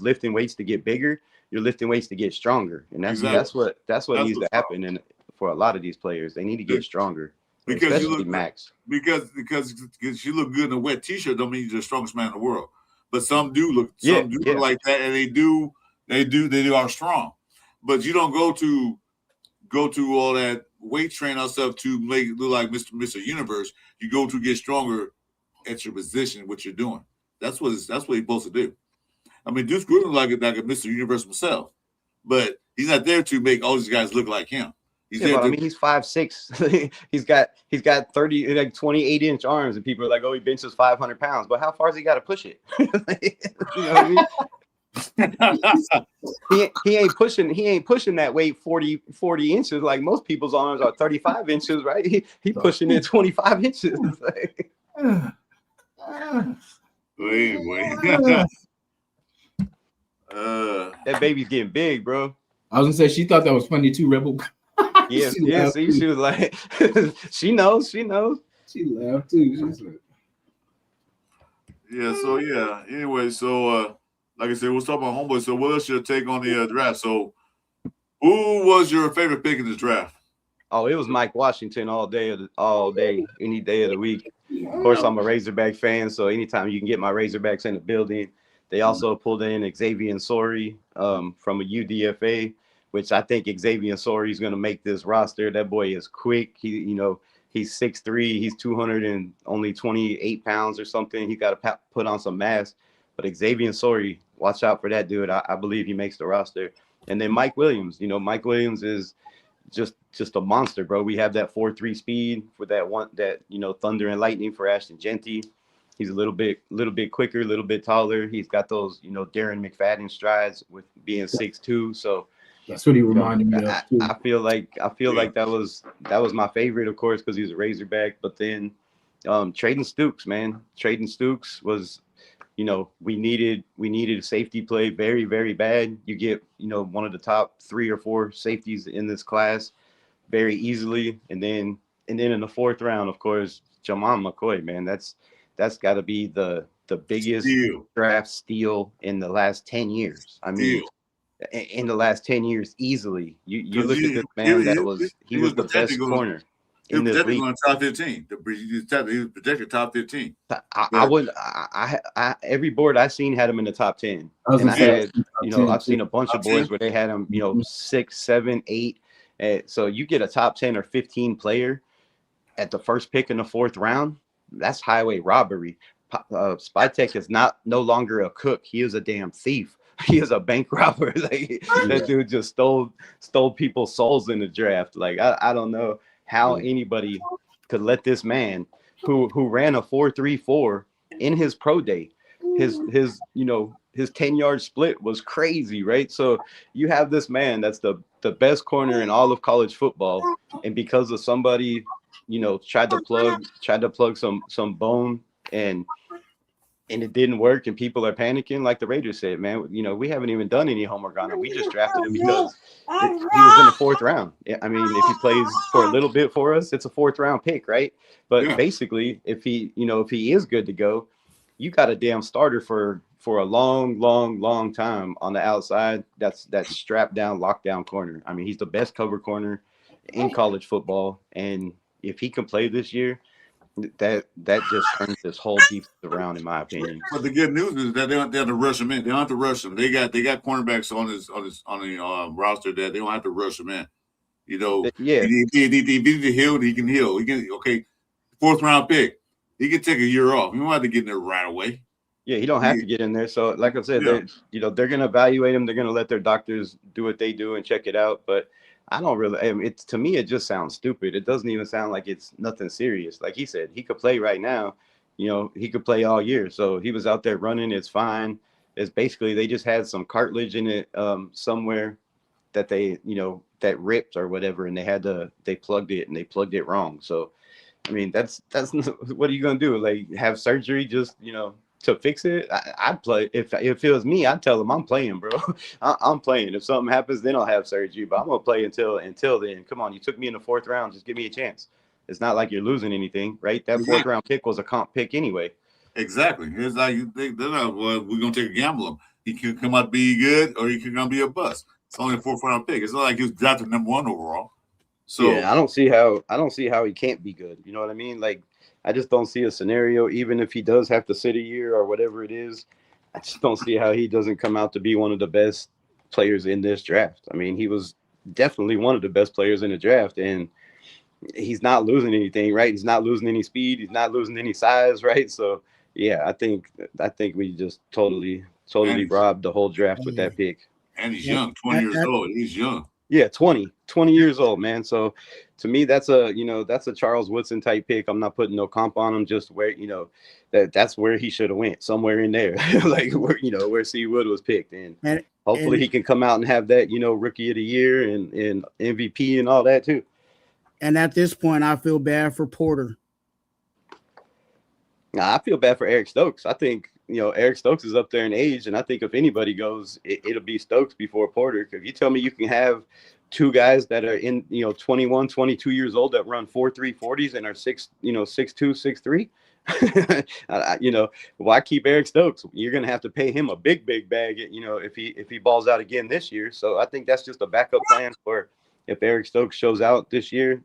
Speaker 8: lifting weights to get bigger. You're lifting weights to get stronger, and that's what needs to happen. And for a lot of these players, they need to get stronger.
Speaker 2: Because
Speaker 8: you look Max.
Speaker 2: Because you look good in a wet t-shirt don't mean you're the strongest man in the world. But some do look like that, and they are strong. but you don't go to all that weight training stuff to make it look like Mr. Universe. You go to get stronger at your position, what you're doing. That's what he's supposed to do. I mean, Deuce Gruden like a Mr. Universe himself, but he's not there to make all these guys look like him. He's there
Speaker 8: I mean, he's 5'6". he's got 30, like 28-inch arms, and people are like, oh, he benches 500 pounds. But how far has he got to push it? You know what I mean? he ain't pushing that weight 40 inches like most people's arms are 35 inches, right? He pushing it 25 inches.
Speaker 2: Wait.
Speaker 8: That baby's getting big, bro.
Speaker 1: I was gonna say she thought that was funny too, Rebel.
Speaker 8: Yeah. See, she was like, she knows.
Speaker 1: She laughed too. She was like,
Speaker 2: yeah. So yeah. Anyway, so like I said, we'll talk about homeboy. So what else your take on the draft? So who was your favorite pick in this draft?
Speaker 8: Oh, it was Mike Washington all day, any day of the week. Of course, I'm a Razorback fan, so anytime you can get my Razorbacks in the building. They also pulled in Xavier Sori from a UDFA, which I think Xavier Sori is going to make this roster. That boy is quick. He's 6'3". He's 228 pounds or something. He got to put on some mass. But Xavier Sori, watch out for that dude. I believe he makes the roster. And then Mike Williams. Mike Williams is just a monster, bro. We have that 4.3 speed for that Thunder and Lightning for Ashton Genty. He's a little bit quicker, a little bit taller. He's got those, Darren McFadden strides with being 6'2". So
Speaker 1: that's what he reminded me of too.
Speaker 8: I feel like that was my favorite, of course, because he's a Razorback. But then Traden Stukes, man. Traden Stukes was, we needed a safety play very, very bad. You get, one of the top 3 or 4 safeties in this class very easily. And then in the 4th round, of course, Jamal McCoy, man, that's got to be the biggest draft steal in the last 10 years. I mean, in the last 10 years, easily. You look at this man he was the best corner in this league.
Speaker 2: Top 15. He was projected top 15.
Speaker 8: Every board I seen had him in the top 10. And I had, I've seen a bunch of boards where they had him, 6, 7, 8. So you get a top 10 or 15 player at the first pick in the 4th round. That's highway robbery. Spytek is no longer a cook. He is a damn thief. He is a bank robber. That dude just stole people's souls in the draft. I don't know how anybody could let this man who ran a 4.34 in his pro day, his 10-yard split was crazy, right? So you have this man that's the best corner in all of college football, and because of somebody tried to plug some bone and it didn't work, and people are panicking. Like the Raiders said, man, we haven't even done any homework on him. We just drafted him because he was in the 4th round. I mean, if he plays for a little bit for us, it's a 4th round pick, right? But basically, if he is good to go, you got a damn starter for a long time on the outside. That's strapped down, lockdown corner. I mean, he's the best cover corner in college football, and if he can play this year, that just turns this whole defense around, in my opinion.
Speaker 2: But the good news is that they don't have to rush him in. They don't have to rush him. They got cornerbacks on the roster that they don't have to rush him in. If he needs to heal, he can heal. He can 4th round pick. He can take a year off. You don't have to get in there right away.
Speaker 8: Yeah, he don't have to get in there. So, like I said, they're going to evaluate him. They're going to let their doctors do what they do and check it out. But I don't really. To me, it just sounds stupid. It doesn't even sound like it's nothing serious. Like he said, he could play right now. He could play all year. So he was out there running. It's fine. It's basically they just had some cartilage in it somewhere that they that ripped or whatever, and they plugged it, and they plugged it wrong. So, I mean, that's what are you gonna do? Like have surgery just to fix it? I'd play. If it was me, I'd tell them I'm playing, bro. I'm playing. If something happens, then I'll have surgery. But I'm gonna play until then. Come on, you took me in the 4th round. Just give me a chance. It's not like you're losing anything, right? That 4th round pick was a comp pick anyway.
Speaker 2: Exactly. It's like they're not. Well, we're gonna take a gamble on him. He can come out to be good, or he can come be a bust. It's only a 4th round pick. It's not like he was drafted #1 overall. So
Speaker 8: yeah, I don't see how he can't be good. You know what I mean? Like, I just don't see a scenario, even if he does have to sit a year or whatever it is. I just don't see how he doesn't come out to be one of the best players in this draft. I mean, he was definitely one of the best players in the draft, and he's not losing anything, right? He's not losing any speed. He's not losing any size, right? So yeah, I think we just totally
Speaker 2: And-
Speaker 8: robbed the whole draft with that pick.
Speaker 2: And he's young, 20 years old. He's young.
Speaker 8: Yeah, 20 years old, man. So to me, that's a Charles Woodson type pick. I'm not putting no comp on him, just where, that's where he should have went, somewhere in there. Like where C Wood was picked. And hopefully he can come out and have that, rookie of the year and MVP and all that too.
Speaker 7: And at this point, I feel bad for Porter.
Speaker 8: Nah, I feel bad for Eric Stokes. I think, Eric Stokes is up there in age, and I think if anybody goes, it'll be Stokes before Porter. If you tell me you can have two guys that are in, 21, 22 years old that run 4.3 40s and are 6'2", 6'3", why keep Eric Stokes? You're going to have to pay him a big bag, if he balls out again this year. So I think that's just a backup plan for if Eric Stokes shows out this year,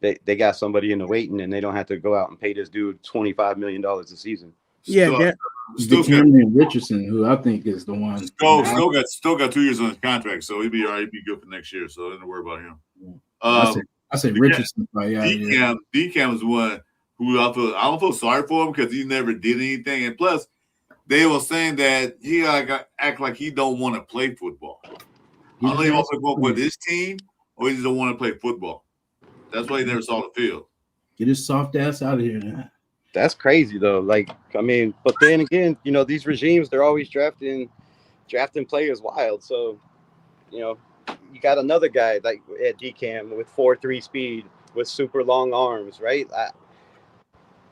Speaker 8: they got somebody in the waiting, and they don't have to go out and pay this dude $25 million a season.
Speaker 7: Yeah,
Speaker 2: Still
Speaker 1: Cameron Richardson, who I think is the one.
Speaker 2: Still got 2 years on his contract, so he'd be all right. He'd be good for next year, so don't worry about him.
Speaker 1: I say Richardson.
Speaker 2: DCAM is one who I don't feel sorry for him because he never did anything, and plus they were saying that he act like he don't want to play football. I don't know if he wants to go with this team or he just don't want to play football. That's why he never saw the field.
Speaker 1: Get his soft ass out of here, man.
Speaker 8: That's crazy though. Like, I mean, but then again, these regimes, they're always drafting players wild. So, you got another guy like at DCAM with 4.3 speed with super long arms, right?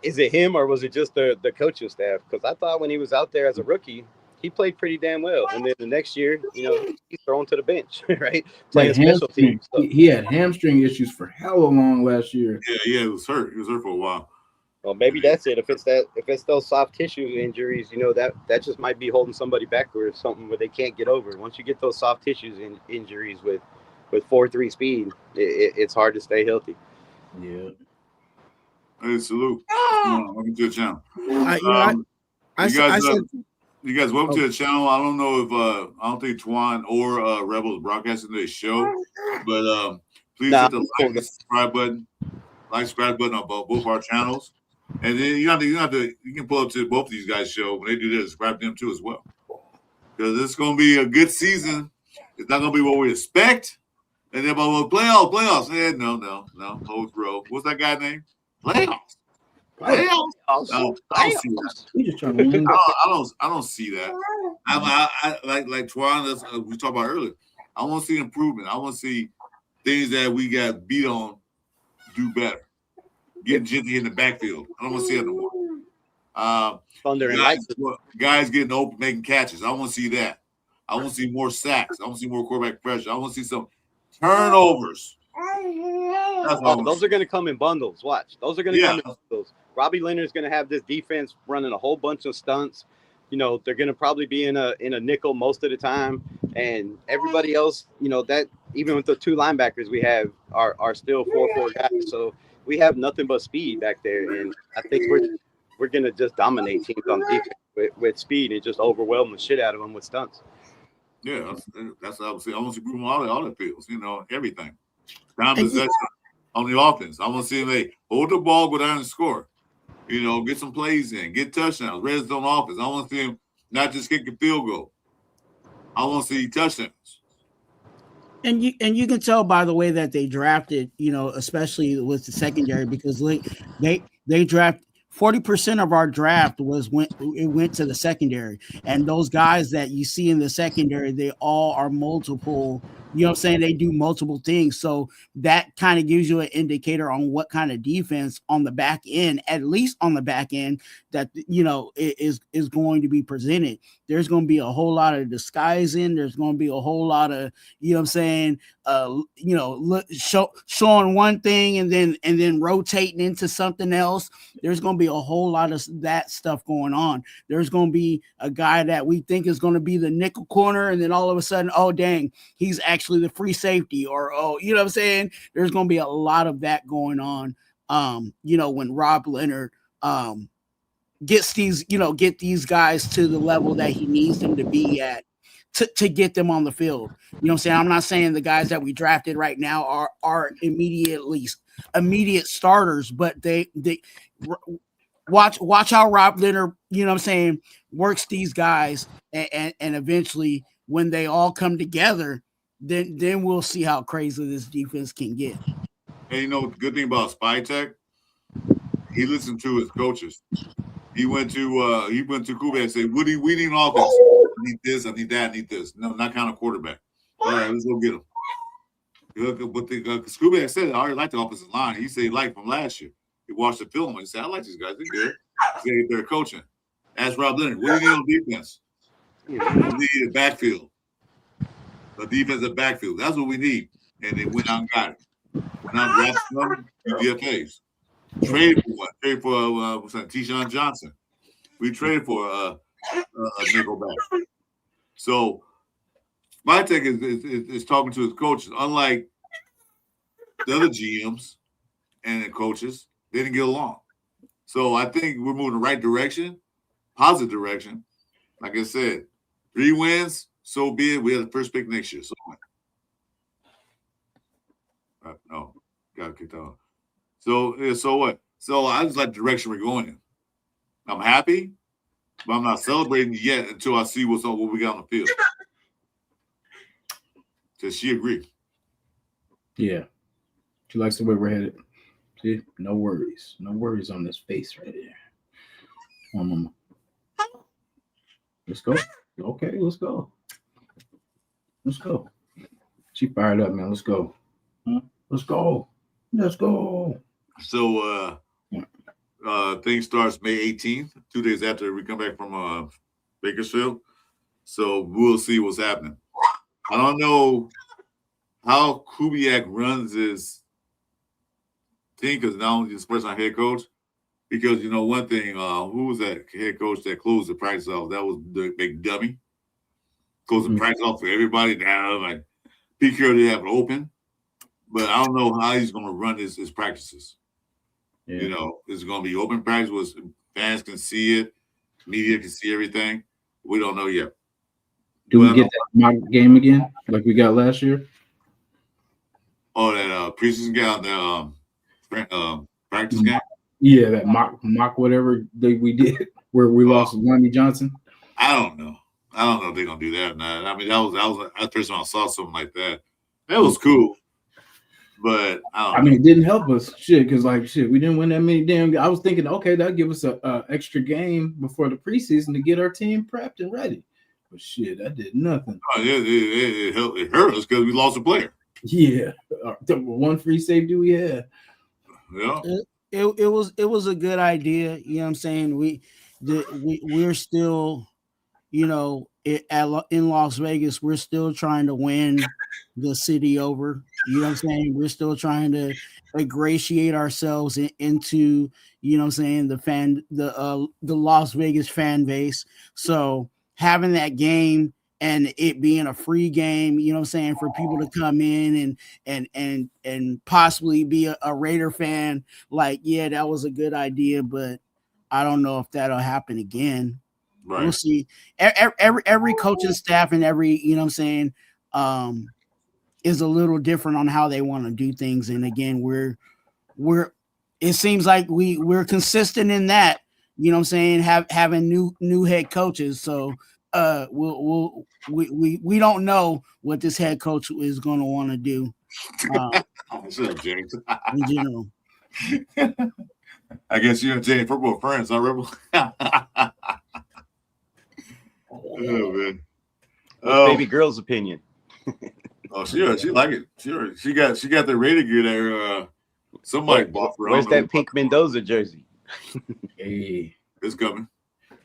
Speaker 8: Is it him or was it just the coaching staff? Because I thought when he was out there as a rookie, he played pretty damn well. And then the next year, he's thrown to the bench, right? Playing special teams. So.
Speaker 1: He had hamstring issues for hella long last year.
Speaker 2: Yeah, he was hurt. He was hurt for a while.
Speaker 8: Well, maybe that's it. If it's those soft tissue injuries, that just might be holding somebody back or something where they can't get over. Once you get those soft tissues injuries with 4.3 speed, it's hard to stay healthy.
Speaker 1: Yeah.
Speaker 2: Hey, salute. Welcome to the channel. You guys, welcome to the channel. I don't know if I don't think Twan or Rebels broadcasting this show, but please hit the like and subscribe button. Subscribe button on both our channels. And then you can pull up to both of these guys' show when they do this, subscribe to them too as well. Because it's gonna be a good season. It's not gonna be what we expect. And then about playoffs. No. Hold row. What's that guy's name? Playoffs. No, I don't see that.
Speaker 1: We just trying to win.
Speaker 2: I don't see that. I like Twan, we talked about earlier. I want to see improvement. I want to see things that we got beat on do better. Getting Jitty in the backfield. I don't want to see it no more.
Speaker 8: Thunder and
Speaker 2: guys getting open, making catches. I want to see that. I want to see more sacks. I want to see more quarterback pressure. I want to see some turnovers.
Speaker 8: Those are going to come in bundles. Watch. Those are going to come in bundles. Robbie Leonard's going to have this defense running a whole bunch of stunts. They're going to probably be in a nickel most of the time, and everybody else, that even with the 2 linebackers we have are still 4-4 guys. So we have nothing but speed back there, and I think we're going to just dominate teams on defense with speed and just overwhelm the shit out of them with stunts.
Speaker 2: Yeah, that's obviously I want to see all the fields, everything. Down possession on the offense. I want to see them hold the ball, go down and score. Get some plays in, get touchdowns, red zone offense. I want to see him not just kick a field goal. I want to see touchdowns.
Speaker 7: And you can tell by the way that they drafted, especially with the secondary, because they draft 40% of our draft went to the secondary, and those guys that you see in the secondary, they all are multiple. They do multiple things. So that kind of gives you an indicator on what kind of defense on the back end, at least on the back end, that, is going to be presented. There's going to be a whole lot of disguising. There's going to be a whole lot of, showing one thing and then rotating into something else. There's going to be a whole lot of that stuff going on. There's going to be a guy that we think is going to be the nickel corner, and then all of a sudden, oh dang, he's actually the free safety, or there's going to be a lot of that going on. When Rob Leonard gets these guys to the level that he needs them to be at, to get them on the field. You know what I'm saying? I'm not saying the guys that we drafted right now are immediate starters, but they watch how Rob Leonard, you know what I'm saying, works these guys, and eventually when they all come together, then we'll see how crazy this defense can get.
Speaker 2: And you know the good thing about Spy Tech, he listened to his coaches. He went to Kubiak and said, we need an offense. I need this, I need that, I need this. No, not kind of quarterback. All right, let's go get him. But Kubiak said, I already like the offensive line. He said he liked from last year. He watched the film and he said, I like these guys. They're good. He said they're coaching. Ask Rob Leonard, what do you need on defense? We need a backfield. A defensive backfield. That's what we need. And they went out and got it. Went out and drafted some UDFAs. Traded for what? Traded for Tishawn Johnson. We traded for a nickelback. So Vitek is talking to his coaches. Unlike the other GMs and the coaches, they didn't get along. So I think we're moving the right direction, positive direction. Like I said, 3 wins, so be it. We have the first pick next year. So no, got to kick that off. So what? So I just like the direction we're going in. I'm happy, but I'm not celebrating yet until I see what we got on the field. Does she agree?
Speaker 1: Yeah. She likes the way we're headed. See? No worries. No worries on this face right there. Mama. Let's go. Okay, let's go. Let's go. She fired up, man. Let's go. Huh? Let's go. Let's go.
Speaker 2: So thing starts May 18th, 2 days after we come back from Bakersfield. So we'll see what's happening. I don't know how Kubiak runs his team because now he's first time head coach. Because you know one thing, who was that head coach that closed the practice off? That was the big dummy. Closed the practice off for everybody. Now like Pete Carroll didn't have it open. But I don't know how he's going to run his practices. Yeah. You know, it's going to be open practice where fans can see it, media can see everything. We don't know yet.
Speaker 1: Do we get that mock game again, like we got last year?
Speaker 2: Oh, that preseason game, the practice game?
Speaker 1: Yeah, that mock whatever we did where we lost Lonnie Johnson.
Speaker 2: I don't know if they're going to do that or not. I mean, that was the first time I saw something like that. That was cool. But
Speaker 1: I mean, it didn't help us, because we didn't win that many damn. I was thinking, okay, that'll give us a extra game before the preseason to get our team prepped and ready. But that did nothing.
Speaker 2: Oh, it hurt us because we lost a player.
Speaker 1: Yeah, the one free safety we had.
Speaker 2: Yeah,
Speaker 7: it was a good idea. You know what I'm saying? We're still, you know, in Las Vegas, we're still trying to win the city over. You know what I'm saying? We're still trying to ingratiate ourselves into, you know what I'm saying, the Las Vegas fan base. So having that game and it being a free game, you know what I'm saying, for people to come in and possibly be a Raider fan, like, yeah, that was a good idea, but I don't know if that'll happen again. Right. We'll see. Every coaching staff and every, you know what I'm saying, is a little different on how they want to do things. And again, it seems like we're consistent in that, you know what I'm saying, having new head coaches. So we don't know what this head coach is going to want to do.
Speaker 2: James.
Speaker 7: In general.
Speaker 2: I guess you and Jay football friends, huh, Rebel? Oh man.
Speaker 8: Baby girl's opinion.
Speaker 2: Oh, she like it. She got the Raider gear there. Somebody bought for her.
Speaker 8: Where's that pink Mendoza jersey?
Speaker 1: Hey,
Speaker 2: it's coming.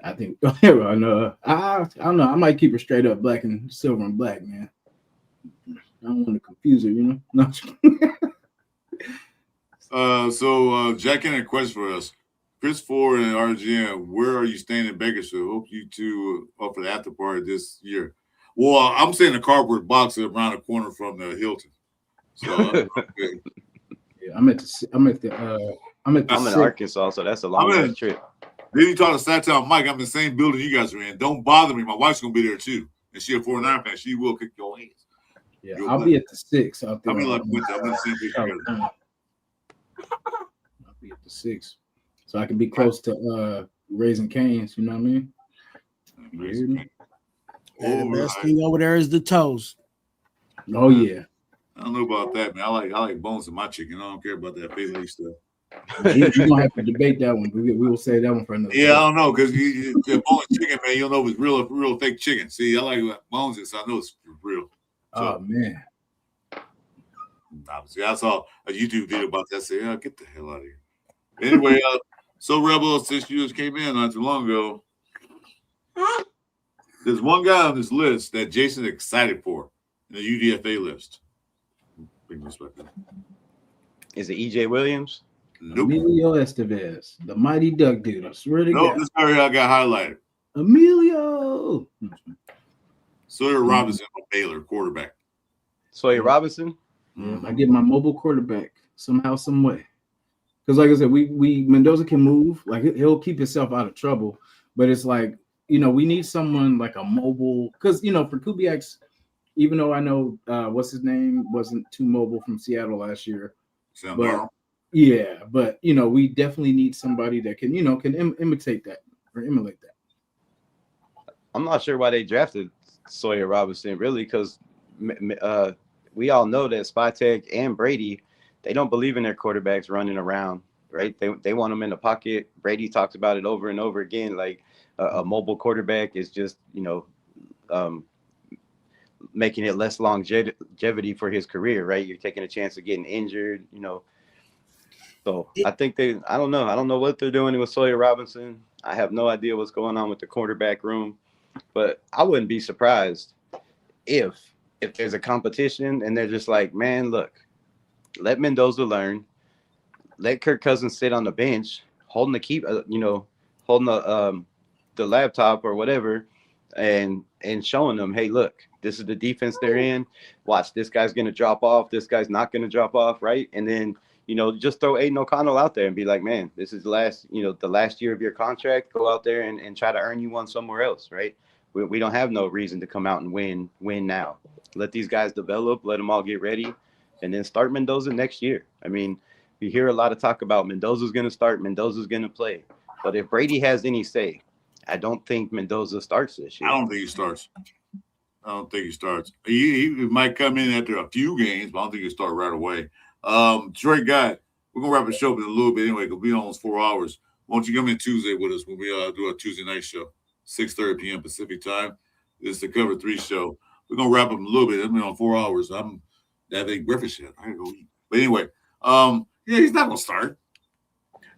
Speaker 1: I think. I don't know. I might keep her straight up black and silver and black, man. I don't want to confuse her, you know. No.
Speaker 2: So Jack had a question for us. Chris Ford and RGM, where are you staying in Bakersfield? Hope you two are for the after party this year. Well, I'm staying in a cardboard box around the corner from the Hilton. So
Speaker 1: yeah, I'm in
Speaker 8: Arkansas, so that's a long trip.
Speaker 2: Then you talk to Sat Mike. I'm in the same building you guys are in. Don't bother me. My wife's gonna be there too. and she a 49 fan, she will kick your ass.
Speaker 1: Yeah, I'll be at the 6 out there.
Speaker 2: I mean, like, I'm gonna see if
Speaker 1: I'll be at the 6, so I can be close to Raising Cane's. You know what I mean? You hear me?
Speaker 7: And the best thing over there is the toes.
Speaker 1: Oh yeah.
Speaker 2: I don't know about that, man. I like bones in my chicken. I don't care about that Pillaging stuff.
Speaker 1: You're gonna have to debate that one. We will say that one for another.
Speaker 2: Yeah, I don't know because the bone chicken, man. You don't know if it's real fake chicken. See, I like bones, so I know it's real. So,
Speaker 1: oh man.
Speaker 2: Obviously, I saw a YouTube video about that. I said, "Yeah, get the hell out of here." Anyway, so Rebel, since you just came in not too long ago, there's one guy on this list that Jason's excited for in the UDFA list. Bring this back up.
Speaker 8: Is it EJ Williams?
Speaker 2: Nope.
Speaker 1: Emilio Estevez, the mighty duck dude. I swear to
Speaker 2: Nope,
Speaker 1: God.
Speaker 2: this guy here I got highlighted.
Speaker 1: Emilio.
Speaker 2: Sawyer Robinson from Baylor, quarterback.
Speaker 8: Sawyer Robinson?
Speaker 1: Yeah, I get my mobile quarterback somehow, some way. Because like I said, we Mendoza can move, like he'll keep himself out of trouble. But it's like, we need someone like a mobile, because for Kubiak's, even though I know what's his name wasn't too mobile from Seattle last year. But, yeah, but we definitely need somebody that can, imitate that or emulate that.
Speaker 8: I'm not sure why they drafted Sawyer Robinson, really, because we all know that Spytek and Brady, they don't believe in their quarterbacks running around, right? They want them in the pocket. Brady talks about it over and over again, like a mobile quarterback is just, making it less longevity for his career, right? You're taking a chance of getting injured, So I think I don't know what they're doing with Sawyer Robinson. I have no idea what's going on with the quarterback room, but I wouldn't be surprised if there's a competition and they're just like, man, look, let Mendoza learn, let Kirk Cousins sit on the bench, holding holding the laptop or whatever, and showing them, hey, look, this is the defense they're in. Watch, this guy's going to drop off. This guy's not going to drop off, right? And then, just throw Aiden O'Connell out there and be like, man, this is the last year of your contract. Go out there and try to earn you one somewhere else, right? We don't have no reason to come out and win now. Let these guys develop, let them all get ready, and then start Mendoza next year. I mean, we hear a lot of talk about Mendoza's going to start, Mendoza's going to play. But if Brady has any say, I don't think Mendoza starts this year.
Speaker 2: I don't think he starts. He might come in after a few games, but I don't think he'll start right away. Drake guy, we're gonna wrap the show up in a little bit anyway, because we're almost 4 hours. Why don't you come in Tuesday with us when we do our Tuesday night show, 6:30 p.m. Pacific time. This is the Cover 3 show. We're gonna wrap up a little bit. I mean, on 4 hours. I'm having breakfast yet. I gotta go eat. But anyway, he's not gonna start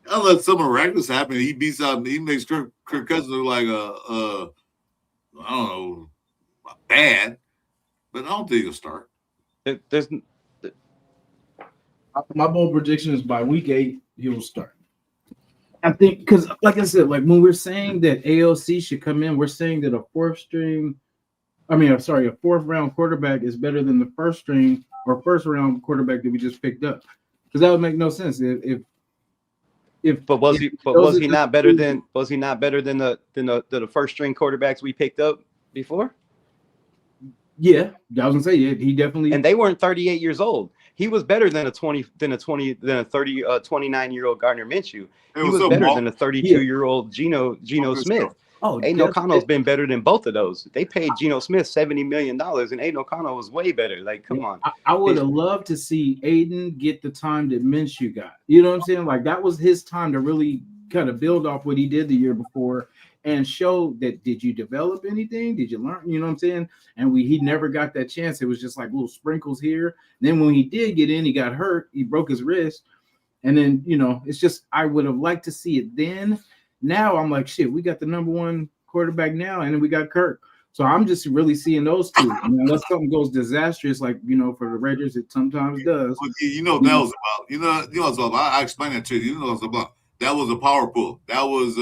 Speaker 2: unless something miraculous happens. He beats out. He makes Kirk Cousins look like I don't know, bad. But I don't think he'll start.
Speaker 1: My bold prediction is by week 8 he will start. I think because, like I said, like when we're saying that AOC should come in, we're saying that a fourth round quarterback is better than the first round quarterback that we just picked up. Because that would make no sense
Speaker 8: was he not better than the first string quarterbacks we picked up before?
Speaker 1: Yeah, I was gonna say, yeah, he definitely.
Speaker 8: And they weren't 38 years old. He was better than a 29-year-old Gardner Minshew. He was better than a 32-year-old Geno Smith.
Speaker 1: Oh,
Speaker 8: Aiden O'Connell's been better than both of those. They paid Geno Smith $70 million, and Aiden O'Connell was way better. Like, come on.
Speaker 1: I would have loved to see Aiden get the time that Minshew got. You know what I'm saying? Like, that was his time to really kind of build off what he did the year before and show that, did you develop anything? Did you learn? You know what I'm saying? And he never got that chance. It was just like little sprinkles here. And then when he did get in, he got hurt. He broke his wrist. And then, it's just, I would have liked to see it then. Now I'm like, shit, we got the number one quarterback now, and then we got Kirk. So I'm just really seeing those two. Unless something goes disastrous, like, for the Raiders, it sometimes does.
Speaker 2: Well, that was about. You know what's about. I explained that to you. You know what's about. That was a power pull. That was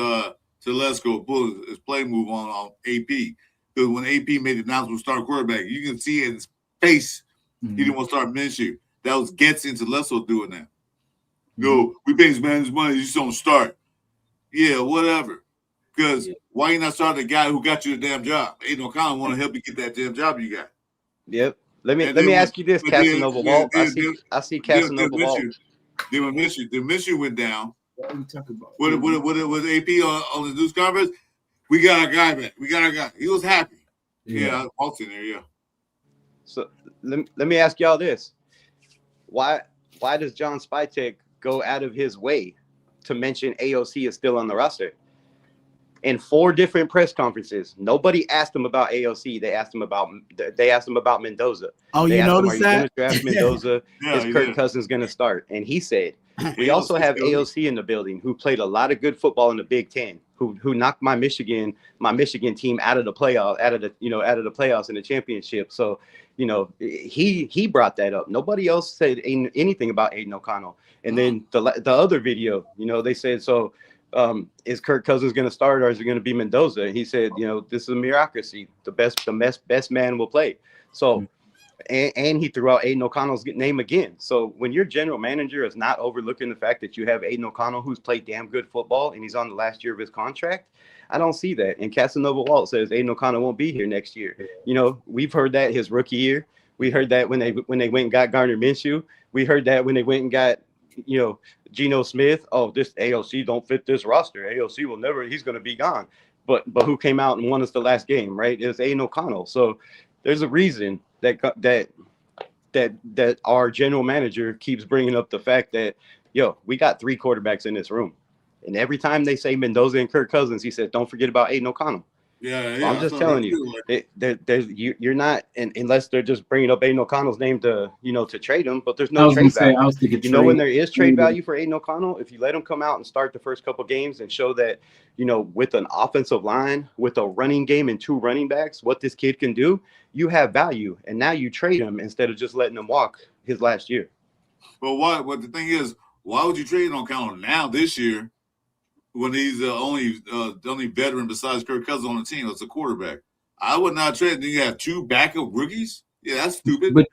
Speaker 2: Telesco pull his play move on AP. Because when AP made the announcement to start quarterback, you can see in his face he didn't want to start Minshew. That was Getz and Telesco doing that. We pay this man his money, you just don't start. Yeah, whatever. Because why you not starting the guy who got you the damn job? Aiden O'Connell want to help you get that damn job you got.
Speaker 8: Yep. Let me ask you this, Casanova Walt. I see Casanova Walt.
Speaker 2: Then when Minshew went down,
Speaker 1: What are we talking about?
Speaker 2: with AP on the news conference, we got our guy back. We got our guy. He was happy. Yeah, Walt's in there. Yeah.
Speaker 8: So let me ask y'all this: why does John Spytek go out of his way to mention AOC is still on the roster? In 4 different press conferences, nobody asked him about AOC. They asked him about Mendoza.
Speaker 7: Oh,
Speaker 8: they
Speaker 7: you
Speaker 8: asked
Speaker 7: noticed
Speaker 8: him, are you
Speaker 7: that?
Speaker 8: going to draft Mendoza?
Speaker 2: Yeah,
Speaker 8: Is Kirk Cousins going to start? And he said, we also have AOC in the building who played a lot of good football in the Big Ten, who knocked my Michigan team out of the playoffs in the championship. So, he brought that up. Nobody else said anything about Aiden O'Connell. And then the other video, they said, so is Kirk Cousins going to start or is it going to be Mendoza? And he said, this is a meritocracy. The best man will play. So, and he threw out Aiden O'Connell's name again. So when your general manager is not overlooking the fact that you have Aiden O'Connell, who's played damn good football and he's on the last year of his contract, I don't see that. And Casanova Walt says Aiden O'Connell won't be here next year. We've heard that his rookie year. We heard that when they went and got Gardner Minshew. We heard that when they went and got, Geno Smith. Oh, this AOC don't fit this roster. AOC will never. He's going to be gone. But who came out and won us the last game? Right? It's Aiden O'Connell. So there's a reason that our general manager keeps bringing up the fact that we got 3 quarterbacks in this room, and every time they say Mendoza and Kirk Cousins, he says don't forget about Aiden O'Connell.
Speaker 2: Yeah,
Speaker 8: So I'm just telling you, you're not, unless they're just bringing up Aiden O'Connell's name to trade him, but there's no trade value. When there is trade value for Aiden O'Connell, if you let him come out and start the first couple games and show that, with an offensive line, with a running game and 2 running backs, what this kid can do, you have value. And now you trade him instead of just letting him walk his last year.
Speaker 2: Well, what the thing is, why would you trade O'Connell now this year when he's the only veteran besides Kirk Cousins on the team that's a quarterback? I would not trade. Then you have 2 backup rookies. Yeah, that's stupid.
Speaker 1: But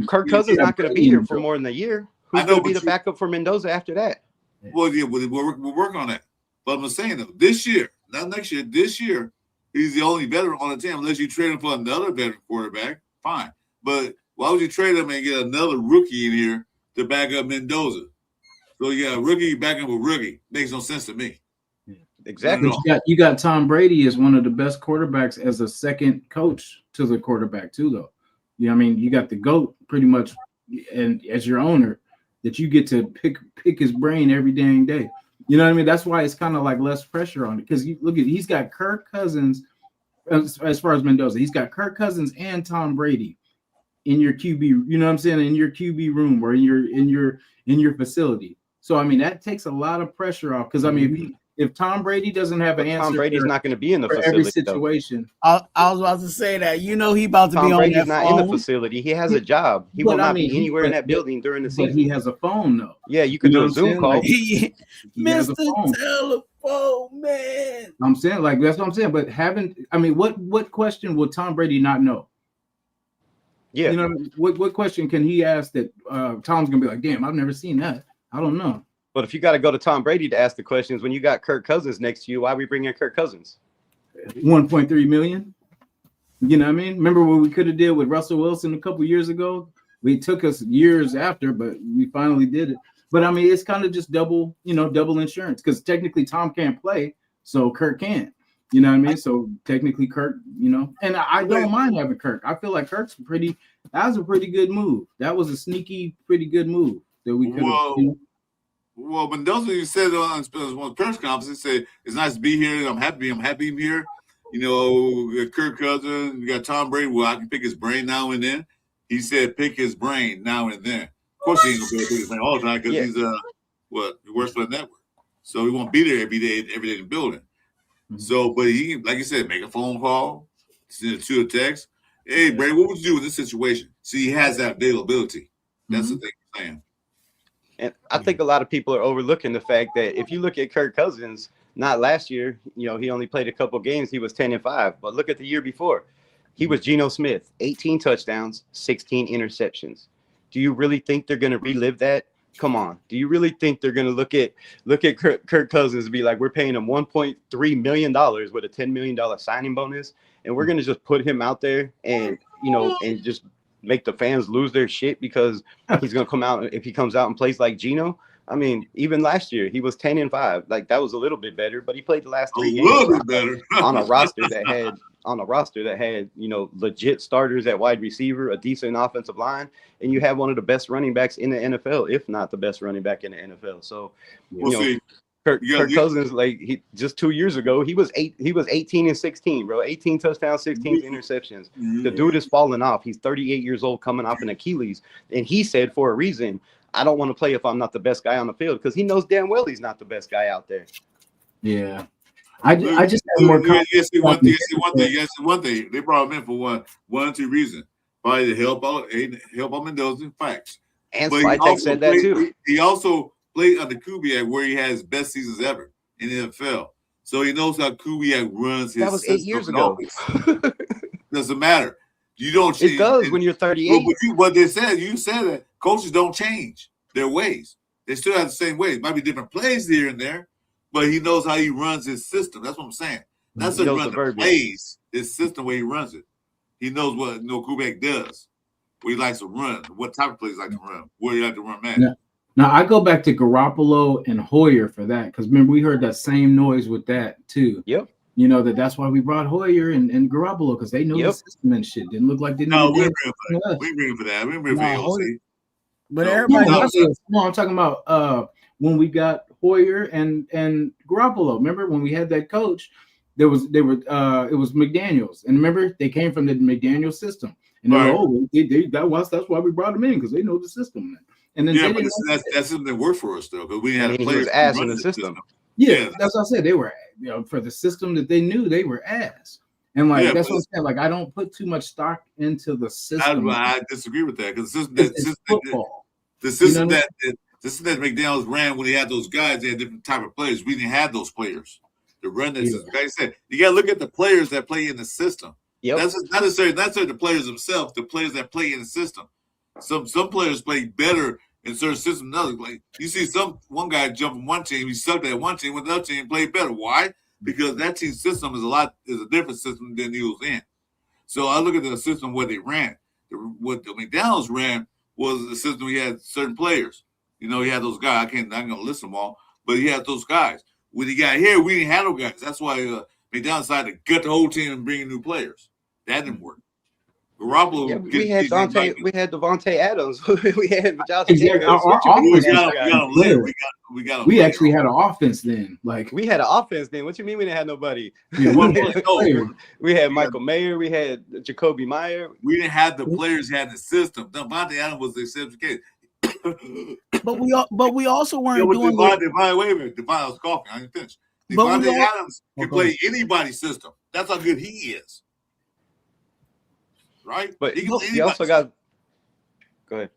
Speaker 8: Kirk Cousins not going to be here for more than a year. Who's going to be the backup for Mendoza after that?
Speaker 2: Well, yeah, we'll work on that. But I'm saying though, this year, not next year. This year, he's the only veteran on the team. Unless you trade him for another veteran quarterback, fine. But why would you trade him and get another rookie in here to back up Mendoza? So you got a rookie backing up a rookie. Makes no sense to me.
Speaker 8: Exactly.
Speaker 1: You got Tom Brady as one of the best quarterbacks as a second coach to the quarterback too, though. You got the GOAT pretty much, and as your owner, that you get to pick his brain every dang day. You know what I mean? That's why it's kind of like less pressure on it, because he's got Kirk Cousins as far as Mendoza. He's got Kirk Cousins and Tom Brady in your QB. You know what I'm saying? In your QB room or in your facility. So that takes a lot of pressure off, because if Tom Brady doesn't have an answer,
Speaker 8: Tom Brady's not going to be in the facility
Speaker 1: every situation.
Speaker 7: I was about to say that. He about to
Speaker 8: Tom
Speaker 7: be on
Speaker 8: Brady's
Speaker 7: that
Speaker 8: not
Speaker 7: phone.
Speaker 8: in the facility. He has a job. He will not be anywhere in that building during the season.
Speaker 1: But he has a phone, though.
Speaker 8: Yeah, you could do a Zoom call.
Speaker 7: Mr. Telephone Man.
Speaker 1: I'm saying, that's what I'm saying. But what question will Tom Brady not know?
Speaker 8: Yeah.
Speaker 1: What question can he ask that Tom's gonna be like, damn, I've never seen that. I don't know.
Speaker 8: But if you got to go to Tom Brady to ask the questions when you got Kirk Cousins next to you, why are we bringing Kirk Cousins?
Speaker 1: 1.3 million. You know what I mean? Remember what we could have did with Russell Wilson a couple years ago? It took us years after, but we finally did it. But it's kind of just double insurance, because technically Tom can't play, so Kirk can't. You know what I mean? So technically Kirk, and I don't mind having Kirk. I feel like that was a pretty good move. That was a sneaky, pretty good move that we could have.
Speaker 2: Well, Mendoza, you said on one press conference, he said it's nice to be here. I'm happy to be here. We got Kirk Cousins, we got Tom Brady. Well, I can pick his brain now and then. He said pick his brain now and then. Of course, he ain't gonna be able to pick his brain all the time, because he's he works for the network, so he won't be there every day in the building. Mm-hmm. So, but he, like you said, make a phone call, send it to a text. Hey, Brady, what would you do in this situation? See, he has that availability. That's the thing I'm saying.
Speaker 8: And I think a lot of people are overlooking the fact that if you look at Kirk Cousins, not last year, he only played a couple games. He was 10-5. But look at the year before. He was Geno Smith, 18 touchdowns, 16 interceptions. Do you really think they're going to relive that Come on. Do you really think they're going to look at Kirk Cousins and be like, we're paying him $1.3 million with a $10 million signing bonus, and we're going to just put him out there and, and just make the fans lose their shit because he's going to come out, if he comes out and plays like Geno? I mean, even last year he was 10-5. Like, that was a little bit better, but he played the last 3 games
Speaker 2: little bit better
Speaker 8: on a roster that had legit starters at wide receiver, a decent offensive line, and you have one of the best running backs in the NFL, if not the best running back in the NFL. So, Kirk Cousins, like, he just 2 years ago, he was 18-16, bro. 18 touchdowns, 16 interceptions. The dude is falling off. He's 38 years old, coming off an Achilles, and he said for a reason, I don't want to play if I'm not the best guy on the field, because he knows damn well he's not the best guy out there.
Speaker 1: Yeah. I just have more
Speaker 2: yes, one thing. They brought him in for one or two reasons. Probably to help out Mendoza, facts.
Speaker 8: And Spytek said that too.
Speaker 2: He also played under Kubiak, where he has best seasons ever in the NFL. So he knows how Kubiak runs his.
Speaker 8: That was 8 years ago.
Speaker 2: Doesn't matter. You don't.
Speaker 8: It does when you're 38.
Speaker 2: What they said, you said that coaches don't change their ways. They still have the same ways. Might be different plays here and there, but he knows how he runs his system. That's what I'm saying. That's what runs the plays. His system, where he runs it. He knows what Kubiak does. Where he likes to run. What type of plays he likes to run. Where he like to run, man.
Speaker 1: Now I go back to Garoppolo and Hoyer for that, because remember we heard that same noise with that too.
Speaker 8: Yep.
Speaker 1: That's why we brought Hoyer and Garoppolo, because they know the system and shit. Didn't look like they
Speaker 2: no, we bring for that. We bring for AOC.
Speaker 7: But everybody
Speaker 1: I'm talking about when we got Hoyer and Garoppolo. Remember when we had that coach? It was McDaniels, and remember they came from the McDaniels system, and that's why we brought them in, because they know the system. And then
Speaker 2: that's something that worked for us though, because we had a player
Speaker 8: ass in the system.
Speaker 1: Yeah, that's what I said. They were, for the system that they knew, they were ass. And that's what I'm saying. Like, I don't put too much stock into the system.
Speaker 2: I disagree with that, because the system that McDaniels ran when he had those guys, they had different type of players. We didn't have those players to run that system. Like I said, you got to look at the players that play in the system.
Speaker 8: Yep.
Speaker 2: That's not necessarily the players themselves, the players that play in the system. Some players play better in certain systems than others. Like, you see one guy jump from one team, he sucked at one team, with another team played better. Why? Because that team's system is a different system than he was in. So I look at the system where they ran. What the McDaniels ran was a system where he had certain players. He had those guys. I'm not gonna list them all, but he had those guys. When he got here, we didn't have those guys. That's why McDaniels decided to gut the whole team and bring in new players. That didn't work. Garoppolo,
Speaker 8: we had Devontae Adams. We had Josh
Speaker 1: we actually had an offense then. Like,
Speaker 8: we had an offense then. What you mean we didn't have nobody? We had Michael Mayer. We had Jacoby Meyer.
Speaker 2: We didn't have the players. Had the system. Devontae Adams was the exception case.
Speaker 7: But we also weren't doing.
Speaker 2: Wait a minute. Devon was coughing. I didn't finish. Devontae Adams can play anybody's system. That's how good he is. Right,
Speaker 8: but he also got. Go ahead.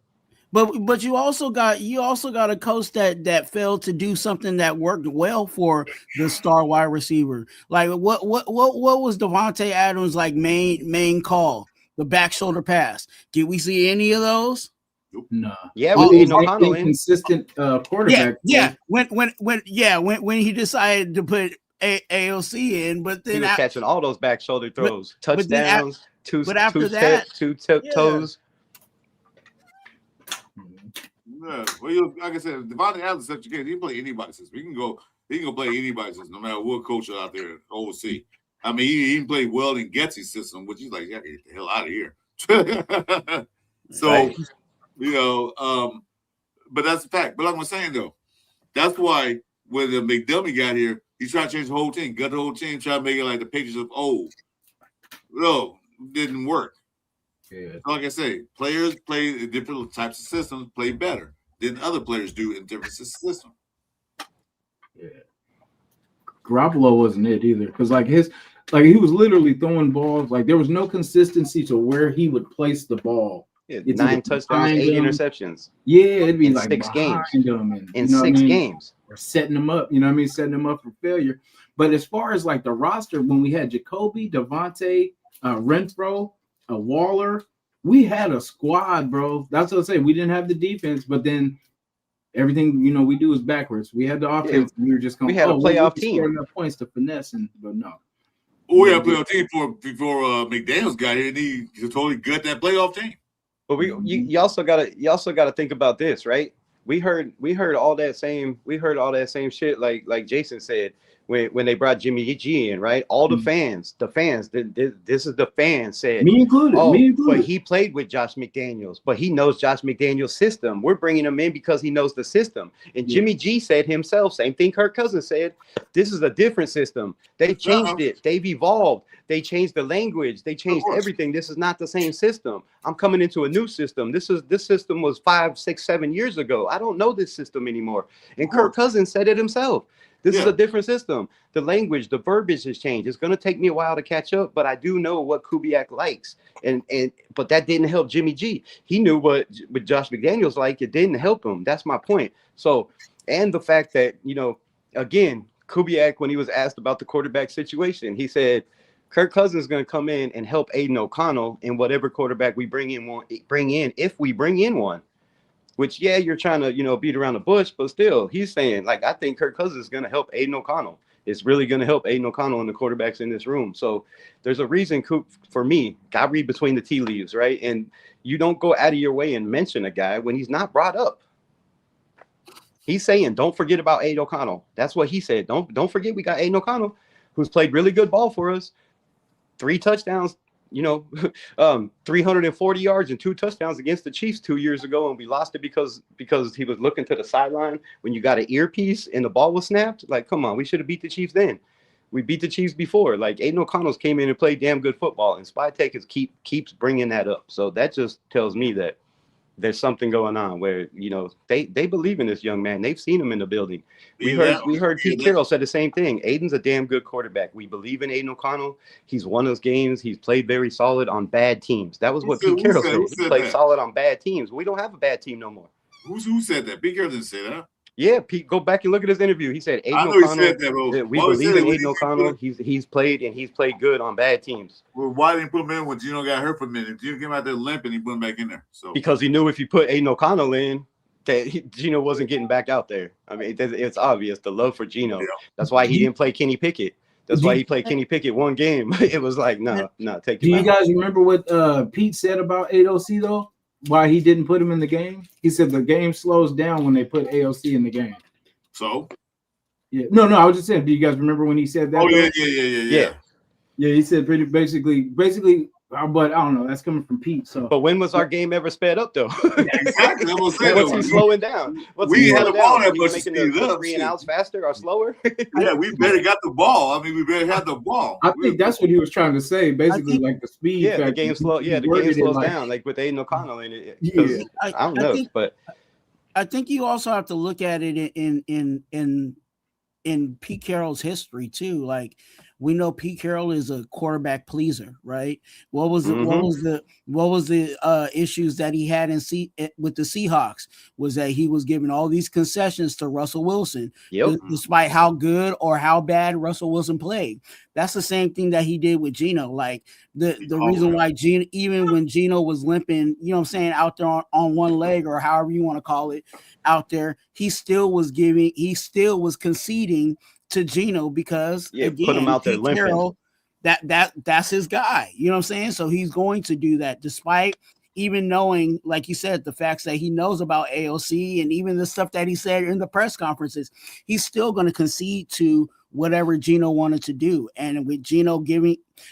Speaker 7: But you also got a coach that failed to do something that worked well for the star wide receiver. Like, what was Devontae Adams' like main call? The back shoulder pass. Did we see any of those?
Speaker 1: No.
Speaker 8: Yeah, we need O'Connell in.
Speaker 1: Consistent quarterback.
Speaker 7: Yeah. When he decided to put AOC in, but then
Speaker 8: he was catching all those back shoulder throws, touchdowns. Two toes.
Speaker 2: Yeah, well, like I said, Devontae Adams is such a kid. He can play anybody's system. He can go play anybody's system, no matter what coach out there overseas. I mean, he even played well in Getsy's system, which he's like, yeah, get the hell out of here. So, but that's a fact. But like I'm saying though, that's why when the McDummy got here, he's trying to change the whole team, gut the whole team, try to make it like the Patriots of old. No. Didn't work. Yeah. Like I say, players play different types of systems, play better than other players do in different systems.
Speaker 1: Yeah. Garoppolo wasn't it either, because he was literally throwing balls. Like, there was no consistency to where he would place the ball.
Speaker 8: Yeah, 9 touchdowns, 8 interceptions.
Speaker 1: Yeah, it'd be
Speaker 8: in
Speaker 1: like
Speaker 8: 6 games.
Speaker 1: In
Speaker 8: 6 games.
Speaker 1: Or setting them up, setting them up for failure. But as far as like the roster, when we had Jacoby, Devontae, Renfro, Waller, we had a squad, bro. That's what I'm saying. We didn't have the defense, but then everything we do is backwards. We had the offense, and we were just going.
Speaker 8: We had a playoff team.
Speaker 1: Scoring enough points to finesse, but no.
Speaker 2: Well, we had a playoff team before McDaniels got here, and he totally gut that playoff team.
Speaker 8: But you also gotta think about this, right? We heard all that same shit like Jason said when they brought Jimmy G in, right? All the fans, this is the fans said,
Speaker 1: me included.
Speaker 8: But he played with Josh McDaniels, but he knows Josh McDaniels' system. We're bringing him in because he knows the system. And Jimmy G said himself, same thing Kirk Cousins said, this is a different system. They've changed it. They've evolved. They changed the language. They changed everything. This is not the same system. I'm coming into a new system. This system was 5, 6, 7 years ago. I don't know this system anymore. And Kirk Cousins said it himself. This is a different system. The language, the verbiage has changed. It's going to take me a while to catch up, but I do know what Kubiak likes. But that didn't help Jimmy G. He knew what Josh McDaniels liked. It didn't help him. That's my point. So, and the fact that, again, Kubiak, when he was asked about the quarterback situation, he said, Kirk Cousins is going to come in and help Aiden O'Connell in whatever quarterback we bring in if we bring in one. Which, you're trying to, beat around the bush, but still, he's saying, I think Kirk Cousins is going to help Aiden O'Connell. It's really going to help Aiden O'Connell and the quarterbacks in this room. So there's a reason, Coop, for me, I read between the tea leaves, right? And you don't go out of your way and mention a guy when he's not brought up. He's saying, don't forget about Aiden O'Connell. That's what he said. Don't forget we got Aiden O'Connell, who's played really good ball for us. 3 touchdowns. 340 yards and 2 touchdowns against the Chiefs 2 years ago, and we lost it because he was looking to the sideline when you got an earpiece and the ball was snapped. Come on, we should have beat the Chiefs then. We beat the Chiefs before. Aiden O'Connell's came in and played damn good football, and Spytek keeps bringing that up. So that just tells me that there's something going on where they believe in this young man. They've seen him in the building. We heard Pete Carroll said the same thing. Aiden's a damn good quarterback. We believe in Aiden O'Connell. He's won us games. He's played very solid on bad teams. That was what Pete Carroll said. He played solid on bad teams. We don't have a bad team no more.
Speaker 2: Who said that? Pete Carroll didn't say that.
Speaker 8: Yeah, Pete, go back and look at his interview. He said Aiden O'Connell. We believe in Aiden O'Connell. He's played good on bad teams.
Speaker 2: Well, why didn't he put him in when Gino got hurt for a minute? Gino came out there limping, he put him back in there. So
Speaker 8: because he knew if you put Aiden O'Connell in, that Gino wasn't getting back out there. I mean, it's obvious the love for Gino. Yeah. That's why he didn't play Kenny Pickett. That's why he played Kenny Pickett one game. It was like, no, take him out.
Speaker 1: Do you guys remember what Pete said about AOC though? Why he didn't put him in the game? He said the game slows down when they put AOC in the game.
Speaker 2: So,
Speaker 1: yeah, no, I was just saying. Do you guys remember when he said that?
Speaker 2: Oh yeah.
Speaker 1: Yeah, he said pretty basically. But I don't know. That's coming from Pete. So,
Speaker 8: but when was our game ever sped up though?
Speaker 2: Yeah, exactly. What's
Speaker 8: he slowing down?
Speaker 2: We had the ball that much
Speaker 8: making the 3 and outs faster or slower?
Speaker 2: Yeah, we better got the ball. I mean, we better have the ball.
Speaker 1: I think that's what he was trying to say. Basically, the speed.
Speaker 8: Yeah, the game slow. Yeah, the game slows down. With Aiden O'Connell in it. Yeah, I don't know, but
Speaker 7: I think you also have to look at it in Pete Carroll's history too. We know Pete Carroll is a quarterback pleaser, right? What was the issues that he had with the Seahawks was that he was giving all these concessions to Russell Wilson, despite how good or how bad Russell Wilson played. That's the same thing that he did with Gino. The reason why Gino, even when Gino was limping, out there on one leg or however you want to call it, out there, he still was conceding to Gino because again,
Speaker 8: put him out there limping.
Speaker 7: Carroll, that's his guy. You know what I'm saying? So he's going to do that despite even knowing, like you said, the facts that he knows about AOC and even the stuff that he said in the press conferences. He's still going to concede to whatever Gino wanted to do. And with Gino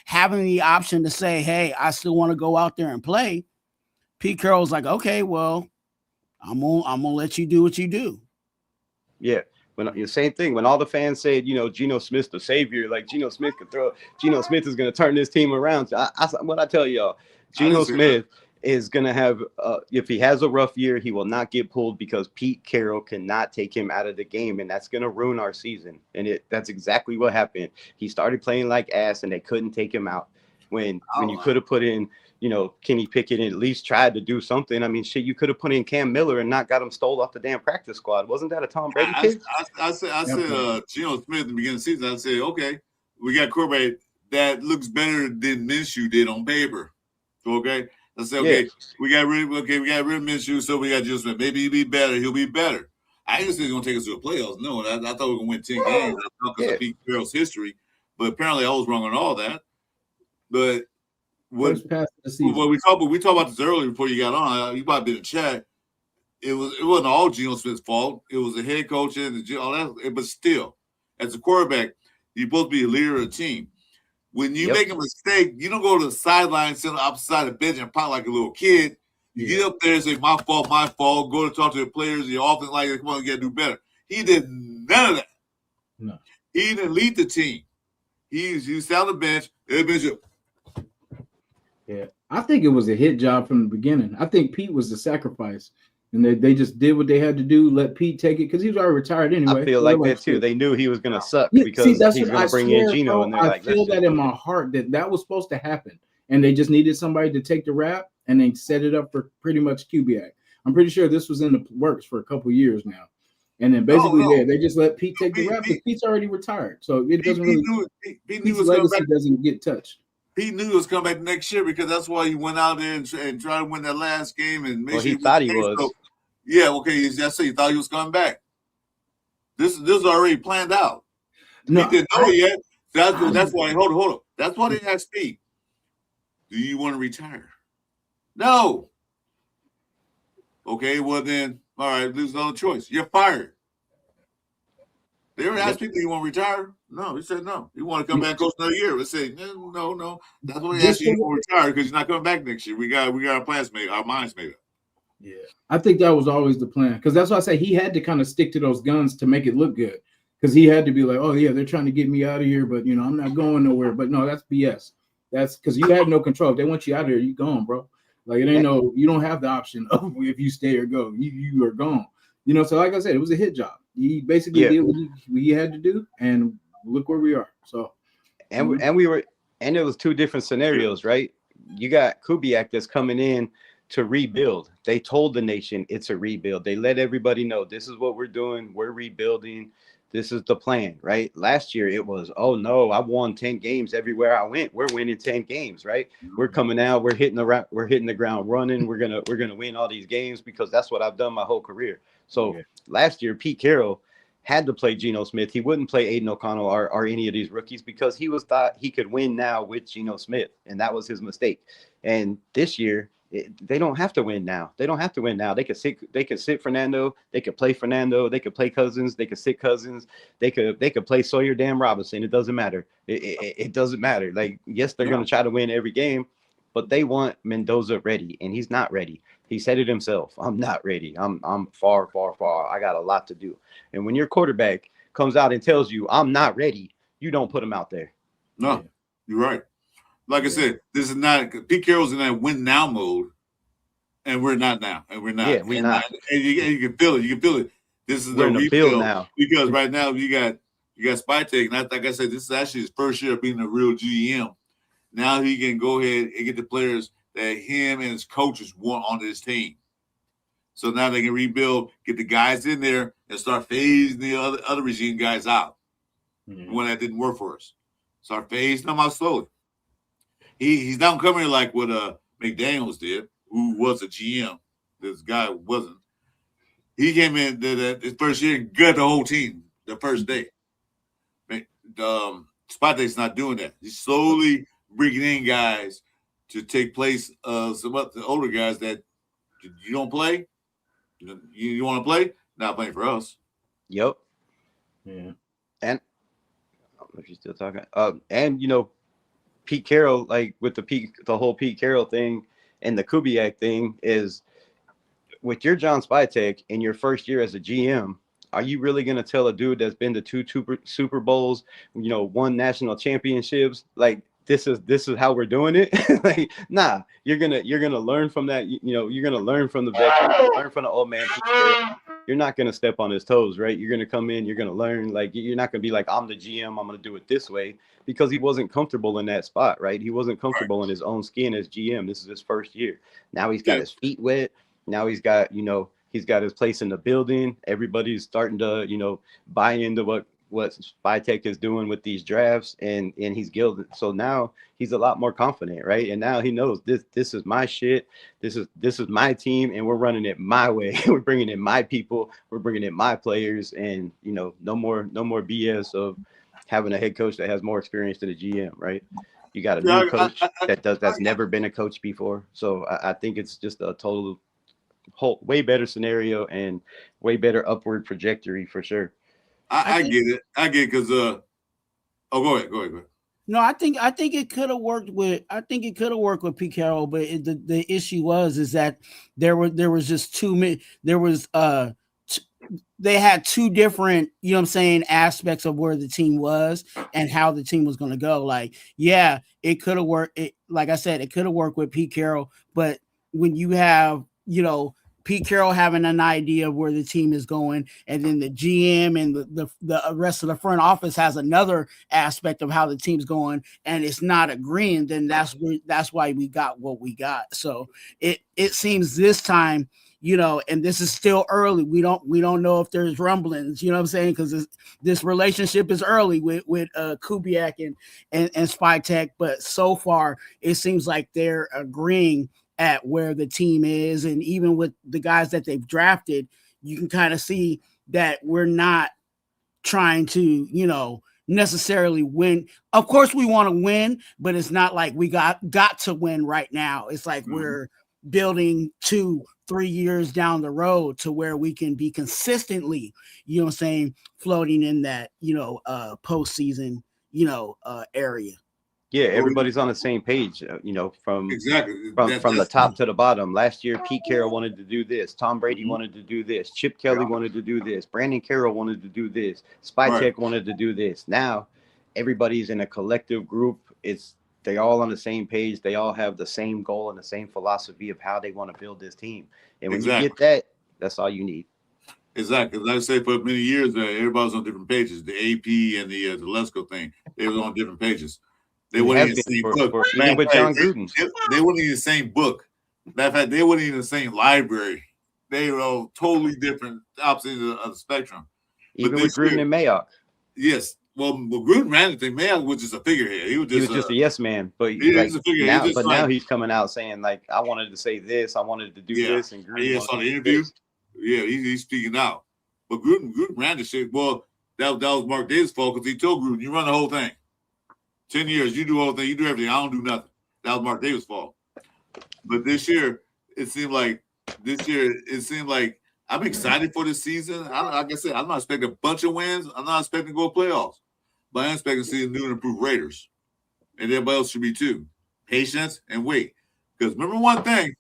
Speaker 7: having the option to say, hey, I still want to go out there and play, Pete Carroll's like, okay, well, I'm gonna let you do what you do.
Speaker 8: Yeah. The same thing when all the fans said, Geno Smith's the savior, Geno Smith could throw. Geno Smith is going to turn this team around. What I tell y'all, Geno Smith is going to have, if he has a rough year, he will not get pulled because Pete Carroll cannot take him out of the game, and that's going to ruin our season. And that's exactly what happened. He started playing like ass, and they couldn't take him out. When you could have put in, Kenny Pickett and at least tried to do something. I mean, shit, you could have put in Cam Miller and not got him stole off the damn practice squad. Wasn't that a Tom Brady pick?
Speaker 2: I said Geno Smith at the beginning of the season. I said, okay, we got a quarterback that looks better than Minshew did on paper. Okay. I said, okay, we got rid of Minshew, so we got Geno Smith. Maybe he'll be better. I didn't say he's going to take us to the playoffs. No, I thought we were going to win 10 games. I thought because of Pete Carroll's history. But apparently I was wrong on all that. But
Speaker 1: First pass of the season.
Speaker 2: What we talked about this earlier before you got on. You might have been in chat. It wasn't all Geno Smith's fault. It was the head coach and all that. But still, as a quarterback, you're supposed to be a leader of the team. When you make a mistake, you don't go to the sideline, sit on the opposite side of the bench and pout like a little kid. You get up there and say, my fault, go to talk to the players, the offense, like, come on, you got to do better. He did none of that.
Speaker 1: No.
Speaker 2: He didn't lead the team. He sat on the bench.
Speaker 1: Yeah, I think it was a hit job from the beginning. I think Pete was the sacrifice. And they just did what they had to do, let Pete take it, because he was already retired anyway.
Speaker 8: I feel like that too. They knew he was going to suck because he's going to bring in Geno. And they're
Speaker 1: I feel that in my heart that was supposed to happen. And they just needed somebody to take the rap and they set it up for pretty much Kubiak. I'm pretty sure this was in the works for a couple of years now. And then basically they just let Pete take the rap because Pete's already retired. So it doesn't Pete's legacy doesn't get touched.
Speaker 2: He knew he was coming back next year because that's why he went out there and tried to win that last game. And
Speaker 8: he thought he was.
Speaker 2: So, yeah, okay. That's it. He thought he was coming back. This is already planned out.
Speaker 1: No,
Speaker 2: he didn't know it yet. That's why. Hold on. That's why they asked Pete, do you want to retire? No. Okay, well then, all right, there's no choice. You're fired. They ever asked Pete, do you want to retire? No, he said no. He want to come back and coach another year. We say no. That's what they asked you to retire because you're not coming back next year. We got our plans made, our minds made up.
Speaker 1: Yeah, I think that was always the plan because that's why I say he had to kind of stick to those guns to make it look good because he had to be like, oh yeah, they're trying to get me out of here, but I'm not going nowhere. But no, that's BS. That's because you have no control. If they want you out of here, you gone, bro. Like it ain't you don't have the option of if you stay or go. You are gone. So like I said, it was a hit job. He basically did what he had to do, and look where we are. So,
Speaker 8: and it was two different scenarios, right? You got Kubiak that's coming in to rebuild. They told the nation it's a rebuild. They let everybody know this is what we're doing. We're rebuilding. This is the plan, right? Last year it was, oh no, I won 10 games everywhere I went. We're winning 10 games, right? We're coming out. We're hitting the ground running. We're gonna win all these games because that's what I've done my whole career. So last year, Pete Carroll had to play Geno Smith. He wouldn't play Aiden O'Connell or any of these rookies because he thought he could win now with Geno Smith, and that was his mistake. And this year, they don't have to win now. They don't have to win now. They could sit Fernando. They could play Fernando. They could play Cousins. They could sit Cousins. They could play Sawyer Dan Robinson. It doesn't matter. It doesn't matter. Like, yes, they're going to try to win every game, but they want Mendoza ready, and he's not ready. He said it himself. I'm not ready. I'm far. I got a lot to do. And when your quarterback comes out and tells you I'm not ready, you don't put him out there.
Speaker 2: No, you're right. Like I said, this is not Pete Carroll's in that win now mode, and we're not now, and we're not.
Speaker 8: Yeah, we're not.
Speaker 2: And you can feel it. You can feel it. This is
Speaker 8: we're
Speaker 2: the
Speaker 8: rebuild now
Speaker 2: because right now you got Spytek, and like I said, this is actually his first year of being a real GM. Now he can go ahead and get the players that him and his coaches want on his team. So now they can rebuild, get the guys in there, and start phasing the other regime guys out. Mm-hmm. When that didn't work for us, start phasing them out slowly. He's not coming in like what McDaniels did, who was a GM. This guy wasn't. He came in his first year and got the whole team the first day. Spytek's not doing that. He's slowly bringing in guys to take place of some of the older guys that you don't play. You want to play? Not playing for us.
Speaker 8: Yep.
Speaker 1: Yeah.
Speaker 8: And I don't know if you're still talking. And Pete Carroll, like with the whole Pete Carroll thing and the Kubiak thing is with your John Spytek in your first year as a GM, are you really going to tell a dude that's been to two Super Bowls, won national championships, like this is how we're doing it? Like, nah, you're gonna learn from that. You're gonna learn from the veteran, learn from the old man. You're not gonna step on his toes, right? You're gonna come in, you're gonna learn. Like, you're not gonna be like, I'm the GM, I'm gonna do it this way, because he wasn't comfortable in that spot, right? He wasn't comfortable in his own skin as GM. This is his first year. Now he's got his feet wet. Now he's got, he's got his place in the building. Everybody's starting to, buy into what what Spytek is doing with these drafts, and he's gilded. So now he's a lot more confident, right? And now he knows this is my shit. This is my team, and we're running it my way. We're bringing in my people. We're bringing in my players, and no more BS of having a head coach that has more experience than a GM, right? You got a new coach that's never been a coach before. So I think it's just a total way better scenario and way better upward trajectory for sure.
Speaker 2: I get it. Because go ahead.
Speaker 7: No, I think it could have worked with Pete Carroll, but the issue was that there was just too many. There was they had two different, aspects of where the team was and how the team was going to go. Like, yeah, it could have worked. Like I said, it could have worked with Pete Carroll, but when you have, Pete Carroll having an idea of where the team is going, and then the GM and the rest of the front office has another aspect of how the team's going, and it's not agreeing, then that's why we got what we got. So it seems this time, and this is still early. We don't know if there's rumblings, you know what I'm saying? Because this relationship is early with Kubiak and Spytek, but so far it seems like they're agreeing at where the team is, and even with the guys that they've drafted, you can kind of see that we're not trying to, necessarily win. Of course we want to win, but it's not like we got to win right now. It's like we're building 2-3 years down the road to where we can be consistently, floating in that, postseason, area.
Speaker 8: Yeah, everybody's on the same page, from the top to the bottom. Last year, Pete Carroll wanted to do this. Tom Brady wanted to do this. Chip Kelly wanted to do this. Brandon Carroll wanted to do this. Spytek wanted to do this. Now, everybody's in a collective group. They're all on the same page. They all have the same goal and the same philosophy of how they want to build this team. And when you get that, that's all you need.
Speaker 2: Exactly. Like I say, for many years, everybody's on different pages. The AP and the Lesko thing, they were on different pages. They weren't in the same book.
Speaker 8: Even with John Gruden.
Speaker 2: They weren't in the same book. Matter of fact, they weren't in the same library. They were all totally different, opposites of the spectrum.
Speaker 8: Even with Gruden and Mayock.
Speaker 2: Yes. Well, Gruden ran the thing. Mayock was just a figurehead. He was just
Speaker 8: a yes man. But now he's coming out saying, like, I wanted to say this, I wanted to do this, and Gruden
Speaker 2: saw the interview. Yeah, he's speaking out. But Gruden ran the shit. Well, that was Mark Davis' fault, because he told Gruden, you run the whole thing. 10 years, you do the whole thing, you do everything. I don't do nothing. That was Mark Davis' fault. But this year, it seemed like I'm excited for this season. Like I said, I'm not expecting a bunch of wins. I'm not expecting to go to playoffs. But I'm expecting to see the new and improved Raiders. And everybody else should be too. Patience and wait. Because remember one thing,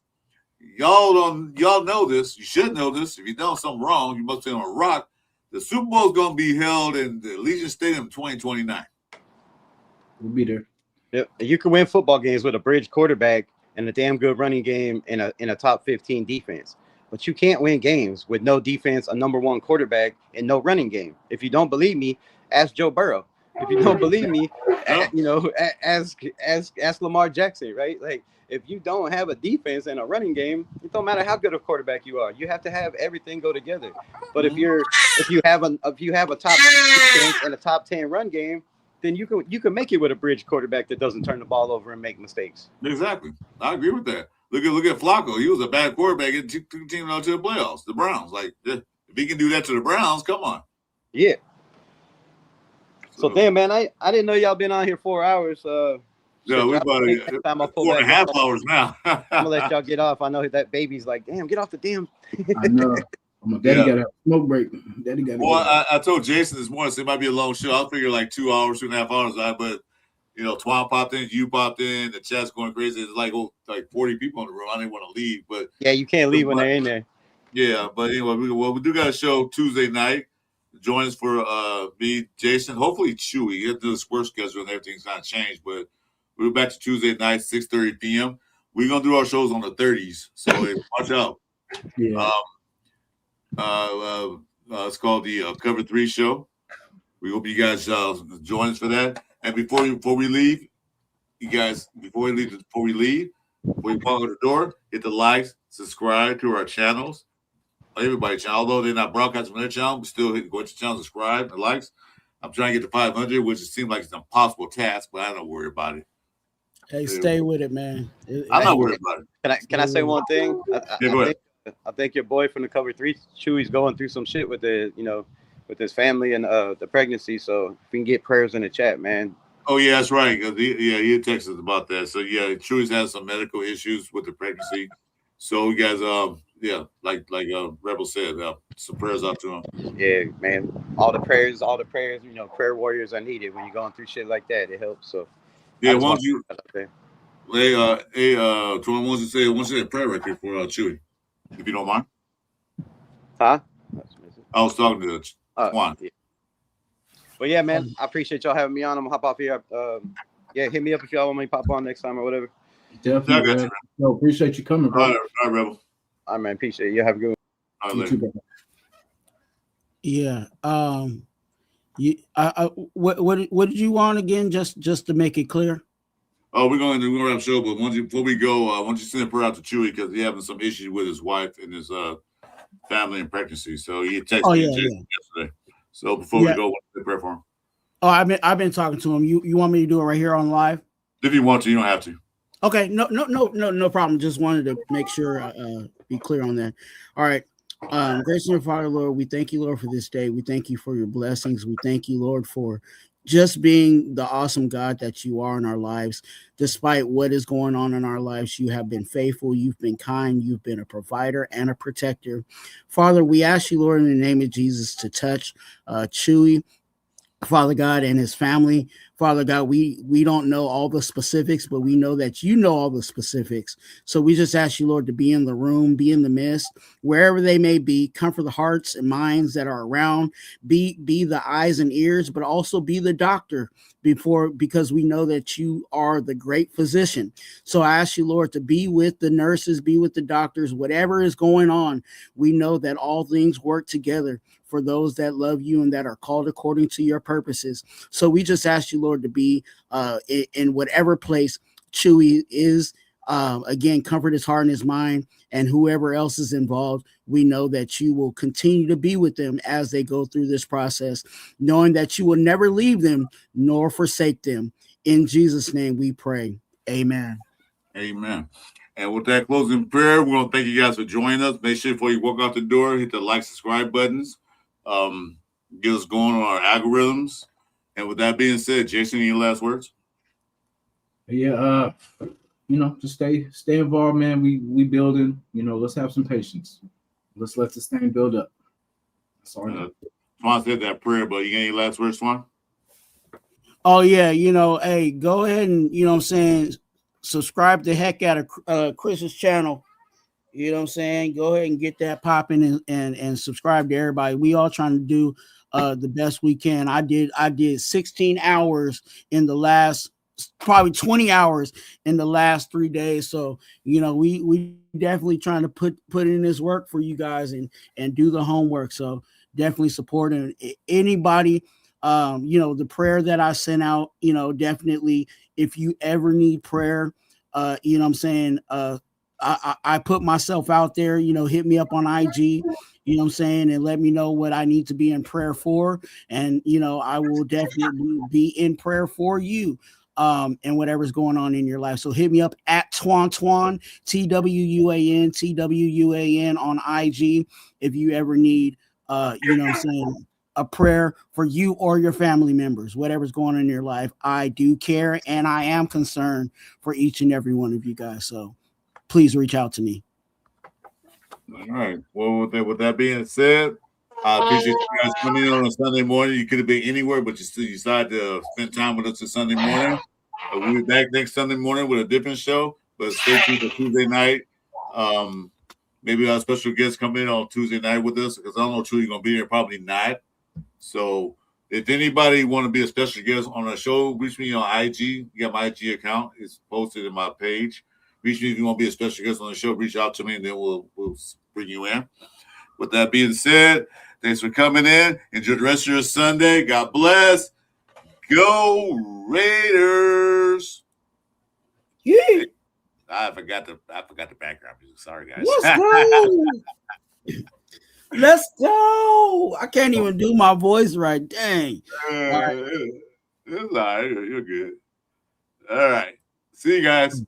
Speaker 2: y'all know this. You should know this. If you don't, something wrong, you must be on a rock. The Super Bowl is going to be held in the Allegiant Stadium in 2029.
Speaker 1: We'll be there.
Speaker 8: Yep. You can win football games with a bridge quarterback and a damn good running game in a top 15 defense. But you can't win games with no defense, a number one quarterback, and no running game. If you don't believe me, ask Joe Burrow. If you don't believe me, ask Lamar Jackson, right? Like, if you don't have a defense and a running game, it don't matter how good a quarterback you are. You have to have everything go together. But if you have a top defense and a top 10 run game, then you can make it with a bridge quarterback that doesn't turn the ball over and make mistakes.
Speaker 2: Exactly. I agree with that. Look at Flacco. He was a bad quarterback and took the team out to the playoffs. The Browns. Like, if he can do that to the Browns, come on.
Speaker 8: Yeah. So damn, man, I didn't know y'all been on here 4 hours.
Speaker 2: Yeah, we're about 4.5 hours now.
Speaker 8: I'm gonna let y'all get off. I know that baby's like, damn, get off the damn.
Speaker 1: I know. My daddy got a smoke break. Daddy got.
Speaker 2: Well, I told Jason this morning, so it might be a long show. I'll figure like 2 hours, 2.5 hours. But Twan popped in, you popped in, the chat's going crazy. It's like 40 people in the room. I didn't want to leave, but
Speaker 8: yeah, you can't leave when they're in there.
Speaker 2: Yeah, but anyway, we do got a show Tuesday night. Join us for me, Jason. Hopefully Chewy. You have to do the square schedule and everything's kind of changed, but we're back to Tuesday night, 6:30 p.m. We're gonna do our shows on the 30s, so watch out.
Speaker 1: Yeah.
Speaker 2: It's called the Cover 3 Show. We hope you guys join us for that. And before we leave, before we walk out the door, hit the likes, subscribe to our channels. Everybody channel, although they're not broadcasting from their channel, but still go to your channel, subscribe, and likes. I'm trying to get to 500, which it seems like it's an impossible task, but I don't worry about it.
Speaker 7: Hey, stay with it, man.
Speaker 2: I'm not worried about it.
Speaker 8: Can I say one thing?
Speaker 2: Yeah, go ahead.
Speaker 8: I think your boy from the Cover 3, Chewy's going through some shit with with his family and the pregnancy. So if we can get prayers in the chat, man.
Speaker 2: Oh yeah, that's right. He texted us about that. So yeah, Chewy's has some medical issues with the pregnancy. So you guys, like Rebel said, some prayers out to him.
Speaker 8: Yeah, man. All the prayers, prayer warriors are needed when you're going through shit like that. It helps. So
Speaker 2: yeah, why don't you? Twan, wants to say a prayer right there for Chewy, if you don't mind.
Speaker 8: Huh?
Speaker 2: I was talking to Twan.
Speaker 8: Yeah. Well, yeah, man. I appreciate y'all having me on. I'm gonna hop off here. Hit me up if y'all want me to pop on next time or whatever.
Speaker 1: Definitely. Man. No, appreciate you coming, bro.
Speaker 2: All right, Rebel.
Speaker 8: All right, man. Appreciate it. You have a good one.
Speaker 2: All right,
Speaker 7: yeah. What did you want again? Just to make it clear.
Speaker 2: Oh, we're going to wrap the show, but before we go, I want you to send a prayer out to Chewy because he's having some issues with his wife and his family and pregnancy. So he texted me yesterday. So before we go, what's the prayer for him?
Speaker 7: Oh, I've been talking to him. You want me to do it right here on live?
Speaker 2: If you want to, you don't have to.
Speaker 7: Okay, no problem. Just wanted to make sure be clear on that. All right. Gracious and Father, Lord, we thank you, Lord, for this day. We thank you for your blessings. We thank you, Lord, for just being the awesome God that you are in our lives. Despite what is going on in our lives, you have been faithful, you've been kind, you've been a provider and a protector. Father, we ask you, Lord, in the name of Jesus, to touch Chewy, Father God, and his family. Father God, we don't know all the specifics, but we know that you know all the specifics. So we just ask you, Lord, to be in the room, be in the midst, wherever they may be, comfort the hearts and minds that are around, be the eyes and ears, but also be the doctor because we know that you are the great physician. So I ask you, Lord, to be with the nurses, be with the doctors, whatever is going on. We know that all things work together for those that love you and that are called according to your purposes. So we just ask you, Lord, to be in whatever place Chewy is. Again, comfort his heart and his mind, and whoever else is involved. We know that you will continue to be with them as they go through this process, knowing that you will never leave them nor forsake them. In Jesus' name we pray. Amen.
Speaker 2: Amen. And with that closing prayer, we want to thank you guys for joining us. Make sure before you walk out the door, hit the like, subscribe buttons. Get us going on our algorithms. And with that being said, Jason, any last words?
Speaker 1: Yeah, just stay involved, man. We building, let's have some patience. Let's let this thing build up. That's all I know.
Speaker 2: Swan said that prayer, but you got any last words, Swan?
Speaker 7: Oh yeah, hey, go ahead and subscribe the heck out of Chris's channel. You know what I'm saying? Go ahead and get that popping and subscribe to everybody. We all trying to do the best we can. I did 16 hours in the last, probably 20 hours in the last 3 days. So, we definitely trying to put in this work for you guys and do the homework. So definitely supporting anybody. The prayer that I sent out, definitely, if you ever need prayer, I put myself out there, hit me up on IG, and let me know what I need to be in prayer for. And, I will definitely be in prayer for you, and whatever's going on in your life. So hit me up at Twan, TWUAN on IG. If you ever need, a prayer for you or your family members, whatever's going on in your life. I do care, and I am concerned for each and every one of you guys. So please reach out to me.
Speaker 2: All right. Well, with that being said, I appreciate you guys coming in on a Sunday morning. You could have been anywhere, but you still decided to spend time with us this Sunday morning. We'll be back next Sunday morning with a different show, but stay tuned for Tuesday night. Maybe our special guests come in on Tuesday night with us because I don't know if you're going to be there. Probably not. So if anybody want to be a special guest on our show, reach me on IG. You got my IG account. It's posted in my page. Reach me if you want to be a special guest on the show. Reach out to me, and then we'll bring you in. With that being said, thanks for coming in. Enjoy the rest of your Sunday. God bless. Go Raiders!
Speaker 7: Yeah.
Speaker 2: I forgot the background music. Sorry, guys.
Speaker 7: Let's go. Let's go. I can't even do my voice right. Dang.
Speaker 2: It's all right. You're good. All right. See you guys.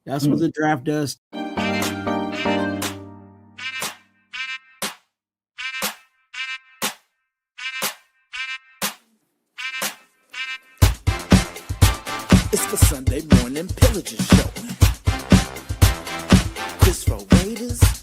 Speaker 7: That's what the draft does.
Speaker 3: It's the Sunday morning Pillaging show. Chris for Raiders.